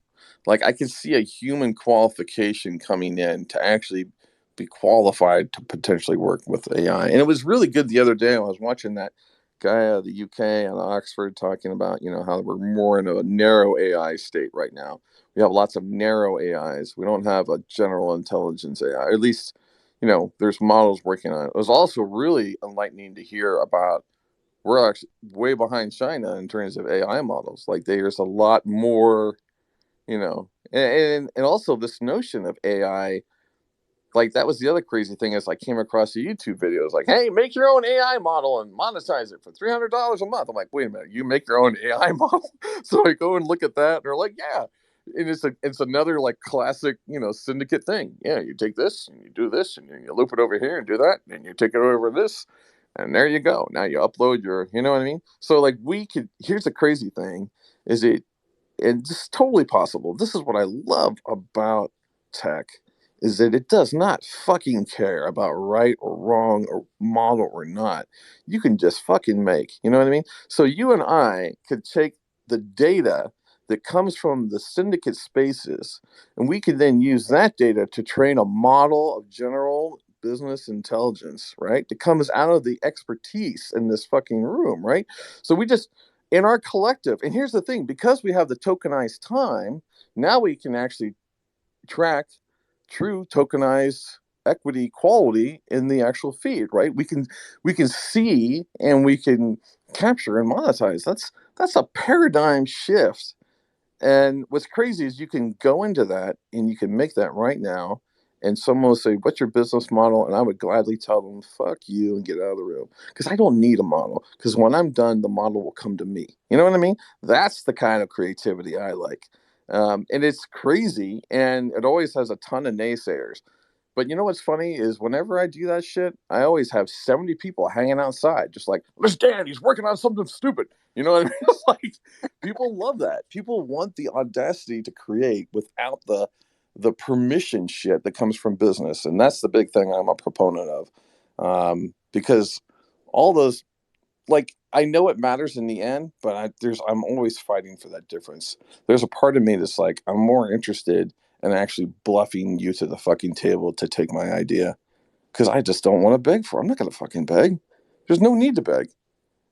F: Like I can see a human qualification coming in to actually be qualified to potentially work with AI. And it was really good the other day. I was watching that guy out of the UK and Oxford talking about, how we're more in a narrow AI state right now. We have lots of narrow AIs. We don't have a general intelligence AI, or at least, there's models working on it. It was also really enlightening to hear about we're actually way behind China in terms of AI models. Like there's a lot more, and also this notion of AI. Like that was the other crazy thing is I came across a YouTube video. It's like, hey, make your own AI model and monetize it for $300 a month. I'm like, wait a minute, you make your own AI model? So I go and look at that, and they're like, yeah. And it's another like classic, syndicate thing. Yeah, you take this and you do this and you loop it over here and do that, and you take it over this, and there you go. Now you upload your, you know what I mean? So like here's the crazy thing, is and this is totally possible. This is what I love about tech, is that it does not fucking care about right or wrong or model or not. You can just fucking make, you know what I mean? So you and I could take the data that comes from the syndicate spaces, and we could then use that data to train a model of general business intelligence, right? That comes out of the expertise in this fucking room, right? So we just in our collective, and here's the thing, because we have the tokenized time, now we can actually track true tokenized equity quality in the actual feed, right? We can see and we can capture and monetize. That's a paradigm shift. And what's crazy is you can go into that and you can make that right now. And someone will say, "What's your business model?" And I would gladly tell them, "Fuck you," and get out of the room. Because I don't need a model. Because when I'm done, the model will come to me. You know what I mean? That's the kind of creativity I like. And it's crazy. And it always has a ton of naysayers. But you know what's funny is whenever I do that shit, I always have 70 people hanging outside, just like, "There's Dan, he's working on something stupid." You know what I mean? It's like people love that. People want the audacity to create without the permission shit that comes from business, and that's the big thing I'm a proponent of. Because all those, like, I know it matters in the end, but I'm always fighting for that difference. There's a part of me that's like, I'm more interested in actually bluffing you to the fucking table to take my idea, because I just don't want to beg for it. I'm not going to fucking beg. There's no need to beg.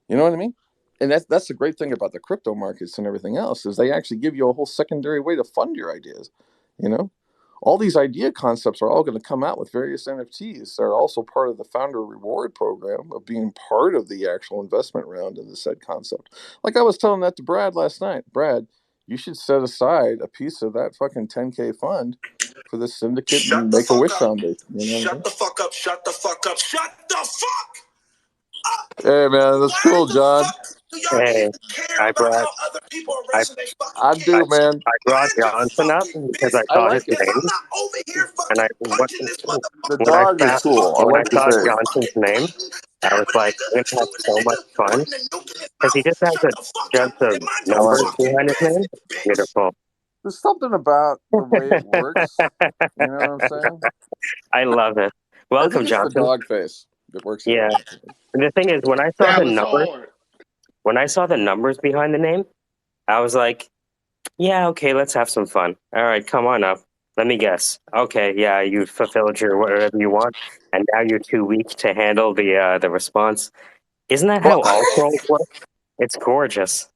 F: You know what I mean? And that's the great thing about the crypto markets and everything else, is they actually give you a whole secondary way to fund your ideas. You know, all these idea concepts are all going to come out with various NFTs. They're also part of the founder reward program of being part of the actual investment round of the said concept. Like I was telling that to Brad last night. Brad, you should set aside a piece of that fucking 10K fund for the Syndicate and Make-A-Wish Foundation. You know what I mean?
L: Shut the fuck up, shut the fuck up, shut the fuck up!
F: Hey man, that's cool, John.
L: Do y'all
A: Hey,
L: even care
A: I
L: about
A: brought
L: how other people are
A: I
L: raising their fucking
F: I
L: kids?
F: do, man.
A: I brought
L: Mind your
A: Johnson up
L: fucking
A: because I
L: business.
F: I
A: saw his
F: like it.
L: If I'm
A: name,
L: not over here
A: and
L: fucking punching this
F: The
L: motherfucker
A: when I
F: dog is
A: saw
L: ass with
F: cool. I
L: my
A: when I
F: like the
A: saw
L: motherfucking
F: face.
A: Johnson's name, I was
L: camera,
A: like,
L: nigga,
A: we're
L: as
A: gonna have
L: soon as
A: so
L: that
A: much
L: nigga
A: fun
L: putting the nuke in his
A: because he
L: mouth,
A: just has
L: shut
A: a
L: the fuck
A: just
L: up
A: of
L: and mind
F: I
L: your
F: like
A: numbers
F: it.
L: fucking
A: behind his name.
L: business, bitch.
A: Beautiful.
F: There's something about the way it works. You know what I'm saying?
A: I love it.
F: I think
A: Welcome,
F: it's the
A: Johnson.
F: dog face that works that
A: Yeah.
F: way.
A: And the thing is, when I saw the numbers behind the name, I was like, yeah, okay, let's have some fun. All right, come on up. Let me guess. Okay, yeah, you fulfilled your whatever you want, and now you're too weak to handle the response. Isn't that
F: Well,
A: how all trolls work? It's gorgeous.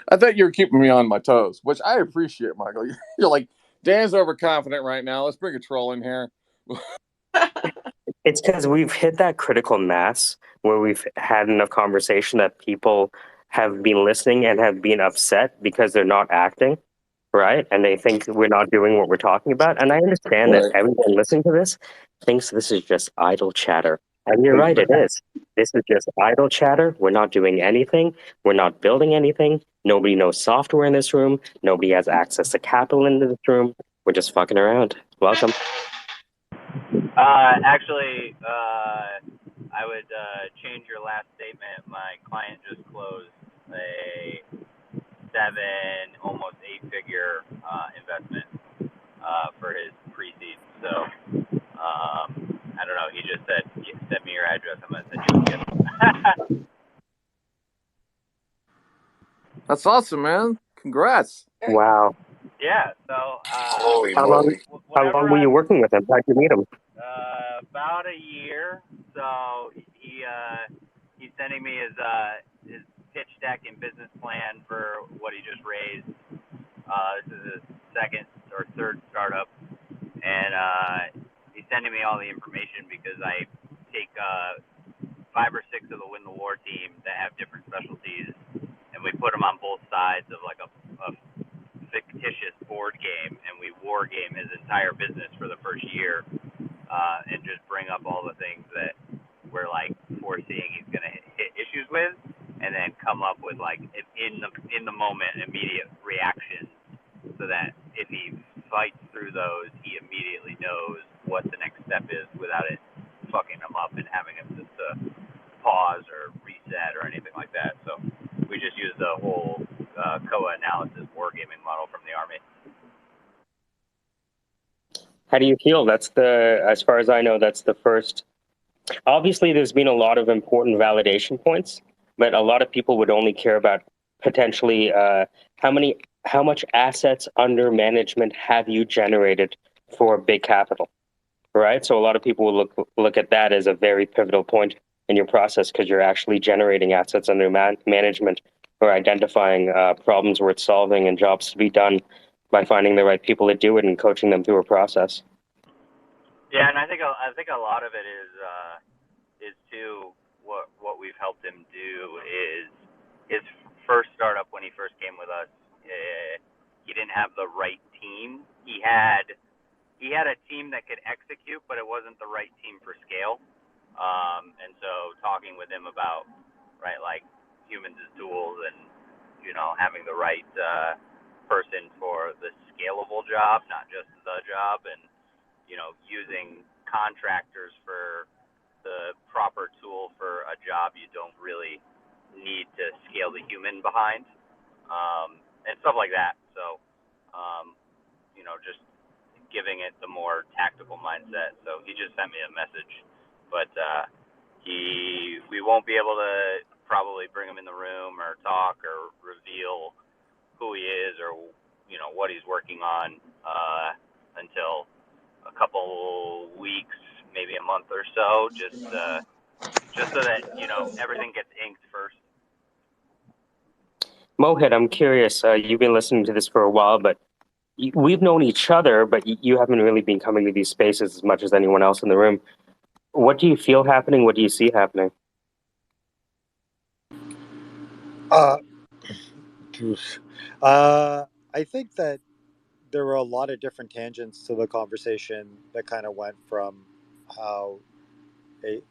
F: I thought you were keeping me on my toes, which I appreciate, Michael. You're like, Dan's overconfident right now. Let's bring a troll in here.
A: It's because we've hit that critical mass where we've had enough conversation that people have been listening and have been upset because they're not acting, right? And they think we're not doing what we're talking about. And I understand that
F: Right.
A: everyone listening to this thinks this is just idle chatter. And you're right, it is. This is just idle chatter. We're not doing anything. We're not building anything. Nobody knows software in this room. Nobody has access to capital in this room. We're just fucking around. Welcome.
B: Actually, I would change your last statement. My client just closed a 7, almost 8-figure investment for his pre-seed. So I don't know. He just said, "Send me your address. I'm gonna send you a gift."
F: That's awesome, man. Congrats.
A: Wow.
B: Yeah. So
O: Holy
A: How long?
O: moly!
A: How long
B: whenever
A: were you
B: I'm
A: working with him? How'd you meet him?
B: about a year. So he's sending me his pitch deck and business plan for what he just raised. This is his second or third startup, and he's sending me all the information because I take 5 or 6 of the Win the War team that have different specialties, and we put them on both sides of like a fictitious board game, and we war game his entire business for the first year, and just bring up all the things that we're like foreseeing he's gonna hit issues with, and then come up with like in the moment immediate reactions, so that if he fights through those, he immediately knows what the next step is without it fucking him up and having him just pause or reset or anything like that. So we just use the whole COA analysis wargaming model from the Army.
A: How do you feel? As far as I know, that's the first. Obviously, there's been a lot of important validation points, but a lot of people would only care about potentially how much assets under management have you generated for big capital, right? So a lot of people will look at that as a very pivotal point in your process because you're actually generating assets under management or identifying problems worth solving and jobs to be done by finding the right people to do it and coaching them through a process.
B: Yeah, and I think a lot of it is too what we've helped him do is his first startup when he first came with us. He didn't have the right team. He had a team that could execute, but it wasn't the right team for scale. And so talking with him about right like humans as tools and having the right person for the scalable job, not just the job, and using contractors for the proper tool for a job you don't really need to scale the human behind, and stuff like that. So, just giving it the more tactical mindset. So he just sent me a message, but we won't be able to probably bring him in the room or talk or reveal who he is or what he's working on until a couple weeks, maybe a month or so, just so that everything gets inked first.
A: Mohit, I'm curious. You've been listening to this for a while, but we've known each other, but you haven't really been coming to these spaces as much as anyone else in the room. What do you feel happening? What do you see happening?
T: I think that there were a lot of different tangents to the conversation that kind of went from how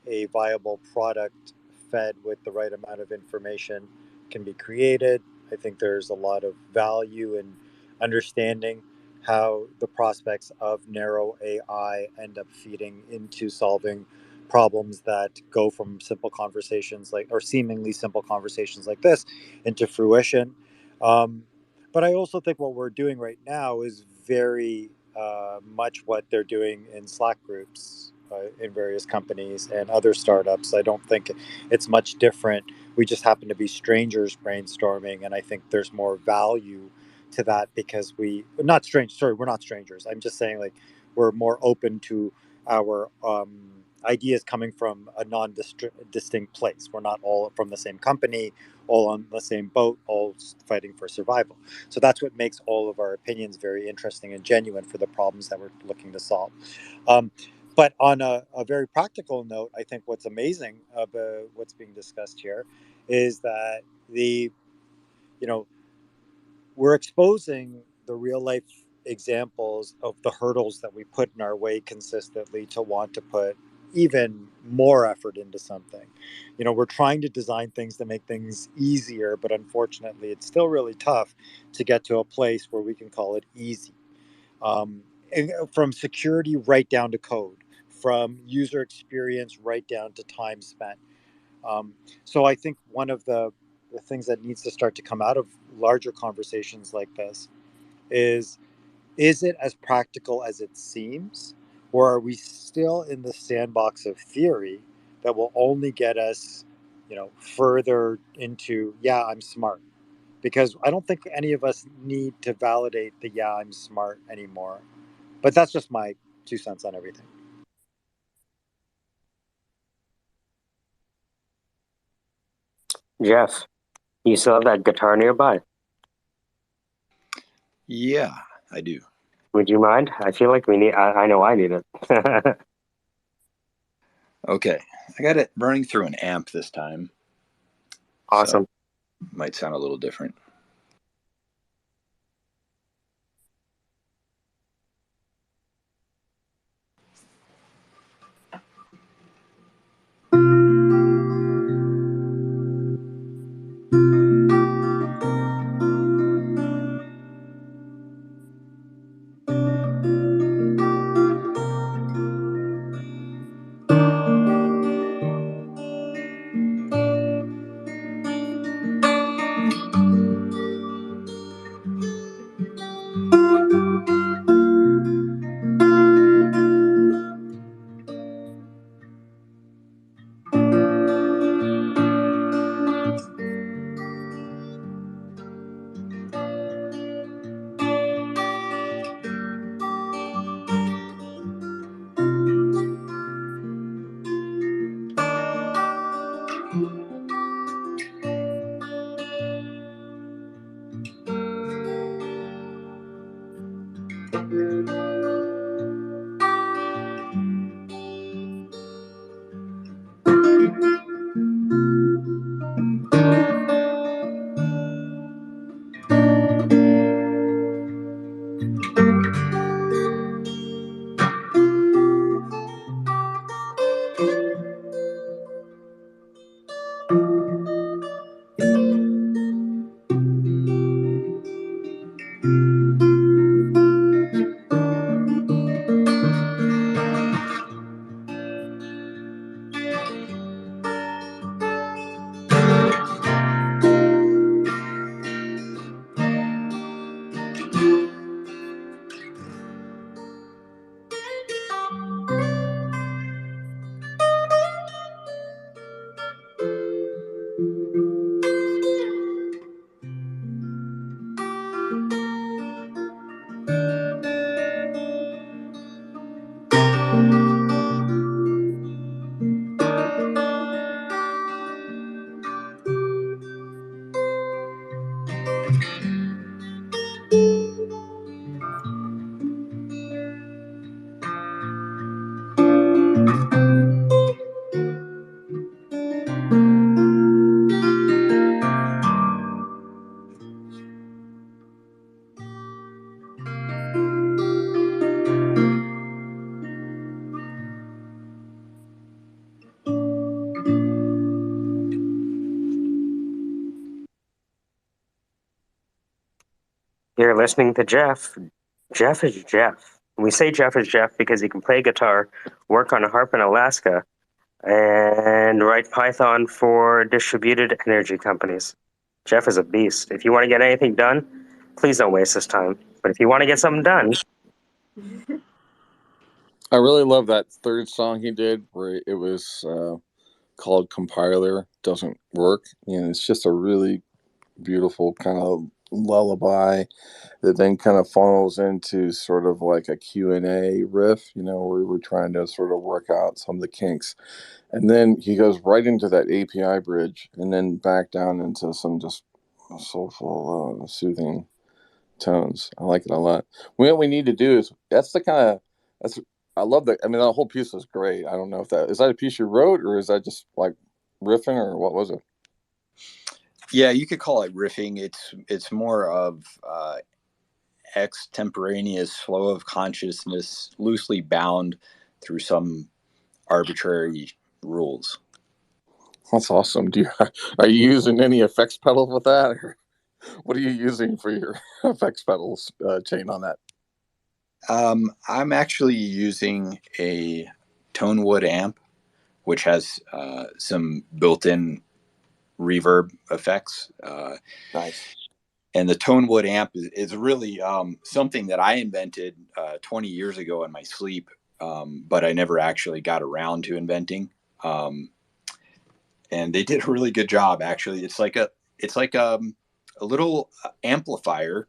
T: a viable product fed with the right amount of information can be created. I think there's a lot of value in understanding how the prospects of narrow AI end up feeding into solving problems that go from simple conversations or seemingly simple conversations like this into fruition. Um, but I also think what we're doing right now is very much what they're doing in Slack groups in various companies and other startups. I don't think it's much different. We just happen to be strangers brainstorming, and I think there's more value to that because we're not strangers. I'm just saying we're more open to our ideas coming from a non-distinct place. We're not all from the same company, all on the same boat, all fighting for survival. So that's what makes all of our opinions very interesting and genuine for the problems that we're looking to solve. Um, but on a very practical note, I think what's amazing about what's being discussed here is that you know, we're exposing the real life examples of the hurdles that we put in our way consistently to want to put even more effort into something. We're trying to design things to make things easier, but unfortunately, it's still really tough to get to a place where we can call it easy. And from security right down to code, from user experience right down to time spent. So I think one of the things that needs to start to come out of larger conversations like this is it as practical as it seems, or are we still in the sandbox of theory that will only get us further into I'm smart? Because I don't think any of us need to validate the I'm smart anymore. But that's just my 2 cents on everything.
A: Jeff, you still have that guitar nearby?
G: Yeah, I do.
A: Would you mind? I feel like we need. I know I need it.
G: Okay, I got it running through an amp this time.
A: Awesome.
G: So might sound a little different.
A: You're listening to Jeff. Jeff is Jeff. We say Jeff is Jeff because he can play guitar, work on a harp in Alaska, and write Python for distributed energy companies. Jeff is a beast. If you want to get anything done, please don't waste this time. But if you want to get something done,
F: I really love that third song he did where it was called Compiler Doesn't Work. And it's just a really beautiful kind of lullaby that then kind of funnels into sort of like a Q&A riff, where we're trying to sort of work out some of the kinks. And then he goes right into that API bridge and then back down into some just soulful, soothing tones. I like it a lot. What we need to do is I love that. I mean, that whole piece was great. I don't know if is that a piece you wrote or is that just like riffing or what was it?
G: Yeah, you could call it riffing. It's more of extemporaneous flow of consciousness, loosely bound through some arbitrary rules.
F: That's awesome. Are you using any effects pedals with that, or what are you using for your effects pedals chain on that?
G: I'm actually using a Tonewood amp, which has some built-in reverb effects.
F: Nice.
G: And the Tonewood amp is really something that I invented 20 years ago in my sleep, but I never actually got around to inventing. And they did a really good job. Actually, it's like a little amplifier.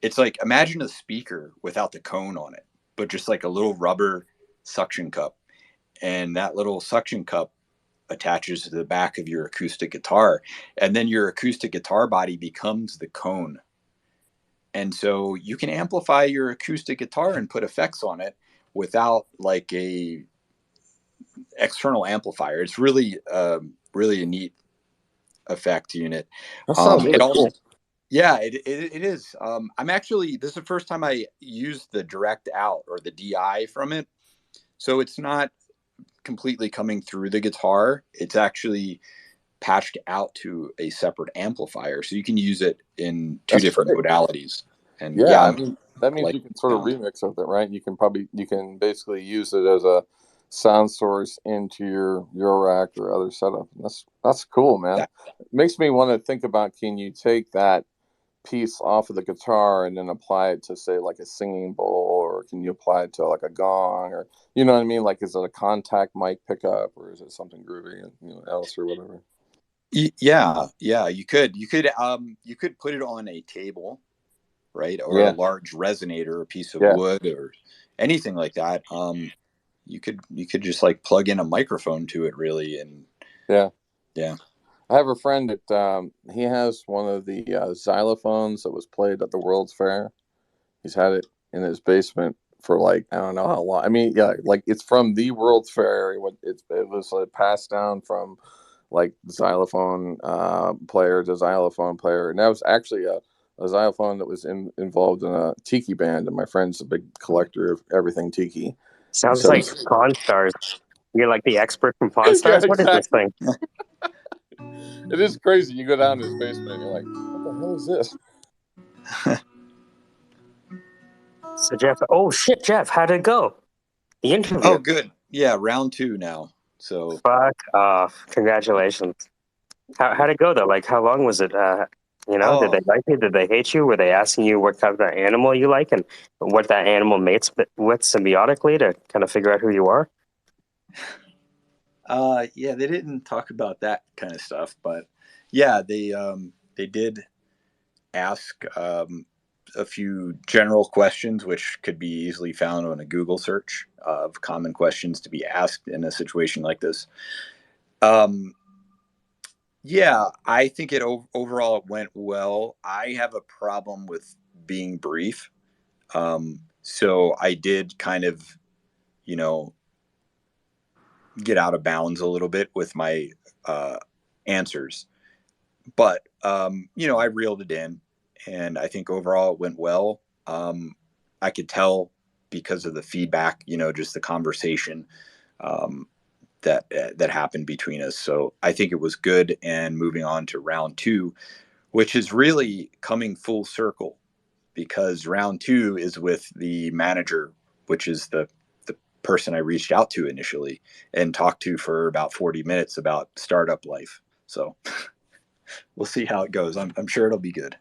G: It's like, imagine a speaker without the cone on it, but just like a little rubber suction cup, and that little suction cup attaches to the back of your acoustic guitar, and then your acoustic guitar body becomes the cone. And so you can amplify your acoustic guitar and put effects on it without like a external amplifier. It's really really a neat effect unit.
F: That sounds really cool.
G: Yeah, it is. I'm actually, this is the first time I used the direct out or the DI from it. So it's not completely coming through the guitar. It's actually patched out to a separate amplifier. So you can use it in two different modalities. And
F: yeah, I mean, that means you can sort of remix with it, right? You can basically use it as a sound source into your rack or other setup. That's cool, man. Yeah. It makes me want to think about, can you take that piece off of the guitar and then apply it to, say, like a singing bowl, or can you apply it to like a gong, or you know what I mean? Like, is it a contact mic pickup, or is it something groovy else or whatever?
G: Yeah, you could put it on a table, right, or a large resonator, a piece of wood, or anything like that. You could just like plug in a microphone to it, really, and yeah.
F: I have a friend that he has one of the xylophones that was played at the World's Fair. He's had it in his basement for like, I don't know how long. I mean, yeah, like it's from the World's Fair. It was like passed down from like xylophone player to xylophone player, and that was actually a xylophone that was involved in a tiki band. And my friend's a big collector of everything tiki.
A: Sounds like Pawn Stars. You're like the expert from Pawn Stars? What is this thing?
F: It is crazy. You go down to his basement and you're like, what the hell is this?
A: So Jeff, oh shit, Jeff, how'd it go? The interview.
G: Oh, good. Yeah, round 2 now. So
A: Fuck off. Congratulations. How'd it go though? Like, how long was it? Did they like you? Did they hate you? Were they asking you what kind of animal you like and what that animal mates with symbiotically to kind of figure out who you are?
G: yeah, they didn't talk about that kind of stuff, but yeah, they did ask a few general questions, which could be easily found on a Google search of common questions to be asked in a situation like this. Yeah, I think overall it went well. I have a problem with being brief. So I did kind of, you know, get out of bounds a little bit with my answers. But, I reeled it in, and I think overall it went well. I could tell because of the feedback, just the conversation um, that happened between us. So I think it was good. And moving on to round 2, which is really coming full circle, because round 2 is with the manager, which is the person I reached out to initially and talked to for about 40 minutes about startup life. So we'll see how it goes. I'm sure it'll be good.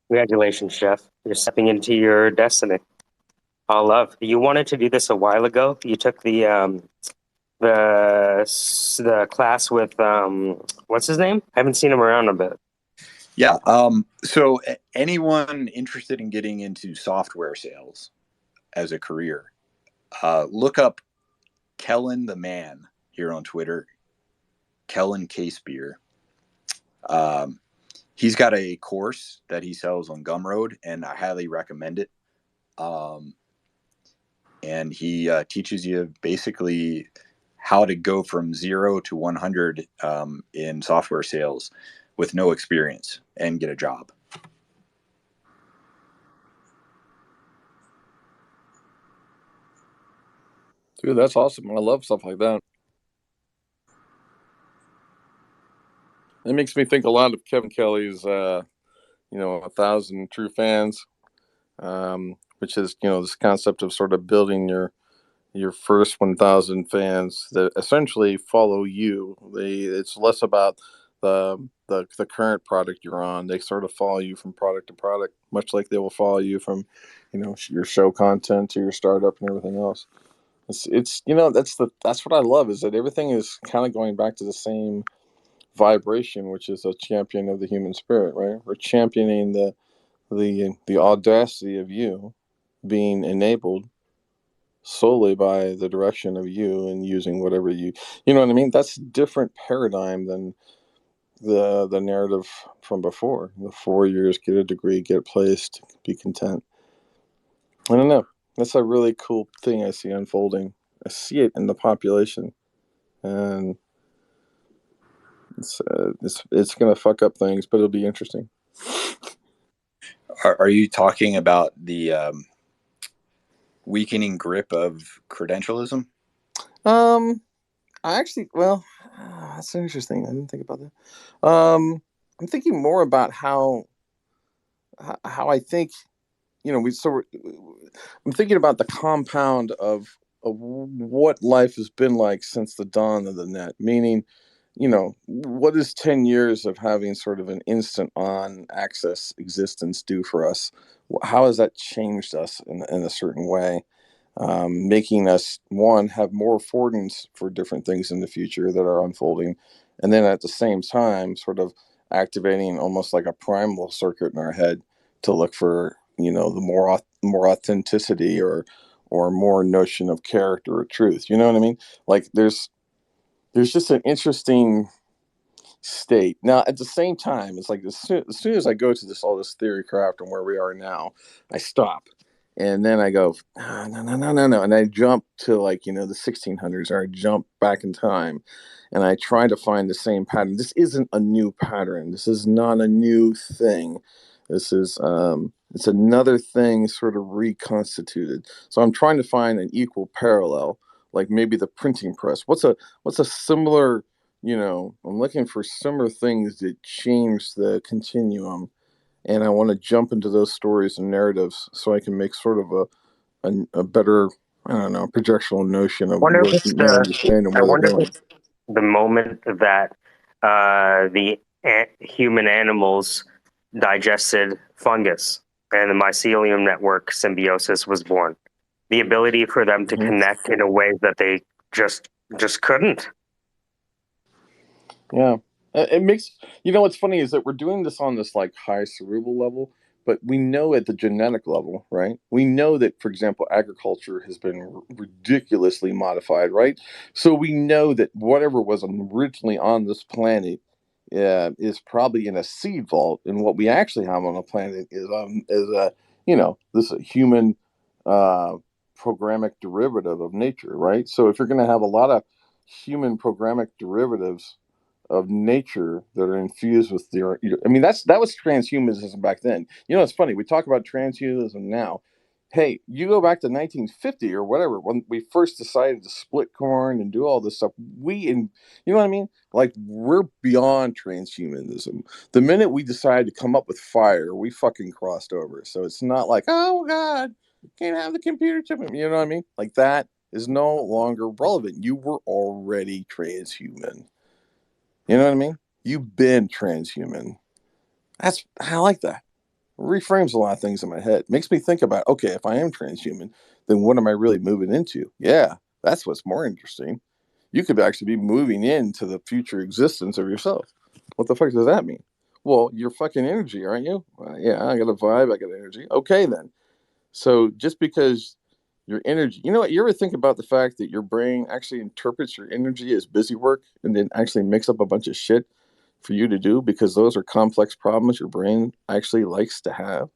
A: Congratulations, Jeff. You're stepping into your destiny. All love. You wanted to do this a while ago. You took the class with what's his name? I haven't seen him around a bit.
G: Yeah. So anyone interested in getting into software sales as a career, look up Kellen the Man here on Twitter. Kellen Casebeer. He's got a course that he sells on Gumroad, and I highly recommend it. And he teaches you basically how to go from 0 to 100 in software sales with no experience and get a job.
F: Dude, that's awesome. I love stuff like that. It makes me think a lot of Kevin Kelly's, 1,000 True Fans, which is, this concept of sort of building your first 1,000 fans that essentially follow you. It's less about the current product you're on. They sort of follow you from product to product, much like they will follow you from, your show content to your startup and everything else. It's that's what I love, is that everything is kind of going back to the same vibration, which is a champion of the human spirit, right? We're championing the audacity of you being enabled solely by the direction of you and using whatever you know what I mean. That's a different paradigm than the narrative from before. The 4 years, get a degree, get placed, be content. I don't know. That's a really cool thing I see unfolding. I see it in the population, and it's gonna fuck up things, but it'll be interesting.
G: Are you talking about the weakening grip of credentialism?
F: I actually, well, that's interesting. I didn't think about that. I'm thinking more about how I think, I'm thinking about the compound of what life has been like since the dawn of the net. Meaning, what does 10 years of having sort of an instant on access existence do for us? How has that changed us in a certain way? Making us, one, have more affordance for different things in the future that are unfolding, and then at the same time sort of activating almost like a primal circuit in our head to look for, the more authenticity or more notion of character or truth. You know what I mean? Like there's just an interesting state. Now, at the same time, it's like as soon as I go to all this theory craft and where we are now, I stop. And then I go, no. And I jump to the 1600s, or I jump back in time and I try to find the same pattern. This isn't a new pattern. This is not a new thing. This is, it's another thing sort of reconstituted. So I'm trying to find an equal parallel, like maybe the printing press. What's a similar, I'm looking for similar things that change the continuum and I want to jump into those stories and narratives so I can make sort of a better, I don't know, projectional notion of
A: Wonder if
F: what
A: it's
F: my understanding
A: I
F: where they're
A: wonder if
F: going.
A: it's the moment that human animals digested fungus and the mycelium network symbiosis was born. The ability for them to
F: Mhm.
A: connect in a way that they just couldn't.
F: Yeah. It makes, what's funny is that we're doing this on this like high cerebral level, but we know at the genetic level, right? We know that, for example, agriculture has been ridiculously modified, right? So we know that whatever was originally on this planet is probably in a seed vault, and what we actually have on the planet is a this human uh, programmatic derivative of nature, right? So if you're going to have a lot of human programmatic derivatives of nature that are infused with I mean, that was transhumanism back then. It's funny. We talk about transhumanism now. Hey, you go back to 1950 or whatever when we first decided to split corn and do all this stuff. You know what I mean? Like, we're beyond transhumanism. The minute we decided to come up with fire, we fucking crossed over. So it's not like, oh God, can't have the computer chip. You know what I mean? Like, that is no longer relevant. You were already transhuman. You know what I mean? You've been transhuman. I like that. Reframes a lot of things in my head. Makes me think about, okay, if I am transhuman, then what am I really moving into? Yeah, that's what's more interesting. You could actually be moving into the future existence of yourself. What the fuck does that mean? Well, you're fucking energy, aren't you? Yeah, I got a vibe, I got energy. Okay, then. So just because your energy, you know what, you ever think about the fact that your brain actually interprets your energy as busy work and then actually makes up a bunch of shit for you to do because those are complex problems your brain actually likes to have?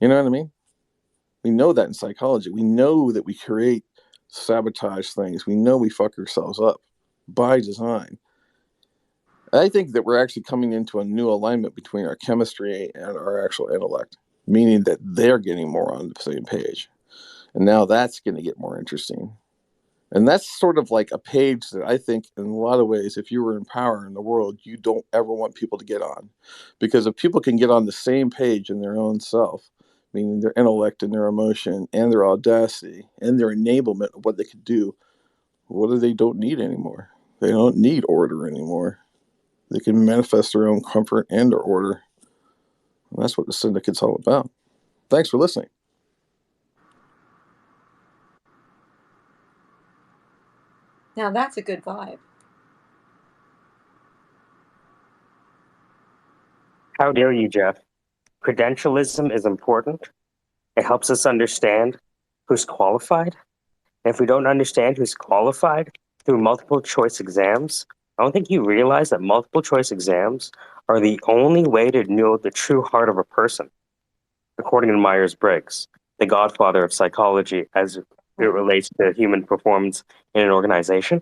F: You know what I mean? We know that in psychology. We know that we create sabotage things. We know we fuck ourselves up by design. I think that we're actually coming into a new alignment between our chemistry and our actual intellect, meaning that they're getting more on the same page. And now that's going to get more interesting. And that's sort of like a page that I think, in a lot of ways, if you were in power in the world, you don't ever want people to get on. Because if people can get on the same page in their own self, meaning their intellect and their emotion and their audacity and their enablement of what they could do, what do they don't need anymore? They don't need order anymore. They can manifest their own comfort and their order. And that's what the Syndicate's all about. Thanks for listening.
H: Now that's a good vibe.
A: How dare you, Jeff? Credentialism is important. It helps us understand who's qualified. And if we don't understand who's qualified through multiple choice exams, I don't think you realize that multiple choice exams are the only way to know the true heart of a person, according to Myers-Briggs, the godfather of psychology as it relates to human performance in an organization.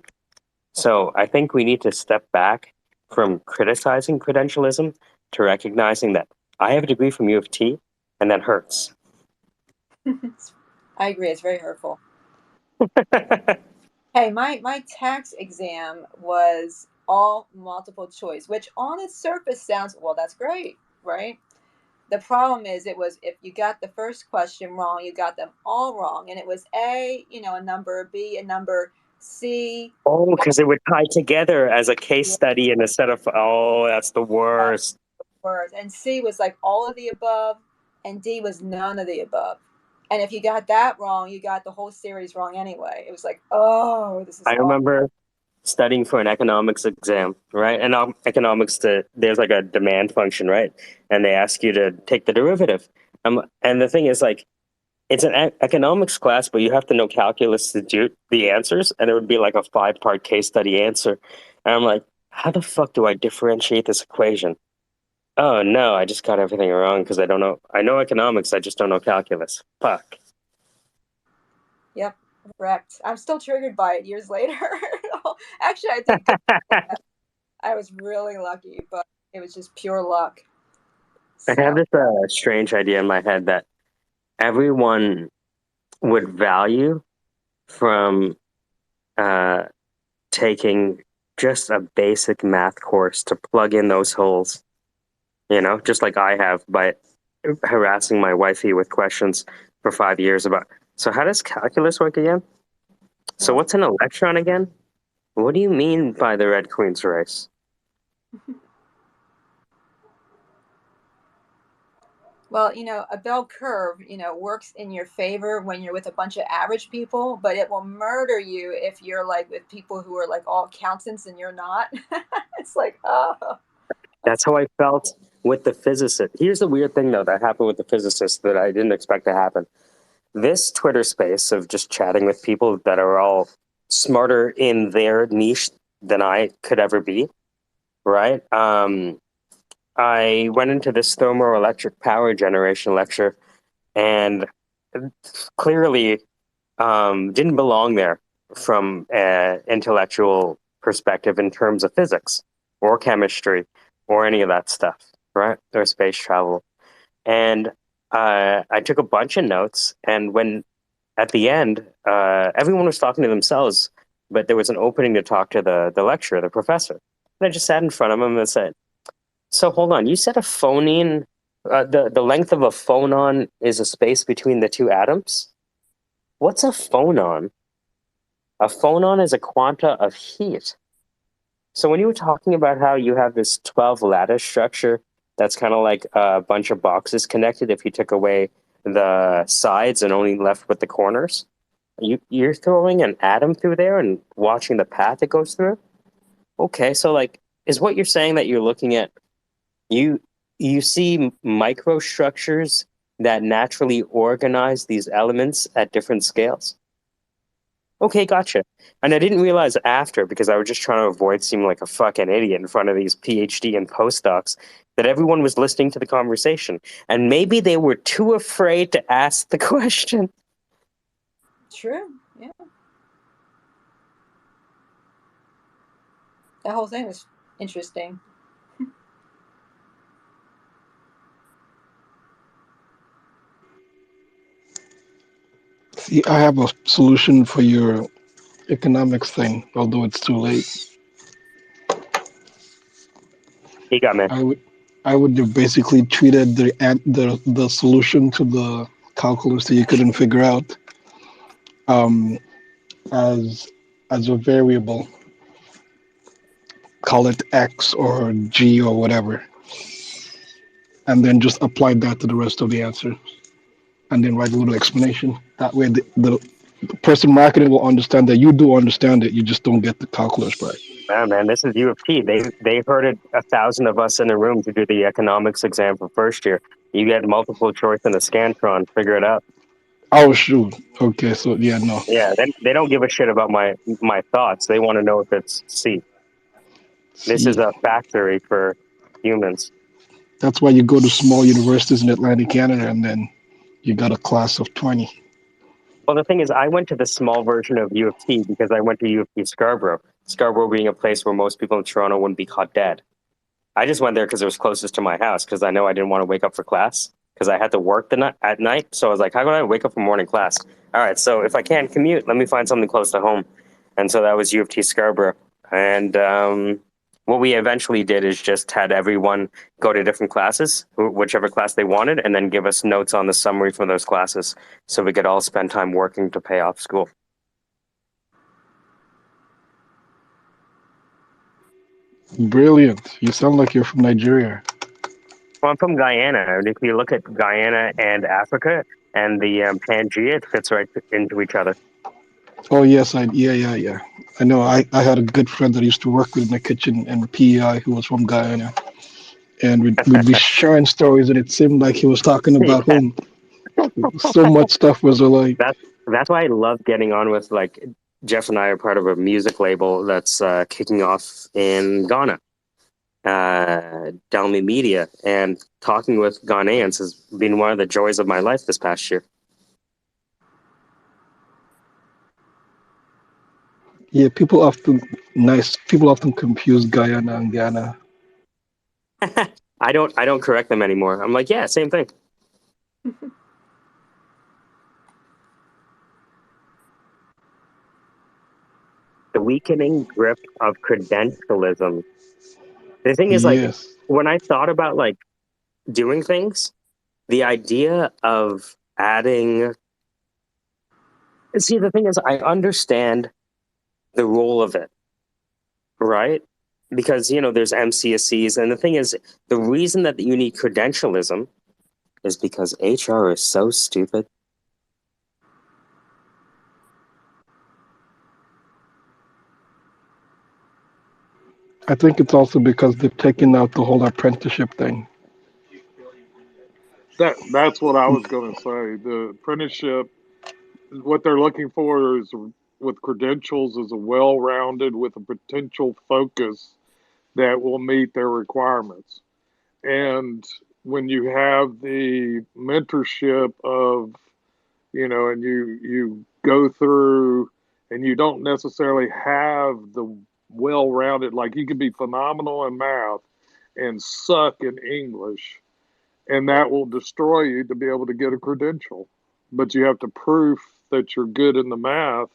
A: So I think we need to step back from criticizing credentialism to recognizing that I have a degree from U of T, and that hurts.
H: I agree. It's very hurtful. Hey, my tax exam was all multiple choice, which on its surface sounds, well, that's great, right? The problem is it was, if you got the first question wrong, you got them all wrong. And it was A, a number, B, a number, C.
A: Oh, because it would tie together as a case study and instead of, oh, that's the worst.
H: Words. And C was like all of the above, and D was none of the above. And if you got that wrong, you got the whole series wrong anyway. It was like, oh, this is
A: I
H: awful.
A: remember studying for an economics exam, right? And economics, there's like a demand function, right? And they ask you to take the derivative. And the thing is, like, it's an economics class, but you have to know calculus to do the answers, and it would be like a 5-part case study answer. And I'm like, how the fuck do I differentiate this equation? Oh no, I just got everything wrong because I don't know. I know economics, I just don't know calculus. Fuck.
H: Yep, correct. I'm still triggered by it years later. Actually, I did good. I was really lucky, but it was just pure luck.
A: I have this strange idea in my head that everyone would value from taking just a basic math course to plug in those holes, just like I have. But harassing my wifey with questions for 5 years about, so how does calculus work again? So what's an electron again? What do you mean by the Red Queen's race?
H: Well, a bell curve, works in your favor when you're with a bunch of average people, but it will murder you if you're like with people who are like all accountants and you're not. It's like, oh.
A: That's how I felt with the physicist. Here's the weird thing, though, that happened with the physicist that I didn't expect to happen. This Twitter space of just chatting with people that are all smarter in their niche than I could ever be, right? I went into this thermoelectric power generation lecture and clearly didn't belong there from an intellectual perspective in terms of physics or chemistry or any of that stuff, right? Or space travel. And I took a bunch of notes, and when at the end, everyone was talking to themselves, but there was an opening to talk to the lecturer, the professor. And I just sat in front of him and said, so hold on, you said a phoneme, the length of a phonon is a space between the two atoms? What's a phonon? A phonon is a quanta of heat. So when you were talking about how you have this 12 lattice structure that's kind of like a bunch of boxes connected if you took away the sides and only left with the corners, you're throwing an atom through there and watching the path it goes through? Okay, so like, is what you're saying that you're looking at, you see microstructures that naturally organize these elements at different scales? Okay, gotcha. And I didn't realize after, because I was just trying to avoid seeming like a fucking idiot in front of these PhD and postdocs, that everyone was listening to the conversation. And maybe they were too afraid to ask the question.
H: True, yeah. That whole thing was interesting.
S: See, I have a solution for your economics thing, although it's too late.
A: You got me.
S: I would have basically treated the solution to the calculus that you couldn't figure out um, as a variable. Call it X or G or whatever, and then just apply that to the rest of the answer, and then write a little explanation. That way, the person marketing will understand that you do understand it. You just don't get the calculus right.
A: Yeah, man, this is U of T. They heard it 1,000 of us in a room to do the economics exam for first year. You get multiple choice in the Scantron. Figure it out.
S: Oh shoot. Okay, so yeah, no.
A: Yeah, they don't give a shit about my thoughts. They want to know if it's C. This is
S: See,
A: a factory for humans.
S: that's why you go to small universities in Atlantic Canada, and then you got a class of 20.
A: Well, the thing is, I went to the small version of U of T because I went to U of T Scarborough. Scarborough being a place where most people in Toronto wouldn't be caught dead. I just went there because it was closest to my house because I know I didn't want to wake up for class because I had to work at night. So I was like, how can I wake up for morning class? All right, so if I can't commute, let me find something close to home. And so that was U of T Scarborough. And what we eventually did is just had everyone go to different classes, whichever class they wanted, and then give us notes on the summary for those classes so we could all spend time working to pay off school.
S: Brilliant. You sound like you're from Nigeria.
A: Well, I'm from Guyana, and if you look at Guyana and Africa and the Pangea, it fits right into each other.
S: Oh yes, yeah. I know. I had a good friend that I used to work with in the kitchen in PEI who was from Guyana, and we'd be sharing stories, and it seemed like he was talking about
A: Yeah.
S: home. So much stuff was alike.
A: That's why I love getting on with, like, Jeff and I are part of a music label that's kicking off in Ghana, Dalmi Media, and talking with Ghanaians has been one of the joys of my life this past year.
S: Yeah, people often confuse Guyana and Ghana.
A: I don't correct them anymore. I'm like, yeah, same thing. The weakening grip of credentialism. The thing is, like,
S: Yes.
A: when I thought about, like, doing things, the idea of adding. See, the thing is, I understand the role of it, right? Because, there's MCSEs. And the thing is, the reason that you need credentialism is because HR is so stupid.
S: I think it's also because they've taken out the whole apprenticeship thing.
M: That's what I was going to say. The apprenticeship, what they're looking for is with credentials is a well-rounded with a potential focus that will meet their requirements. And when you have the mentorship of, and you go through and you don't necessarily have the well-rounded, like you could be phenomenal in math and suck in English, and that will destroy you to be able to get a credential. But you have to prove that you're good in the math,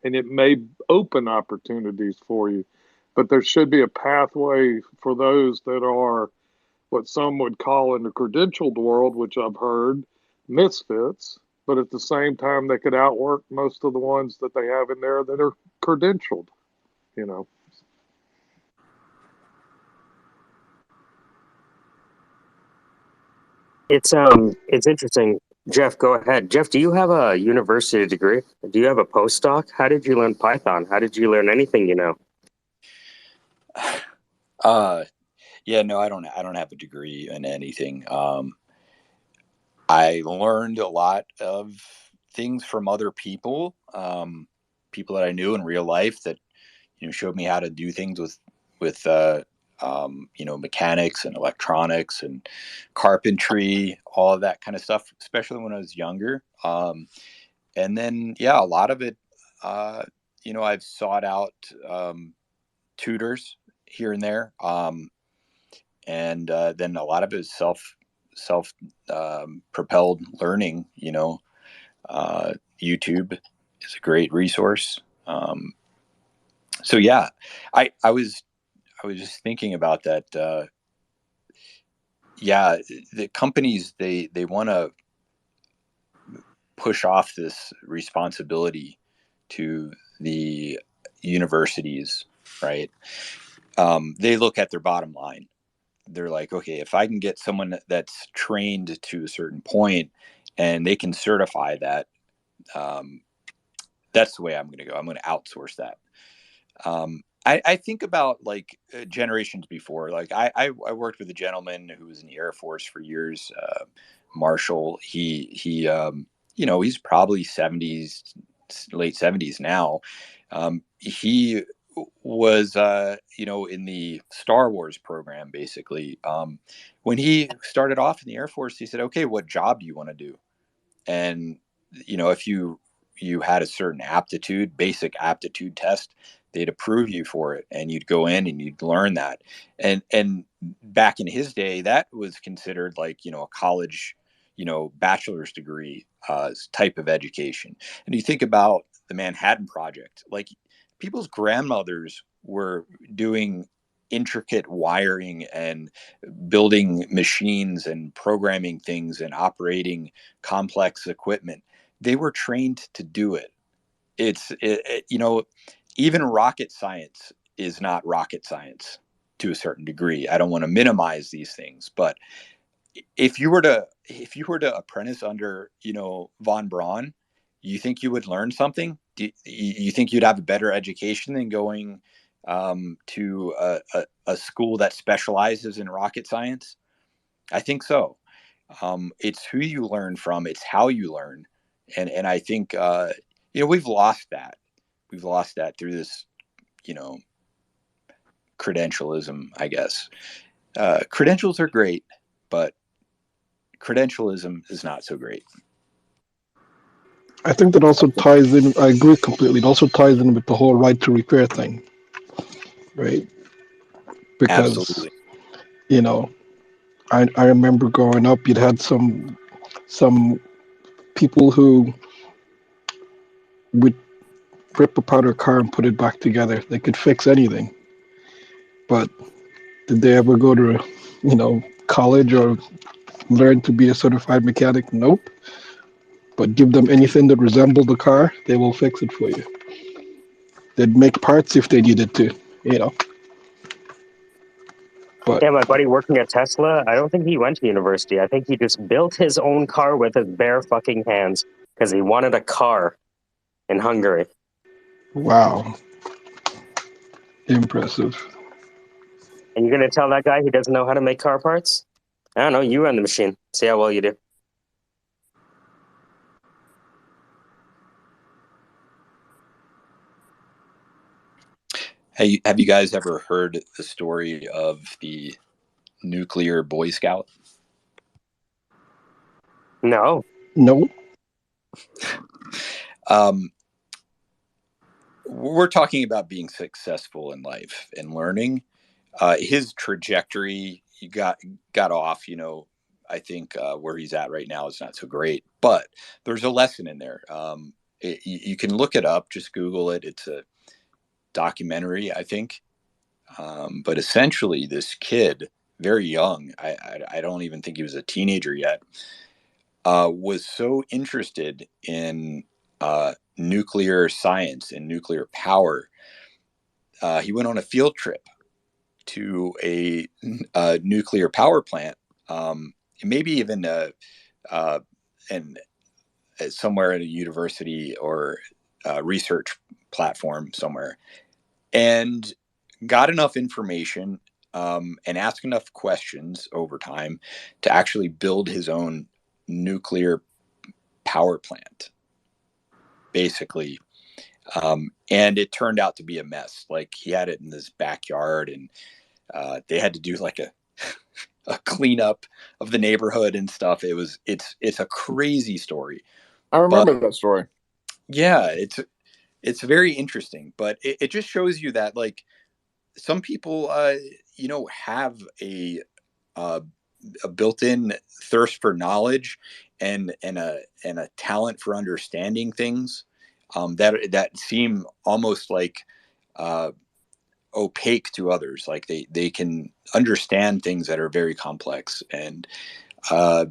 M: and it may open opportunities for you. But there should be a pathway for those that are what some would call in the credentialed world, which I've heard, misfits. But at the same time, they could outwork most of the ones that they have in there that are credentialed, you know.
A: It's interesting. Jeff, go ahead. Jeff, do you have a university degree? Do you have a postdoc? How did you learn Python? How did you learn anything you know?
G: Yeah, no, I don't have a degree in anything. I learned a lot of things from other people, people that I knew in real life that showed me how to do things with mechanics and electronics and carpentry, all of that kind of stuff, especially when I was younger. And then, yeah, a lot of it, I've sought out tutors here and there, and then a lot of it is self propelled learning. YouTube is a great resource. So yeah, I was just thinking about that. Yeah, the companies they want to push off this responsibility to the universities, right? They look at their bottom line. They're like, okay, if I can get someone that's trained to a certain point and they can certify that, that's the way I'm going to go. I'm going to outsource that. I think about like generations before. Like I worked with a gentleman who was in the Air Force for years, Marshall. He he's probably 70s, late 70s now. He was in the Star Wars program basically. When he started off in the Air Force, he said, "Okay, what job do you want to do?" And if you had a certain basic aptitude test, they'd approve you for it, and you'd go in and you'd learn that. And back in his day, that was considered like a college bachelor's degree type of education. And you think about the Manhattan Project, like people's grandmothers were doing intricate wiring and building machines and programming things and operating complex equipment. They were trained to do it. Even rocket science is not rocket science to a certain degree. I don't want to minimize these things, but if you were to apprentice under von Braun, you think you would learn something? Do you think you'd have a better education than going to a school that specializes in rocket science? I think so. It's who you learn from. It's how you learn, and I think we've lost that. We've lost that through this credentialism, I guess. Credentials are great, but credentialism is not so great.
S: I think that also ties in. I agree completely. It also ties in with the whole right to repair thing, right? Because
G: Absolutely.
S: I remember growing up, you'd had some people who would rip apart a car and put it back together. They could fix anything, but did they ever go to college or learn to be a certified mechanic? Nope. But give them anything that resembles the car, they will fix it for you. They'd make parts if they needed to, you know. But
A: Yeah, my buddy working at Tesla, I don't think he went to university. I think he just built his own car with his bare fucking hands because he wanted a car in Hungary.
S: wow, impressive.
A: And you're going to tell that guy he doesn't know how to make car parts? I don't know. You run the machine. See how well you do.
G: Hey, have you guys ever heard the story of the nuclear Boy Scout?
A: No.
S: No.
G: We're talking about being successful in life and learning. His trajectory, he got off. You know, I think where he's at right now is not so great, but there's a lesson in there. You can look it up. Just Google it. It's a documentary, I think. But essentially, this kid, very young, I don't even think he was a teenager yet, was so interested in nuclear science and nuclear power. He went on a field trip to a nuclear power plant, maybe even and somewhere at a university or research platform somewhere, and got enough information and asked enough questions over time to actually build his own nuclear power plant, basically. And it turned out to be a mess. Like, he had it in his backyard, and they had to do like a cleanup of the neighborhood and stuff. It's a crazy story.
F: I remember that story.
G: Yeah, it's very interesting, but it just shows you that, like, some people have a built-in thirst for knowledge and a talent for understanding things that seem almost like opaque to others. Like, they can understand things that are very complex, and uh,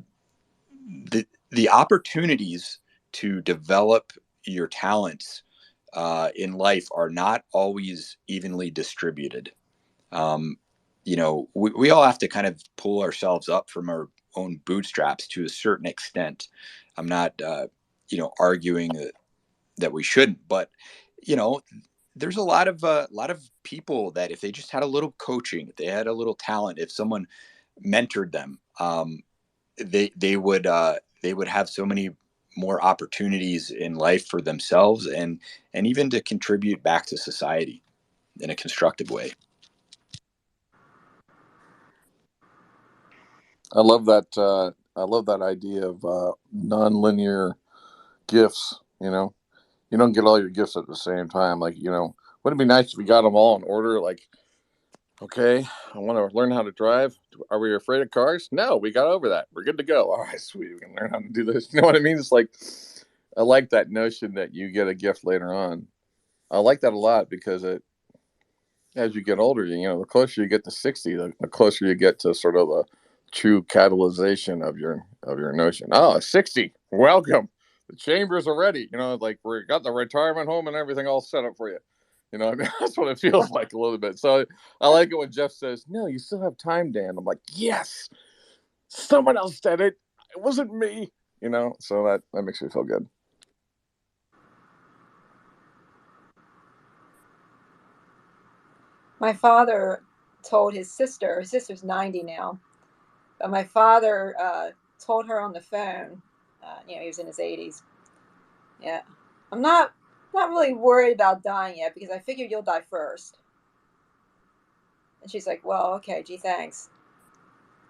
G: the opportunities to develop your talents in life are not always evenly distributed. Um, we all have to kind of pull ourselves up from our own bootstraps to a certain extent. I'm not, arguing that we shouldn't, but you know, there's a lot of people that if they just had a little coaching, if they had a little talent, if someone mentored them, they would have so many more opportunities in life for themselves and even to contribute back to society in a constructive way.
F: I love that. I love that idea of non-linear gifts. You don't get all your gifts at the same time. Like, wouldn't it be nice if we got them all in order? Like, okay, I want to learn how to drive. Are we afraid of cars? No, we got over that. We're good to go. All right, sweet. We can learn how to do this. You know what I mean? It's like, I like that notion that you get a gift later on. I like that a lot because as you get older, the closer you get to 60, the closer you get to sort of a true catalyzation of your notion. Oh, 60, welcome. The chambers are ready. Like, we got the retirement home and everything all set up for you. I mean, that's what it feels like a little bit. So I like it when Jeff says, "No, you still have time, Dan." I'm like, yes, someone else said it. It wasn't me. So that makes me feel good.
H: My father told his sister's 90 now, but my father told her on the phone, he was in his 80s. Yeah. I'm not really worried about dying yet because I figured you'll die first. And she's like, well, okay, gee, thanks.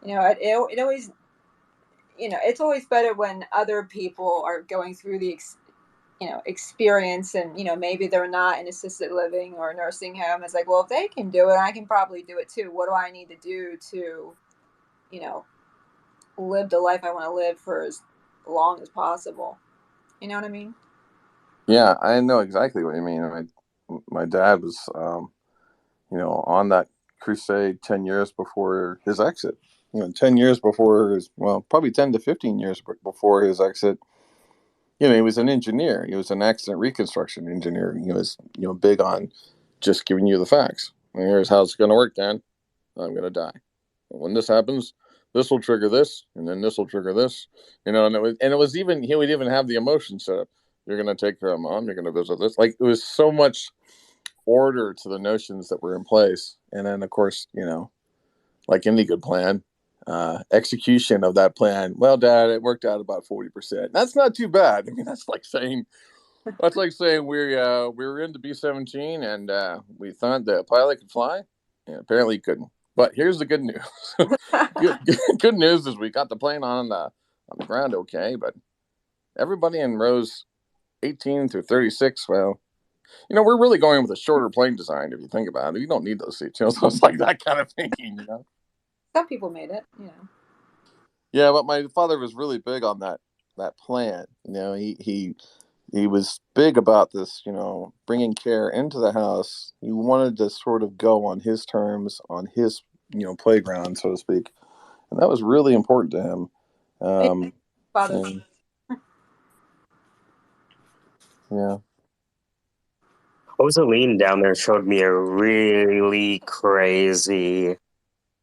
H: It always, it's always better when other people are going through the experience, and maybe they're not in assisted living or a nursing home. It's like, well, if they can do it, I can probably do it too. What do I need to do to live the life I want to live for as long as possible? You know what I mean?
F: Yeah, I know exactly what you mean. My dad was on that crusade 10 years before his exit. 10 years before his, well, probably 10 to 15 years before his exit, he was an engineer. He was an accident reconstruction engineer. He was, big on just giving you the facts. And here's how it's going to work, Dan. I'm going to die. When this happens, this will trigger this, and then this will trigger this. And it was even, he would even have the emotion set up. You're going to take care of mom. You're going to visit this. Like, it was so much order to the notions that were in place. And then, of course, like any good plan, execution of that plan. Well, Dad, it worked out about 40%. That's not too bad. I mean, that's like saying we were into B-17 and we thought the pilot could fly, and apparently he couldn't. But here's the good news. Good news is we got the plane on the ground okay, but everybody in rows 18 through 36, well, we're really going with a shorter plane design if you think about it. You don't need those seats. So it's like that kind of thinking,
H: Some people made it,
F: Yeah, but my father was really big on that plan. He was big about this, bringing care into the house. He wanted to sort of go on his terms, on his, playground, so to speak. And that was really important to him.
H: Father.
F: And, yeah.
A: Rosaline down there showed me a really crazy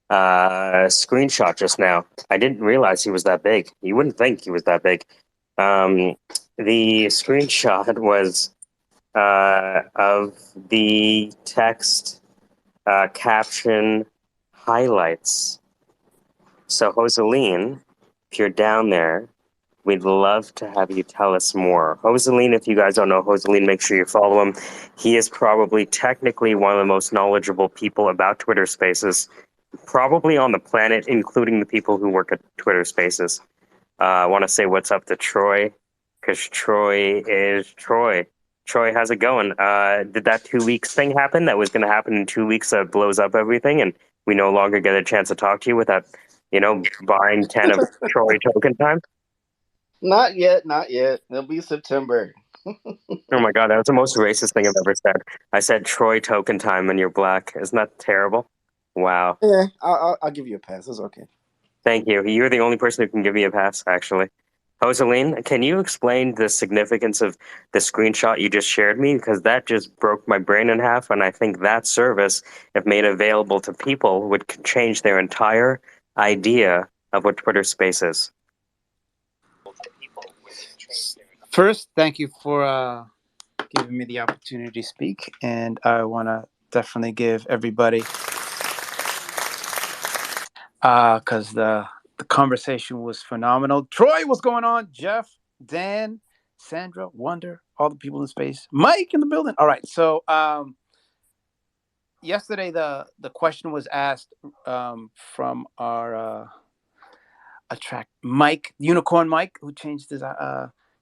A: screenshot just now. I didn't realize he was that big. You wouldn't think he was that big. The screenshot was of the text caption highlights. So, Rosaline, if you're down there, we'd love to have you tell us more. Rosaline, if you guys don't know Rosaline, make sure you follow him. He is probably technically one of the most knowledgeable people about Twitter Spaces, probably on the planet, including the people who work at Twitter Spaces. I want to say what's up to Troy, because Troy is Troy. Troy, how's it going? Did that 2 weeks thing happen that was going to happen in 2 weeks that blows up everything, and we no longer get a chance to talk to you without, buying 10 of Troy token time?
B: Not yet, not yet. It'll be September.
A: Oh my god, that was the most racist thing I've ever said. I said Troy token time and you're black. Isn't that terrible? Wow.
B: Yeah, I'll give you a pass. It's okay.
A: Thank you. You're the only person who can give me a pass, actually. Rosaline, can you explain the significance of the screenshot you just shared me? Because that just broke my brain in half, and I think that service, if made available to people, would change their entire idea of what Twitter Space is.
U: First, thank you for giving me the opportunity to speak, and I want to definitely give everybody, because the conversation was phenomenal. Troy, what's going on? Jeff, Dan, Sandra, Wonder, all the people in space, Mike in the building. All right, so yesterday the question was asked from our Mike, Unicorn Mike, who changed his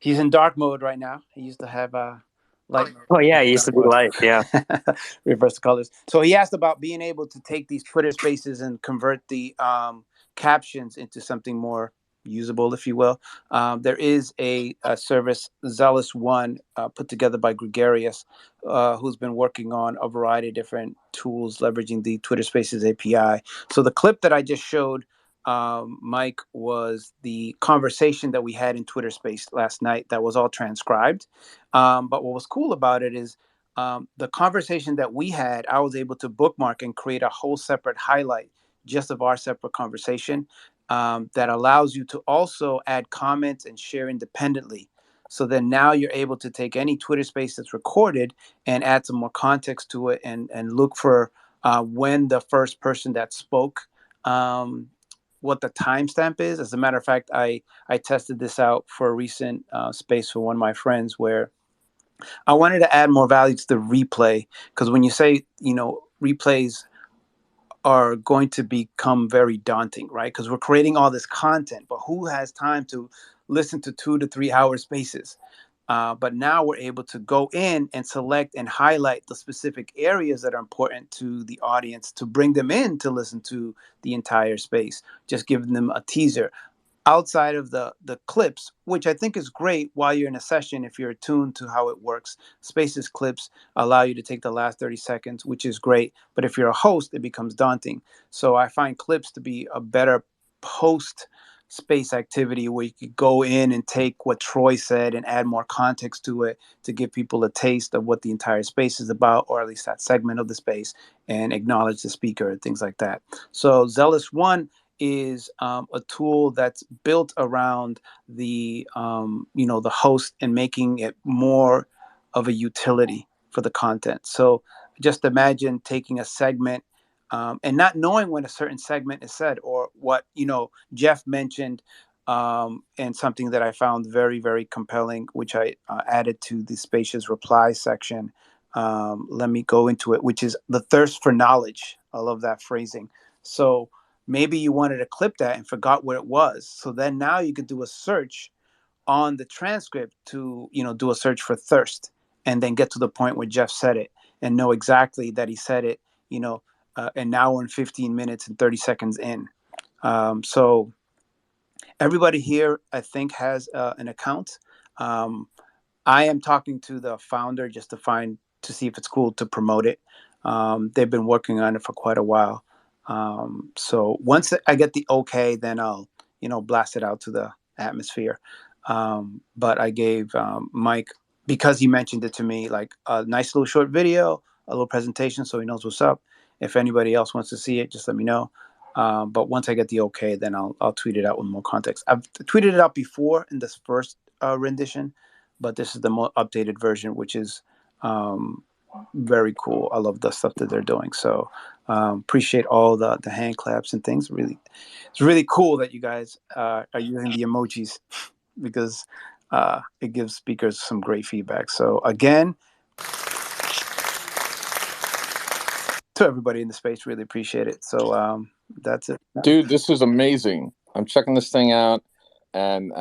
U: he's in dark mode right now. He used to have light mode.
A: Oh yeah, he used to be light, yeah.
U: Reverse the colors. So he asked about being able to take these Twitter spaces and convert the captions into something more usable, if you will. There is a service, Zealous One, put together by Gregarious, who's been working on a variety of different tools leveraging the Twitter Spaces API. So the clip that I just showed, Mike, was the conversation that we had in Twitter Space last night that was all transcribed. But what was cool about it is the conversation that we had, I was able to bookmark and create a whole separate highlight just of our separate conversation that allows you to also add comments and share independently. So then now you're able to take any Twitter space that's recorded and add some more context to it and look for when the first person that spoke, what the timestamp is. As a matter of fact, I tested this out for a recent space for one of my friends where I wanted to add more value to the replay, because when you say, replays are going to become very daunting, right? Because we're creating all this content, but who has time to listen to 2 to 3 hour spaces? But now we're able to go in and select and highlight the specific areas that are important to the audience to bring them in to listen to the entire space, just giving them a teaser outside of the clips, which I think is great while you're in a session. If you're attuned to how it works, Spaces clips allow you to take the last 30 seconds, which is great. But if you're a host, it becomes daunting. So I find clips to be a better post space activity where you could go in and take what Troy said and add more context to it to give people a taste of what the entire space is about, or at least that segment of the space, and acknowledge the speaker and things like that. So Zealous One is a tool that's built around the the host and making it more of a utility for the content. So just imagine taking a segment and not knowing when a certain segment is said, or what Jeff mentioned, and something that I found very, very compelling, which I added to the spacious reply section. Let me go into it, which is the thirst for knowledge. I love that phrasing. So maybe you wanted to clip that and forgot where it was. So then now you could do a search on the transcript to do a search for thirst, and then get to the point where Jeff said it and know exactly that he said it an hour and 15 minutes and 30 seconds in. So everybody here, I think, has an account. I am talking to the founder just to see if it's cool to promote it. They've been working on it for quite a while. So once I get the okay, then I'll blast it out to the atmosphere. But I gave Mike, because he mentioned it to me, like a nice little short video, a little presentation, so he knows what's up. If anybody else wants to see it, just let me know. But once I get the okay, then I'll tweet it out with more context. I've tweeted it out before in this first rendition, but this is the more updated version, which is very cool. I love the stuff that they're doing. So appreciate all the hand claps and things. Really, it's really cool that you guys are using the emojis, because it gives speakers some great feedback. So again, to everybody in the space, really appreciate it. So that's it.
F: Dude, this is amazing. I'm checking this thing out, and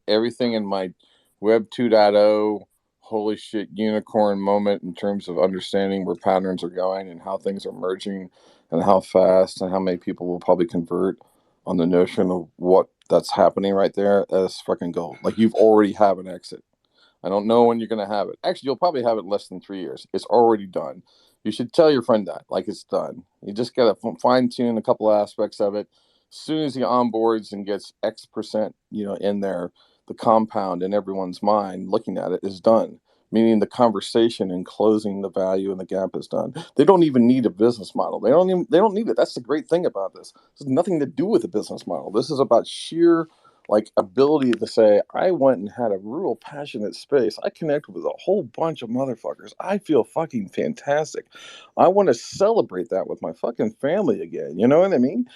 F: everything in my Web 2.0 holy shit unicorn moment in terms of understanding where patterns are going and how things are merging and how fast and how many people will probably convert on the notion of what that's happening right there. That's fucking gold. Like, you've already have an exit. I don't know when you're going to have it. Actually, you'll probably have it less than 3 years. It's already done. You should tell your friend that, like, it's done. You just got to fine tune a couple aspects of it. As soon as he onboards and gets X percent, in there, the compound in everyone's mind looking at it is done. Meaning the conversation and closing the value and the gap is done. They don't even need a business model. They don't need it. That's the great thing about this. This has nothing to do with a business model. This is about sheer ability to say, I went and had a real passionate space. I connected with a whole bunch of motherfuckers. I feel fucking fantastic. I want to celebrate that with my fucking family again. You know what I mean?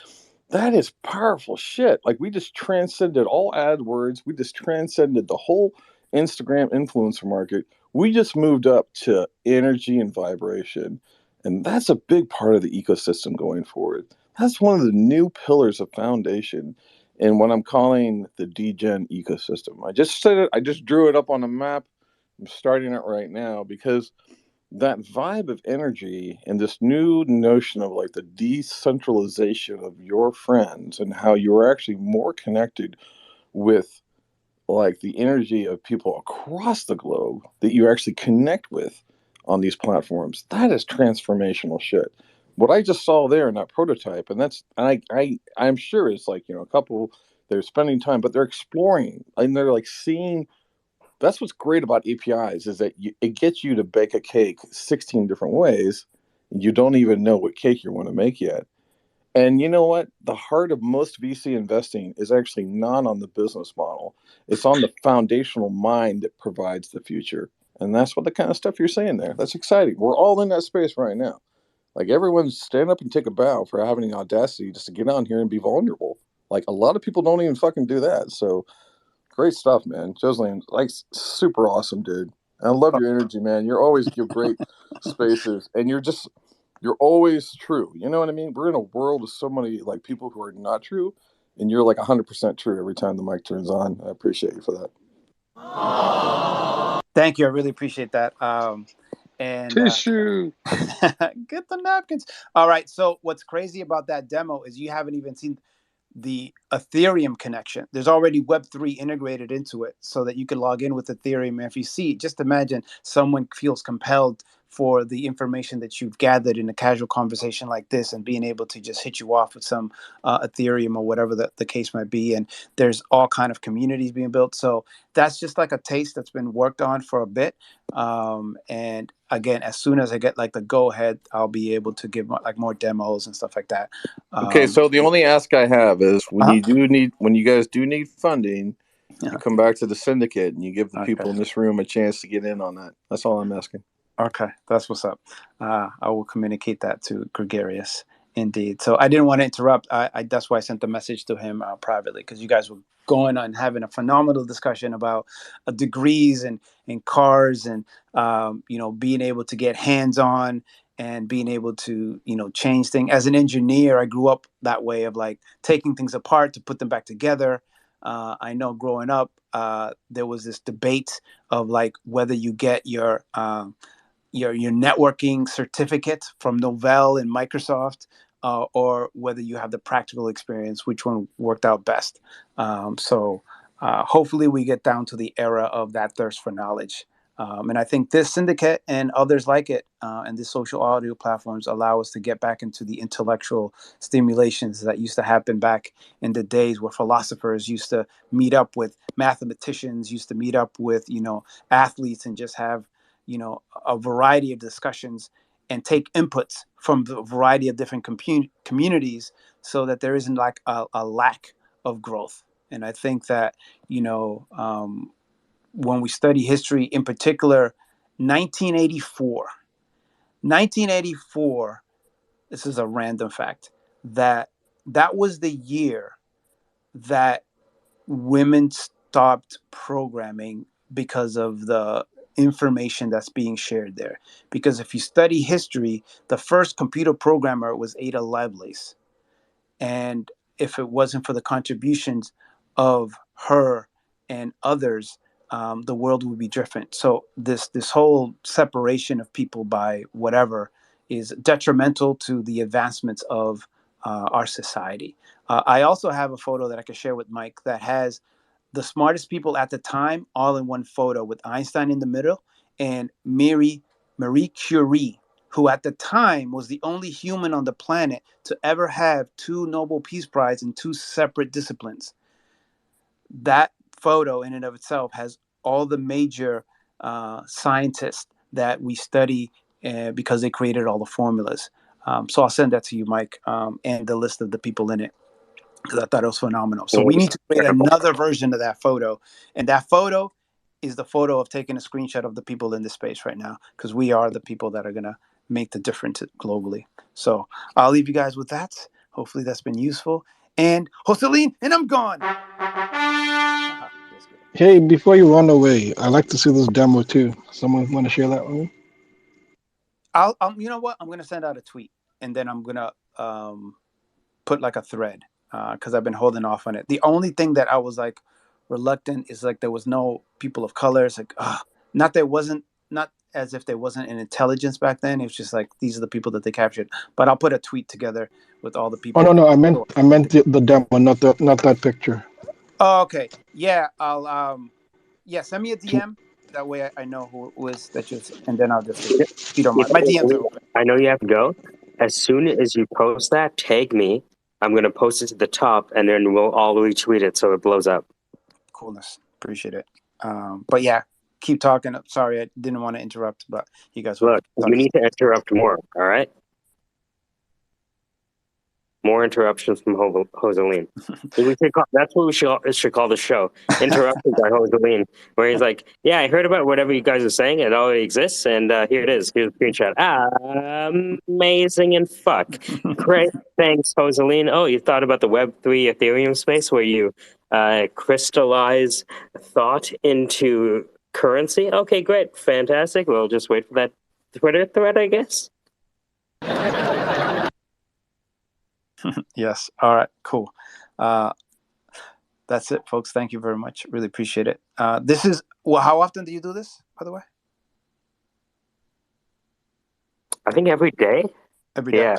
F: That is powerful shit. Like, we just transcended all AdWords. We just transcended the whole Instagram influencer market. We just moved up to energy and vibration. And that's a big part of the ecosystem going forward. That's one of the new pillars of foundation in what I'm calling the degen ecosystem. I just said it. I just drew it up on a map. I'm starting it right now because that vibe of energy and this new notion of the decentralization of your friends and how you're actually more connected with the energy of people across the globe that you actually connect with on these platforms. That is transformational shit. What I just saw there in that prototype, I'm sure it's a couple, they're spending time, but they're exploring and they're seeing. That's what's great about APIs is that it gets you to bake a cake 16 different ways. And you don't even know what cake you want to make yet. And you know what? The heart of most VC investing is actually not on the business model. It's on the foundational mind that provides the future. And that's what the kind of stuff you're saying there. That's exciting. We're all in that space right now. Everyone stand up and take a bow for having the audacity just to get on here and be vulnerable. A lot of people don't even fucking do that. So great stuff, man. Jocelyn, super awesome, dude. I love your energy, man. You're always give great spaces, and you're always true. You know what I mean? We're in a world of so many people who are not true, and you're 100% true every time the mic turns on. I appreciate you for that.
U: Thank you. I really appreciate that. And
F: tissue.
U: Get the napkins. All right. So what's crazy about that demo is you haven't even seen the Ethereum connection. There's already Web3 integrated into it so that you can log in with Ethereum. And if you see, just imagine someone feels compelled for the information that you've gathered in a casual conversation like this, and being able to just hit you off with some Ethereum or whatever the case might be. And there's all kind of communities being built. So that's just like a taste that's been worked on for a bit. And again, as soon as I get like the go ahead, I'll be able to give like more demos and stuff like that.
F: Okay, so the only ask I have is when you guys do need funding, you come back to the syndicate and you give the people in this room a chance to get in on that. That's all I'm asking.
U: Okay, that's what's up. I will communicate that to Gregarious. Indeed. So I didn't want to interrupt. That's why I sent the message to him privately, because you guys were going on having a phenomenal discussion about degrees and cars and being able to get hands on and being able to change things. As an engineer, I grew up that way of like taking things apart to put them back together. I know growing up, there was this debate of like whether you get your networking certificate from Novell and Microsoft, or whether you have the practical experience, which one worked out best. So hopefully we get down to the era of that thirst for knowledge. And I think this syndicate and others like it, and the social audio platforms allow us to get back into the intellectual stimulations that used to happen back in the days where philosophers used to meet up with mathematicians, used to meet up with, athletes, and just have, a variety of discussions and take inputs from the variety of different communities, so that there isn't like a lack of growth. And I think that, when we study history, in particular, 1984, 1984, this is a random fact, that was the year that women stopped programming because of the information that's being shared there. Because if you study history, the first computer programmer was Ada Lovelace. And if it wasn't for the contributions of her and others, the world would be different. So this whole separation of people by whatever is detrimental to the advancements of our society. I also have a photo that I can share with Mike that has the smartest people at the time all in one photo, with Einstein in the middle and Marie Curie, who at the time was the only human on the planet to ever have 2 Nobel Peace Prize in 2 separate disciplines. That photo in and of itself has all the major scientists that we study because they created all the formulas. So I'll send that to you, Mike, and the list of the people in it, because I thought it was phenomenal. So we need to create another version of that photo. And that photo is the photo of taking a screenshot of the people in this space right now, because we are the people that are going to make the difference globally. So I'll leave you guys with that. Hopefully that's been useful. And Joseline, and I'm gone.
S: Hey, before you run away, I'd like to see this demo too. Someone want to share that with me?
U: I'll you know what? I'm going to send out a tweet, and then I'm going to put like a thread, because I've been holding off on it. The only thing that I was like reluctant is like there was no people of color. It's like, not as if there wasn't an intelligence back then. It's just like these are the people that they captured. But I'll put a tweet together with all the people.
S: Oh no, I meant the demo, not that picture.
U: Oh, okay. Yeah, I'll send me a DM. That way I know who is that just, and then I'll just do it. If you don't mind. My DMs are open.
A: I know you have to go. As soon as you post that, tag me. I'm going to post it to the top, and then we'll all retweet it so it blows up.
U: Coolness. Appreciate it. But yeah, keep talking. Sorry, I didn't want to interrupt, but you guys
A: Look, you need to interrupt more, all right? More interruptions from Joseline. That's what we should call the show. Interruptions by Joseline, where he's like, yeah, I heard about whatever you guys are saying. It already exists, and here it is. Here's a screenshot. Amazing and fuck. Great. Thanks, Joseline. Oh, you thought about the Web3 Ethereum space where you crystallize thought into currency? Okay, great. Fantastic. We'll just wait for that Twitter thread, I guess.
U: Yes. All right. Cool. That's it, folks. Thank you very much. Really appreciate it. This is how often do you do this, by the way?
A: I think every day.
U: Every day.
A: Yeah.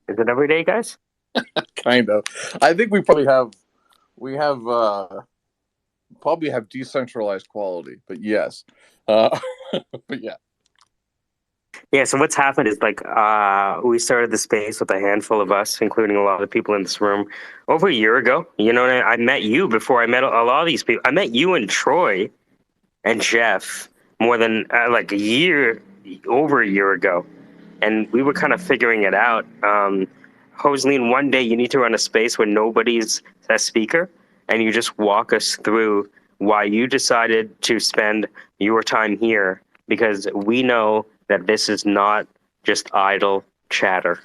A: Is it every day, guys?
F: Kind of. I think we probably have decentralized quality, but yes. But yeah.
A: Yeah, so what's happened is like we started the space with a handful of us, including a lot of the people in this room, over a year ago. You know, and I met you before I met a lot of these people. I met you and Troy and Jeff more than like over a year ago, and we were kind of figuring it out. Joseline, one day you need to run a space where nobody's a speaker, and you just walk us through why you decided to spend your time here, because we know that this is not just idle chatter.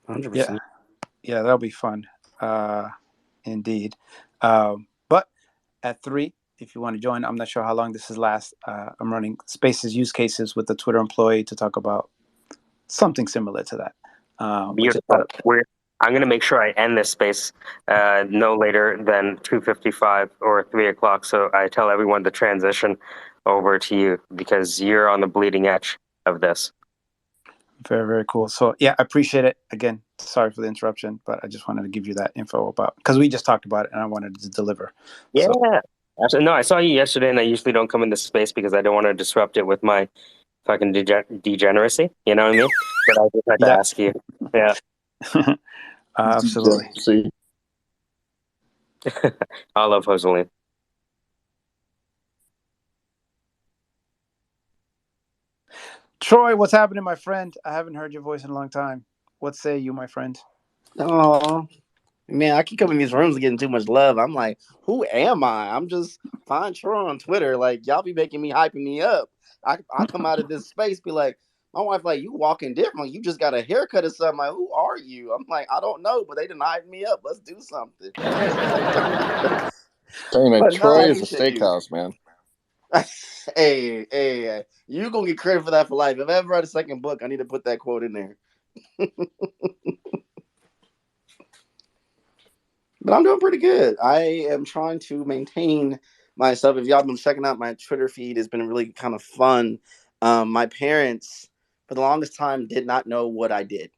U: 100%. Yeah, that'll be fun. Indeed. But at 3, if you want to join, I'm not sure how long this is last. I'm running spaces use cases with a Twitter employee to talk about something similar to that.
A: Beautiful. I'm going to make sure I end this space no later than 2:55 or 3 o'clock. So I tell everyone to transition over to you because you're on the bleeding edge of this.
U: Very, very cool. So yeah, I appreciate it. Again, sorry for the interruption, but I just wanted to give you that info about, because we just talked about it and I wanted to deliver.
A: Yeah.
U: So,
A: Actually, no, I saw you yesterday and I usually don't come in this space because I don't want to disrupt it with my fucking degeneracy. You know what I mean? But I just had to ask you. Yeah.
U: Absolutely.
A: I love Joseline.
U: Troy, what's happening, my friend? I haven't heard your voice in a long time. What say you, my friend?
E: Oh, man, I keep coming in these rooms and getting too much love. I'm like, who am I? I'm just Fine Troy on Twitter. Like, y'all be making me hyping me up. I come out of this space, be like, my wife, like, you walking different. Like, you just got a haircut or something. Like, who are you? I'm like, I don't know, but they done hyped me up. Let's do something.
F: Hey man,
E: But no, I
F: Troy is a
E: appreciate you.
F: steakhouse, man.
E: Hey, you gonna get credit for that for life. If I ever write a second book, I need to put that quote in there. But I'm doing pretty good. I am trying to maintain myself. If y'all been checking out my Twitter feed, it's been really kind of fun. My parents, for the longest time, did not know what I did.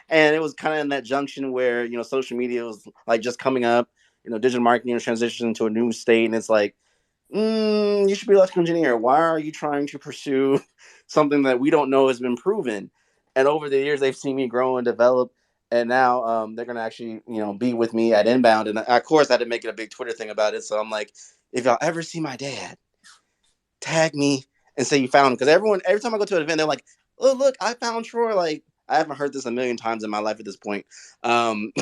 E: And it was kind of in that junction where, social media was like just coming up, digital marketing was transitioning to a new state. And it's like, you should be an electrical engineer. Why are you trying to pursue something that we don't know has been proven? And over the years, they've seen me grow and develop. And now they're going to actually, be with me at Inbound. And of course, I had to make it a big Twitter thing about it. So I'm like, if y'all ever see my dad, tag me and say you found him. Because every time I go to an event, they're like, oh, look, I found Troy. Like, I haven't heard this a million times in my life at this point. But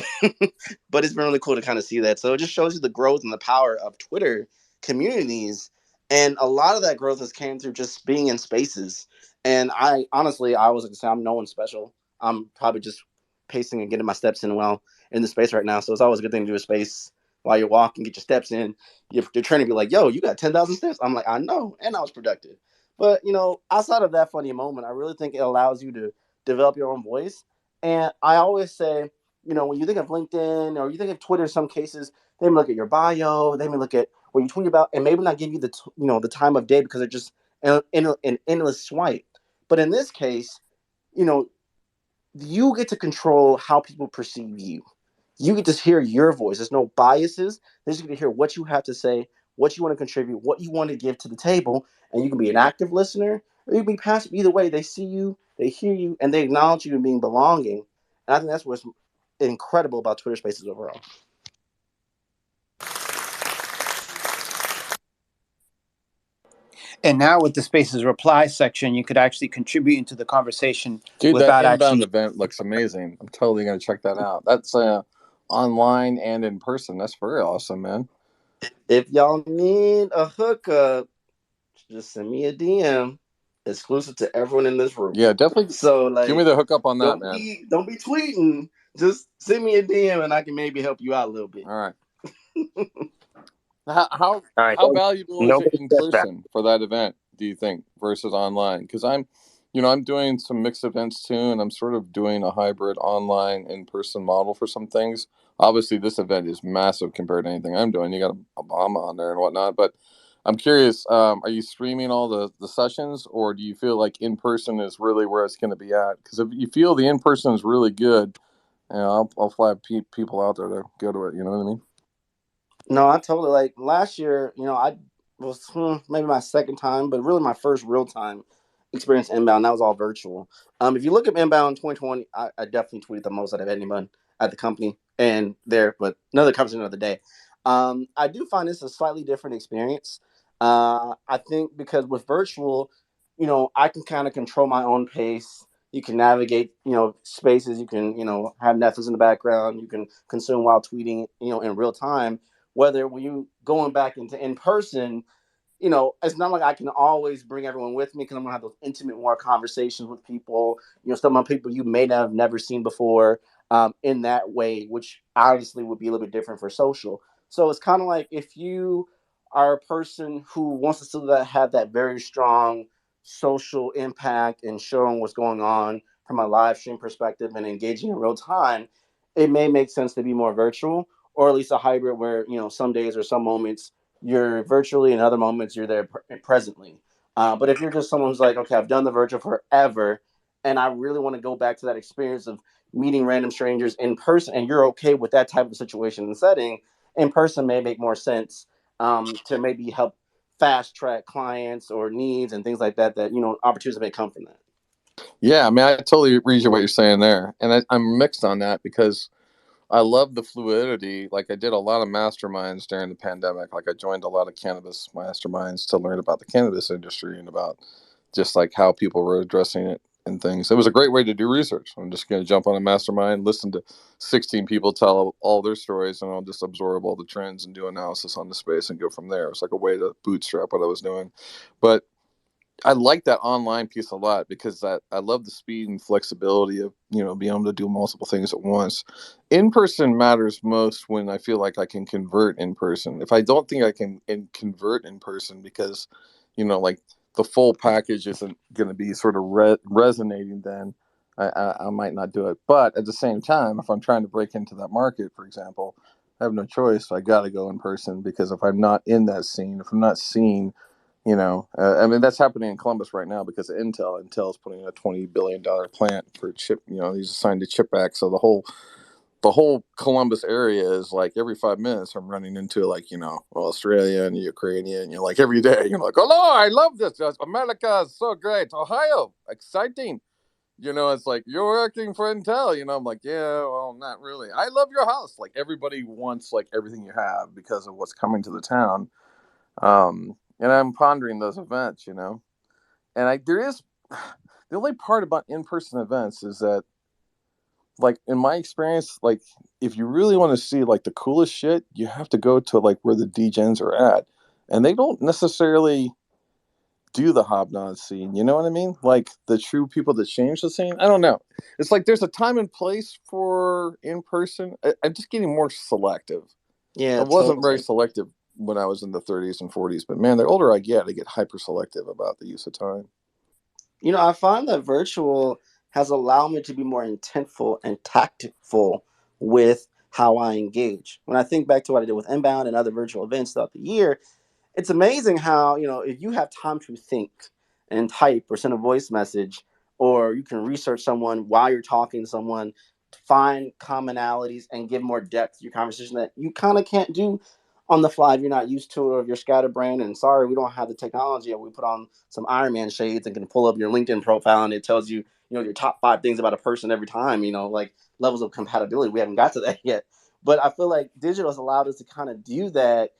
E: it's been really cool to kind of see that. So it just shows you the growth and the power of Twitter communities. And a lot of that growth has came through just being in spaces. And I was going to say, I'm no one special. I'm probably just pacing and getting my steps in well in the space right now. So it's always a good thing to do a space while you're walking, get your steps in. You're trying to be like, yo, you got 10,000 steps. I'm like, I know. And I was productive. But, outside of that funny moment, I really think it allows you to develop your own voice. And I always say, when you think of LinkedIn or you think of Twitter, in some cases, they may look at your bio, they may look at what you tweet about, and maybe not give you the time of day because they're just an endless swipe. But in this case, you get to control how people perceive you. You get to hear your voice. There's no biases. They just get to hear what you have to say, what you want to contribute, what you want to give to the table. And you can be an active listener or you can be passive. Either way, they see you, they hear you, and they acknowledge you and being belonging. And I think that's what's incredible about Twitter Spaces overall.
U: And now with the Spaces reply section, you could actually contribute into the conversation.
F: Dude,
U: without
F: that Inbound
U: actually
F: event looks amazing. I'm totally going to check that out. That's online and in person. That's very awesome, man.
E: If y'all need a hookup, just send me a DM. Exclusive to everyone in this room.
F: Yeah, definitely.
E: So, like,
F: give me the hookup on that, man.
E: Don't be tweeting. Just send me a DM and I can maybe help you out a little bit.
F: All right. How valuable is it
A: Nobody
F: in
A: said that.
F: person for that event, do you think, versus online? Because I'm doing some mixed events too, and I'm sort of doing a hybrid online in-person model for some things. Obviously, this event is massive compared to anything I'm doing. You got Obama on there and whatnot, but I'm curious, are you streaming all the sessions, or do you feel like in-person is really where it's going to be at? Because if you feel the in-person is really good, I'll fly people out there to go to it. You know what I mean?
E: No, I totally, like, last year, was maybe my second time, but really my first real time experience inbound. That was all virtual. If you look at inbound 2020, I definitely tweeted the most out of anyone at the company and there, but another conversation another day. I do find this a slightly different experience. I think because with virtual, I can kind of control my own pace. You can navigate, spaces. You can, have Netflix in the background. You can consume while tweeting, in real time. Whether when you going back into in person, it's not like I can always bring everyone with me because I'm gonna have those intimate more conversations with people. Some of the people you may have never seen before, in that way, which obviously would be a little bit different for social. So it's kind of like if you are a person who wants to still have that very strong social impact and showing what's going on from a live stream perspective and engaging in real time, it may make sense to be more virtual or at least a hybrid where some days or some moments you're virtually and other moments you're there presently. But if you're just someone who's like, okay, I've done the virtual forever and I really want to go back to that experience of meeting random strangers in person and you're okay with that type of situation and setting, in person may make more sense, to maybe help fast track clients or needs and things like that opportunities may come from that.
F: Yeah, I mean, I totally read what you're saying there, and I'm mixed on that because I love the fluidity. Like I did a lot of masterminds during the pandemic. Like I joined a lot of cannabis masterminds to learn about the cannabis industry and about just like how people were addressing it and things. It was a great way to do research. I'm just going to jump on a mastermind, listen to 16 people tell all their stories, and I'll just absorb all the trends and do analysis on the space and go from there. It was like a way to bootstrap what I was doing. But I like that online piece a lot because I love the speed and flexibility of being able to do multiple things at once. In person matters most when I feel like I can convert in person. If I don't think I can convert in person because like the full package isn't going to be sort of resonating, then I might not do it. But at the same time, if I'm trying to break into that market, for example, I have no choice. I got to go in person because if I'm not in that scene, if I'm not seen, I mean, that's happening in Columbus right now because of Intel. Intel is putting in a $20 billion plant for chip. He's assigned to Chip Act. So the whole Columbus area is like every 5 minutes I'm running into like, Australia and Ukrainian, like every day. You're like, hello, I love this. America is so great. Ohio, exciting. It's like, you're working for Intel. I'm like, yeah, well, not really. I love your house. Like everybody wants like everything you have because of what's coming to the town. And I'm pondering those events, and there is the only part about in-person events is that, like in my experience, like if you really want to see like the coolest shit, you have to go to like where the DJs are at, and they don't necessarily do the hobnob scene. You know what I mean? Like the true people that change the scene. I don't know. It's like there's a time and place for in person. I'm just getting more selective. I
E: Yeah,
F: wasn't very
E: totally.
F: selective when I was in the 30s and 40s, but man, the older I get hyper selective about the use of time.
E: I find that virtual has allowed me to be more intentful and tactful with how I engage. When I think back to what I did with Inbound and other virtual events throughout the year, it's amazing how, if you have time to think and type or send a voice message, or you can research someone while you're talking to someone, to find commonalities and give more depth to your conversation that you kind of can't do on the fly if you're not used to it or if you're scatterbrained. And sorry, we don't have the technology. We put on some Iron Man shades and can pull up your LinkedIn profile and it tells you, your top 5 things about a person every time, like levels of compatibility. We haven't got to that yet. But I feel like digital has allowed us to kind of do that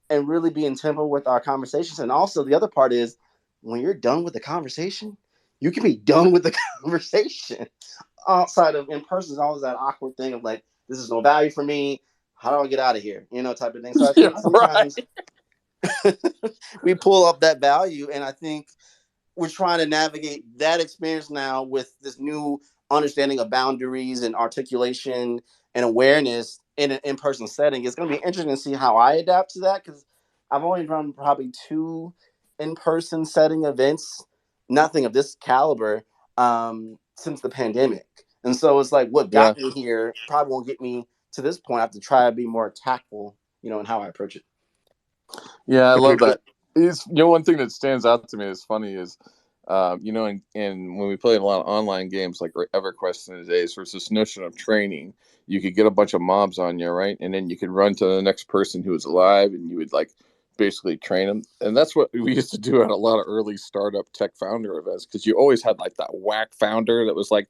E: and really be in tempo with our conversations. And also the other part is when you're done with the conversation, you can be done with the conversation. Outside of in person is always that awkward thing of like, this is no value for me. How do I get out of here? Type of thing. So I
F: Yeah,
E: think
F: right.
E: sometimes we pull up that value, and I think we're trying to navigate that experience now with this new understanding of boundaries and articulation and awareness in an in-person setting. It's going to be interesting to see how I adapt to that because I've only run probably 2 in-person setting events, nothing of this caliber, since the pandemic. And so it's like what
F: Yeah.
E: got me here probably won't get me to this point. I have to try to be more tactful, in how I approach it.
F: Yeah, I love that. It's one thing that stands out to me is funny is, and when we played a lot of online games like EverQuest in the days, there's this notion of training. You could get a bunch of mobs on you, right, and then you could run to the next person who was alive, and you would like basically train them. And that's what we used to do at a lot of early startup tech founder events, because you always had like that whack founder that was like,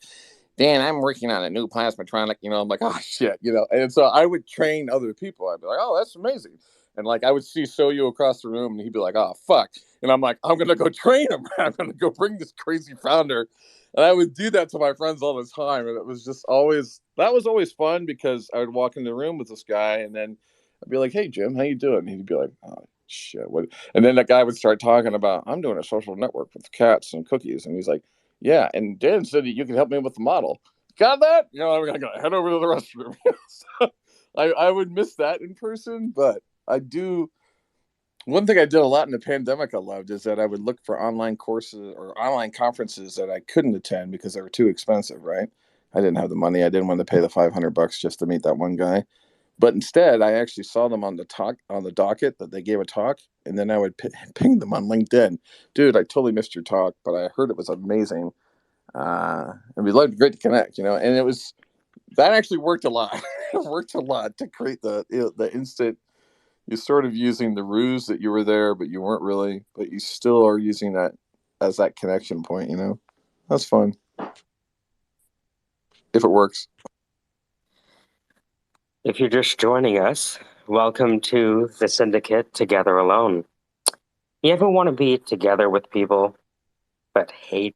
F: Dan, I'm working on a new plasmatronic, I'm like, oh shit, and so I would train other people. I'd be like, oh, that's amazing. And like, I would see Soyo across the room and he'd be like, oh, fuck. And I'm like, I'm going to go train him. I'm going to go bring this crazy founder. And I would do that to my friends all the time. And it was just that was always fun, because I would walk in the room with this guy and then I'd be like, hey, Jim, how you doing? And he'd be like, oh, shit. What? And then that guy would start talking about, I'm doing a social network with cats and cookies. And he's like, yeah. And Dan said you can help me with the model. Got that? I'm going to head over to the restroom. So I would miss that in person, but I do. One thing I did a lot in the pandemic I loved is that I would look for online courses or online conferences that I couldn't attend because they were too expensive, right? I didn't have the money. I didn't want to pay the $500 just to meet that one guy. But instead, I actually saw them on the docket that they gave a talk, and then I would ping them on LinkedIn. Dude, I totally missed your talk, but I heard it was amazing. And we loved great to connect, and it was that actually worked a lot. It worked a lot to create the instant. You're sort of using the ruse that you were there, but you weren't really, but you still are using that as that connection point, That's fun. If it works.
A: If you're just joining us, welcome to the Syndicate Together Alone. You ever want to be together with people, but hate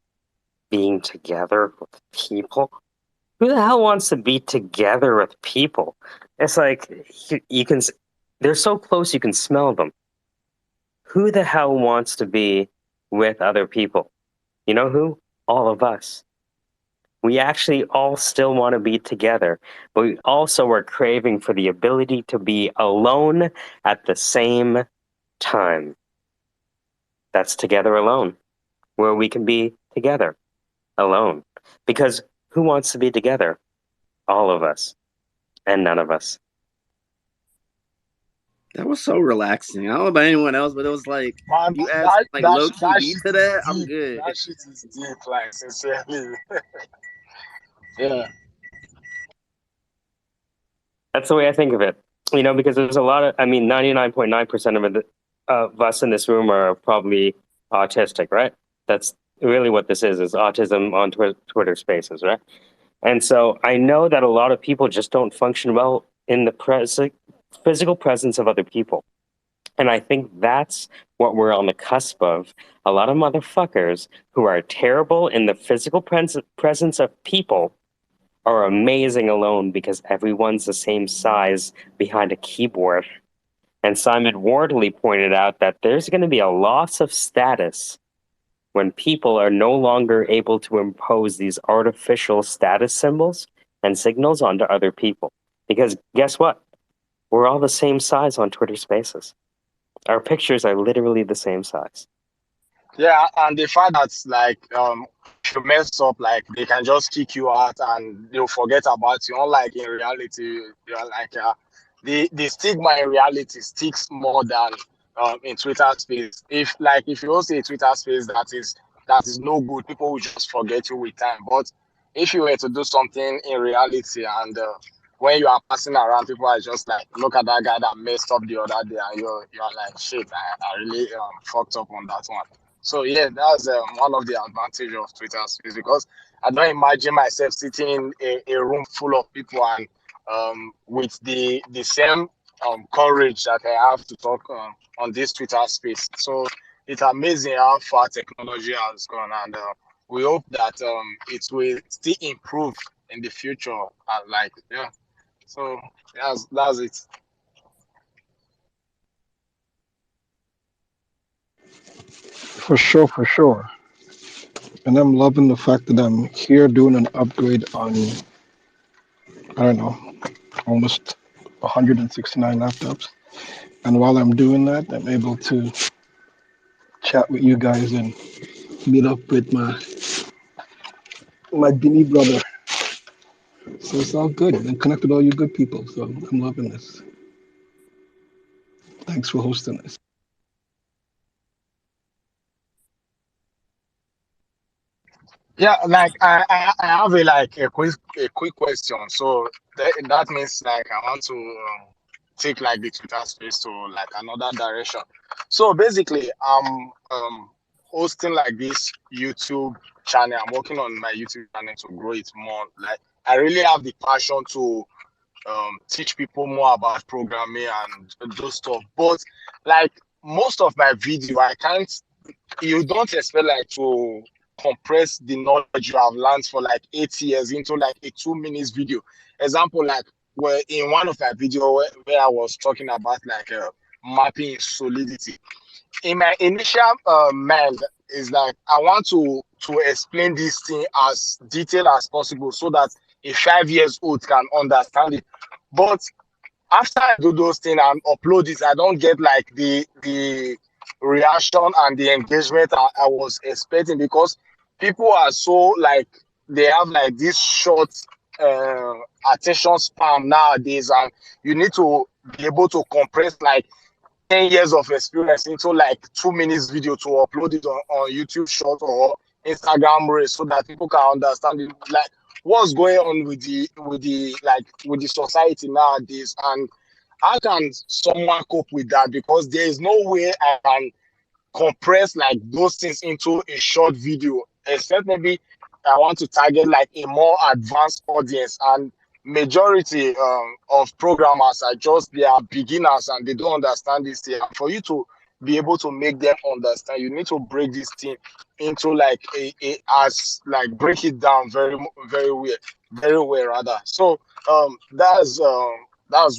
A: being together with people? Who the hell wants to be together with people? It's like they're so close you can smell them. Who the hell wants to be with other people? You know who? All of us. We actually all still want to be together, but we also are craving for the ability to be alone at the same time. That's Together Alone, where we can be together, alone. Because who wants to be together? All of us, and none of us.
E: That was so relaxing. I don't know about anyone else, but it was like,
R: Man,
E: you asked like low key
R: that
E: beat
R: shit
E: to
R: is
E: that, I'm
R: deep.
E: good.
R: That shit is deep, like sincerely. Yeah.
A: That's the way I think of it. Because there's a lot of, 99.9% of us in this room are probably autistic, right? That's really what this is autism on Twitter Spaces, right? And so I know that a lot of people just don't function well in the physical presence of other people. And I think that's what we're on the cusp of. A lot of motherfuckers who are terrible in the physical presence of people are amazing alone because everyone's the same size behind a keyboard. And Simon Wardley pointed out that there's going to be a loss of status when people are no longer able to impose these artificial status symbols and signals onto other people. Because guess what? We're all the same size on Twitter Spaces. Our pictures are literally the same size.
R: Yeah, and the fact that if you mess up, like they can just kick you out and they'll forget about you. Unlike in reality, you're like the stigma in reality sticks more than in Twitter space. If you also a Twitter space that is no good, people will just forget you with time. But if you were to do something in reality and when you are passing around, people are just like, look at that guy that messed up the other day, and you're like, shit, I really fucked up on that one. So yeah, that's one of the advantages of Twitter Space, because I don't imagine myself sitting in a room full of people and with the same courage that I have to talk on this Twitter Space. So it's amazing how far technology has gone, and we hope that it will still improve in the future. Yeah. So that's it.
S: For sure, for sure. And I'm loving the fact that I'm here doing an upgrade on, I don't know, almost 169 laptops. And while I'm doing that, I'm able to chat with you guys and meet up with my Beanie brother. So it's all good. And connect with all you good people. So I'm loving this. Thanks for hosting this.
R: Yeah, I have a quick question. So that means I want to take like the Twitter space to like another direction. So basically, I'm hosting like this YouTube channel. I'm working on my YouTube channel to grow it more. Like I really have the passion to teach people more about programming and those stuff. But like most of my video, I can't. You don't expect like to compress the knowledge you have learned for like 8 years into like a 2 minutes video. Example, like where in one of my video where I was talking about like mapping solidity. In my initial mind is like I want to explain this thing as detailed as possible so that a 5 years old can understand it. But after I do those things and upload it, I don't get like the reaction and the engagement I was expecting, because people are so like they have like this short uh, attention span nowadays, and you need to be able to compress like 10 years of experience into like 2 minutes video to upload it on YouTube short or Instagram Reels so that people can understand it, like what's going on with the society nowadays, and how can someone cope with that, because there is no way I can compress like those things into a short video, except maybe I want to target like a more advanced audience, and majority of programmers are just they are beginners and they don't understand this thing. For you to be able to make them understand, you need to break this thing into like a as like break it down very well rather. So that's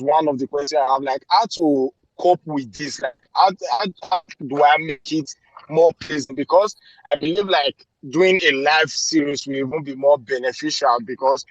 R: one of the questions I have, like how to cope with this, like how do I make it more pleasant, because I believe like doing a live series will even be more beneficial, because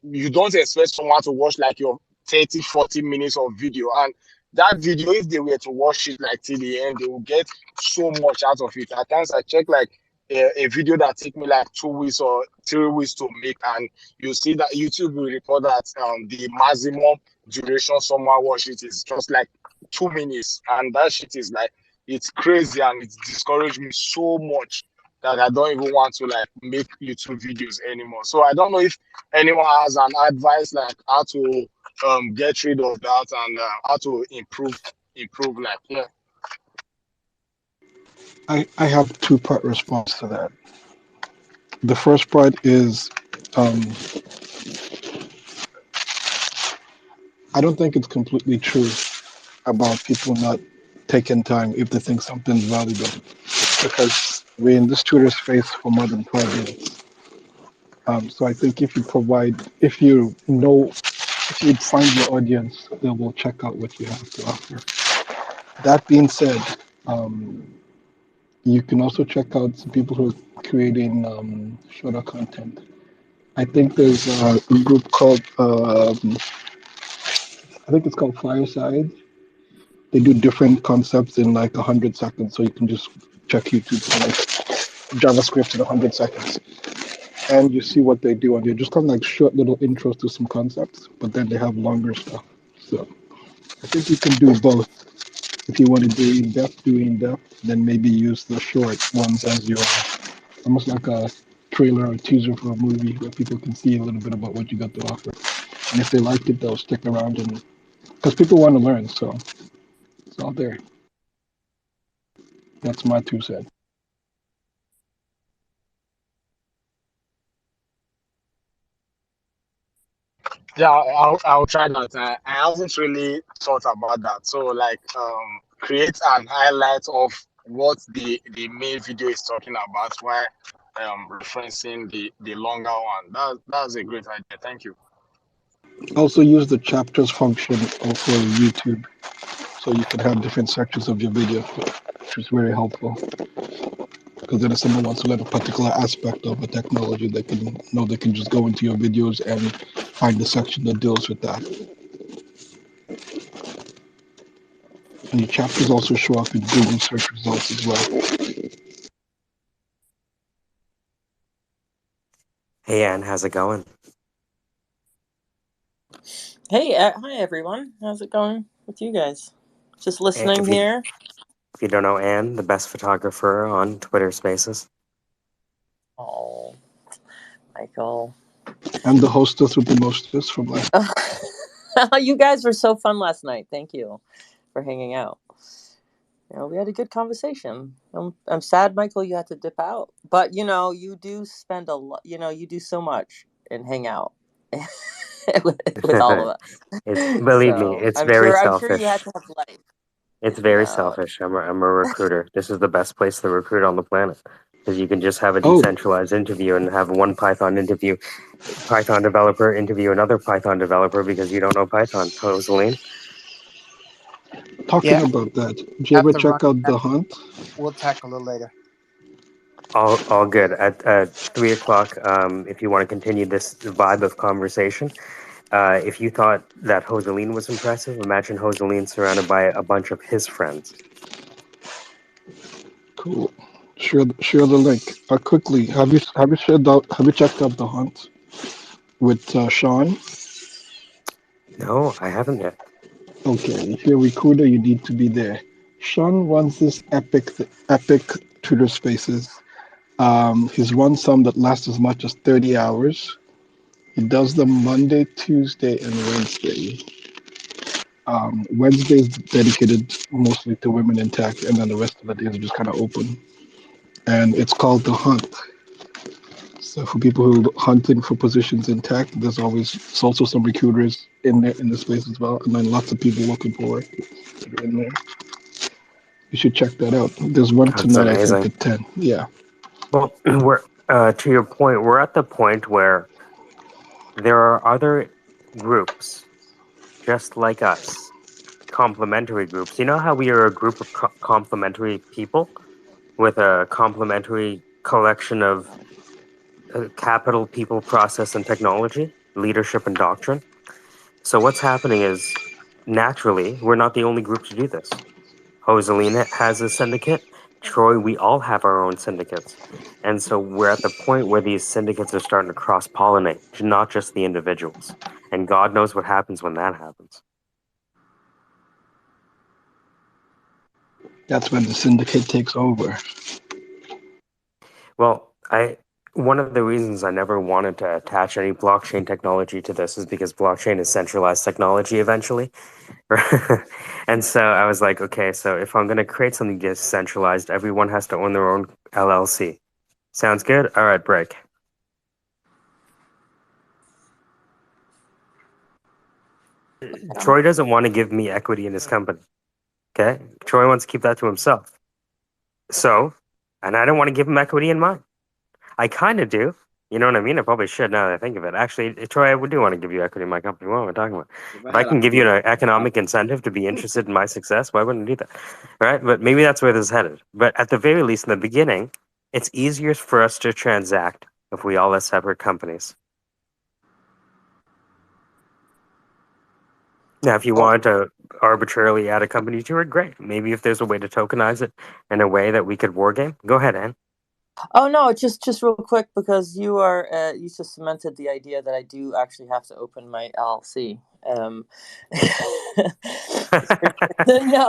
R: you don't expect someone to watch like your 30-40 minutes of video, and that video, if they were to watch it like till the end, they will get so much out of it. At times I check like a video that take me like 2 weeks or 3 weeks to make, and you see that YouTube will report that the maximum duration someone watch it is just like 2 minutes, and that shit is like it's crazy, and it's discouraged me so much that I don't even want to like make YouTube videos anymore. So I don't know if anyone has an advice like how to get rid of that, and how to improve like yeah.
S: I have two-part response to that. The first part is um, I don't think it's completely true about people not taking time if they think something's valuable, because we're in this Twitter space for more than 12 years. So I think if you know, if you find your audience, they will check out what you have to offer. That being said, you can also check out some people who are creating shorter content. I think there's a group called, I think it's called Fireside. They do different concepts in like 100 seconds, so you can just check YouTube for like JavaScript in 100 seconds. And you see what they do, and they're just kind of like short little intros to some concepts, but then they have longer stuff. So I think you can do both. If you want to do in depth, then maybe use the short ones as your almost like a trailer or teaser for a movie where people can see a little bit about what you got to offer. And if they like it, they'll stick around, and because people want to learn, so it's all there. That's my 2 cents.
R: Yeah, I'll try that. I haven't really thought about that. So like create an highlight of what the main video is talking about while referencing the longer one. That's a great idea. Thank you.
S: Also use the chapters function for YouTube, so you can have different sections of your video, which is very helpful. Because then if someone wants to learn a particular aspect of a technology, they can just go into your videos and find the section that deals with that. And your chapters also show up in Google search results as well.
C: Hey, Ann, how's it going?
V: Hey, hi everyone. How's it going with you guys? Just listening
C: If
V: here.
C: you don't know Ann, the best photographer on Twitter Spaces.
V: Oh, Michael.
S: I'm the hostess with the mostest from last.
V: You guys were so fun last night. Thank you for hanging out. We had a good conversation. I'm sad, Michael, you had to dip out, but you do spend a lot. You do so much and hang out with all of us.
C: Believe me,
V: So
C: it's
V: I'm
C: very
V: sure. I'm sure you had
C: selfish.
V: to have life.
C: It's very
V: No.
C: selfish. I'm a recruiter. This is the best place to recruit on the planet because you can just have a
S: Oh,
C: decentralized interview and have one Python developer interview another Python developer because you don't know Python. Rosaline.
S: talking
U: Yeah,
S: about that, did you
U: have
S: ever
U: to run.
S: check out The Hunt?
U: We'll tackle it later.
C: All good. At 3 o'clock, if you want to continue this vibe of conversation, if you thought that Rosaline was impressive, imagine Rosaline surrounded by a bunch of his friends.
S: Cool. Share the link. Quickly, have you checked out The Hunt with Sean?
C: No, I haven't yet.
S: Okay, if you're a recruiter, you need to be there. Sean runs this epic Twitter Spaces. He's run some that last as much as 30 hours. He does them Monday, Tuesday, and Wednesday. Wednesday is dedicated mostly to women in tech, and then the rest of the days are just kind of open. And it's called The Hunt. So for people who are hunting for positions in tech, there's also some recruiters in there in the space as well, and then lots of people looking for work that are in there. You should check that out. There's one
C: That's
S: tonight, I think,
C: amazing.
S: at 10. Yeah.
C: Well, we're to your point. We're at the point where there are other groups just like us, complementary groups. You know how we are a group of complementary people with a complementary collection of capital, people, process, and technology, leadership, and doctrine. So what's happening is naturally we're not the only group to do this. Joselina has a syndicate. Troy, we all have our own syndicates. And so we're at the point where these syndicates are starting to cross pollinate, not just the individuals. And God knows what happens when that happens.
S: That's when the syndicate takes over.
C: Well, one of the reasons I never wanted to attach any blockchain technology to this is because blockchain is centralized technology eventually. And so I was like, okay, so if I'm going to create something decentralized, everyone has to own their own LLC. Sounds good? All right, break. Troy doesn't want to give me equity in his company. Okay? Troy wants to keep that to himself. So, and I don't want to give him equity in mine. I kind of do. You know what I mean? I probably should now that I think of it. Actually, Troy, I do want to give you equity in my company. What am I talking about? If I can give you an economic incentive to be interested in my success, why wouldn't I do that? Right? But maybe that's where this is headed. But at the very least, in the beginning, it's easier for us to transact if we all have separate companies. Now, if you wanted to arbitrarily add a company to it, great. Maybe if there's a way to tokenize it in a way that we could wargame, go ahead, Ann.
V: Oh no, just real quick, because you just cemented the idea that I do actually have to open my LLC. No,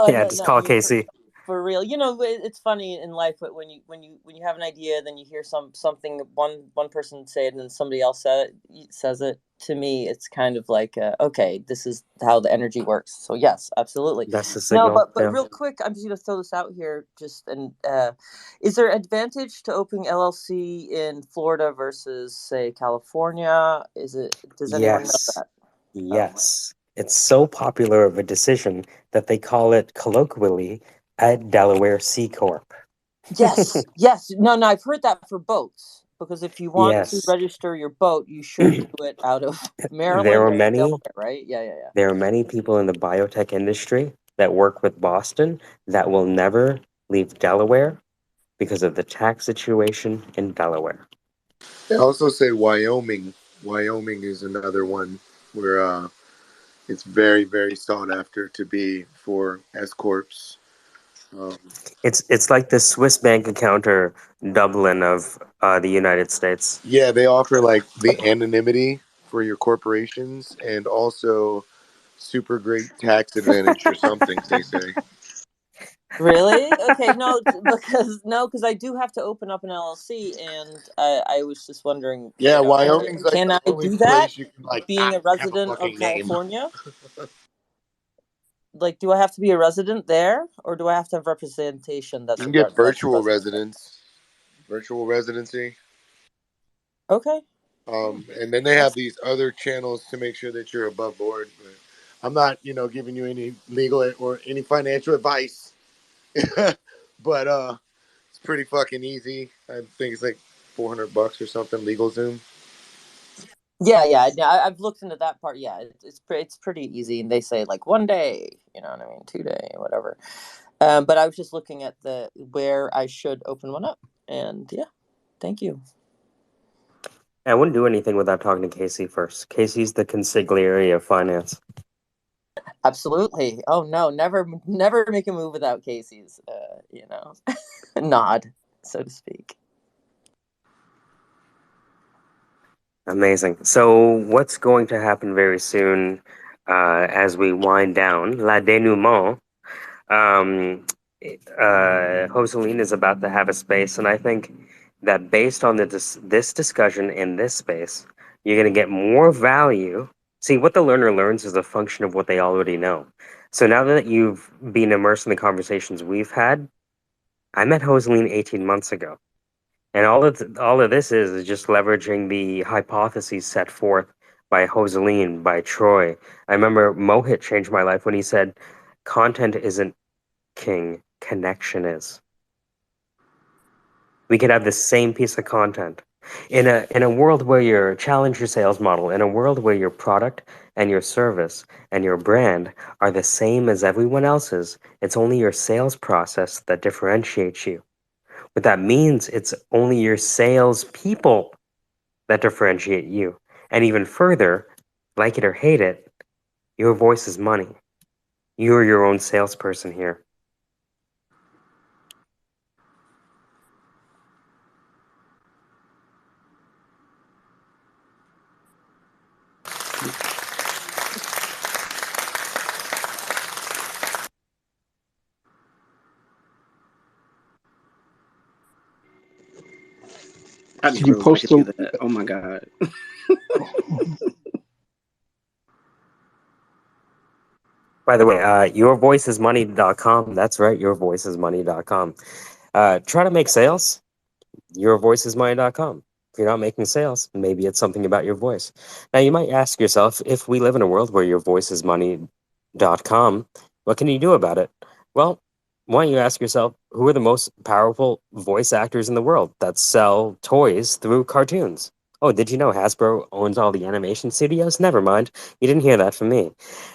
C: Yeah, just call
V: I mean,
C: Casey.
V: for real. It's funny in life, but when you have an idea, then you hear something one person say it, and then somebody else says it. To me, it's kind of like, okay, this is how the energy works. So yes, absolutely.
C: That's the
V: No,
C: signal.
V: but real quick, I'm just gonna throw this out here. Is there advantage to opening LLC in Florida versus, say, California? Does anyone know
C: Yes.
V: that?
C: Yes. It's so popular of a decision that they call it colloquially a Delaware C Corp.
V: Yes, yes. No, I've heard that for boats, because if you want to
C: Yes.
V: register your boat, you should do it out of
C: There
V: Maryland
C: are
V: or
C: many
V: Delaware, right? Yeah.
C: there are many people in the biotech industry that work with Boston that will never leave Delaware because of the tax situation in Delaware.
D: They also say Wyoming. Wyoming is another one where it's very, very sought after to be for S corps.
C: It's like the Swiss bank account or Dublin of the United States.
D: Yeah, they offer like the anonymity for your corporations and also super great tax advantage or something, they say.
V: Really? Okay, because I do have to open up an LLC, and I was just wondering,
D: Yeah,
V: you know,
D: Wyoming's like
V: can
D: the
V: I
D: only
V: do that
D: place you can like
V: being
D: not
V: a
D: have a
V: resident of
D: fucking name.
V: California? Like, do I have to be a resident there, or do I have to have representation that's
D: You
V: a
D: can get
V: that's a
D: virtual
V: resident there?
D: virtual residency.
V: Okay.
D: And then they have these other channels to make sure that you're above board. But I'm not, giving you any legal or any financial advice, but it's pretty fucking easy. I think it's like $400 or something. LegalZoom.
V: Yeah. I've looked into that part. Yeah, it's pretty easy, and they say like 1 day, you know what I mean, 2 day, whatever. But I was just looking at where I should open one up, and yeah, thank you.
C: I wouldn't do anything without talking to Casey first. Casey's the consigliere of finance.
V: Absolutely. Oh no, never make a move without Casey's, nod, so to speak.
C: Amazing. So what's going to happen very soon as we wind down? La denouement. Joseline is about to have a space, and I think that based on this discussion in this space, you're going to get more value. See, what the learner learns is a function of what they already know. So now that you've been immersed in the conversations we've had, I met Joseline 18 months ago. And all of this is just leveraging the hypotheses set forth by Joseline, by Troy. I remember Mohit changed my life when he said, content isn't king, connection is. We could have the same piece of content. In a world where you challenge your sales model, in a world where your product and your service and your brand are the same as everyone else's, it's only your sales process that differentiates you. What that means, it's only your sales people that differentiate you. And even further, like it or hate it, your voice is money. You're your own salesperson here.
E: I just
S: Did you
E: realized I
S: post
E: could do
S: the?
E: that. Oh my god.
C: By the way, yourvoicesmoney.com. That's right, yourvoicesmoney.com. Try to make sales, yourvoicesmoney.com. If you're not making sales, maybe it's something about your voice. Now, you might ask yourself, if we live in a world where yourvoicesmoney.com, what can you do about it? Well, why don't you ask yourself, who are the most powerful voice actors in the world that sell toys through cartoons? Oh, did you know Hasbro owns all the animation studios? Never mind. You didn't hear that from me.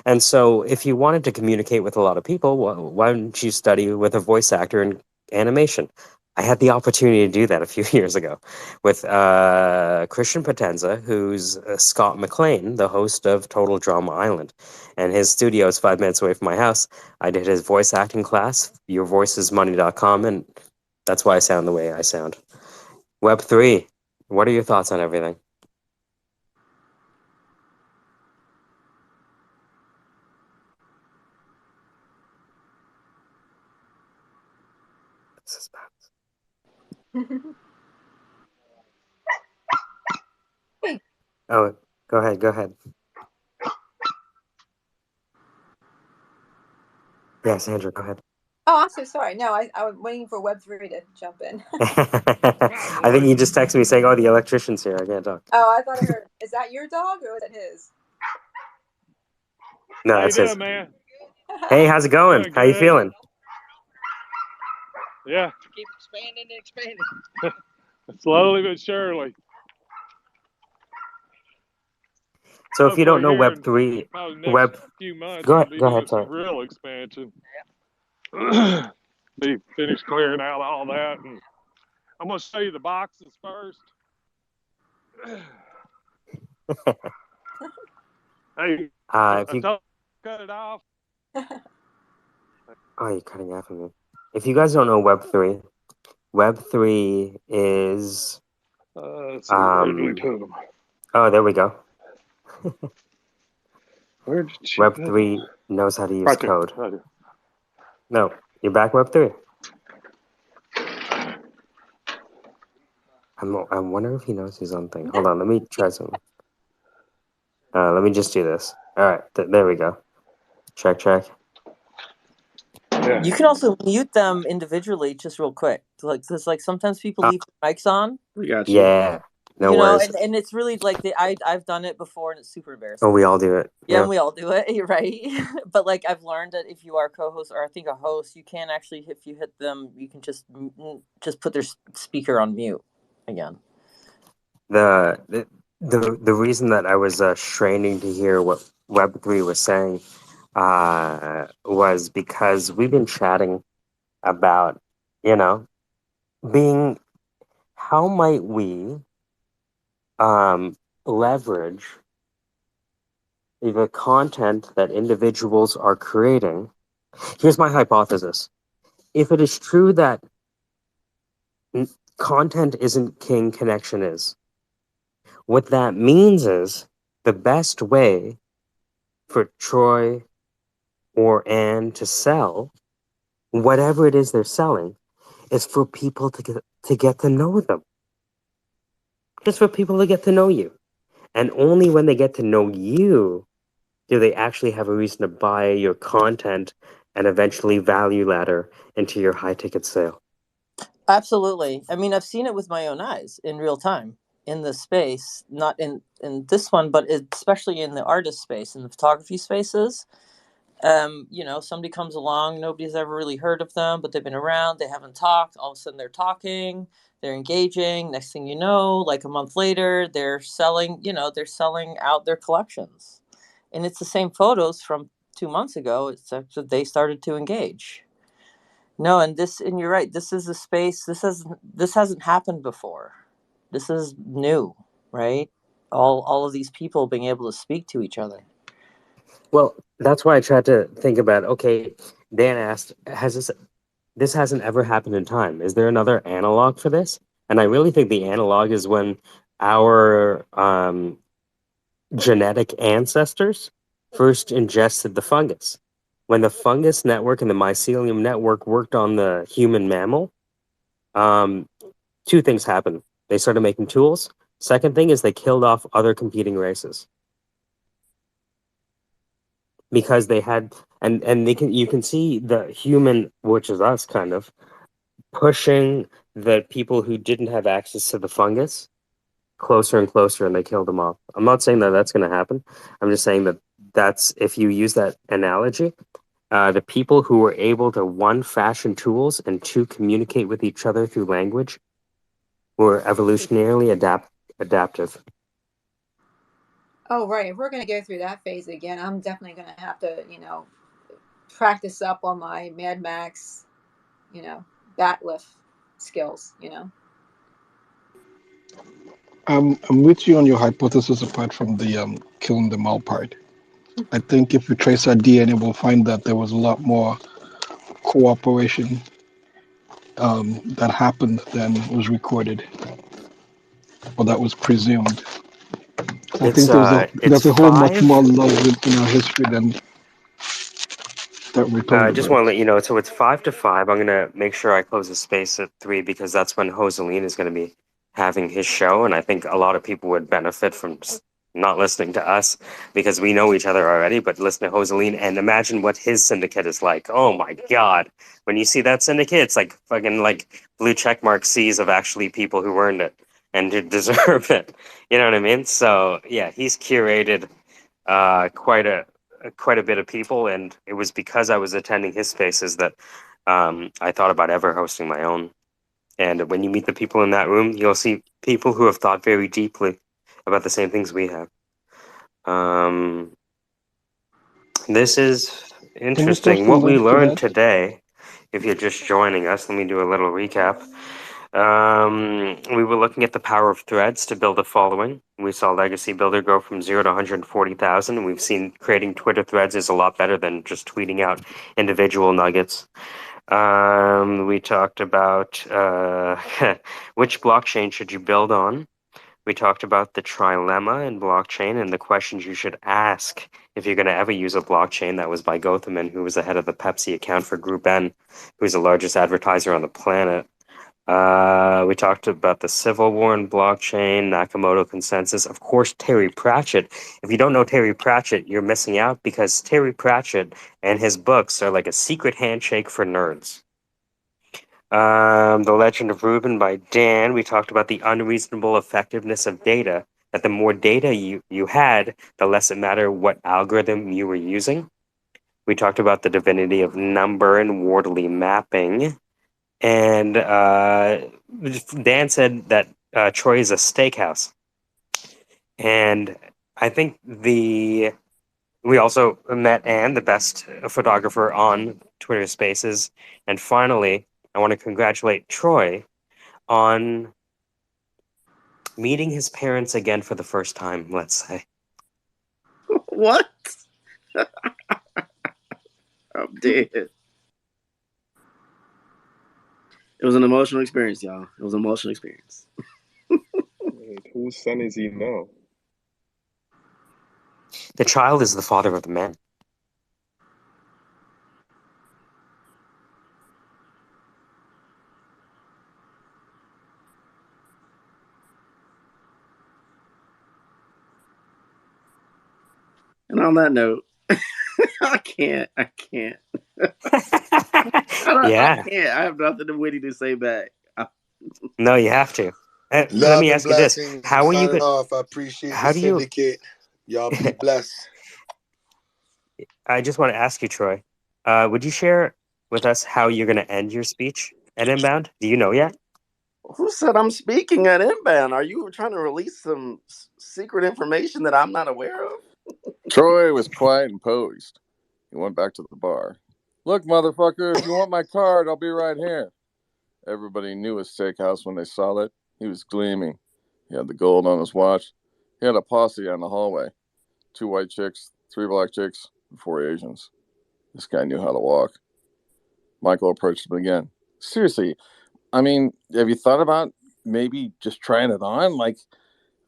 C: And so if you wanted to communicate with a lot of people, why don't you study with a voice actor in animation? I had the opportunity to do that a few years ago with Christian Potenza, who's Scott McLean, the host of Total Drama Island. And his studio is 5 minutes away from my house. I did his voice acting class, yourvoicesmoney.com, and that's why I sound the way I sound. Web3, what are your thoughts on everything? Oh, go ahead. Yeah, Sandra, go ahead.
H: Oh, I'm so sorry. No, I was waiting for Web3 to jump in.
C: I think you just texted me saying, oh, the electrician's here. I can't talk.
H: Oh, I thought I heard. Is that your dog or is it his?
C: No,
M: How you
C: that's his.
M: doing, man?
C: Hey, how's it going?
M: Doing
C: How you
M: good.
C: feeling?
M: Yeah. Keep expanding and expanding. Slowly but surely.
C: So if you don't know
M: Hopefully here in
C: Web3,
M: probably next few months,
C: go
M: we'll be
C: ahead,
M: doing
C: sorry.
M: some real expansion. Be finished clearing out all that, and I'm gonna show you the boxes first. Hey,
C: If
M: I
C: you,
M: told you cut it off.
C: oh, you're cutting off of me. If you guys don't know Web3 is,
M: Let's see, where did we put them?
C: oh, there we go.
M: Where did you put them?
C: Web3 knows how to use
M: Right there.
C: code.
M: Right there.
C: No, You back, Web3? I wonder if he knows his own thing. Hold on, let me try something. Let me just do this. All right, there we go. Check.
V: You can also mute them individually, just real quick. Because sometimes people leave their mics on.
K: We got you.
C: Yeah, no
V: You know,
C: worries.
V: and it's really like I've done it before, and it's super embarrassing.
C: Oh, we all do it.
V: Yeah, and we all do it, you're right? But like I've learned that if you are a co-host or I think a host, you can actually, if you hit them, you can just put their speaker on mute again.
C: The reason that I was straining to hear what Web3 was saying was because we've been chatting about, being, how might we leverage the content that individuals are creating. Here's my hypothesis. If it is true that content isn't king, connection is, what that means is the best way for Troy or Anne to sell whatever it is they're selling is for people to get to know them. Just for people to get to know you. And only when they get to know you do they actually have a reason to buy your content and eventually value ladder into your high ticket sale.
V: Absolutely. I mean, I've seen it with my own eyes in real time in the space, not in this one, but especially in the artist space, in the photography spaces. Somebody comes along, nobody's ever really heard of them, but they've been around, they haven't talked. All of a sudden they're talking, they're engaging. Next thing you know, like a month later, they're selling out their collections. And it's the same photos from 2 months ago. It's that they started to engage. No, and you're right. This is a space. This hasn't happened before. This is new, right? All of these people being able to speak to each other.
C: Well, that's why I tried to think about, okay, Dan asked, this hasn't ever happened in time. Is there another analog for this? And I really think the analog is when our genetic ancestors first ingested the fungus. When the fungus network and the mycelium network worked on the human mammal, two things happened. They started making tools. Second thing is they killed off other competing races. Because they had, and you can see the human, which is us kind of, pushing the people who didn't have access to the fungus closer and closer, and they killed them off. I'm not saying that that's going to happen. I'm just saying that that's, if you use that analogy, the people who were able to, one, fashion tools, and two, communicate with each other through language were evolutionarily adaptive.
H: Oh, right. If we're going to go through that phase again, I'm definitely going to have to, practice up on my Mad Max, bat lift skills,
S: I'm with you on your hypothesis apart from the killing them all part. I think if we trace our DNA, we'll find that there was a lot more cooperation that happened than was recorded or that was presumed. I think
C: It's
S: there's a whole much
C: 5.
S: more love in our history than that we're
C: I
S: told
C: just
S: about.
C: want to let you know, so it's 5 to 5. I'm going to make sure I close the space at 3 because that's when Joseline is going to be having his show. And I think a lot of people would benefit from not listening to us because we know each other already, but listen to Joseline and imagine what his syndicate is like. Oh my God. When you see that syndicate, it's like fucking like blue checkmark seas of actually people who earned it and who deserve it. You know what I mean? So yeah, he's curated quite a bit of people, and it was because I was attending his spaces that I thought about ever hosting my own. And when you meet the people in that room, you'll see people who have thought very deeply about the same things we have. This is
S: Can you post
C: interesting.
S: the
C: What we
S: link to
C: learned
S: that?
C: today, if you're just joining us, let me do a little recap. We were looking at the power of threads to build a following. We saw Legacy Builder go from 0 to 140,000. We've seen creating Twitter threads is a lot better than just tweeting out individual nuggets. We talked about which blockchain should you build on. We talked about the trilemma in blockchain and the questions you should ask if you're going to ever use a blockchain. That was by Gothaman, who was the head of the Pepsi account for Group N, who's the largest advertiser on the planet. We talked about the Civil War in blockchain, Nakamoto consensus. Of course, Terry Pratchett. If you don't know Terry Pratchett, you're missing out because Terry Pratchett and his books are like a secret handshake for nerds. The Legend of Reuben by Dan. We talked about the unreasonable effectiveness of data, that the more data you had, the less it mattered what algorithm you were using. We talked about the divinity of number and Wardley mapping. And Dan said that Troy is a steakhouse. And I think we also met Anne, the best photographer on Twitter Spaces. And finally, I want to congratulate Troy on meeting his parents again for the first time, let's say.
E: What? I'm dead. It was an emotional experience, y'all. It was an emotional experience.
J: Whose son is he now?
C: The child is the father of the man.
E: And on that note, I can't.
C: Yeah.
E: I can't. I have nothing witty to say back.
C: No, you have to. Let
D: Love
C: me
D: and
C: ask you this:
D: blessings.
C: how are you?
D: Signing off. I appreciate
C: How
D: the
C: do you?
D: syndicate. Y'all be blessed.
C: I just want to ask you, Troy. Would you share with us how you're going to end your speech at Inbound? Do you know yet?
E: Who said I'm speaking at Inbound? Are you trying to release some secret information that I'm not aware of?
F: Troy was quiet and posed. He went back to the bar. Look, motherfucker, if you want my card, I'll be right here. Everybody knew his steakhouse when they saw it. He was gleaming. He had the gold on his watch. He had a posse on the hallway. 2 white chicks, 3 black chicks, and 4 Asians. This guy knew how to walk. Michael approached him again. Seriously, I mean, have you thought about maybe just trying it on? Like,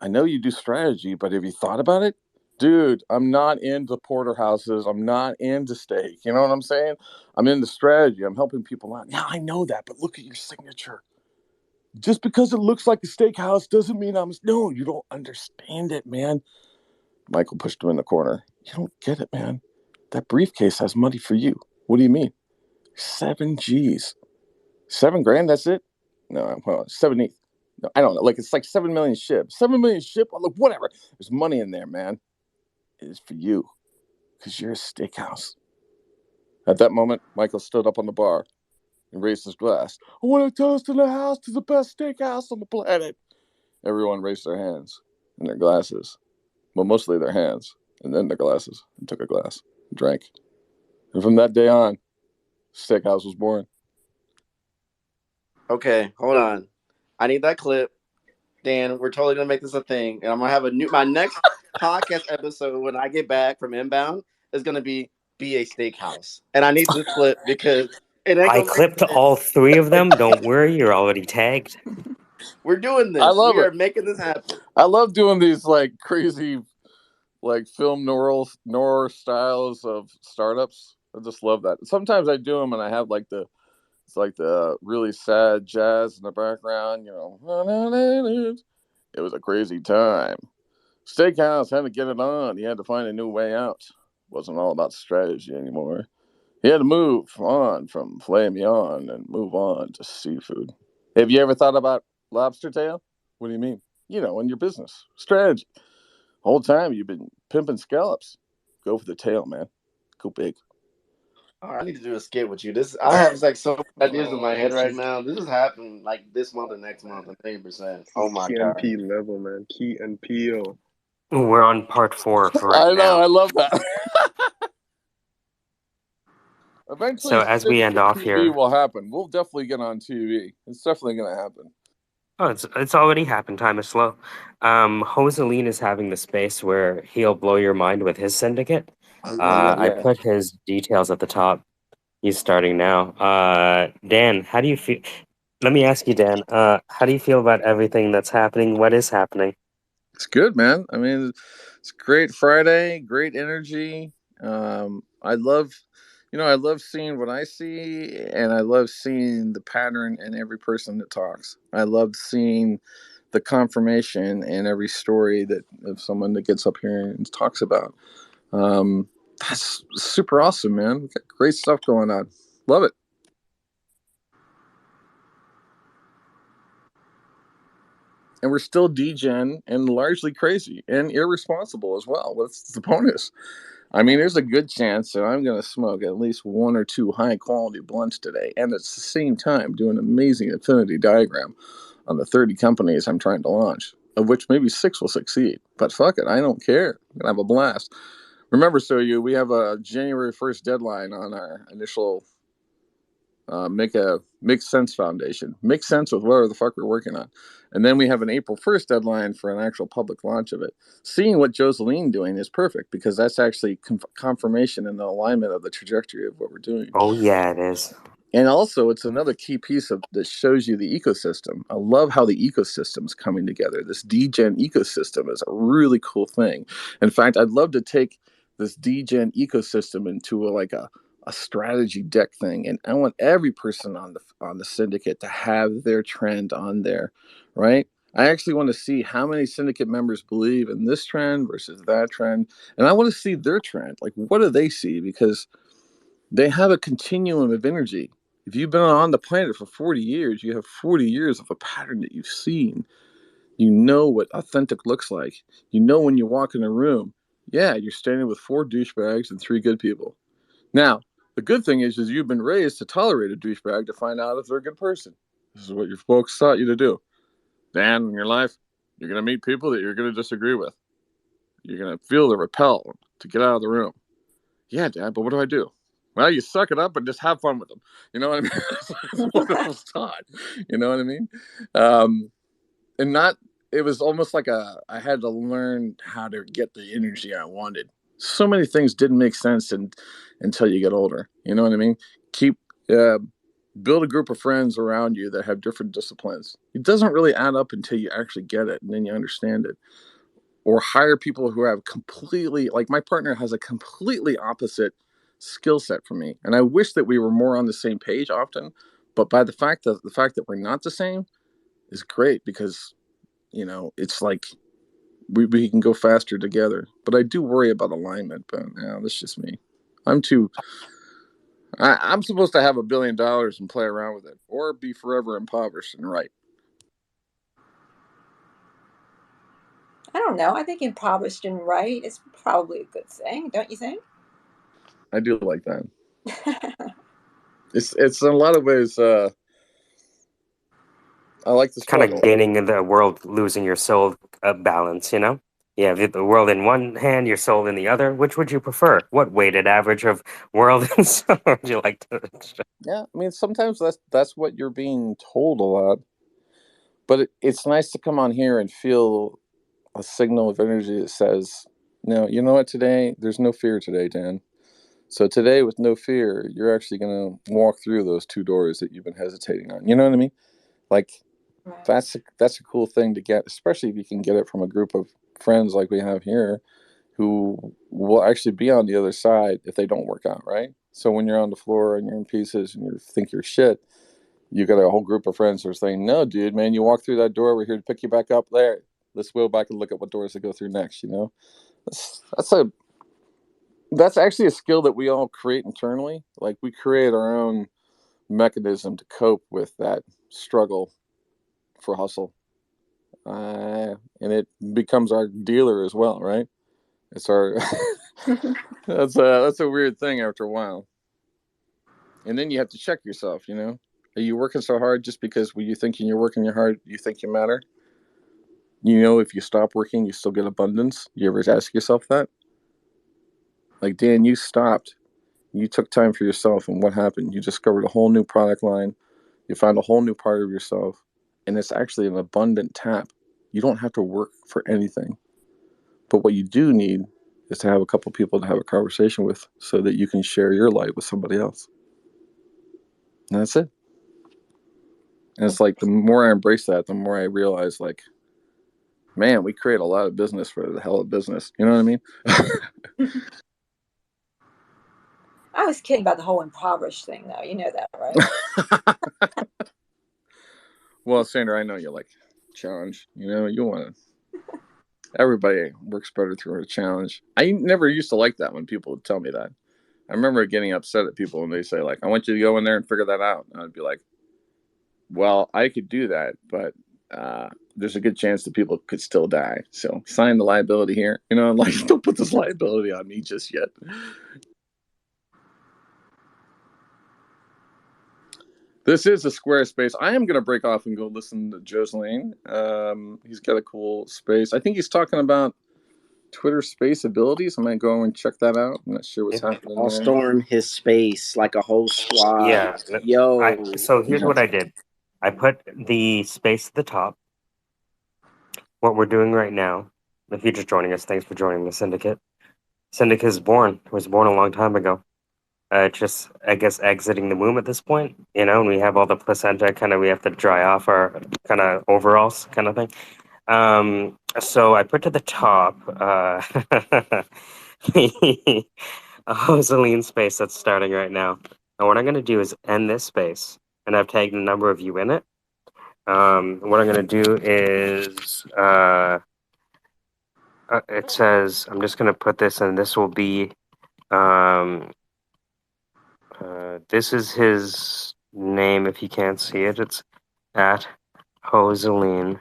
F: I know you do strategy, but have you thought about it? Dude, I'm not into porterhouses. I'm not into steak. You know what I'm saying? I'm into strategy. I'm helping people out. Yeah, I know that, but look at your signature. Just because it looks like a steakhouse doesn't mean I'm... No, you don't understand it, man. Michael pushed him in the corner. You don't get it, man. That briefcase has money for you. What do you mean? 7 G's. 7 grand, that's it? No, well, 70. No, I don't know. Like, it's like 7 million ship. 7 million ship? Oh, look, whatever. There's money in there, man. It is for you. Because you're a steakhouse. At that moment, Michael stood up on the bar and raised his glass. I want to toast in the house to the best steakhouse on the planet. Everyone raised their hands and their glasses. Well, mostly their hands, and then their glasses, and took a glass and drank. And from that day on, Steakhouse was born.
E: Okay, hold on. I need that clip. Dan, we're totally gonna make this a thing, and I'm gonna have my next podcast episode when I get back from Inbound is gonna be a steakhouse, and I need this clip because it ain't
C: I
E: gonna make
C: clipped all 3 of them. Don't worry, you're already tagged.
E: We're doing this.
F: I love
E: we
F: it.
E: are making this happen.
F: I love doing these like crazy, like film noir styles of startups. I just love that. Sometimes I do them and I have like the really sad jazz in the background. You know, it was a crazy time. Steakhouse had to get it on. He had to find a new way out. It wasn't all about strategy anymore. He had to move on from filet mignon and move on to seafood. Have you ever thought about lobster tail? What do you mean? You know, in your business strategy. Whole time you've been pimping scallops. Go for the tail, man. Go big.
E: All right, I need to do a skit with you. I have like so many ideas in my head right now. This is happening like this month or next month, 100%. Oh my
J: Key
E: god.
J: and P level, man. Key and P.O.
C: We're on part 4 for right
F: I know,
C: now.
F: I love that. Eventually,
C: So as we end off
F: TV
C: here,
F: will happen. We'll definitely get on TV. It's definitely going to happen.
C: oh, it's already happened. Time is slow. Joseline is having the space where he'll blow your mind with his syndicate. I
E: Yeah.
C: put his details at the top. He's starting now. Dan, how do you feel? Let me ask you, Dan. How do you feel about everything that's happening? What is happening?
F: It's good, man. I mean, it's great Friday, great energy. I love, I love seeing what I see, and I love seeing the pattern in every person that talks. I love seeing the confirmation in every story that of someone that gets up here and talks about. Um, that's super awesome, man. We got great stuff going on. Love it. And we're still degen and largely crazy and irresponsible as well. What's the bonus? I mean, there's a good chance that I'm going to smoke at least 1 or 2 high quality blunts today, and at the same time do an amazing affinity diagram on the 30 companies I'm trying to launch, of which maybe 6 will succeed. But fuck it, I don't care. I'm going to have a blast. Remember, we have a January 1st deadline on our initial Make Sense Foundation. Make sense with whatever the fuck we're working on. And then we have an April 1st deadline for an actual public launch of it. Seeing what Joseline doing is perfect because that's actually confirmation and the alignment of the trajectory of what we're doing.
C: Oh yeah, it is.
F: And also, it's another key piece of that shows you the ecosystem. I love how the ecosystem's coming together. This degen ecosystem is a really cool thing. In fact, I'd love to take this degen ecosystem into a strategy deck thing, and I want every person on the syndicate to have their trend on there, right? I actually want to see how many syndicate members believe in this trend versus that trend, and I want to see their trend. Like, what do they see? Because they have a continuum of energy. If you've been on the planet for 40 years, you have 40 years of a pattern that you've seen. You know what authentic looks like. You know when you walk in a room, yeah, you're standing with 4 douchebags and 3 good people. Now, the good thing is you've been raised to tolerate a douchebag to find out if they're a good person. This is what your folks taught you to do. Dan, in your life, you're going to meet people that you're going to disagree with. You're going to feel the repel to get out of the room. Yeah, Dad, but what do I do? Well, you suck it up and just have fun with them. You know what I mean? That's what I was taught. You know what I mean? And it was almost like I had to learn how to get the energy I wanted. So many things didn't make sense until you get older. You know what I mean? Build a group of friends around you that have different disciplines. It doesn't really add up until you actually get it and then you understand it. Or hire people who have completely, like my partner has a completely opposite skill set from me. And I wish that we were more on the same page often. But by the fact that we're not the same is great because, it's like we can go faster together. But I do worry about alignment. But that's just me. I'm supposed to have $1 billion and play around with it, or be forever impoverished and right.
H: I don't know. I think impoverished and right is probably a good thing, don't you think?
F: I do like that. It's in a lot of ways. I like the struggle.
C: Kind of gaining in the world, losing your soul balance. You have the world in one hand, your soul in the other. Which would you prefer? What weighted average of world and soul would you like to?
F: Yeah, I mean, sometimes that's what you're being told a lot, but it's nice to come on here and feel a signal of energy that says, no, you know what, today, there's no fear today, Dan. So today, with no fear, you're actually going to walk through those 2 doors that you've been hesitating on. You know what I mean? Like, that's a cool thing to get, especially if you can get it from a group of friends like we have here who will actually be on the other side if they don't work out, right? So when you're on the floor and you're in pieces and you think you're shit, you got a whole group of friends who are saying, no, dude, man, you walk through that door, we're here to pick you back up there. Let's go back and look at what doors to go through next, That's actually a skill that we all create internally. Like, we create our own mechanism to cope with that struggle for hustle. And it becomes our dealer as well, right? It's our that's a weird thing after a while. And then you have to check yourself, Are you working so hard just because when you're thinking you're working hard, you think you matter? If you stop working, you still get abundance. You ever ask yourself that? Like, Dan, you stopped. You took time for yourself, and what happened? You discovered a whole new product line. You found a whole new part of yourself, and it's actually an abundant tap. You don't have to work for anything. But what you do need is to have a couple people to have a conversation with so that you can share your light with somebody else. And that's it. And it's like, the more I embrace that, the more I realize, like, Man, we create a lot of business for the hell of business. You know what I mean?
H: I was kidding about the whole impoverished thing, though. You know that, right?
F: Well, Sandra, I know you like challenge. You know, you want to. Everybody works better through a challenge. I never used to like that when people would tell me that. I remember getting upset at people when they say, like, I want you to go in there and figure that out. And I'd be like, well, I could do that, but there's a good chance that people could still die. So sign the liability here. You know, like, don't put this liability on me just yet. This is a Squarespace. I am going to break off and go listen to Jocelyn. He's got a cool space. I think he's talking about Twitter space abilities. I'm going to go and check that out. I'm not sure what's happening
E: I'll
F: there.
E: storm his space like a whole squad.
C: Yeah.
E: Yo.
C: So here's what I did. I put the space at the top. What we're doing right now, if you're just joining us, thanks for joining the Syndicate. Syndicate is born. It was born a long time ago. Just, I guess, exiting the womb at this point, you know, and we have all the placenta, kind of, we have to dry off our kind of overalls kind of thing. So I put to the top the Joseline space that's starting right now. And what I'm going to do is end this space, and I've tagged a number of you in it. What I'm going to do is, it says, I'm just going to put this, and this will be, this is his name if you can't see it. It's at Joseline.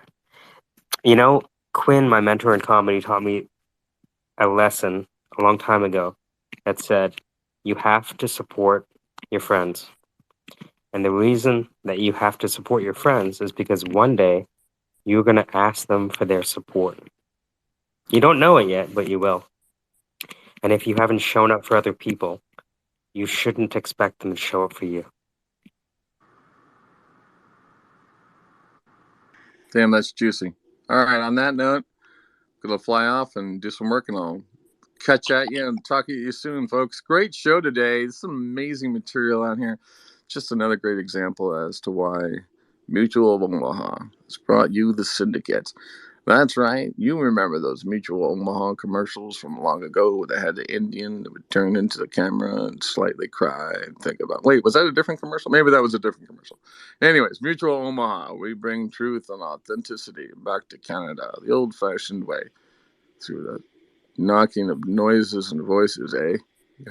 C: You know, Quinn, my mentor in comedy, taught me a lesson a long time ago that said, you have to support your friends. And the reason that you have to support your friends is because one day you're going to ask them for their support. You don't know it yet, but you will. And if you haven't shown up for other people, you shouldn't expect them to show up for you.
F: Damn, that's juicy. All right, on that note, I'm going to fly off and do some work, and I'll catch at you and talk to you soon, folks. Great show today. There's some amazing material out here. Just another great example as to why Mutual of Omaha has brought you the Syndicate. That's right. You remember those Mutual Omaha commercials from long ago where they had the Indian that would turn into the camera and slightly cry and think about, wait, was that a different commercial? Maybe that was a different commercial. Anyways, Mutual Omaha, we bring truth and authenticity back to Canada the old-fashioned way through the knocking of noises and voices, eh?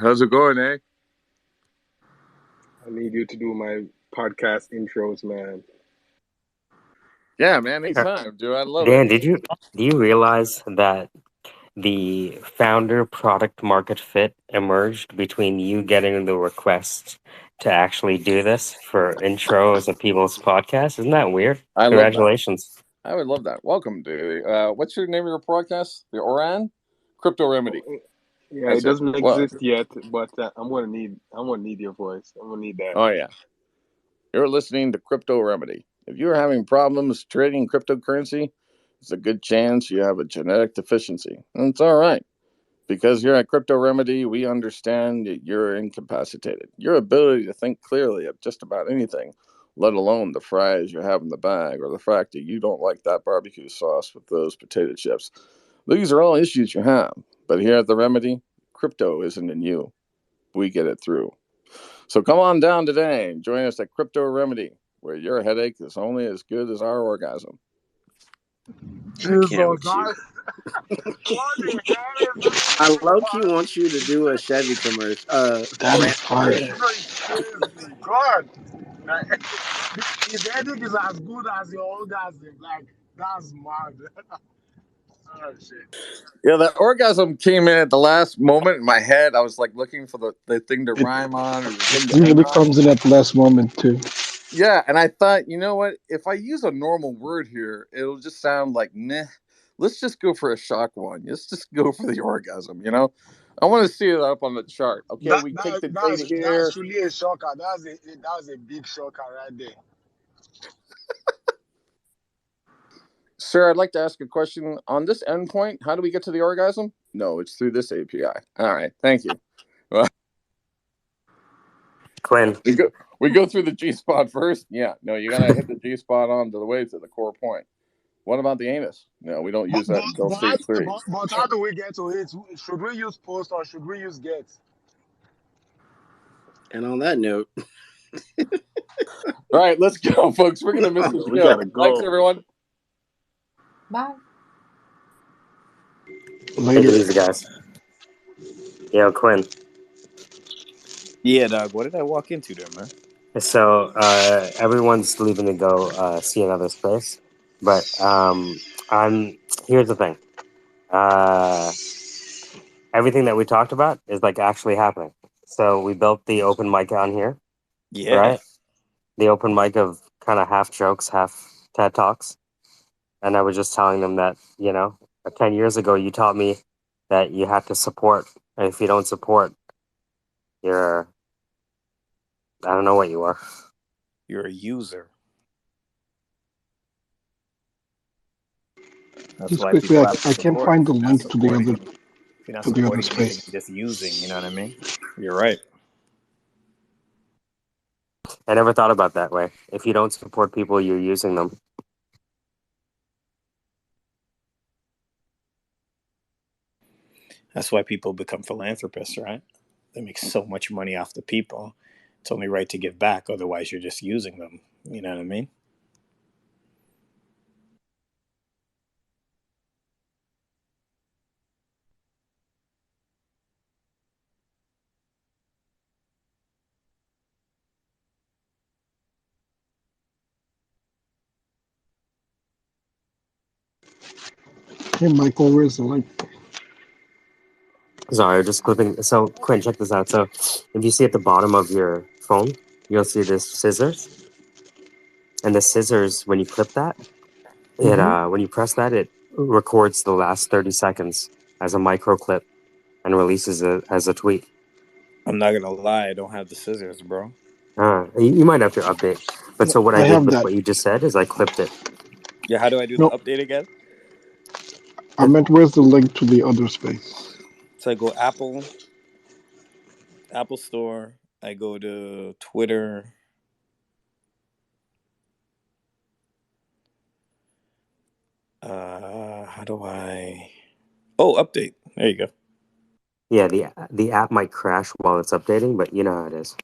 F: How's it going, eh?
J: I need you to do my podcast intros, man.
F: Yeah, man, anytime, dude. I love
C: Dan,
F: it.
C: do you realize that the founder product market fit emerged between you getting the request to actually do this for intros of people's podcasts? Isn't that weird?
F: I love that.
C: Congratulations.
F: I would love that. Welcome, dude. What's your name of your podcast? The Oran? Crypto Remedy.
J: Yeah,
F: That's
J: it doesn't
F: it. Well,
J: exist yet, but I'm gonna need your voice. I'm gonna need that.
F: oh yeah. You're listening to Crypto Remedy. If you're having problems trading cryptocurrency, it's a good chance you have a genetic deficiency. And it's all right. Because here at Crypto Remedy, we understand that you're incapacitated. Your ability to think clearly of just about anything, let alone the fries you have in the bag or the fact that you don't like that barbecue sauce with those potato chips. These are all issues you have. But here at the Remedy, crypto isn't in you. We get it through. So come on down today and join us at Crypto Remedy, where your headache is only as good as our orgasm.
E: Jesus, I low-key want you to do a Chevy commercial.
S: That is fire.
N: God, his headache is as good as your orgasm. Like, that's mad. Oh, shit.
F: Yeah, that orgasm came in at the last moment in my head. I was like looking for the thing to rhyme on or the thing to end
S: Usually
F: on.
S: comes in at the last moment too.
F: Yeah, and I thought, you know what? If I use a normal word here, it'll just sound like meh. Let's just go for a shock one. Let's just go for the orgasm, you know? I want to see it up on the chart. Okay, we take the data here.
N: That's really a shocker. That was a big shocker right there.
F: Sir, I'd like to ask a question. On this endpoint, how do we get to the orgasm? No, it's through this API. All right, thank you.
C: Quinn.
F: We go through the G-spot first? Yeah, no, you got to hit the G-spot on to the way to the core point. What about the anus? No, we don't use that until stage 3.
N: But how do we get to it? Should we use post or should we use get?
E: And on that note,
F: All right, let's go, folks. We're gonna miss the
J: We
F: show.
J: gotta
F: Thanks,
J: go.
F: everyone.
V: Bye.
C: Take
S: Later.
C: it easy, guys. Yo, Quinn.
K: Yeah, dog. What did I walk into there, man?
C: So everyone's leaving to go see another space, but I'm here's the thing. Everything that we talked about is like actually happening. So we built the open mic on here,
K: Yeah.
C: right? The open mic of kind of half jokes, half TED Talks. And I was just telling them that, 10 years ago, you taught me that you have to support. And if you don't support, you're, I don't know what you are.
K: You're a user. That's
S: Just
K: why
S: quickly,
K: people have to
S: I can't
K: support.
S: find the
K: If you're not
S: link
K: supporting, if you're not
S: to the other
K: supporting anything,
S: space.
K: you're just using. You know what I mean? You're right.
C: I never thought about that way. If you don't support people, you're using them.
K: That's why people become philanthropists, right? They make so much money off the people. It's only right to give back. Otherwise, you're just using them. You know what I mean?
S: Hey, Michael, where's the link?
C: Sorry, just clipping. So, Quinn, check this out. So, if you see at the bottom of your phone, you'll see this scissors. And the scissors, when you clip that, when you press that, it records the last 30 seconds as a micro clip and releases it as a tweet.
K: I'm not gonna lie. I don't have the scissors, bro.
C: You might have to update. But so what I
S: I
C: did
S: have
C: with
S: that.
C: what you just said is I clipped it.
K: Yeah. How do I do the
S: No,
K: update again?
S: I meant where's the link to the other space?
K: So I go Apple Store. I go to Twitter. How do I? Oh, update. There you go.
C: Yeah, the app might crash while it's updating, but you know how it is.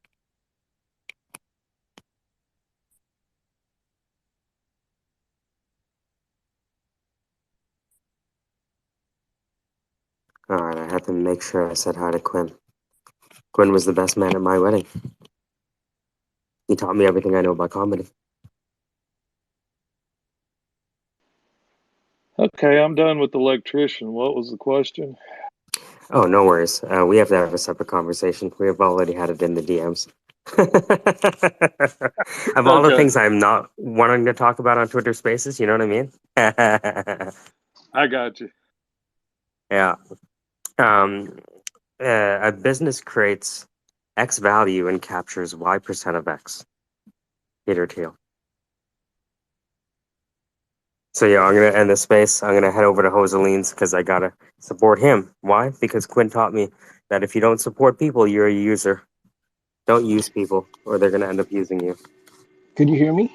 C: All right, I had to make sure I said hi to Quinn. Quinn was the best man at my wedding. He taught me everything I know about comedy.
M: Okay, I'm done with the electrician. What was the question?
C: Oh, no worries. We have to have a separate conversation. We have already had it in the DMs. Of all the
M: Okay,
C: things I'm not wanting to talk about on Twitter Spaces, you know what I mean?
M: I got you.
C: Yeah. Um, a business creates X value and captures Y% of X. Peter Thiel. So yeah, I'm gonna end the space. I'm gonna head over to Joseline's because I gotta support him. Why? Because Quinn taught me that if you don't support people, you're a user. Don't use people, or they're gonna end up using you.
S: Can you hear me?